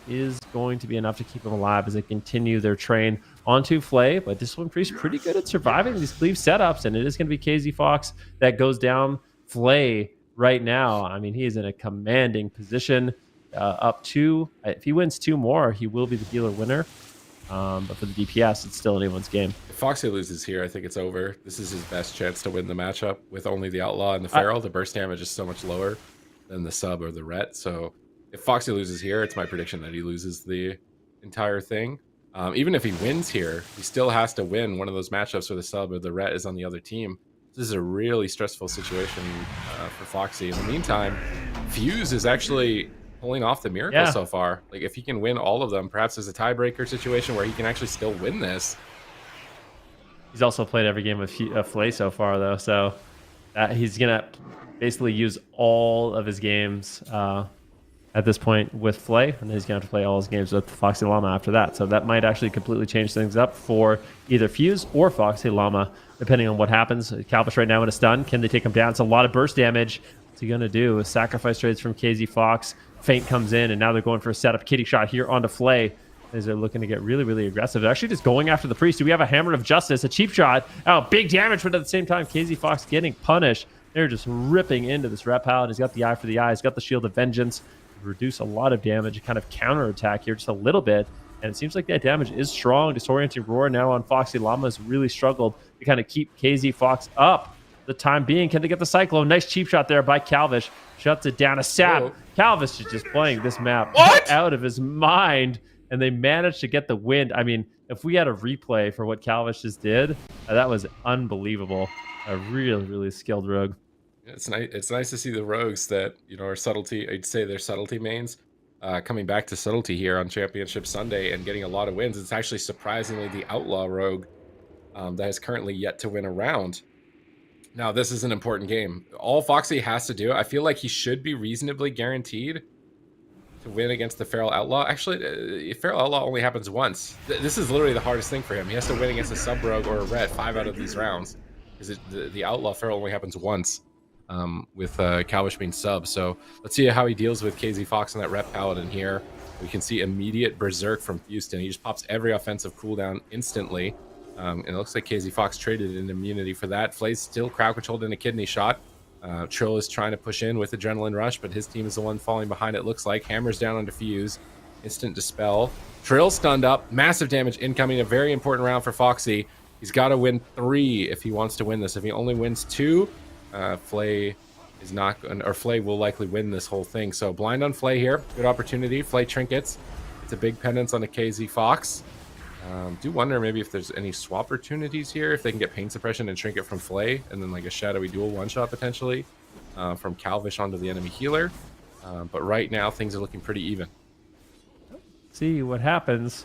is going to be enough to keep them alive as they continue their train onto Fley. But Discipline Priest pretty good at surviving these cleave setups, and it is going to be KzFox that goes down. Fley right now, I mean, he is in a commanding position. Up 2. If he wins 2 more, he will be the healer winner. But for the DPS, it's still anyone's game. If Foxy loses here, I think it's over. This is his best chance to win the matchup with only the Outlaw and the Feral. The burst damage is so much lower than the Sub or the Ret. So if Foxy loses here, it's my prediction that he loses the entire thing. Even if he wins here, he still has to win one of those matchups where the Sub or the Ret is on the other team. This is a really stressful situation for Foxy. In the meantime, Fuse is actually pulling off the miracle so far. Like, if he can win all of them, perhaps there's a tiebreaker situation where he can actually still win this. He's also played every game with Fley so far, though, so he's gonna basically use all of his games at this point with Fley, and then he's gonna have to play all his games with Foxyllama after that. So that might actually completely change things up for either Fuse or Foxyllama, depending on what happens. Kalvish right now in a stun. Can they take him down? It's a lot of burst damage. What's he gonna do? Sacrifice trades from KzFox. Feint comes in, and now they're going for a setup kitty shot here onto Fley as they're looking to get really, really aggressive. They're actually just going after the priest. Do we have a Hammer of Justice, a cheap shot? Oh, big damage, but at the same time, KzFox getting punished. They're just ripping into this Ret Paladin. He's got the Eye for the Eye. He's got the Shield of Vengeance. Reduce a lot of damage, kind of counterattack here just a little bit. And it seems like that damage is strong. Disorienting Roar now on Foxyllama has really struggled to kind of keep KzFox up. The time being, can they get the Cyclone? Nice cheap shot there by Kalvish. Shuts it down. A sap. Whoa. Kalvish is just playing this map out of his mind, and they managed to get the win. I mean, if we had a replay for what Kalvish just did, that was unbelievable. A really, really skilled rogue. It's nice to see the rogues that, you know, are subtlety. I'd say they're subtlety mains, coming back to subtlety here on Championship Sunday and getting a lot of wins. It's actually surprisingly the Outlaw rogue that is currently yet to win a round. Now, this is an important game. All Foxy has to do, I feel like he should be reasonably guaranteed to win against the Feral Outlaw. Actually, Feral Outlaw only happens once. This is literally the hardest thing for him. He has to win against a Sub-Rogue or a Ret 5 out of these rounds. Because the Outlaw Feral only happens once with Kalvish being Sub. So let's see how he deals with KzFox and that Ret Paladin here. We can see immediate Berserk from Houston. He just pops every offensive cooldown instantly. And it looks like KzFox traded an immunity for that. Fley's still crowd controlled in a kidney shot. Trill is trying to push in with Adrenaline Rush, but his team is the one falling behind, it looks like. Hammers down on Diffuse. Instant Dispel. Trill stunned up. Massive damage incoming. A very important round for Foxy. He's got to win 3 if he wants to win this. If he only wins 2, Fley is not going, or Fley will likely win this whole thing. So blind on Fley here. Good opportunity. Fley trinkets. It's a big penance on the KzFox. Do wonder maybe if there's any swap opportunities here, if they can get Pain Suppression and Trinket from Fley, and then like a shadowy dual one-shot potentially from Kalvish onto the enemy healer. But right now, things are looking pretty even. See what happens.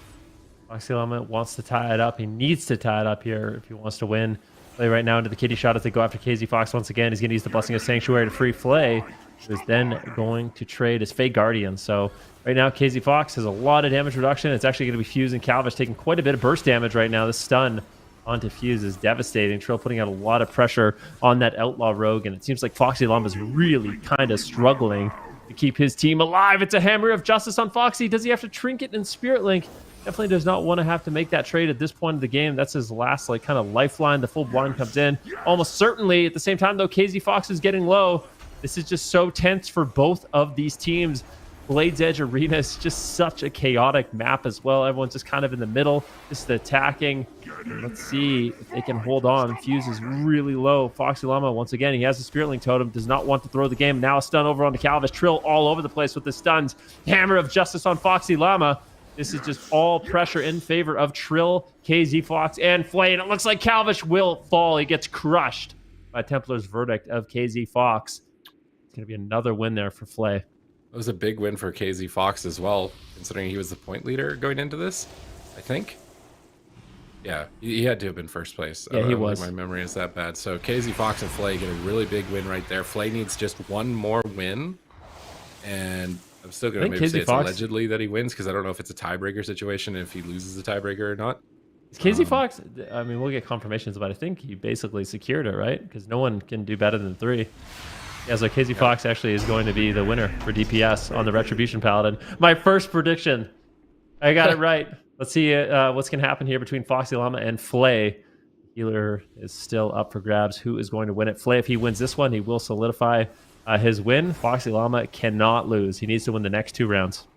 Foxyllama wants to tie it up. He needs to tie it up here if he wants to win. Fley right now into the kitty shot as they go after KzFox once again. He's going to use the Blessing of Sanctuary to free Fley. who is then going to trade his Fey Guardian. So right now, KzFox has a lot of damage reduction. It's actually going to be Fuse and Kalvish taking quite a bit of burst damage right now. The stun onto Fuse is devastating. Trill putting out a lot of pressure on that Outlaw Rogue, and it seems like Foxyllama is really kind of struggling to keep his team alive. It's a Hammer of Justice on Foxy. Does he have to Trinket and Spirit Link? Definitely does not want to have to make that trade at this point of the game. That's his last like kind of lifeline. The full blind comes in. Almost certainly at the same time though, KzFox is getting low. This is just so tense for both of these teams. Blade's Edge Arena is just such a chaotic map as well. Everyone's just kind of in the middle, just attacking. Let's see if they can hold on. Fuse is really low. Foxyllama, once again, he has the Spirit Link Totem, does not want to throw the game. Now a stun over onto Kalvish. Trill all over the place with the stuns. Hammer of Justice on Foxyllama. This is just all pressure in favor of Trill, KzFox, and Fley. And it looks like Kalvish will fall. He gets crushed by Templar's Verdict of KzFox. It's going to be another win there for Fley. It was a big win for KzFox as well, considering he was the point leader going into this, I think. Yeah, he had to have been first place. Yeah, he was. My memory is that bad. So KzFox and Fley get a really big win right there. Fley needs just one more win, and I'm still going to maybe say it's allegedly that he wins, because I don't know if it's a tiebreaker situation, if he loses the tiebreaker or not. KzFox, I mean, we'll get confirmations, but I think he basically secured it, right? Because no one can do better than 3. Yeah, so KzFox actually is going to be the winner for DPS on the Retribution Paladin. My first prediction. I got it right. Let's see what's going to happen here between Foxyllama and Fley. Healer is still up for grabs. Who is going to win it? Fley, if he wins this one, he will solidify his win. Foxyllama cannot lose. He needs to win the next 2 rounds.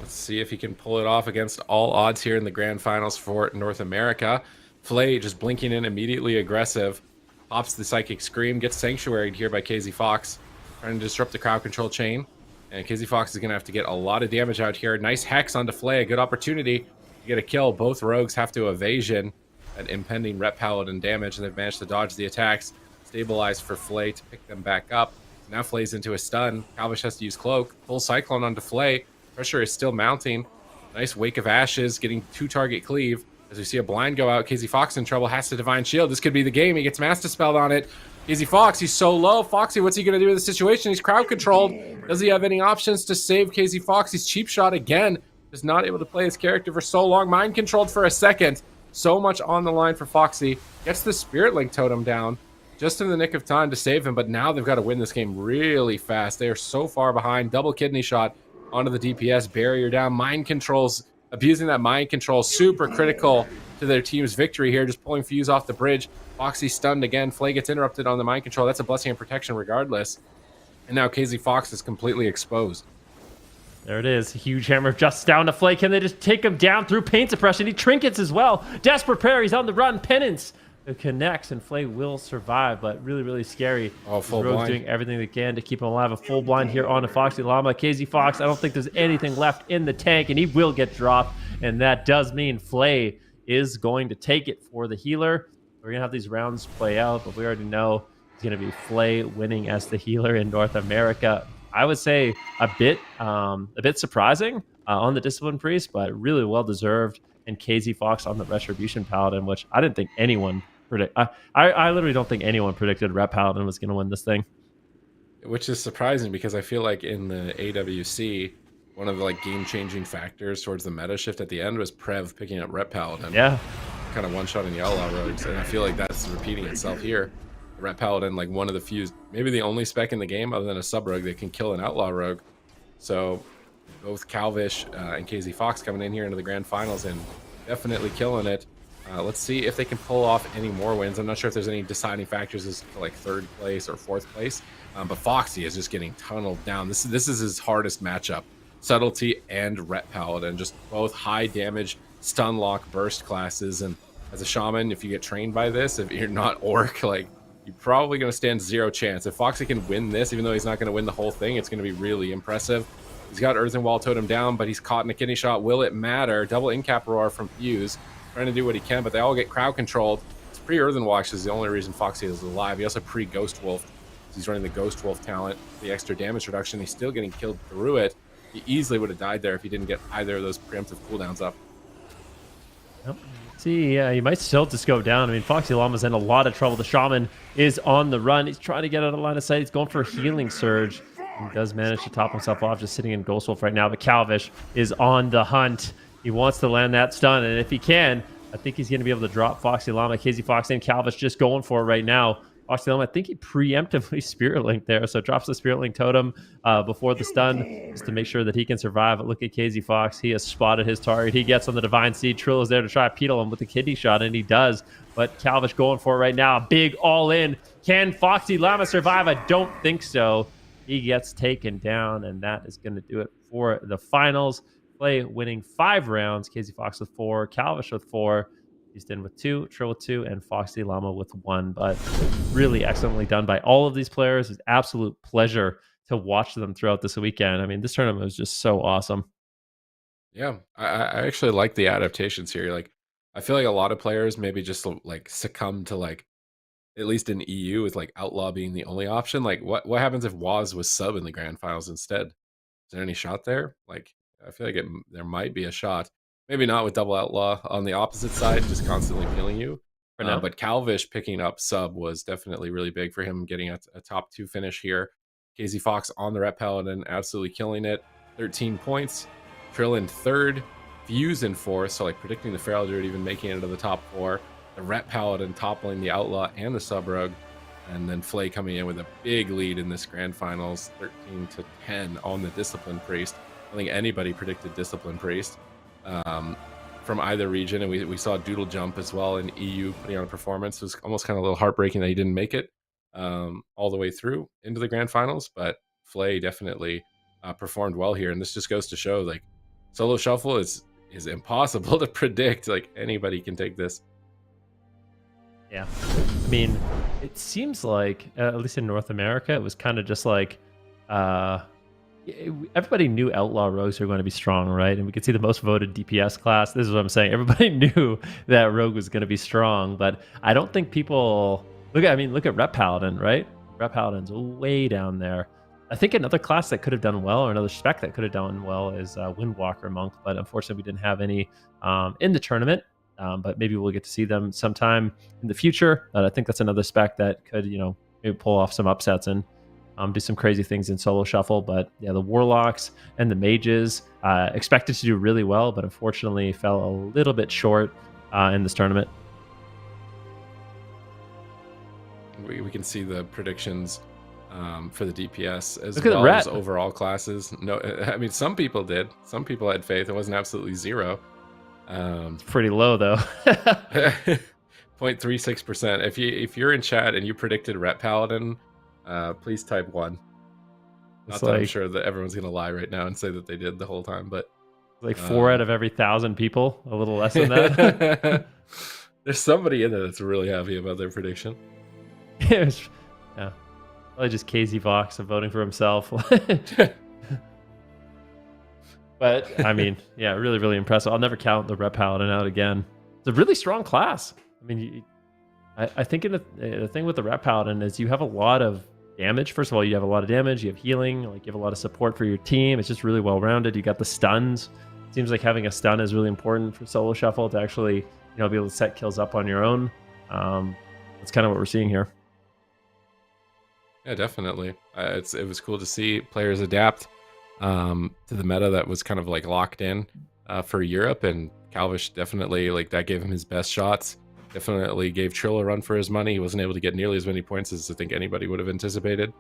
Let's see if he can pull it off against all odds here in the grand finals for North America. Fley just blinking in, immediately aggressive. Pops the Psychic Scream, gets sanctuaried here by KzFox, trying to disrupt the crowd control chain. And KzFox is going to have to get a lot of damage out here. Nice Hex onto Fley, a good opportunity to get a kill. Both rogues have to evasion that impending Rep Paladin damage, and they've managed to dodge the attacks. Stabilize for Fley to pick them back up. Now Fley's into a stun. Kalvish has to use Cloak. Full Cyclone onto Fley. Pressure is still mounting. Nice Wake of Ashes, getting 2-target cleave. As we see a blind go out, KzFox in trouble, has to Divine Shield. This could be the game. He gets Master Spelled on it. KzFox, he's so low. Foxy, what's he going to do with the situation? He's crowd controlled. Does he have any options to save KzFox? He's cheap shot again. Just not able to play his character for so long. Mind controlled for a second. So much on the line for Foxy. Gets the Spirit Link Totem down just in the nick of time to save him, but now they've got to win this game really fast. They are so far behind. Double kidney shot onto the DPS. Barrier down. Mind controls. Abusing that mind control, super critical to their team's victory here. Just pulling Fuse off the bridge. Foxy stunned again. Fley gets interrupted on the mind control. That's a blessing and protection regardless. And now KzFox is completely exposed. There it is. Huge Hammer of Justice down to Fley. Can they just take him down through Pain Suppression? He trinkets as well. Desperate Prayer. He's on the run. Penance. It connects, and Fley will survive, but really, really scary. Oh, full Rogue's blind. doing everything they can to keep him alive. A full blind here on a Foxyllama. KzFox, I don't think there's anything left in the tank, and he will get dropped, and that does mean Fley is going to take it for the healer. We're going to have these rounds play out, but we already know it's going to be Fley winning as the healer in North America. I would say a bit surprising on the Discipline Priest, but really well-deserved, and KzFox on the Retribution Paladin, which I didn't think anyone I literally don't think anyone predicted Rep Paladin was going to win this thing. Which is surprising, because I feel like in the AWC, one of the game-changing factors towards the meta shift at the end was Prev picking up Rep Paladin. Yeah. Kind of one-shotting the Outlaw Rogues, and I feel like that's repeating itself here. Rep Paladin, one of the few, maybe the only spec in the game other than a sub-rogue that can kill an Outlaw Rogue. So both Kalvish and KzFox coming in here into the grand finals and definitely killing it. Let's see if they can pull off any more wins. I'm not sure if there's any deciding factors as to 3rd place or 4th place, but Foxy is just getting tunneled down. This is his hardest matchup. Subtlety and Rep Paladin, just both high damage stun lock burst classes. And as a shaman, if you get trained by this, if you're not orc, you're probably going to stand 0 chance. If Foxy can win this, even though he's not going to win the whole thing, it's going to be really impressive. He's got Earthen Wall Totem down, but he's caught in a kidney shot. Will it matter? Double Incap Roar from Fuse. Trying to do what he can, but they all get crowd controlled. It's pre-Earthen Watch is the only reason Foxy is alive. He also pre-Ghost Wolf. He's running the Ghost Wolf talent, the extra damage reduction. He's still getting killed through it. He easily would have died there if he didn't get either of those preemptive cooldowns up. Yep. See, yeah, he might still just go down. I mean, Foxyllama's in a lot of trouble. The Shaman is on the run. He's trying to get out of line of sight. He's going for a healing surge. He does manage to top himself off, just sitting in Ghost Wolf right now. But Kalvish is on the hunt. He wants to land that stun, and if he can, I think he's going to be able to drop Foxyllama. KzFox and Kalvish just going for it right now. Foxyllama, I think he preemptively Spirit Link there, so drops the Spirit Link totem before the stun, just to make sure that he can survive. But look at KzFox. He has spotted his target. He gets on the Divine Seed. Trill is there to try to pedal him with the kidney shot, and he does. But Kalvish going for it right now. Big all-in. Can Foxyllama survive? I don't think so. He gets taken down, and that is going to do it for the finals. Fley winning 5 rounds. KzFox with 4. Kalvish with 4. Houston with 2, Trill with 2, and Foxyllama with 1. But really excellently done by all of these players. It's absolute pleasure to watch them throughout this weekend. I mean, this tournament was just so awesome. Yeah, I actually like the adaptations here. Like, I feel like a lot of players maybe just like succumb to like, at least in EU, with like Outlaw being the only option. Like, what happens if Whaazz was sub in the grand finals instead? Is there any shot there? Like, I feel like there might be a shot. Maybe not with double Outlaw on the opposite side, just constantly killing you. But Kalvish picking up sub was definitely really big for him, getting a top 2 finish here. KzFox on the Ret Paladin, absolutely killing it. 13 points. Trill in 3rd. Fuse in 4th, so like predicting the Feral Druid even making it into the top 4. The Ret Paladin toppling the Outlaw and the Sub Rogue. And then Fley coming in with a big lead in this grand finals, 13-10 on the Discipline Priest. I don't think anybody predicted Discipline Priest. From either region, and we saw Joodledump as well in EU putting on a performance. It was almost kind of a little heartbreaking that he didn't make it all the way through into the grand finals, but Fley definitely performed well here, and this just goes to show like Solo Shuffle is impossible to predict. Like, anybody can take this. Yeah, I mean, it seems like at least in North America, it was kind of just like everybody knew Outlaw Rogues were going to be strong, right? And we could see the most voted DPS class. This is what I'm saying. Everybody knew that Rogue was going to be strong, but I don't think people look at Ret Paladin, right? Ret Paladin's way down there. I think another class that could have done well, or another spec that could have done well, is Windwalker Monk, but unfortunately we didn't have any in the tournament. But maybe we'll get to see them sometime in the future. I think that's another spec that could, maybe pull off some upsets and do some crazy things in Solo Shuffle. But yeah, the Warlocks and the Mages expected to do really well, but unfortunately fell a little bit short in this tournament. We can see the predictions for the DPS as Look at well the as overall classes. No, I mean, some people did. Some people had faith. It wasn't absolutely 0. It's pretty low though. 0.36%. If you're in chat and you predicted Ret Paladin, please type 1. Not that I'm sure that everyone's gonna lie right now and say that they did the whole time, but like 4 out of every 1,000 people, a little less than that. There's somebody in there that's really happy about their prediction. Yeah, probably just KzFox and voting for himself. But I mean, yeah, really, really impressive. I'll never count the Ret Paladin out again. It's a really strong class. I mean, I think the thing with the Ret Paladin is you have a lot of damage. First of all, you have a lot of damage. You have healing. Like, you have a lot of support for your team. It's just really well rounded. You got the stuns. It seems like having a stun is really important for Solo Shuffle to actually, be able to set kills up on your own. That's kind of what we're seeing here. Yeah, definitely. It was cool to see players adapt to the meta that was kind of like locked in for Europe, and Kalvish definitely, like, that gave him his best shots. Definitely gave Trill a run for his money. He wasn't able to get nearly as many points as I think anybody would have anticipated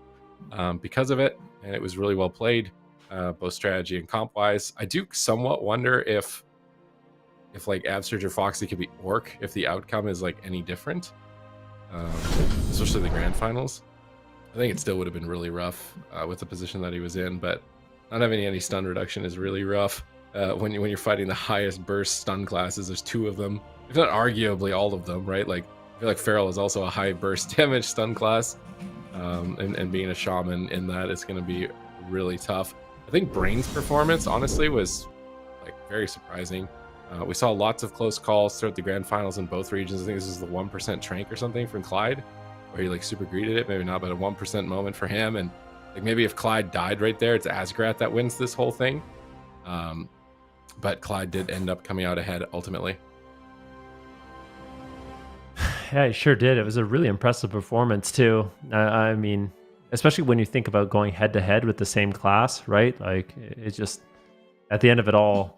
because of it, and it was really well played, both strategy and comp wise. I do somewhat wonder if like Absterge or Foxy could be Orc, if the outcome is like any different, especially the grand finals. I think it still would have been really rough with the position that he was in, but not having any stun reduction is really rough when you're fighting the highest burst stun classes. There's 2 of them, if not arguably all of them, right? Like, I feel like Feral is also a high burst damage stun class, and being a shaman in that is going to be really tough. I think Brain's performance, honestly, was like very surprising. We saw lots of close calls throughout the grand finals in both regions. I think this is the 1% trank or something from Clydey, where he like super greeted it. Maybe not, but a 1% moment for him. And like, maybe if Clydey died right there, it's Asgarath that wins this whole thing. But Clydey did end up coming out ahead ultimately. Yeah, it sure did. It was a really impressive performance too. I mean, especially when you think about going head to head with the same class, right? Like it's just at the end of it all,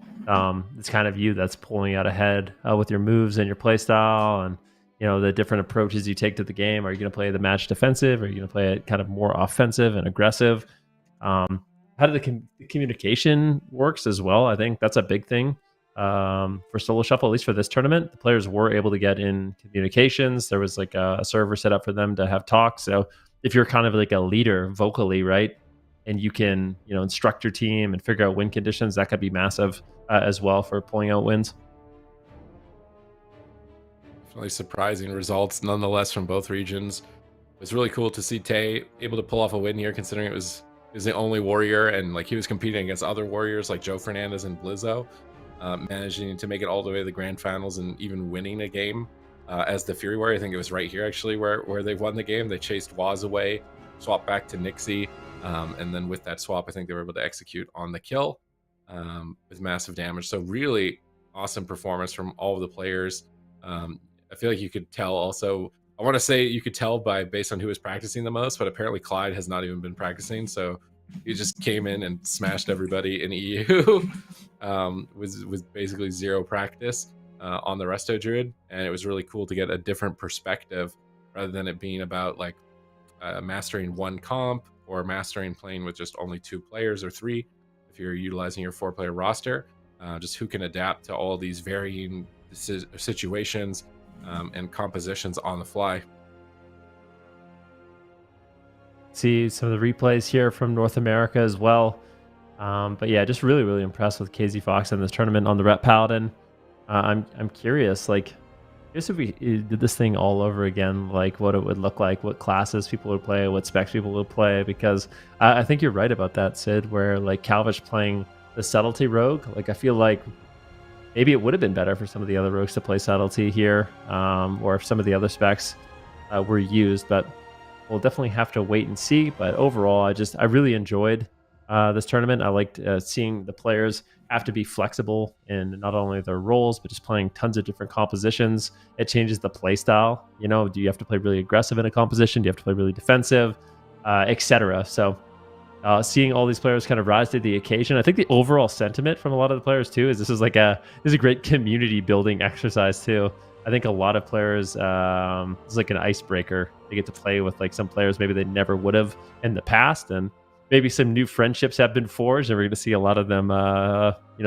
it's kind of you that's pulling out ahead with your moves and your play style, and the different approaches you take to the game. Are you going to play the match defensive? Or are you going to play it kind of more offensive and aggressive? How did the communication works as well? I think that's a big thing for Solo Shuffle, at least for this tournament. The players were able to get in communications. There was like a server set up for them to have talks. So if you're kind of like a leader vocally, right, and you can instruct your team and figure out win conditions, that could be massive as well for pulling out wins. Definitely surprising results nonetheless from both regions. It was really cool to see Tay able to pull off a win here, considering it was the only warrior, and like he was competing against other warriors like Joefernandes and Blizzo, managing to make it all the way to the grand finals and even winning a game as the Fury Warrior. I think it was right here actually where they won the game. They chased Whaazz away, swapped back to Niksi, and then with that swap, I think they were able to execute on the kill with massive damage. So really awesome performance from all of the players. I feel like you could tell also, I want to say you could tell based on who was practicing the most, but apparently Clyde has not even been practicing, so he just came in and smashed everybody in EU with basically zero practice on the Resto Druid, and it was really cool to get a different perspective rather than it being about like mastering one comp or mastering playing with just only 2 players or 3 if you're utilizing your 4-player roster, just who can adapt to all these varying situations and compositions on the fly. See some of the replays here from North America as well. But yeah, just really, really impressed with KzFox in this tournament on the Rep Paladin. I'm curious, like, if we did this thing all over again, like what it would look like, what classes people would play, what specs people would play, because I think you're right about that, Sid, where like Kalvish playing the Subtlety Rogue, like I feel like maybe it would have been better for some of the other rogues to play Subtlety here, or if some of the other specs were used, but we'll definitely have to wait and see. But overall, I really enjoyed this tournament. I liked seeing the players have to be flexible in not only their roles, but just playing tons of different compositions. It changes the play style. Do you have to play really aggressive in a composition? Do you have to play really defensive, etc.? So seeing all these players kind of rise to the occasion. I think the overall sentiment from a lot of the players too is this is a great community building exercise too. I think a lot of players, it's like an icebreaker. They get to play with like some players maybe they never would have in the past, and maybe some new friendships have been forged, and we're going to see a lot of them,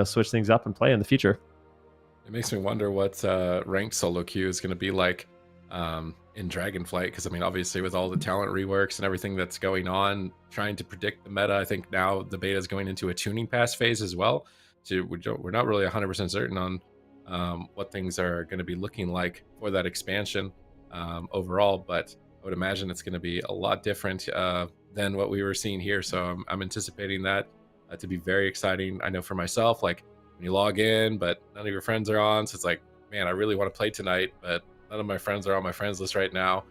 switch things up and play in the future. It makes me wonder what ranked solo queue is going to be like in Dragonflight, because I mean, obviously with all the talent reworks and everything that's going on, trying to predict the meta, I think now the beta is going into a tuning pass phase as well. So we're not really 100% certain on what things are going to be looking like for that expansion overall, but I would imagine it's going to be a lot different than what we were seeing here. So I'm anticipating that to be very exciting. I know for myself, like when you log in, but none of your friends are on, so it's like, man, I really want to play tonight, but none of my friends are on my friends list right now.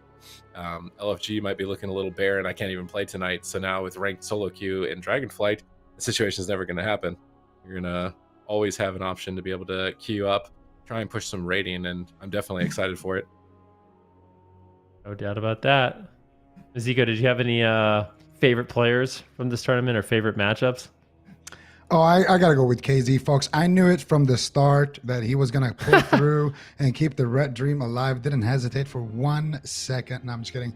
LFG might be looking a little bare, and I can't even play tonight. So now with ranked solo queue in Dragonflight, the situation is never going to happen. You're going to always have an option to be able to queue up, try and push some rating, and I'm definitely excited for it. No doubt about that. Zico, did you have any favorite players from this tournament or favorite matchups? Oh, I got to go with KzFox. I knew it from the start that he was going to pull through and keep the Red Dream alive. Didn't hesitate for 1 second. No, I'm just kidding.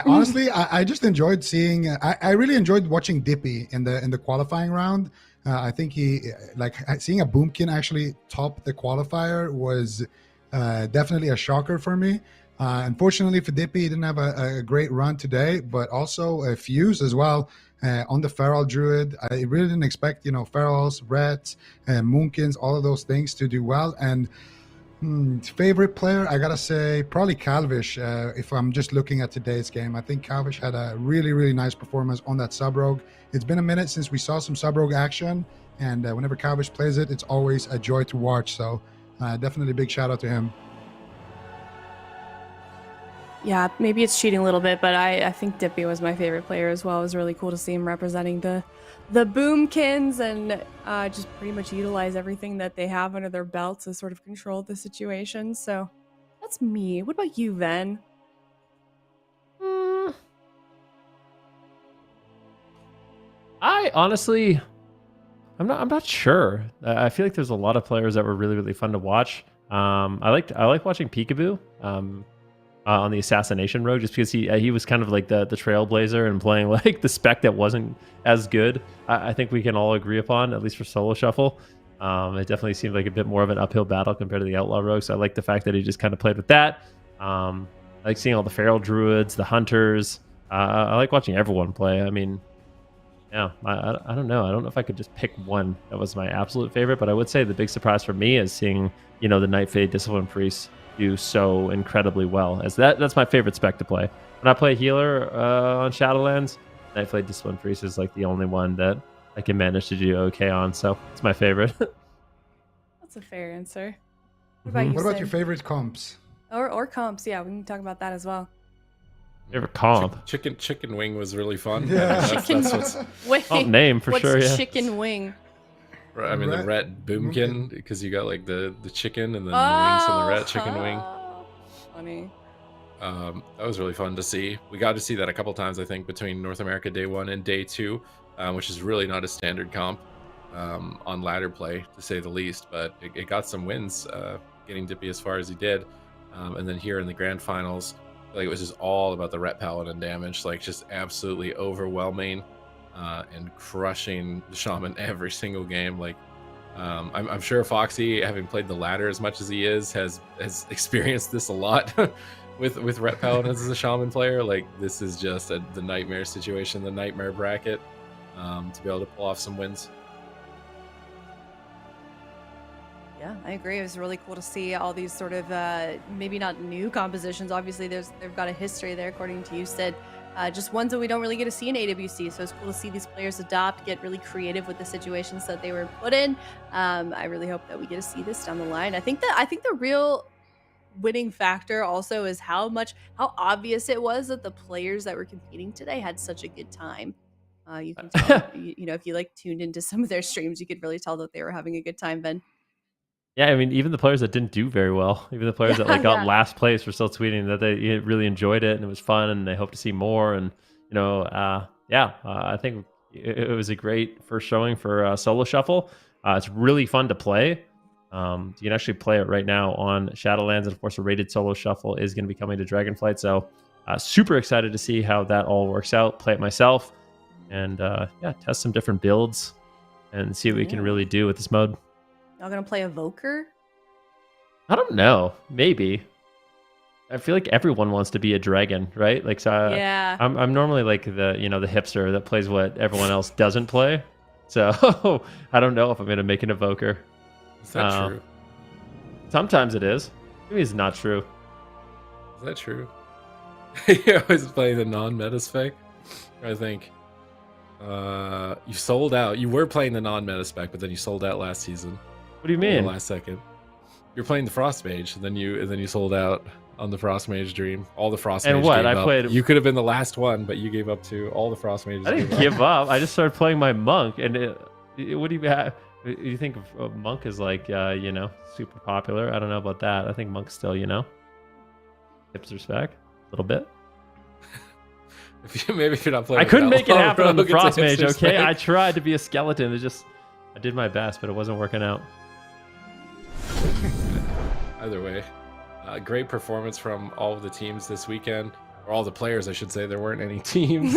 Honestly, I just enjoyed seeing, I really enjoyed watching Dipi in the qualifying round. I think seeing a Boomkin actually top the qualifier was definitely a shocker for me. Unfortunately for Dipi, he didn't have a great run today, but also a Fuse as well on the Feral Druid. I really didn't expect, Ferals, Reds, Moonkins, all of those things to do well. And favorite player, I gotta say, probably Kalvish. If I'm just looking at today's game, I think Kalvish had a really, really nice performance on that Sub-Rogue. It's been a minute since we saw some Sub-Rogue action, and whenever Kalvish plays it, it's always a joy to watch. So definitely a big shout out to him. Yeah, maybe it's cheating a little bit, but I think Dipi was my favorite player as well. It was really cool to see him representing the Boomkins and just pretty much utilize everything that they have under their belts to sort of control the situation. So That's me. What about you, Ven? I honestly, I'm not sure. I feel like there's a lot of players that were really, really fun to watch. I like watching Pikaboo on the assassination rogue, just because he was kind of like the trailblazer and playing like the spec that wasn't as good. I think we can all agree upon, at least for Solo Shuffle. It definitely seemed like a bit more of an uphill battle compared to the Outlaw Rogue. So I like the fact that he just kind of played with that. I like seeing all the Feral Druids, the Hunters. I like watching everyone play. I mean, yeah, I don't know. I don't know if I could just pick one that was my absolute favorite, but I would say the big surprise for me is seeing, the Nightfade Discipline Priest do so incredibly well. As that's my favorite spec to play. When I play healer on Shadowlands, Nightfade Discipline Priest is like the only one that I can manage to do okay on, so it's my favorite. That's a fair answer. What about you, What about Sid? your favorite comps? Or comps? Yeah, we can talk about that as well. Favorite comp? Chicken wing was really fun. Yeah. That's what's, Wait, Comp name for what's sure. Yeah. chicken wing? I mean, the Rat rat boomkin, because you got like the chicken and then the Oh, wings and the rat chicken wing. Funny. That was really fun to see. We got to see that a couple times, I think, between North America Day 1 and Day 2, which is really not a standard comp on ladder play, to say the least. But it got some wins, getting Dipi as far as he did. And then here in the grand finals, like it was just all about the Ret Paladin damage, like just absolutely overwhelming and crushing the Shaman every single game. Like I'm sure Foxy, having played the ladder as much as he has experienced this a lot with Ret Paladins as a Shaman player. Like this is just the nightmare situation, the nightmare bracket, to be able to pull off some wins. Yeah, I agree. It was really cool to see all these sort of maybe not new compositions. Obviously, they've got a history there, according to you, Sid. Just ones that we don't really get to see in AWC. So it's cool to see these players adopt, get really creative with the situations that they were put in. I really hope that we get to see this down the line. I think the real winning factor also is how obvious it was that the players that were competing today had such a good time. You can tell, if you like tuned into some of their streams, you could really tell that they were having a good time, Ben. Yeah, I mean, even the players that didn't do very well, even the players that like got last place were still tweeting that they really enjoyed it and it was fun and they hope to see more. And I think it was a great first showing for Solo Shuffle. It's really fun to play. You can actually play it right now on Shadowlands, and of course, a rated Solo Shuffle is going to be coming to Dragonflight. So, super excited to see how that all works out. Play it myself, and test some different builds and see what we can really do with this mode. Y'all gonna play Evoker? I don't know. Maybe. I feel like everyone wants to be a dragon, right? Like, so Yeah. I'm normally like the hipster that plays what everyone else doesn't play. So I don't know if I'm gonna make an Evoker. Is that true? Sometimes it is. Maybe it's not true. Is that true? You always play the non-meta spec? I think you sold out. You were playing the non-meta spec, but then you sold out last season. What do you mean? Last second. You're playing the Frost Mage, and then you sold out on the Frost Mage Dream. All the Frost Mage. And what? Gave I up. played. You could have been the last one, but you gave up to all the Frost Mages. I didn't give up. I just started playing my monk, and what do you have? You think of monk is like super popular? I don't know about that. I think monk's still hipster spec a little bit. Maybe if you're not playing. I couldn't make it happen on the Rogue, Frost it's a Mage. hipster Okay, spec. I tried to be a skeleton. I did my best, but it wasn't working out. Either way, great performance from all of the teams this weekend, or all the players, I should say. There weren't any teams.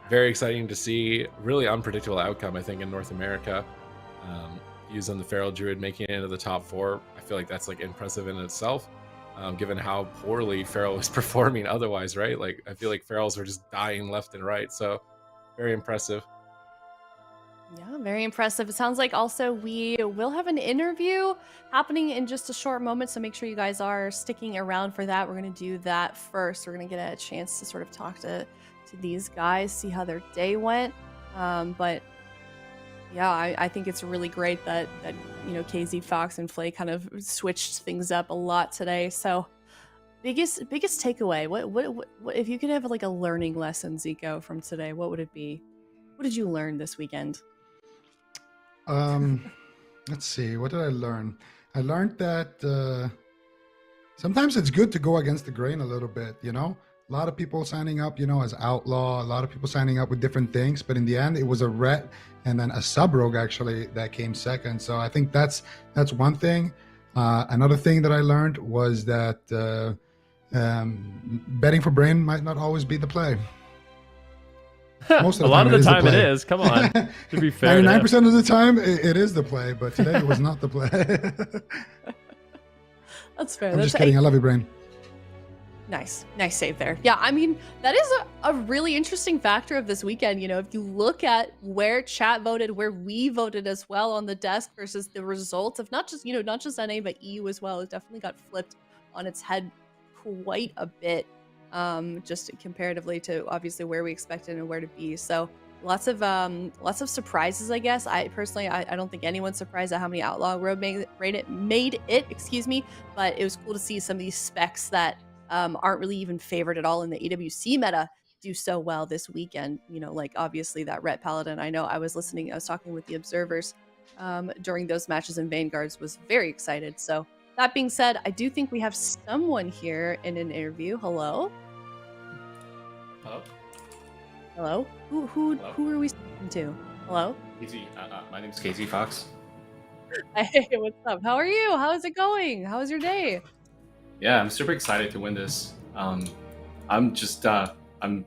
Very exciting to see. Really unpredictable outcome, I think, in North America. Using the Feral Druid making it into the top 4, I feel like that's like impressive in itself, given how poorly Feral was performing otherwise, right? Like, I feel like Ferals were just dying left and right. So, very impressive. Yeah, very impressive. It sounds like also we will have an interview happening in just a short moment, so make sure you guys are sticking around for that. We're going to do that first. We're going to get a chance to sort of talk to these guys, see how their day went. But yeah, I think it's really great that KzFox and Fley kind of switched things up a lot today. So biggest takeaway, what if you could have like a learning lesson, Zico, from today, what would it be? What did you learn this weekend? Let's see. What did I learn? I learned that sometimes it's good to go against the grain a little bit, you know? A lot of people signing up, you know, as outlaw, a lot of people signing up with different things, but in the end, it was a ret and then a sub-rogue actually that came second. So I think that's one thing. Another thing that I learned was that betting for brain might not always be the play. Most of the a lot of the time it is. Come on, to be fair. 99% of the time it is the play, but today it was not the play. That's fair. I'm That's just kidding. I love you, brain. Nice save there. Yeah, I mean, that is a really interesting factor of this weekend. You know, if you look at where chat voted, where we voted as well on the desk versus the results of not just NA, but EU as well, it definitely got flipped on its head quite a bit, just comparatively to obviously where we expected and where to be. So lots of surprises, I guess. I personally, I don't think anyone's surprised at how many Outlaw Road made it, excuse me, but it was cool to see some of these specs that aren't really even favored at all in the AWC meta do so well this weekend. You know, like obviously that Ret Paladin, I know I was talking with the observers during those matches, and Vanguards was very excited. So that being said, I do think we have someone here in an interview. Hello? Hello? Who are we speaking to? Hello? My name is KzFox. Hey, what's up? How are you? How is it going? How was your day? Yeah, I'm super excited to win this. I'm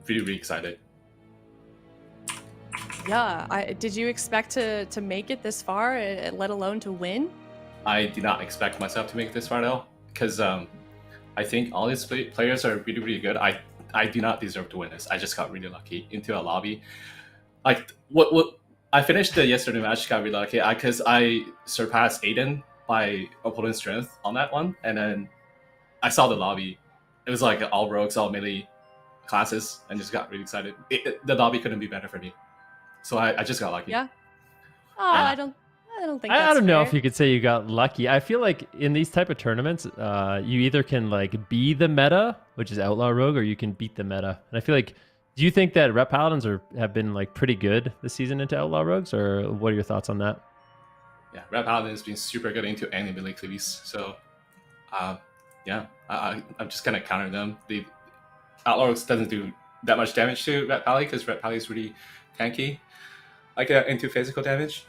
really excited. Yeah, did you expect to make it this far, let alone to win? I did not expect myself to make it this far at all, because I think all these players are really, really good. I do not deserve to win this. I just got really lucky into a lobby. Like what I finished the yesterday match, got really lucky because I surpassed Aiden by opponent's strength on that one, and then I saw the lobby. It was like all rogues, all melee classes, and just got really excited. The lobby couldn't be better for me, so I just got lucky. Yeah. Oh, I don't think. That's I don't know fair. if you could say you got lucky. I feel like in these type of tournaments, you either can like be the meta, which is Outlaw Rogue, or you can beat the meta. And I feel like, do you think that Ret Paladins have been like pretty good this season into Outlaw Rogues, or what are your thoughts on that? Yeah, Ret Paladin has been super good into any melee cleaves, so yeah, I'm just gonna counter them. The Outlaw Rogues doesn't do that much damage to Ret Pally because Ret Pally is really tanky, like into physical damage.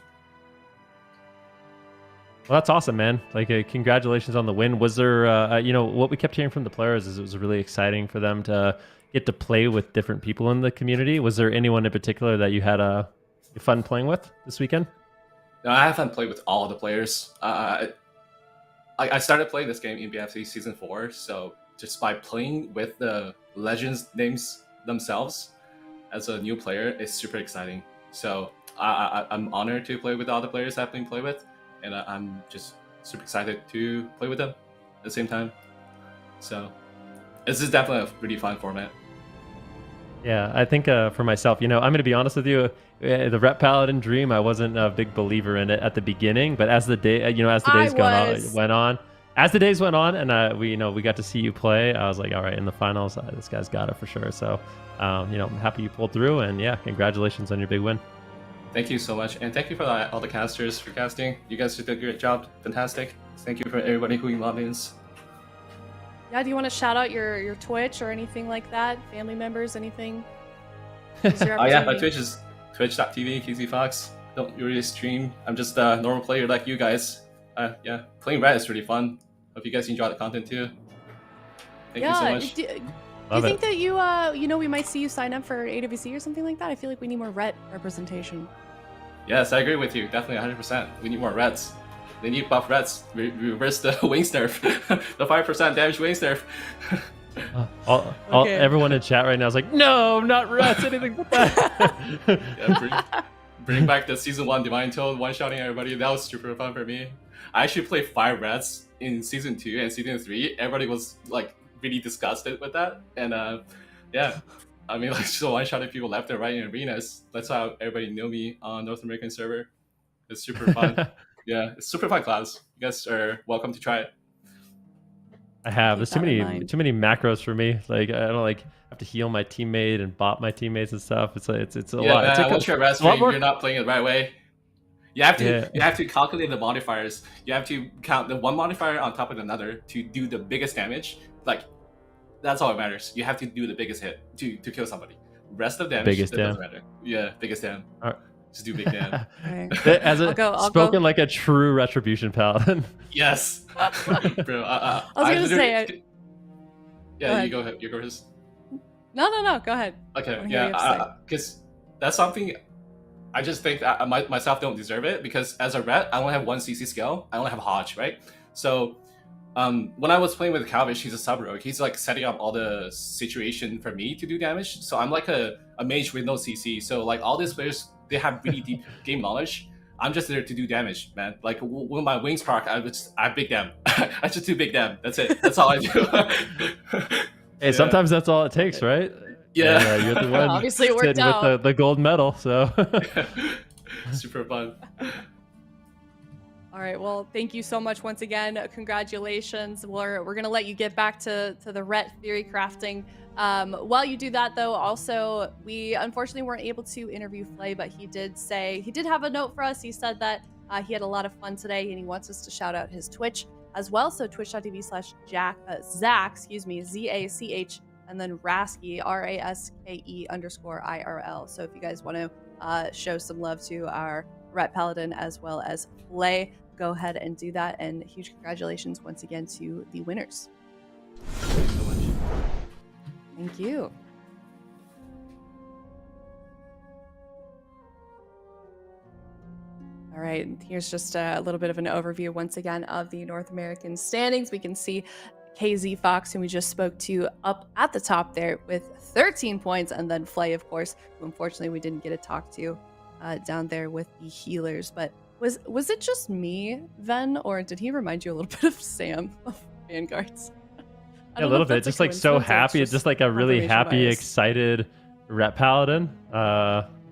Well, that's awesome, man. Like, congratulations on the win. Was there, what we kept hearing from the players is it was really exciting for them to get to play with different people in the community. Was there anyone in particular that you had fun playing with this weekend? No, I haven't played with all of the players. I started playing this game in BFC Season 4, so just by playing with the Legends names themselves as a new player is super exciting. So I'm honored to play with all the players I've been playing with, and I'm just super excited to play with them at the same time. So this is definitely a really fun format. Yeah, I think for myself, I'm going to be honest with you. The Ret Paladin dream, I wasn't a big believer in it at the beginning, but as the days went on, and we got to see you play, I was like, all right, in the finals, this guy's got it for sure. So, I'm happy you pulled through, and yeah, congratulations on your big win. Thank you so much, and thank you for all the casters for casting. You guys did a great job, fantastic. Thank you for everybody who in audience. Yeah, do you want to shout out your Twitch or anything like that? Family members, anything? Yeah, my Twitch is twitch.tv, KzFox. Don't really stream. I'm just a normal player like you guys. Yeah, playing Red is really fun. Hope you guys enjoy the content too. Thank you so much. Do you think that we might see you sign up for AWC or something like that? I feel like we need more Ret representation. Yes, I agree with you. Definitely 100%. We need more Reds. They need buff Reds. Reverse the wings nerf. The 5% damage wings nerf. Everyone in chat right now is like, no, not Reds, anything but that. Yeah, bring back the Season 1 Divine Toad one-shotting everybody. That was super fun for me. I actually played 5 Reds in Season 2 and Season 3. Everybody was like really disgusted with that. And yeah, I mean, like, just one-shotting people left and right in arenas. That's how everybody knew me on North American server. It's super fun. Yeah, it's super fun class. You guys are welcome to try it. I have. There's too many macros for me. Like, I don't have to heal my teammate and bot my teammates and stuff. It's a lot. Yeah, once you're at rest, you're not playing it the right way. You have to Yeah. you have to calculate the modifiers. You have to count the one modifier on top of another to do the biggest damage. Like that's all that matters. You have to do the biggest hit to kill somebody. Rest of damage Biggest that doesn't matter. Yeah, biggest dam. All right. Just do big dam. As a spoken like a true retribution paladin. Yes, bro. I was gonna say. Yeah, you go ahead. You go first. No. Go ahead. Okay. Yeah, because that's something. I just think that myself don't deserve it because as a ret, I only have one CC skill. I only have Hodge, right? So, when I was playing with Kalvish, he's a sub rogue. He's like setting up all the situation for me to do damage. So I'm like a mage with no CC. So like all these players, they have really deep game knowledge. I'm just there to do damage, man. Like when my wings proc, I big dam. I just do big dam. That's it. That's all I do. Hey, sometimes that's all it takes, right? Yeah. And, you're the one Obviously it worked sitting out. with the gold medal, so. Super fun. All right. Well, thank you so much once again. Congratulations. We're gonna let you get back to the ret theory crafting. While you do that, though, also we unfortunately weren't able to interview Fley, but he did have a note for us. He said that he had a lot of fun today, and he wants us to shout out his Twitch as well. So twitch.tv/Zach, ZACH, and then Rasky, RASKE_IRL. So if you guys want to show some love to our ret paladin as well as Fley, go ahead and do that. And huge congratulations once again to the winners. Thank you so much. Thank you. All right, here's just a little bit of an overview once again of the North American standings. We can see KzFox, who we just spoke to, up at the top there with 13 points, and then Fley, of course, who unfortunately we didn't get to talk to down there with the healers. But was it just me, Ven, or did he remind you a little bit of Sam of Vanguards? Yeah, a little bit, just like so happy, just like a really happy, excited ret paladin.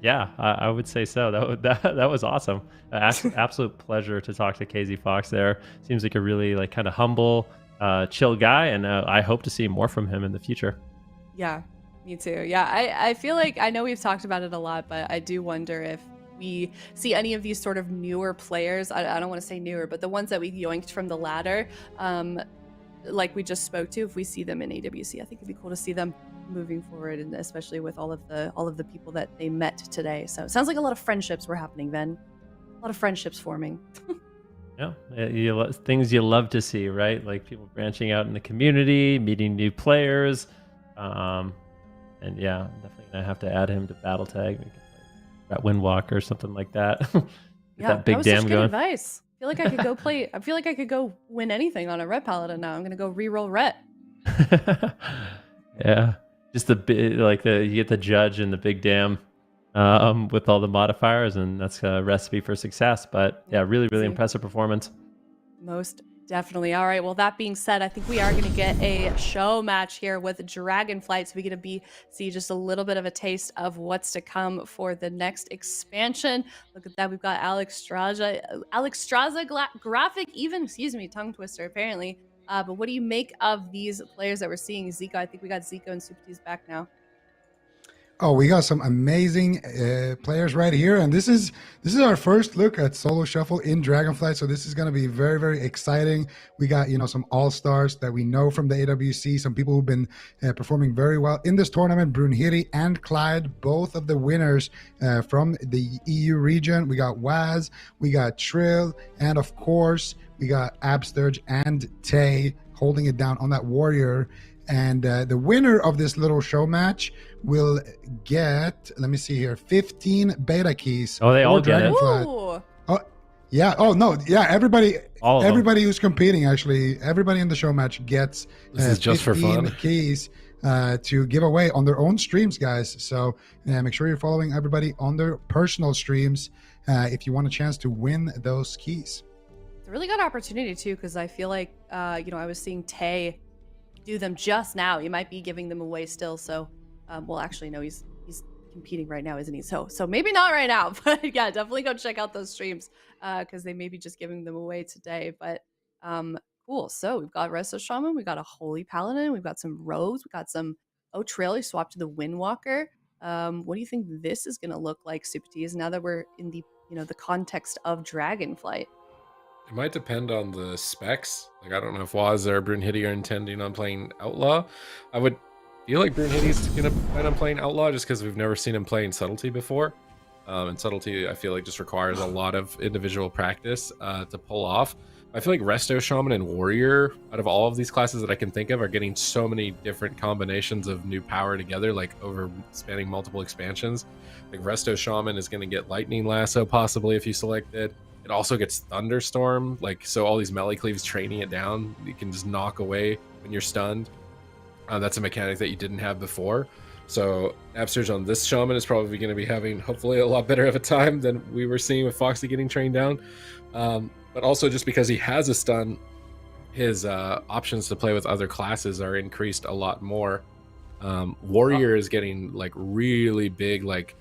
Yeah, I would say so. That was awesome. Absolute pleasure to talk to KzFox there. Seems like a really like kind of humble, chill guy, and I hope to see more from him in the future. Yeah, me too. Yeah, I feel like I know we've talked about it a lot, but I do wonder if we see any of these sort of newer players. I don't want to say newer, but the ones that we yoinked from the ladder, like we just spoke to, if we see them in AWC, I think it'd be cool to see them moving forward, and especially with all of the people that they met today. So it sounds like a lot of friendships were happening, Ven. A lot of friendships forming. Yeah, things you love to see, right? Like people branching out in the community, meeting new players, and yeah, definitely gonna have to add him to Battle Tag. We can play that Windwalk or something like that. Get Yeah, that big was dam such going. good advice. I feel like I could go play. I feel like I could go win anything on a ret paladin now. I'm gonna go reroll ret. Yeah, just you get the judge and the big dam with all the modifiers, and that's a recipe for success. But yeah, really impressive performance. Most definitely. All right. Well, that being said, I think we are going to get a show match here with Dragonflight. So we're going to see just a little bit of a taste of what's to come for the next expansion. Look at that. We've got Alex Straza graphic, tongue twister, apparently. But what do you make of these players that we're seeing? Zico, I think we got Zico and Supati's back now. Oh, we got some amazing players right here, and this is our first look at Solo Shuffle in Dragonflight. So this is going to be very, very exciting. We got some all-stars that we know from the AWC, some people who've been performing very well in this tournament. Brunhity and Clydey, both of the winners from the EU region. We got Whaazz, we got Trill, and of course we got Absterge and Tay holding it down on that warrior. And the winner of this little show match will get, let me see here, 15 beta keys. Oh, they all get it. Ooh. Oh, yeah. Oh, no. Yeah, everybody who's competing, actually, everybody in the show match gets this is just for fun keys to give away on their own streams, guys. So make sure you're following everybody on their personal streams if you want a chance to win those keys. It's a really good opportunity, too, because I feel like, I was seeing Tay do them just now. You might be giving them away still. So, well, actually, no, he's competing right now, isn't he? So maybe not right now, but yeah, definitely go check out those streams because they may be just giving them away today. But cool. So we've got Resto Shaman, we got a Holy Paladin, we've got some Rogues, we got some Trill. He swapped to the Windwalker. What do you think this is going to look like, Supatis, now that we're in the the context of Dragonflight. It might depend on the specs. Like, I don't know if Whaazz or Brunhity are intending on playing Outlaw. I would feel like Brunhity's going to plan on playing Outlaw just because we've never seen him playing Subtlety before. And Subtlety, I feel like, just requires a lot of individual practice to pull off. I feel like Resto Shaman and Warrior, out of all of these classes that I can think of, are getting so many different combinations of new power together, like over spanning multiple expansions. Like Resto Shaman is going to get Lightning Lasso possibly if you select it. It also gets Thunderstorm, like, so all these melee cleaves training it down, you can just knock away when you're stunned. That's a mechanic that you didn't have before. So Absterge on this Shaman is probably going to be having hopefully a lot better of a time than we were seeing with Foxy getting trained down. But also just because he has a stun, his options to play with other classes are increased a lot more. Warrior is getting like really big, like,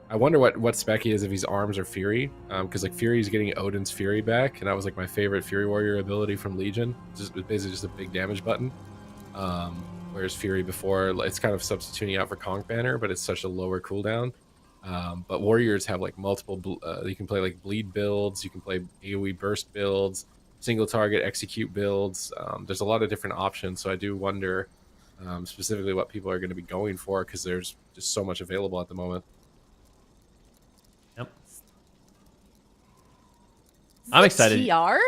I wonder what spec he is if he's Arms or Fury, because like Fury is getting Odin's Fury back, and that was like my favorite Fury Warrior ability from Legion. Just basically just a big damage button. Whereas Fury before, it's kind of substituting out for Conch Banner, but it's such a lower cooldown. But Warriors have like multiple, you can play like bleed builds, you can play AoE burst builds, single target execute builds. There's a lot of different options, so I do wonder specifically what people are going to be going for, because there's just so much available at the moment. Yep. I'm excited. TR?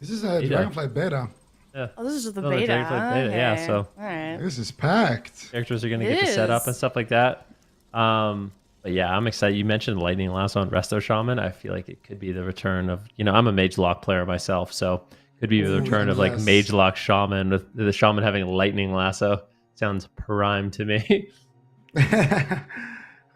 This is a Dragonflight beta. Yeah. Oh, this is just the Oh, beta. Dragonflight beta, yeah, Okay. so All right. This is packed. characters are going to It get to set up is. and stuff like that. But yeah, I'm excited. You mentioned Lightning Lasso and Resto Shaman. I feel like it could be the return of, I'm a Mage Lock player myself, so could be the return of like yes. Mage Lock Shaman with the Shaman having Lightning Lasso. Sounds prime to me.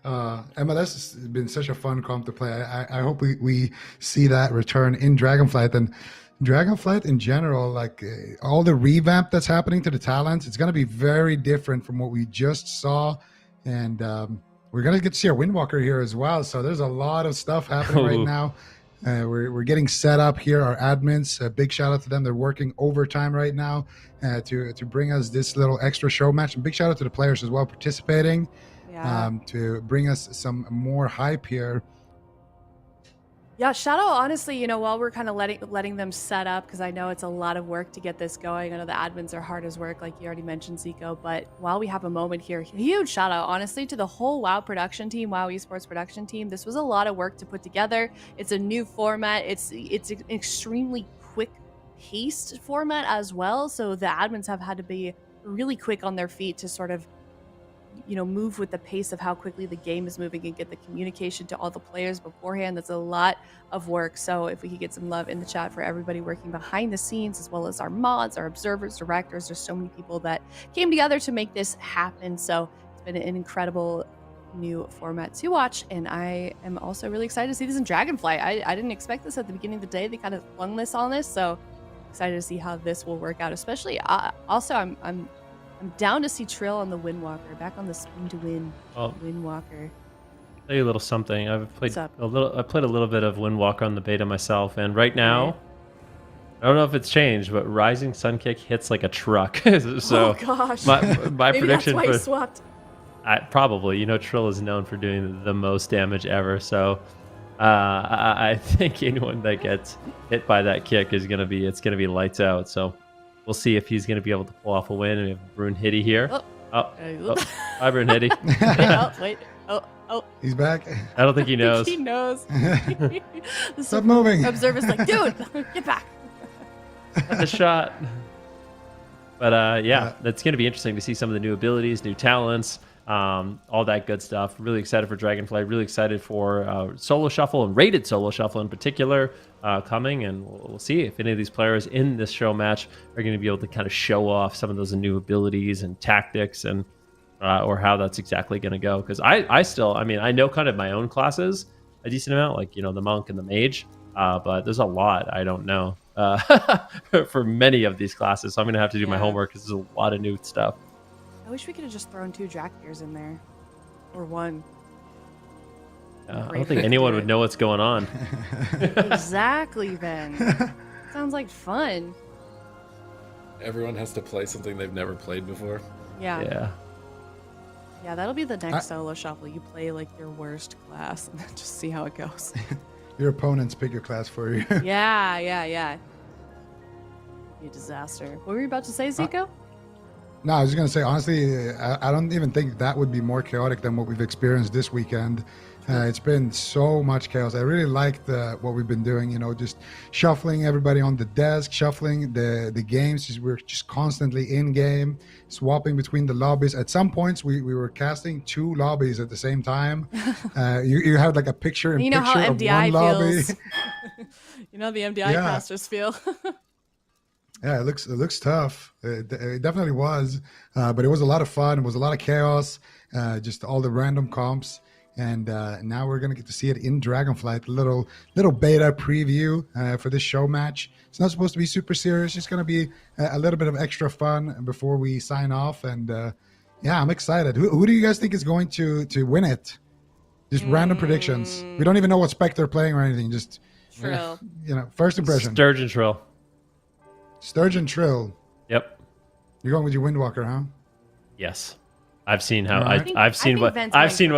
Emma, that's been such a fun comp to play. I hope we see that return in Dragonflight. And Dragonflight in general, like all the revamp that's happening to the talents, it's going to be very different from what we just saw. And we're going to get to see our Windwalker here as well. So there's a lot of stuff happening right now. We're getting set up here. Our admins, a big shout out to them. They're working overtime right now to bring us this little extra show match. And big shout out to the players as well participating. Yeah. To bring us some more hype here. Yeah, Shadow, honestly, while we're kind of letting them set up, because I know it's a lot of work to get this going. I know the admins are hard as work, like you already mentioned, Zico. But while we have a moment here, huge shout out, honestly, to the whole WoW production team, WoW Esports production team. This was a lot of work to put together. It's a new format. It's an extremely quick-paced format as well. So the admins have had to be really quick on their feet to sort of move with the pace of how quickly the game is moving and get the communication to all the players beforehand. That's a lot of work. So if we could get some love in the chat for everybody working behind the scenes, as well as our mods, our observers, directors, there's so many people that came together to make this happen. So it's been an incredible new format to watch. And I am also really excited to see this in Dragonflight. I didn't expect this at the beginning of the day. They kind of flung this on this. So excited to see how this will work out, especially also I'm down to see Trill on the Windwalker, back on the spin to win Windwalker. Tell you a little something. I've played What's up? a little bit of Windwalker on the beta myself, and right now, I don't know if it's changed, but Rising Sun Kick hits like a truck. So oh gosh, my maybe prediction that's why he for swapped. probably, Trill is known for doing the most damage ever. So I think anyone that gets hit by that kick is gonna be lights out. So we'll see if he's gonna be able to pull off a win. And we have Brunhity here. Bye, Brunhity. Wait. Oh, He's back. I don't think he knows. he knows. Stop moving. Observer's like, dude, get back. The shot. But that's going to be interesting to see some of the new abilities, new talents, all that good stuff. Really excited for Dragonflight. Really excited for Solo Shuffle and Rated Solo Shuffle in particular coming. And we'll see if any of these players in this show match are going to be able to kind of show off some of those new abilities and tactics and or how that's exactly going to go. Because I know kind of my own classes a decent amount, like, the monk and the mage. But there's a lot I don't know for many of these classes. So I'm going to have to do my homework because there's a lot of new stuff. I wish we could have just thrown 2 Drakiers in there. Or 1. I don't think anyone would know what's going on. Exactly, then. Sounds like fun. Everyone has to play something they've never played before. Yeah. Yeah, that'll be the next solo shuffle. You play like your worst class and then just see how it goes. Your opponents pick your class for you. Yeah. You disaster. What were you about to say, Zico? No, I was just going to say, honestly, I don't even think that would be more chaotic than what we've experienced this weekend. It's been so much chaos. I really liked what we've been doing, you know, just shuffling everybody on the desk, shuffling the games. We're just constantly in game, swapping between the lobbies. At some points, we were casting 2 lobbies at the same time. You had like a picture in you know picture how of MDI one lobby. feels. You know the MDI casters feel. Yeah, it looks tough. It definitely was, but it was a lot of fun. It was a lot of chaos, just all the random comps. And now we're gonna get to see it in Dragonflight. Little beta preview for this show match. It's not supposed to be super serious. It's just gonna be a little bit of extra fun before we sign off. And yeah, I'm excited. Who do you guys think is going to win it? Just random predictions. We don't even know what spec they're playing or anything. Just Trill. you know, first impression. Sturgeon Trill. Sturgeon Trill. Yep. You're going with your Windwalker, huh? Yes. I've seen how Alright. I've seen what they can. I've seen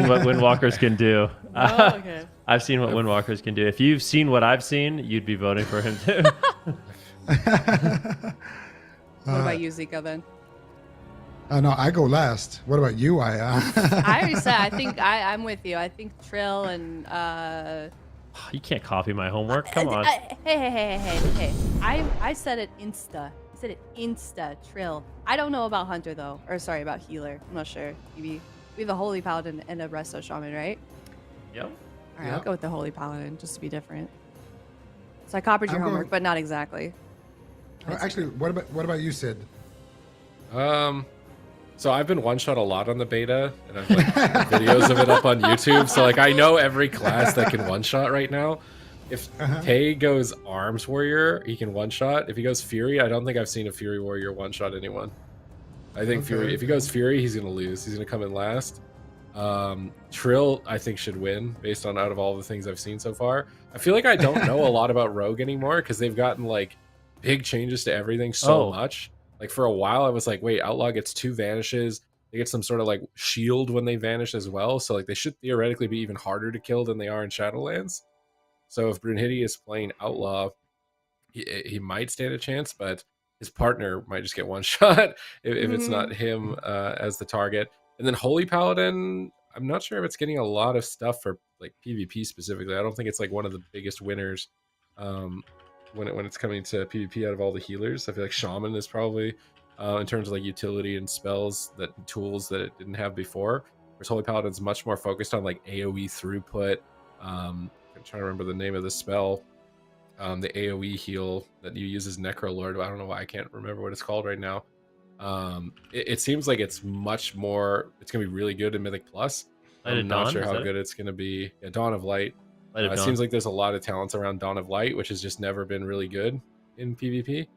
what Windwalkers can do. Oh, okay. I've seen what Windwalkers can do. If you've seen what I've seen, you'd be voting for him too. What about you, Zico, then? No, I go last. What about you, I already said, I think I'm with you. I think Trill and... You can't copy my homework. Come on. Hey. I said it insta. I said it insta, Trill. I don't know about Hunter, though. Or, sorry, about Healer. I'm not sure. Maybe we have a Holy Paladin and a Resto Shaman, right? Yep. All right, Yep. I'll go with the Holy Paladin, just to be different. So I copied your homework, but not exactly. Actually, what about you, Sid? So I've been one-shot a lot on the beta, and I've like videos of it up on YouTube. So like I know every class that can one-shot right now. If Tay goes Arms Warrior, he can one-shot. If he goes Fury, I don't think I've seen a Fury Warrior one-shot anyone. I think Fury. If he goes Fury, he's gonna lose. He's gonna come in last. Trill, I think, should win based on out of all the things I've seen so far. I feel like I don't know a lot about Rogue anymore because they've gotten like big changes to everything so much. Like for a while, I was like, wait, Outlaw gets 2 vanishes. They get some sort of like shield when they vanish as well. So like they should theoretically be even harder to kill than they are in Shadowlands. So if Brunhity is playing Outlaw, he might stand a chance, but his partner might just get one shot if it's not him as the target. And then Holy Paladin, I'm not sure if it's getting a lot of stuff for like PvP specifically. I don't think it's like one of the biggest winners when it's coming to PvP out of all the healers. I feel like Shaman is probably in terms of like utility and spells, tools that it didn't have before. Whereas Holy Paladin's much more focused on like AoE throughput. I'm trying to remember the name of the spell. The AoE heal that you use as Necrolord. I don't know why I can't remember what it's called right now. It seems like it's much more. It's gonna be really good in Mythic Plus. I'm not sure how good it's gonna be. Yeah, Dawn of Light. It seems like there's a lot of talents around Dawn of Light, which has just never been really good in PvP.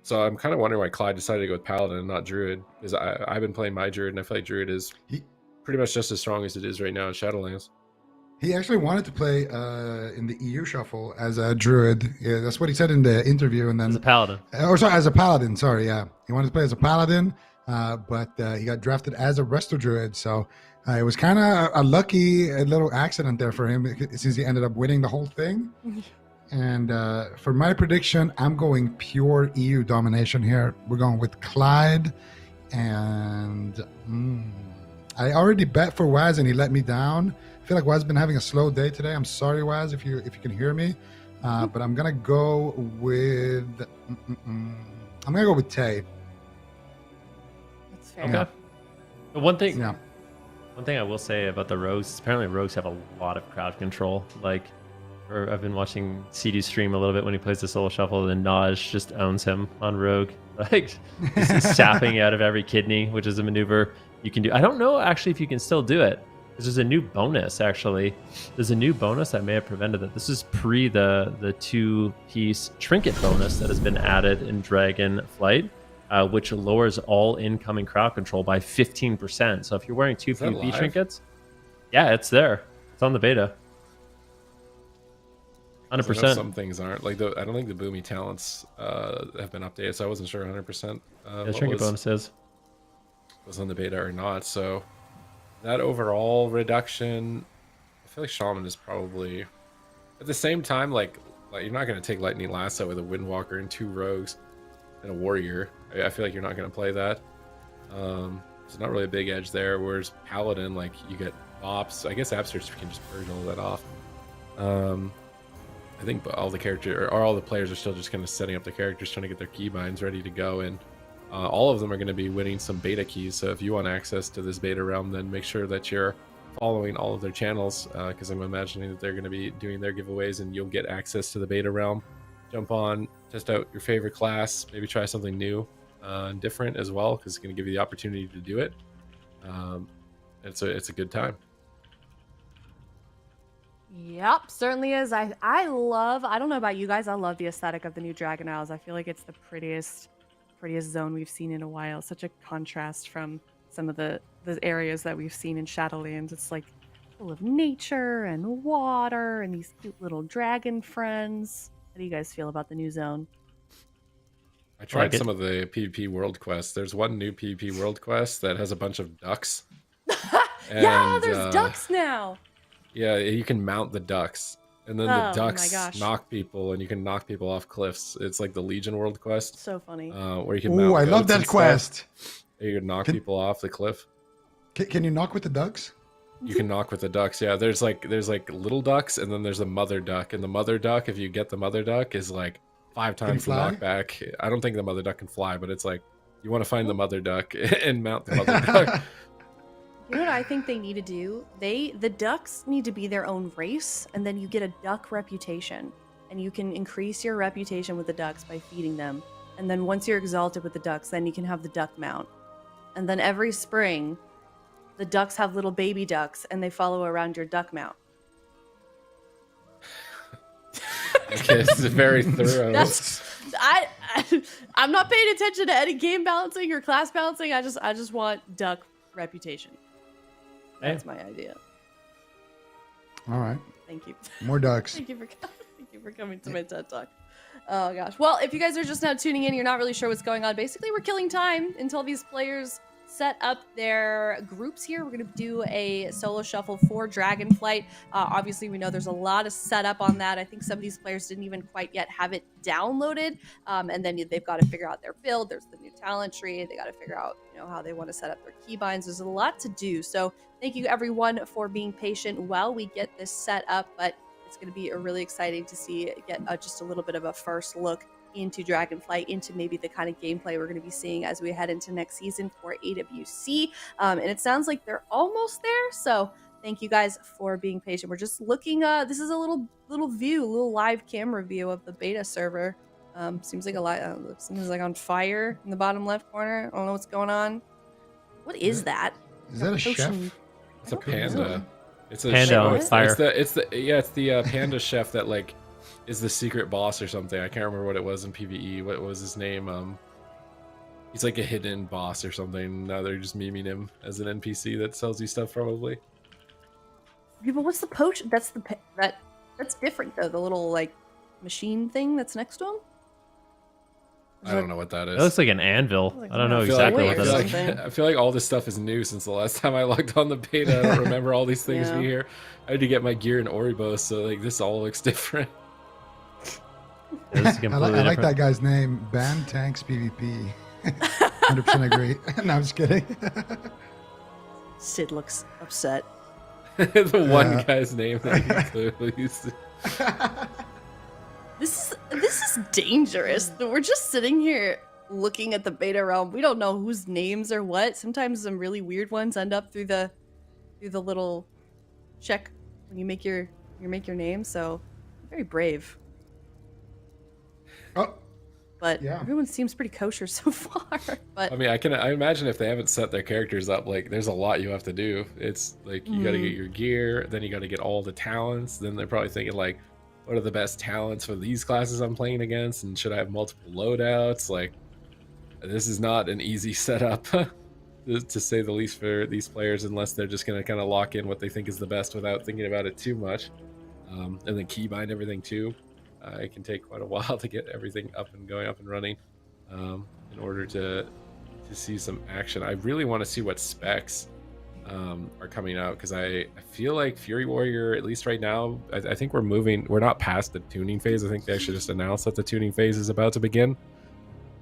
So I'm kind of wondering why Clyde decided to go with Paladin and not Druid, because I've been playing my Druid and I feel like Druid is pretty much just as strong as it is right now in Shadowlands. He actually wanted to play in the EU shuffle as a Druid. Yeah, that's what he said in the interview. And then as a Paladin. As a Paladin. Sorry, yeah. He wanted to play as a Paladin, but he got drafted as a Resto Druid. So it was kind of a lucky little accident there for him, since he ended up winning the whole thing. And for my prediction, I'm going pure EU domination here. We're going with Clyde. And I already bet for Whaazz and he let me down. I feel like Whaazz has been having a slow day today. I'm sorry, Whaazz, if you can hear me. But I'm going to go with... I'm going to go with Tay. That's fair. Okay. But one thing I will say about the Rogues is apparently Rogues have a lot of crowd control. Like, I've been watching CD stream a little bit when he plays the Solo Shuffle, and Naj just owns him on Rogue. Like, he's sapping out of every kidney, which is a maneuver you can do. I don't know actually if you can still do it, because there's a new bonus actually. There's a new bonus that may have prevented it. This is pre the 2-piece trinket bonus that has been added in Dragonflight, which lowers all incoming crowd control by 15%. So if you're wearing 2 PvP trinkets, yeah, it's there. It's on the beta. 100%. I know some things aren't like I don't think the boomy talents have been updated, so I wasn't sure 100%. The trinket bonus was on the beta or not. So that overall reduction, I feel like Shaman is probably at the same time like you're not going to take Lightning Lasso with a Windwalker and 2 rogues and a warrior. I feel like you're not going to play that. It's not really a big edge there. Whereas Paladin, like you get bops. I guess Absterge can just purge all that off. I think all the players are still just kind of setting up the characters, trying to get their keybinds ready to go, and all of them are going to be winning some beta keys. So if you want access to this beta realm, then make sure that you're following all of their channels, because I'm imagining that they're going to be doing their giveaways, and you'll get access to the beta realm. Jump on, test out your favorite class, maybe try something new and different as well, because it's going to give you the opportunity to do it. It's a good time. Yep, certainly is. I don't know about you guys, I love the aesthetic of the new Dragon Isles. I feel like it's the prettiest zone we've seen in a while. Such a contrast from some of the areas that we've seen in Shadowlands. It's like full of nature and water and these cute little dragon friends. How do you guys feel about the new zone? I tried some of the PvP world quests. There's one new PvP world quest that has a bunch of ducks. Yeah, there's ducks now. Yeah, you can mount the ducks, and then the ducks knock people, and you can knock people off cliffs. It's like the Legion world quest. So funny. Where you can mount I love that quest. You can knock people off the cliff. Can you knock with the ducks? You can knock with the ducks. Yeah, there's like little ducks, and then there's a mother duck, and the mother duck, if you get the mother duck, is like 5 times the knockback. I don't think the mother duck can fly, but it's like you want to find the mother duck and mount the mother duck. You know what I think they need to do? The ducks need to be their own race, and then you get a duck reputation. And you can increase your reputation with the ducks by feeding them. And then once you're exalted with the ducks, then you can have the duck mount. And then every spring, the ducks have little baby ducks, and they follow around your duck mount. Okay, this is very thorough. I'm not paying attention to any game balancing or class balancing. I just want duck reputation. That's my idea. All right. Thank you. More ducks. Thank you for coming to my TED Talk. Oh gosh. Well, if you guys are just now tuning in, you're not really sure what's going on. Basically, we're killing time until these players set up their groups here. We're going to do a solo shuffle for Dragonflight. Obviously, we know there's a lot of setup on that. I think some of these players didn't even quite yet have it downloaded. And then they've got to figure out their build. There's the new talent tree. They got to figure out, how they want to set up their keybinds. There's a lot to do. So thank you everyone for being patient while we get this set up. But it's going to be really exciting to get just a little bit of a first look into Dragonflight, into maybe the kind of gameplay we're going to be seeing as we head into next season for AWC. And it sounds like they're almost there. So thank you guys for being patient. We're just looking, this is a little live camera view of the beta server. Seems like seems like on fire in the bottom left corner. I don't know what's going on. What is that? Is that a chef? It's a panda. It's a panda on fire. It's the panda chef that like is the secret boss or something. I can't remember what it was in PvE. What was his name? He's like a hidden boss or something. Now they're just memeing him as an NPC that sells you stuff probably. Yeah, but what's the potion? That's different though. The little like machine thing that's next to him. I don't know what that is. It looks like an anvil. I don't know exactly what that is. I feel like all this stuff is new since the last time I logged on the beta. I don't remember all these things be here. I had to get my gear in Oribos, so like this all looks different. I like that guy's name, Ban Tanks PvP. 100% agree. No, I'm just kidding. Sid looks upset. The one guy's name that he clearly used to. This is dangerous. We're just sitting here looking at the beta realm. We don't know whose names are what. Sometimes some really weird ones end up through the little check when you make your name. So very brave. Oh, but everyone seems pretty kosher so far. But I mean, I imagine if they haven't set their characters up, like there's a lot you have to do. It's like you got to get your gear, then you got to get all the talents. Then they're probably thinking like, what are the best talents for these classes I'm playing against, and should I have multiple loadouts? Like, this is not an easy setup, to say the least, for these players, unless they're just going to kind of lock in what they think is the best without thinking about it too much. and then keybind everything too. It can take quite a while to get everything up and running in order to see some action. I really want to see what specs are coming out, because I feel like Fury Warrior, at least right now, I think we're not past the tuning phase. I think they should just announce that the tuning phase is about to begin.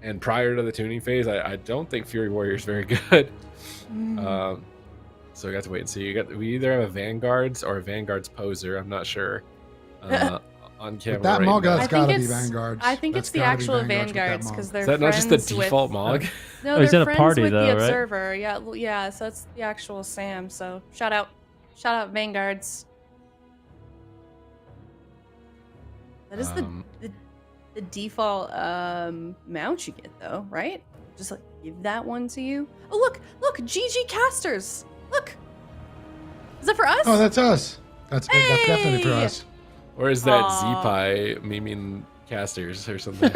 And prior to the tuning phase, I don't think Fury Warrior is very good. So we got to wait and see. We either have a Vanguards or a Vanguards poser. I'm not sure. On camera. But that right Mog now. has gotta be Vanguards. I think it's the actual Vanguards because they're Is that not just the default Mog? No, Oh, he's they're in a friends party, with though, the right? Observer. Yeah, so that's the actual Sam. So shout out Vanguards. That is the default mount you get though, right? Just like give that one to you. Oh look, GG casters. Look, is that for us? Oh, that's us. That's definitely for Hey! us. Or is that Aw. Zeepeye memeing casters or something?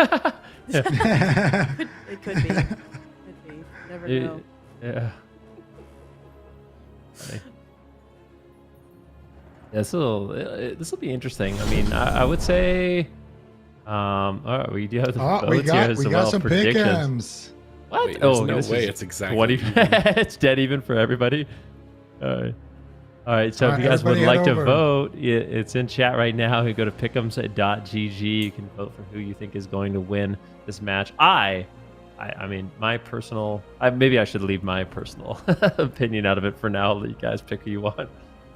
It could be. Could be. Never know. Yeah. Funny. Yeah, this will be interesting. I mean, I would say, all right, we do have the Oh, votes here as we got well. some Predictions. pick'ems. What? Wait, there's no this way is it's exactly 20. even. It's dead even for everybody. All right. So All if right, you guys would everybody like head to over. vote, it's in chat right now. You go to pickems.gg. You can vote for who you think is going to win this match. I mean, my personal. Maybe I should leave my personal opinion out of it for now. Let you guys pick who you want.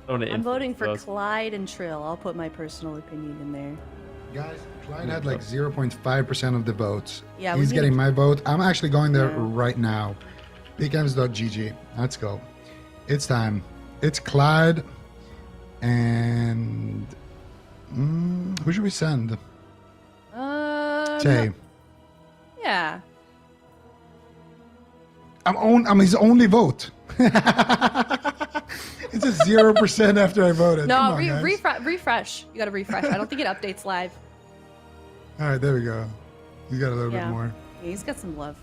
I'm voting for Clyde and Trill. I'll put my personal opinion in there. Guys, Clyde had like 0.5% of the votes. Yeah, He's we getting need- my vote. I'm actually going there Yeah. right now. Pickems.gg. Let's go. It's time. It's Clyde. And who should we send? Tay. Yeah. I'm his only vote. It's a 0% after I voted. No, Come on, guys. refresh. You gotta refresh. I don't think it updates live. All right, there we go. You got a little bit Yeah. more. Yeah, he's got some love.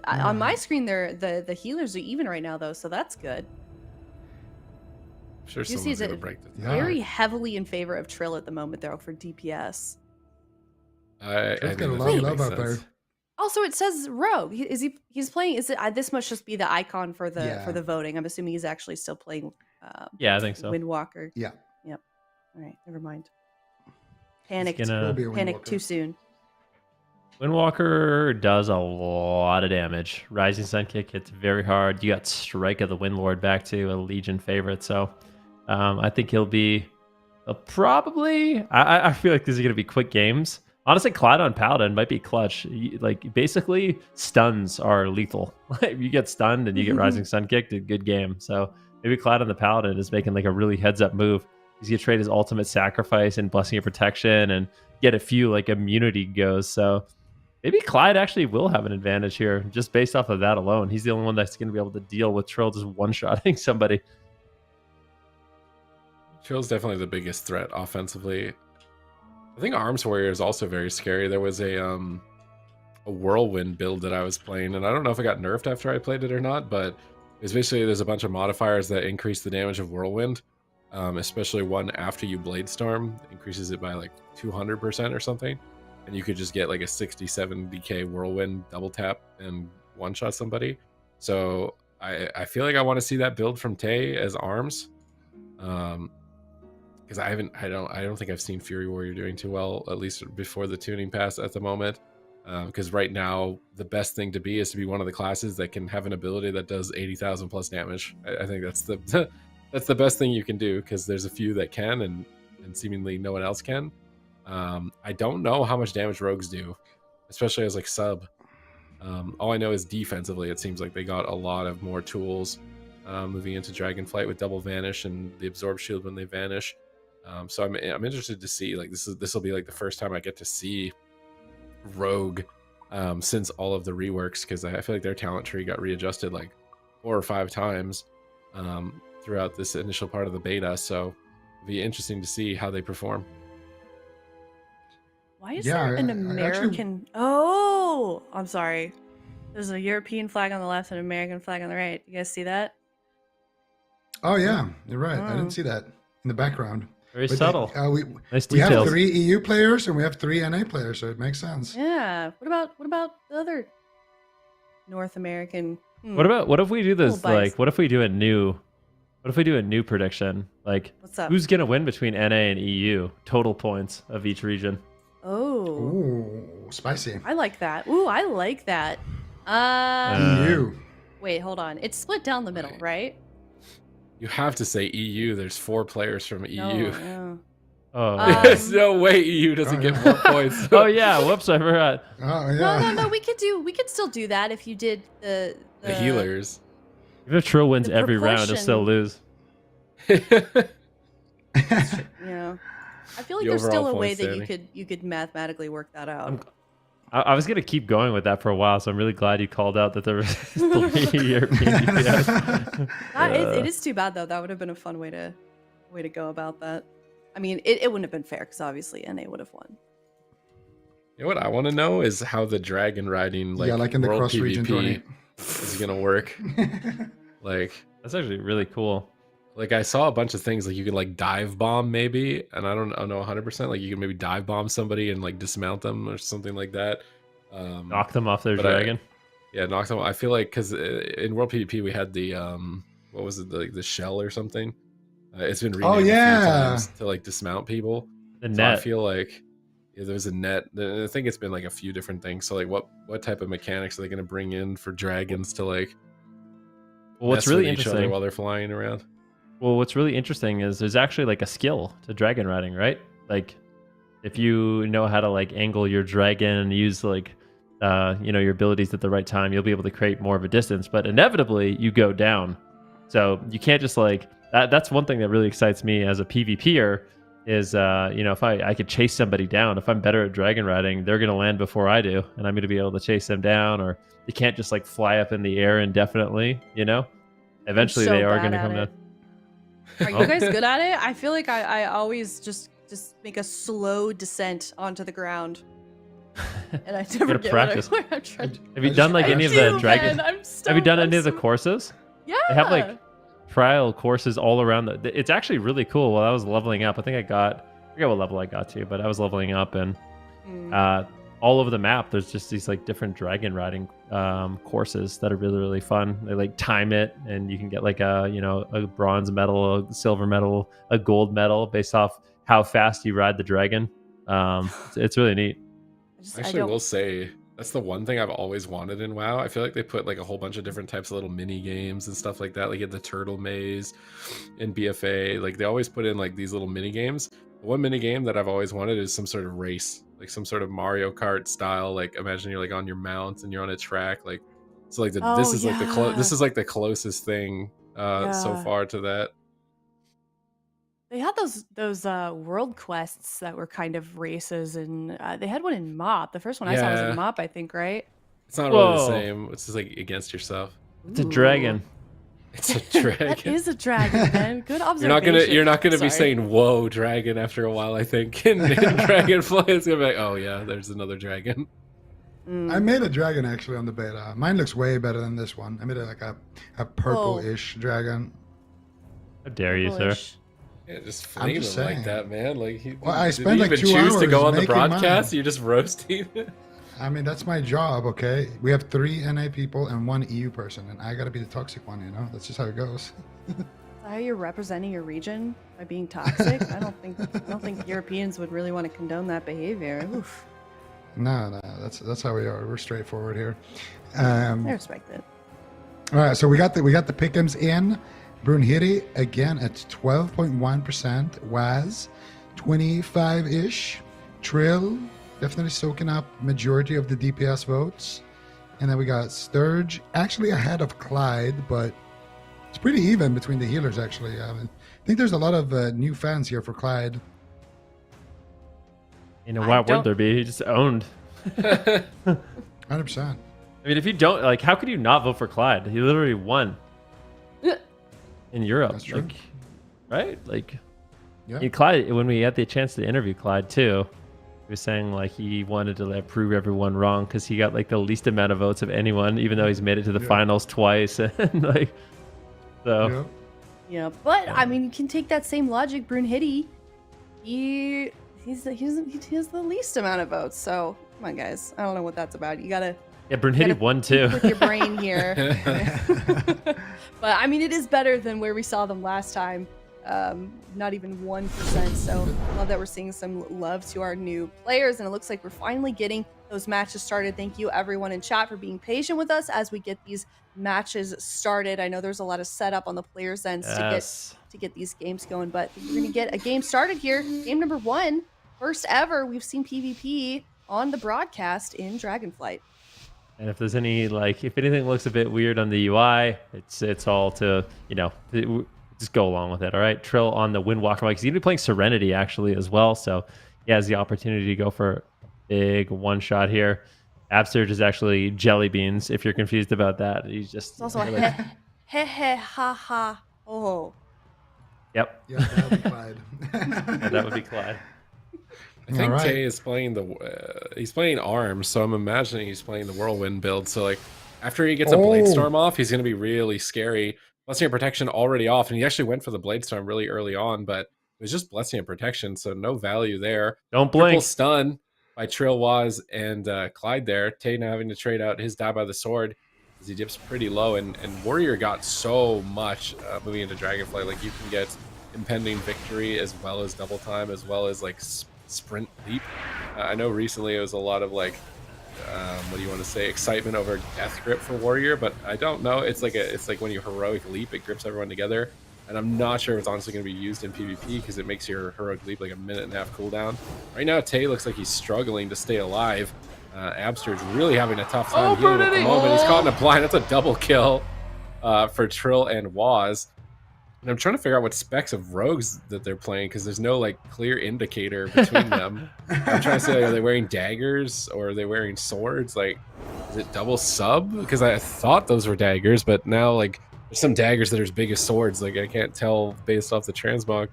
On my screen, the healers are even right now though, so that's good. I'm sure You someone's see gonna it break the Yeah. very heavily in favor of Trill at the moment though for DPS. I Trill's think got a that lot of makes love out there. sense. Also, it says Rogue. He's playing? Is it? This must just be the icon for the Yeah. voting. I'm assuming he's actually still playing. Yeah, I think so. Windwalker. Yeah. All right, never mind. Panicked. Will be a Panicked Windwalker. too soon. Windwalker does a lot of damage. Rising Sun Kick hits very hard. You got Strike of the Windlord back to a Legion favorite. So I think he'll be probably. I feel like these are going to be quick games. Honestly, Clyde on Paladin might be clutch. Like, basically, stuns are lethal. If you get stunned and you get Rising Sun Kicked, a good game. So maybe Clyde on the Paladin is making like a really heads-up move. He's going to trade his Ultimate Sacrifice and Blessing of Protection and get a few like immunity goes. So maybe Clyde actually will have an advantage here just based off of that alone. He's the only one that's going to be able to deal with Trill just one-shotting somebody. Trill's definitely the biggest threat offensively. I think Arms Warrior is also very scary. There was a Whirlwind build that I was playing, and I don't know if it got nerfed after I played it or not, but it's basically there's a bunch of modifiers that increase the damage of Whirlwind, especially one after you Blade Storm, increases it by like 200% or something, and you could just get like a 67 DK Whirlwind double tap and one-shot somebody. So I feel like I want to see that build from Tay as Arms. Because I don't think I've seen Fury Warrior doing too well, at least before the tuning pass at the moment. Because right now the best thing to be is to be one of the classes that can have an ability that does 80,000 plus damage. I think that's the that's the best thing you can do, because there's a few that can and seemingly no one else can. I don't know how much damage rogues do, especially as like sub. All I know is defensively it seems like they got a lot of more tools moving into Dragonflight with double vanish and the absorb shield when they vanish. So I'm interested to see, like, this will be like the first time I get to see Rogue since all of the reworks, because I feel like their talent tree got readjusted like 4 or 5 times throughout this initial part of the beta. So it'll be interesting to see how they perform. Why is Yeah, there an I actually- American? Oh, I'm sorry. There's a European flag on the left and an American flag on the right. You guys see that? Oh yeah, you're right. I Oh. didn't see that in the background. Very But subtle. we Nice we have details. 3 EU players and we have 3 NA players, so it makes sense. Yeah. What about the other North American? What if we do this Cool bites. like what if we do a new prediction? Like What's up? who's gonna win between NA and EU? Total points of each region. Oh, Ooh, spicy. I like that. Ooh, I like that. EU. Wait, hold on. It's split down the middle, right? You have to say EU. There's 4 players from EU. No, yeah. Oh. There's no way EU doesn't get more points. Oh yeah, whoops, I forgot. Oh yeah. No. We could still do that if you did the The healers. Even if Trill wins The every round, he'll still lose. Yeah. I feel like The there's still overall a way point that standing. you could mathematically work that out. I was gonna keep going with that for a while, so I'm really glad you called out that there was 3 European DPS. It is too bad though. That would have been a fun way to go about that. I mean, it wouldn't have been fair because obviously NA would have won. You know what I want to know is how the dragon riding, like, yeah, like in the world cross region PvP tourney. is gonna work. Like, That's actually really cool. like I saw a bunch of things like you can like dive bomb maybe, and I don't know 100%. Like you can maybe dive bomb somebody and like dismount them or something like that. Knock them off their but dragon. Yeah, knock them. I feel like because in World PvP we had the what was it, the shell or something. It's been renamed a few times to like dismount people. The So I net. feel like there's a net. I think it's been like a few different things. So like what type of mechanics are they going to bring in for dragons to like Well, what's mess really with each other interesting. while they're flying around? Well, what's really interesting is there's actually like a skill to dragon riding, right? Like if you know how to like angle your dragon and use like your abilities at the right time, you'll be able to create more of a distance, but inevitably you go down. So you can't just like that's one thing that really excites me as a PvPer is if I could chase somebody down. If I'm better at dragon riding, they're gonna land before I do, and I'm gonna be able to chase them down. Or you can't just like fly up in the air indefinitely, eventually so they are bad gonna at come it. down. Are you guys good at it? I feel like I always just make a slow descent onto the ground. And I never Gotta get practice. what I'm trying to Have you done like any of the dragon? Have you done any of the courses? Yeah. They have like trial courses all around. It's actually really cool. While I was leveling up, I forget what level I got to, but I was leveling up, and all over the map, there's just these like different dragon riding courses that are really, really fun. They like time it, and you can get like a bronze medal, a silver medal, a gold medal based off how fast you ride the dragon. It's really neat. Actually, will say that's the one thing I've always wanted in WoW. I feel like they put like a whole bunch of different types of little mini games and stuff like that. Like at the turtle maze in BFA, like they always put in like these little mini games. One mini game that I've always wanted is some sort of race, like some sort of Mario Kart style. Like imagine you're like on your mount and you're on a track. Like so, like this is like the closest thing so far to that. They had those world quests that were kind of races, and they had one in MoP. The first one I saw was in MoP, I think, right? It's not really the same. It's just like against yourself. It's a dragon. It's a dragon. That is a dragon, man. Good observation. You're not gonna be Sorry. saying "whoa, dragon" after a while. I think in Dragonfly, it's gonna be like, "Oh yeah, there's another dragon." I made a dragon actually on the beta. Mine looks way better than this one. I made it like a purple-ish dragon. How dare you, sir? Purplish. Yeah, just I'm flame just him like saying. that, man. Like he, Well, I did spent he like even 2 choose to go hours on the making broadcast? mine. You're just roasting. I mean, that's my job, okay? We have 3 NA people and 1 EU person, and I gotta be the toxic one, That's just how it goes. Is that how you're representing your region by being toxic? I don't think Europeans would really want to condone that behavior. Oof. No, that's how we are. We're straightforward here. I respect it. All right, so we got the pick'ems in. Brunhity again at 12.1%. Whaazz 25-ish. Trill definitely soaking up majority of the DPS votes. And then we got Absterge actually ahead of Clydey, but it's pretty even between the healers actually. I think there's a lot of new fans here for Clydey. Why would there be? He just owned. 100%. I mean, if you don't like, how could you not vote for Clydey? He literally won in Europe. That's true. Like, right? Like, Yeah. Clydey. When we had the chance to interview Clydey too, he was saying like he wanted to like prove everyone wrong because he got like the least amount of votes of anyone, even though he's made it to the finals twice. And like, so Yeah. Yeah, but I mean, you can take that same logic. Brunhity he has the least amount of votes. So come on, guys. I don't know what that's about. You gotta. Yeah, Brunhity won too. With your brain here. But I mean, it is better than where we saw them last time. Not even 1%. So love that we're seeing some love to our new players, and it looks like we're finally getting those matches started. Thank you everyone in chat for being patient with us as we get these matches started. I know there's a lot of setup on the players' ends to get these games going, but we're gonna get a game started here. Game number 1, first ever we've seen PvP on the broadcast in Dragonflight. And if there's any, like, if anything looks a bit weird on the UI, it's all to, you know, just go along with it. All right, Trill on the Windwalker mic. He's going to be playing Serenity actually as well, so he has the opportunity to go for a big one shot here. Absterge is actually Jelly Beans. If you're confused about that, he's just. It's also a he ha ha oh. Yep. Yeah, that would be Clyde. Yeah, that would be Clyde. I think Tay is playing he's playing Arms, so I'm imagining he's playing the Whirlwind build. So like after he gets a Bladestorm off, he's going to be really scary. Blessing and Protection already off, and he actually went for the Bladestorm really early on, but it was just Blessing and Protection, so no value there. Don't blink. Triple stun by Trill, Whaazz, and Clyde there. Tay now having to trade out his die by the sword as he dips pretty low, and Warrior got so much moving into Dragonflight. Like you can get Impending Victory as well as Double Time, as well as like Sprint Leap. I know recently it was a lot of like what do you want to say, excitement over Death Grip for Warrior, but I don't know. It's like when you Heroic Leap, it grips everyone together, and I'm not sure if it's honestly going to be used in PvP because it makes your Heroic Leap like a 1.5 cooldown. Right now Tay looks like he's struggling to stay alive. Absterge really having a tough time healing at the moment. He's caught in a blind. That's a double kill for Trill and Whaazz. And I'm trying to figure out what specs of rogues that they're playing because there's no like clear indicator between them. I'm trying to say, like, are they wearing daggers or are they wearing swords? Like, is it double sub? Because I thought those were daggers, but now like there's some daggers that are as big as swords. Like I can't tell based off the transmog.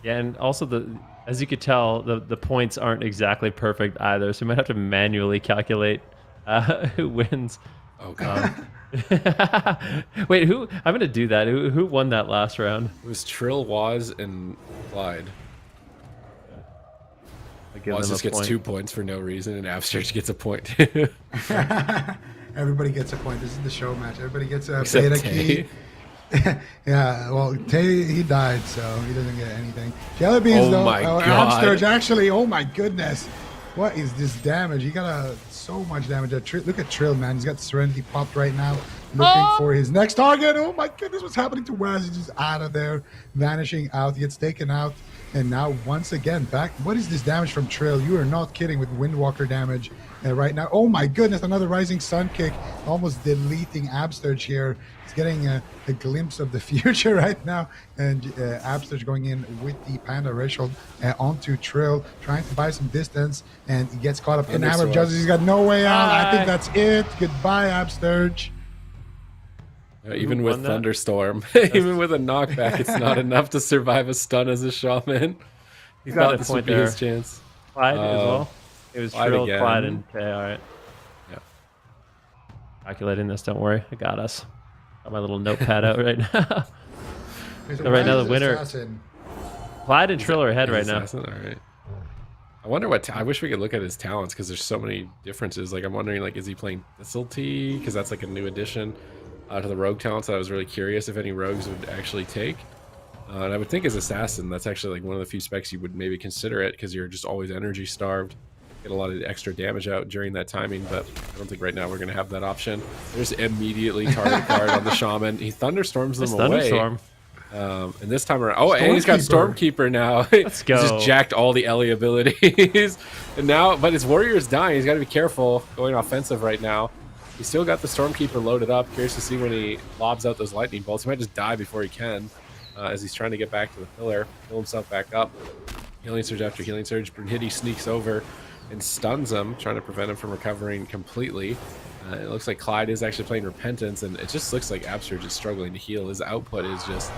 Yeah, and also as you could tell, the points aren't exactly perfect either, so we might have to manually calculate who wins. Oh god. Wait, who? I'm gonna do that. Who won that last round? It was Trill, Whaazz, and Clyde. Whaazz just gets 2 points for no reason, and Absterge gets a point. Everybody gets a point. This is the show match. Everybody gets a Except beta Tay. key. Yeah, well, Tay, he died, so he doesn't get anything. Jelly Beans, though. My God. Absterge, actually, oh my goodness. What is this damage? He got so much damage. Look at Trill, man. He's got Serenity popped right now, looking for his next target. Oh my goodness, what's happening to Whaazz? He's just out of there, vanishing out. He gets taken out, and now once again back. What is this damage from Trill? You are not kidding with Windwalker damage right now. Oh my goodness, another Rising Sun kick, almost deleting Absterge here. He's getting a glimpse of the future right now, and Absterge going in with the Panda Racial onto Trill, trying to buy some distance, and he gets caught up in Hammer of Justice. He's got no way out. I think that's it. Goodbye, Absterge. Even with Thunderstorm, even with a knockback, it's not enough to survive a stun as a shaman. He thought this would be his chance. Clyde as well. It was Trill, Clyde, and Tay. All right. Yeah. Calculating this. Don't worry. I got us. Got my little notepad out right now. So right now the winner. Assassin. Clyde and Trill are ahead right now. All right. I wonder what. I wish we could look at his talents because there's so many differences. Like I'm wondering, like, is he playing Thistletea? Because that's like a new addition to the rogue talents. I was really curious if any rogues would actually take. And I would think as assassin, that's actually like one of the few specs you would maybe consider it because you're just always energy starved. Get a lot of extra damage out during that timing, but I don't think right now we're going to have that option. There's immediately target card on the shaman. He thunderstorms them away. Thunderstorm. And this time around, and he's got Stormkeeper now. Let's go. He's just jacked all the Ellie abilities, and now, but his warrior is dying. He's got to be careful going offensive right now. He's still got the Stormkeeper loaded up. Curious to see when he lobs out those lightning bolts. He might just die before he can, as he's trying to get back to the pillar, pull himself back up. Healing Surge after Healing Surge. Brunhity sneaks over and stuns him, trying to prevent him from recovering completely. It looks like Clyde is actually playing Repentance, and it just looks like Absterge is struggling to heal. His output is just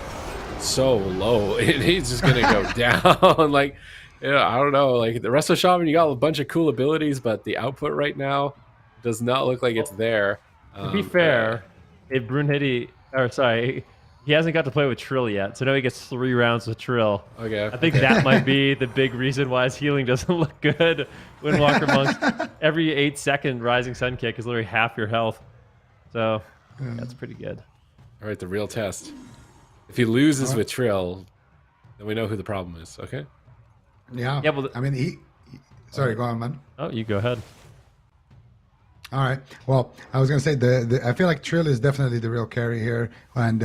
so low, and he's just gonna go down. Like, yeah, I don't know. Like the rest of Shaman, you got a bunch of cool abilities, but the output right now does not look like it's there. To be fair, if Brunhity, or sorry, he hasn't got to play with Trill yet, so now he gets 3 rounds with Trill. Okay. I think that might be the big reason why his healing doesn't look good. Windwalker Monk's every 8-second Rising Sun kick is literally half your health. So that's pretty good. All right, the real test. If he loses with Trill, then we know who the problem is. Okay. Yeah. Yeah, well, I mean, he sorry, go on, man. Oh, you go ahead. All right. Well, I was gonna say I feel like Trill is definitely the real carry here, and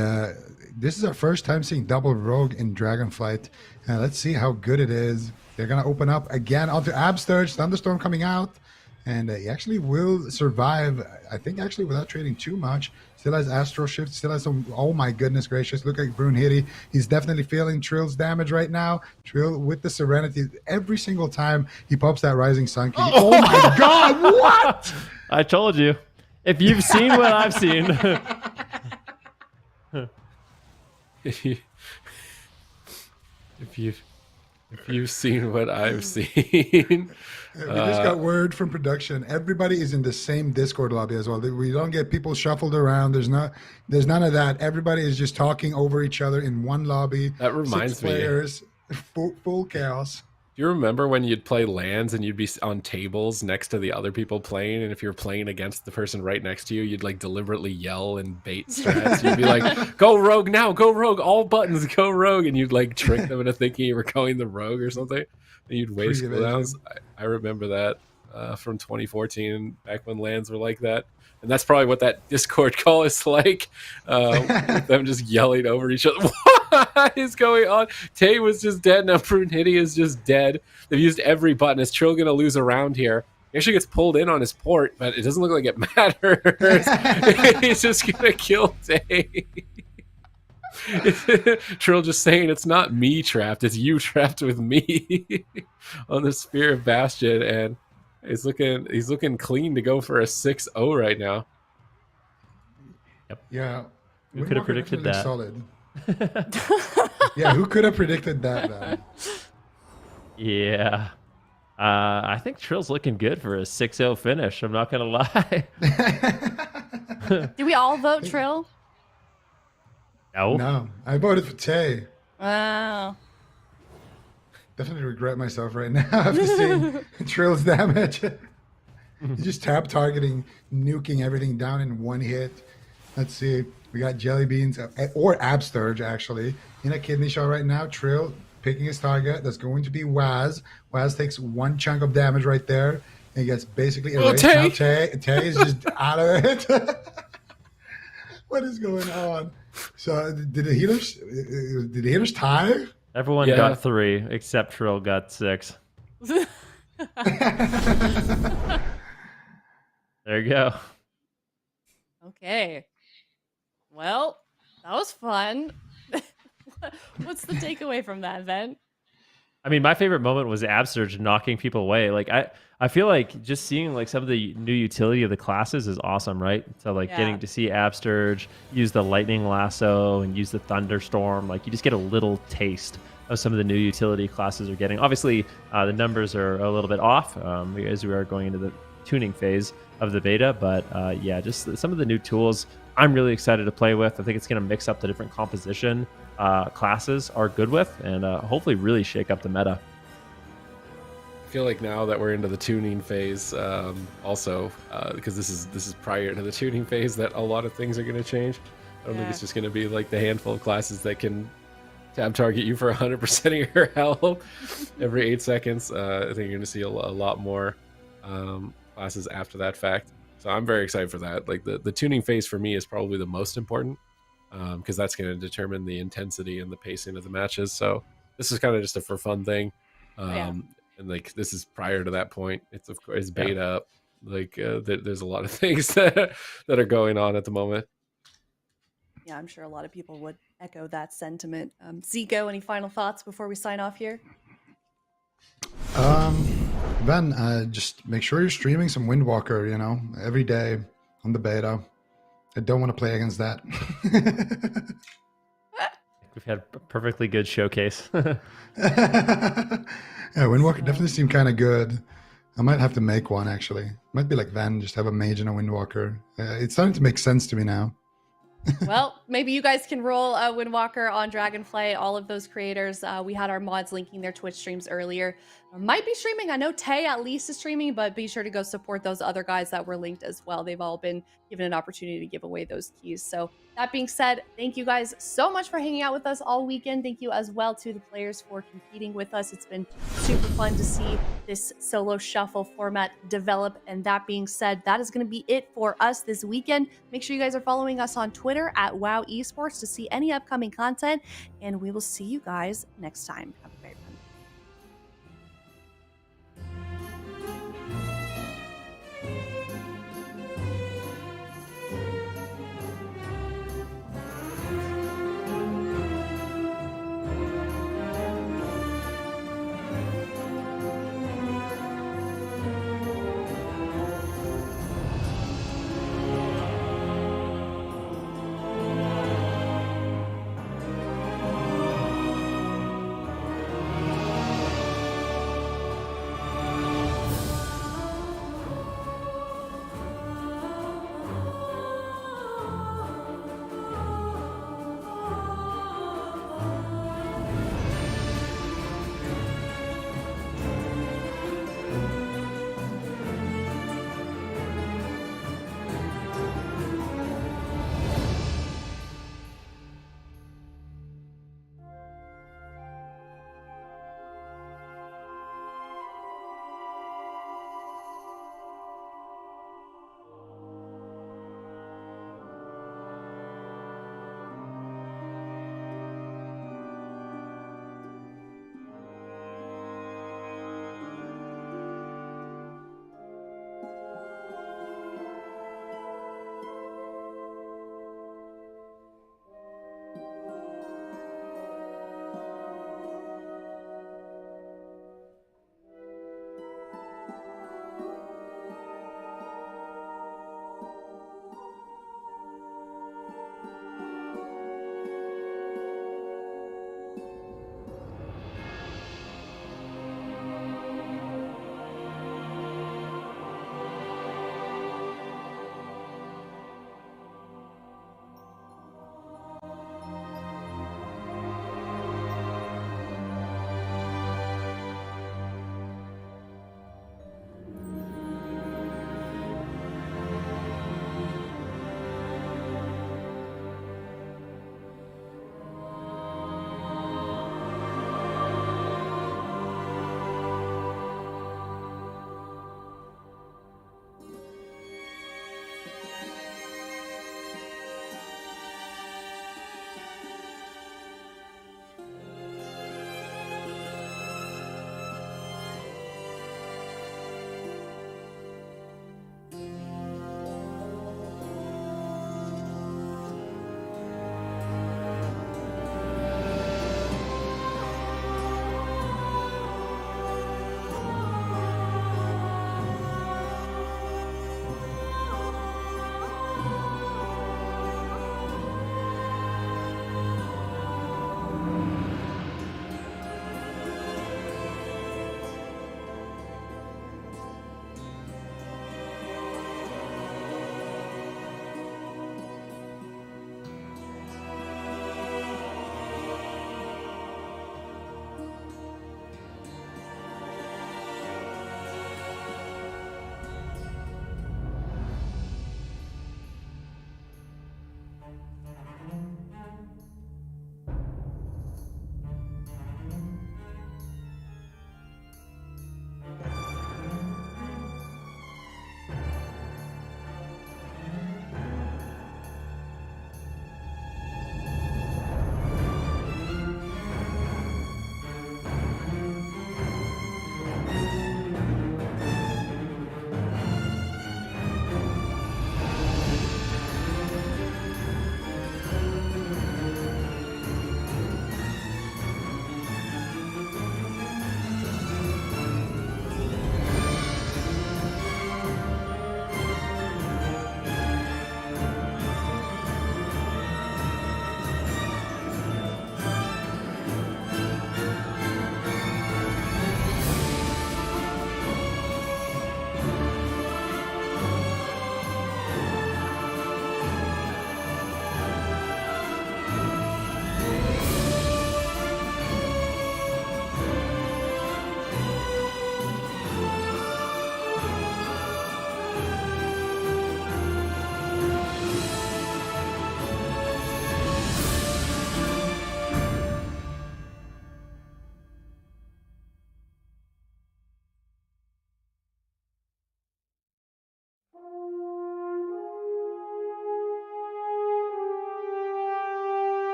this is our first time seeing double rogue in Dragonflight. Let's see how good it is. They're gonna open up again onto Absterge, Thunderstorm coming out, and he actually will survive. I think actually without trading too much. Still has Astral Shift. Still has some. Oh my goodness gracious! Look at Brunhity. He's definitely feeling Trill's damage right now. Trill with the Serenity. Every single time he pops that Rising Sun kick. Oh my God! What? I told you. If you've seen what I've seen. if you've seen what I've seen. We just got word from production. Everybody is in the same Discord lobby as well. We don't get people shuffled around. There's none of that. Everybody is just talking over each other in one lobby. That reminds 6 players, full chaos. Do you remember when you'd play lands and you'd be on tables next to the other people playing, and if you're playing against the person right next to you, you'd like deliberately yell and bait strats. You'd be like, "Go rogue now! Go rogue! All buttons, go rogue!" And you'd like trick them into thinking you were going the rogue or something. And you'd waste cooldowns. I remember that from 2014, back when lands were like that. And that's probably what that Discord call is like, with them just yelling over each other. What is going on? Tay was just dead. Now Brunhity is just dead. They've used every button. Is Trill going to lose a round here? He actually gets pulled in on his port, but it doesn't look like it matters. He's just going to kill Tay. Trill just saying, it's not me trapped, it's you trapped with me on the Spear of Bastion, and he's looking clean to go for a 6-0 right now. Yep. Yeah. Who could have predicted that? Solid. Yeah, who could have predicted that, man? Yeah. I think Trill's looking good for a 6-0 finish. I'm not going to lie. Do we all vote Trill? No, I voted for Tay. Wow. Definitely regret myself right now after seeing Trill's damage. He's just tap targeting, nuking everything down in one hit. Let's see. We got Jelly Beans or Absterge actually in a kidney shot right now. Trill picking his target. That's going to be Whaazz. Whaazz takes 1 chunk of damage right there and gets basically erased. Now Tay is just out of it. What is going on? So did the healers tie? Everyone got 3 except Trill got 6. There you go. Okay. Well, that was fun. What's the takeaway from that event? I mean, my favorite moment was Absterge knocking people away. Like I feel like just seeing like some of the new utility of the classes is awesome, right? So like getting to see Absterge use the lightning lasso and use the thunderstorm, like you just get a little taste of some of the new utility classes are getting. Obviously, the numbers are a little bit off as we are going into the tuning phase of the beta, but yeah, just some of the new tools I'm really excited to play with. I think it's going to mix up the different composition classes are good with, and hopefully really shake up the meta. I feel like now that we're into the tuning phase, also because this is prior to the tuning phase, that a lot of things are going to change. I don't think it's just going to be like the handful of classes that can tab target you for 100% of your health every 8 seconds. I think you're going to see a lot more classes after that fact. So I'm very excited for that. Like the tuning phase for me is probably the most important because that's going to determine the intensity and the pacing of the matches. So this is kind of just a for fun thing. And like this is prior to that point. It's of course beta. Like there's a lot of things that are going on at the moment. Yeah, I'm sure a lot of people would echo that sentiment. Zico, any final thoughts before we sign off here? Ben, just make sure you're streaming some Windwalker, every day on the beta. I don't want to play against that. We've had a perfectly good showcase. Yeah, Windwalker definitely seemed kind of good. I might have to make one, actually. Might be like Van, just have a mage and a Windwalker. It's starting to make sense to me now. Well, maybe you guys can roll Windwalker on Dragonfly, all of those creators. We had our mods linking their Twitch streams earlier. Might be streaming. I know Tay at least is streaming, but be sure to go support those other guys that were linked as well. They've all been given an opportunity to give away those keys. So that being said, thank you guys so much for hanging out with us all weekend. Thank you as well to the players for competing with us. It's been super fun to see this solo shuffle format develop. And that being said, that is going to be it for us this weekend. Make sure you guys are following us on Twitter at WoW Esports to see any upcoming content. And we will see you guys next time. Have a great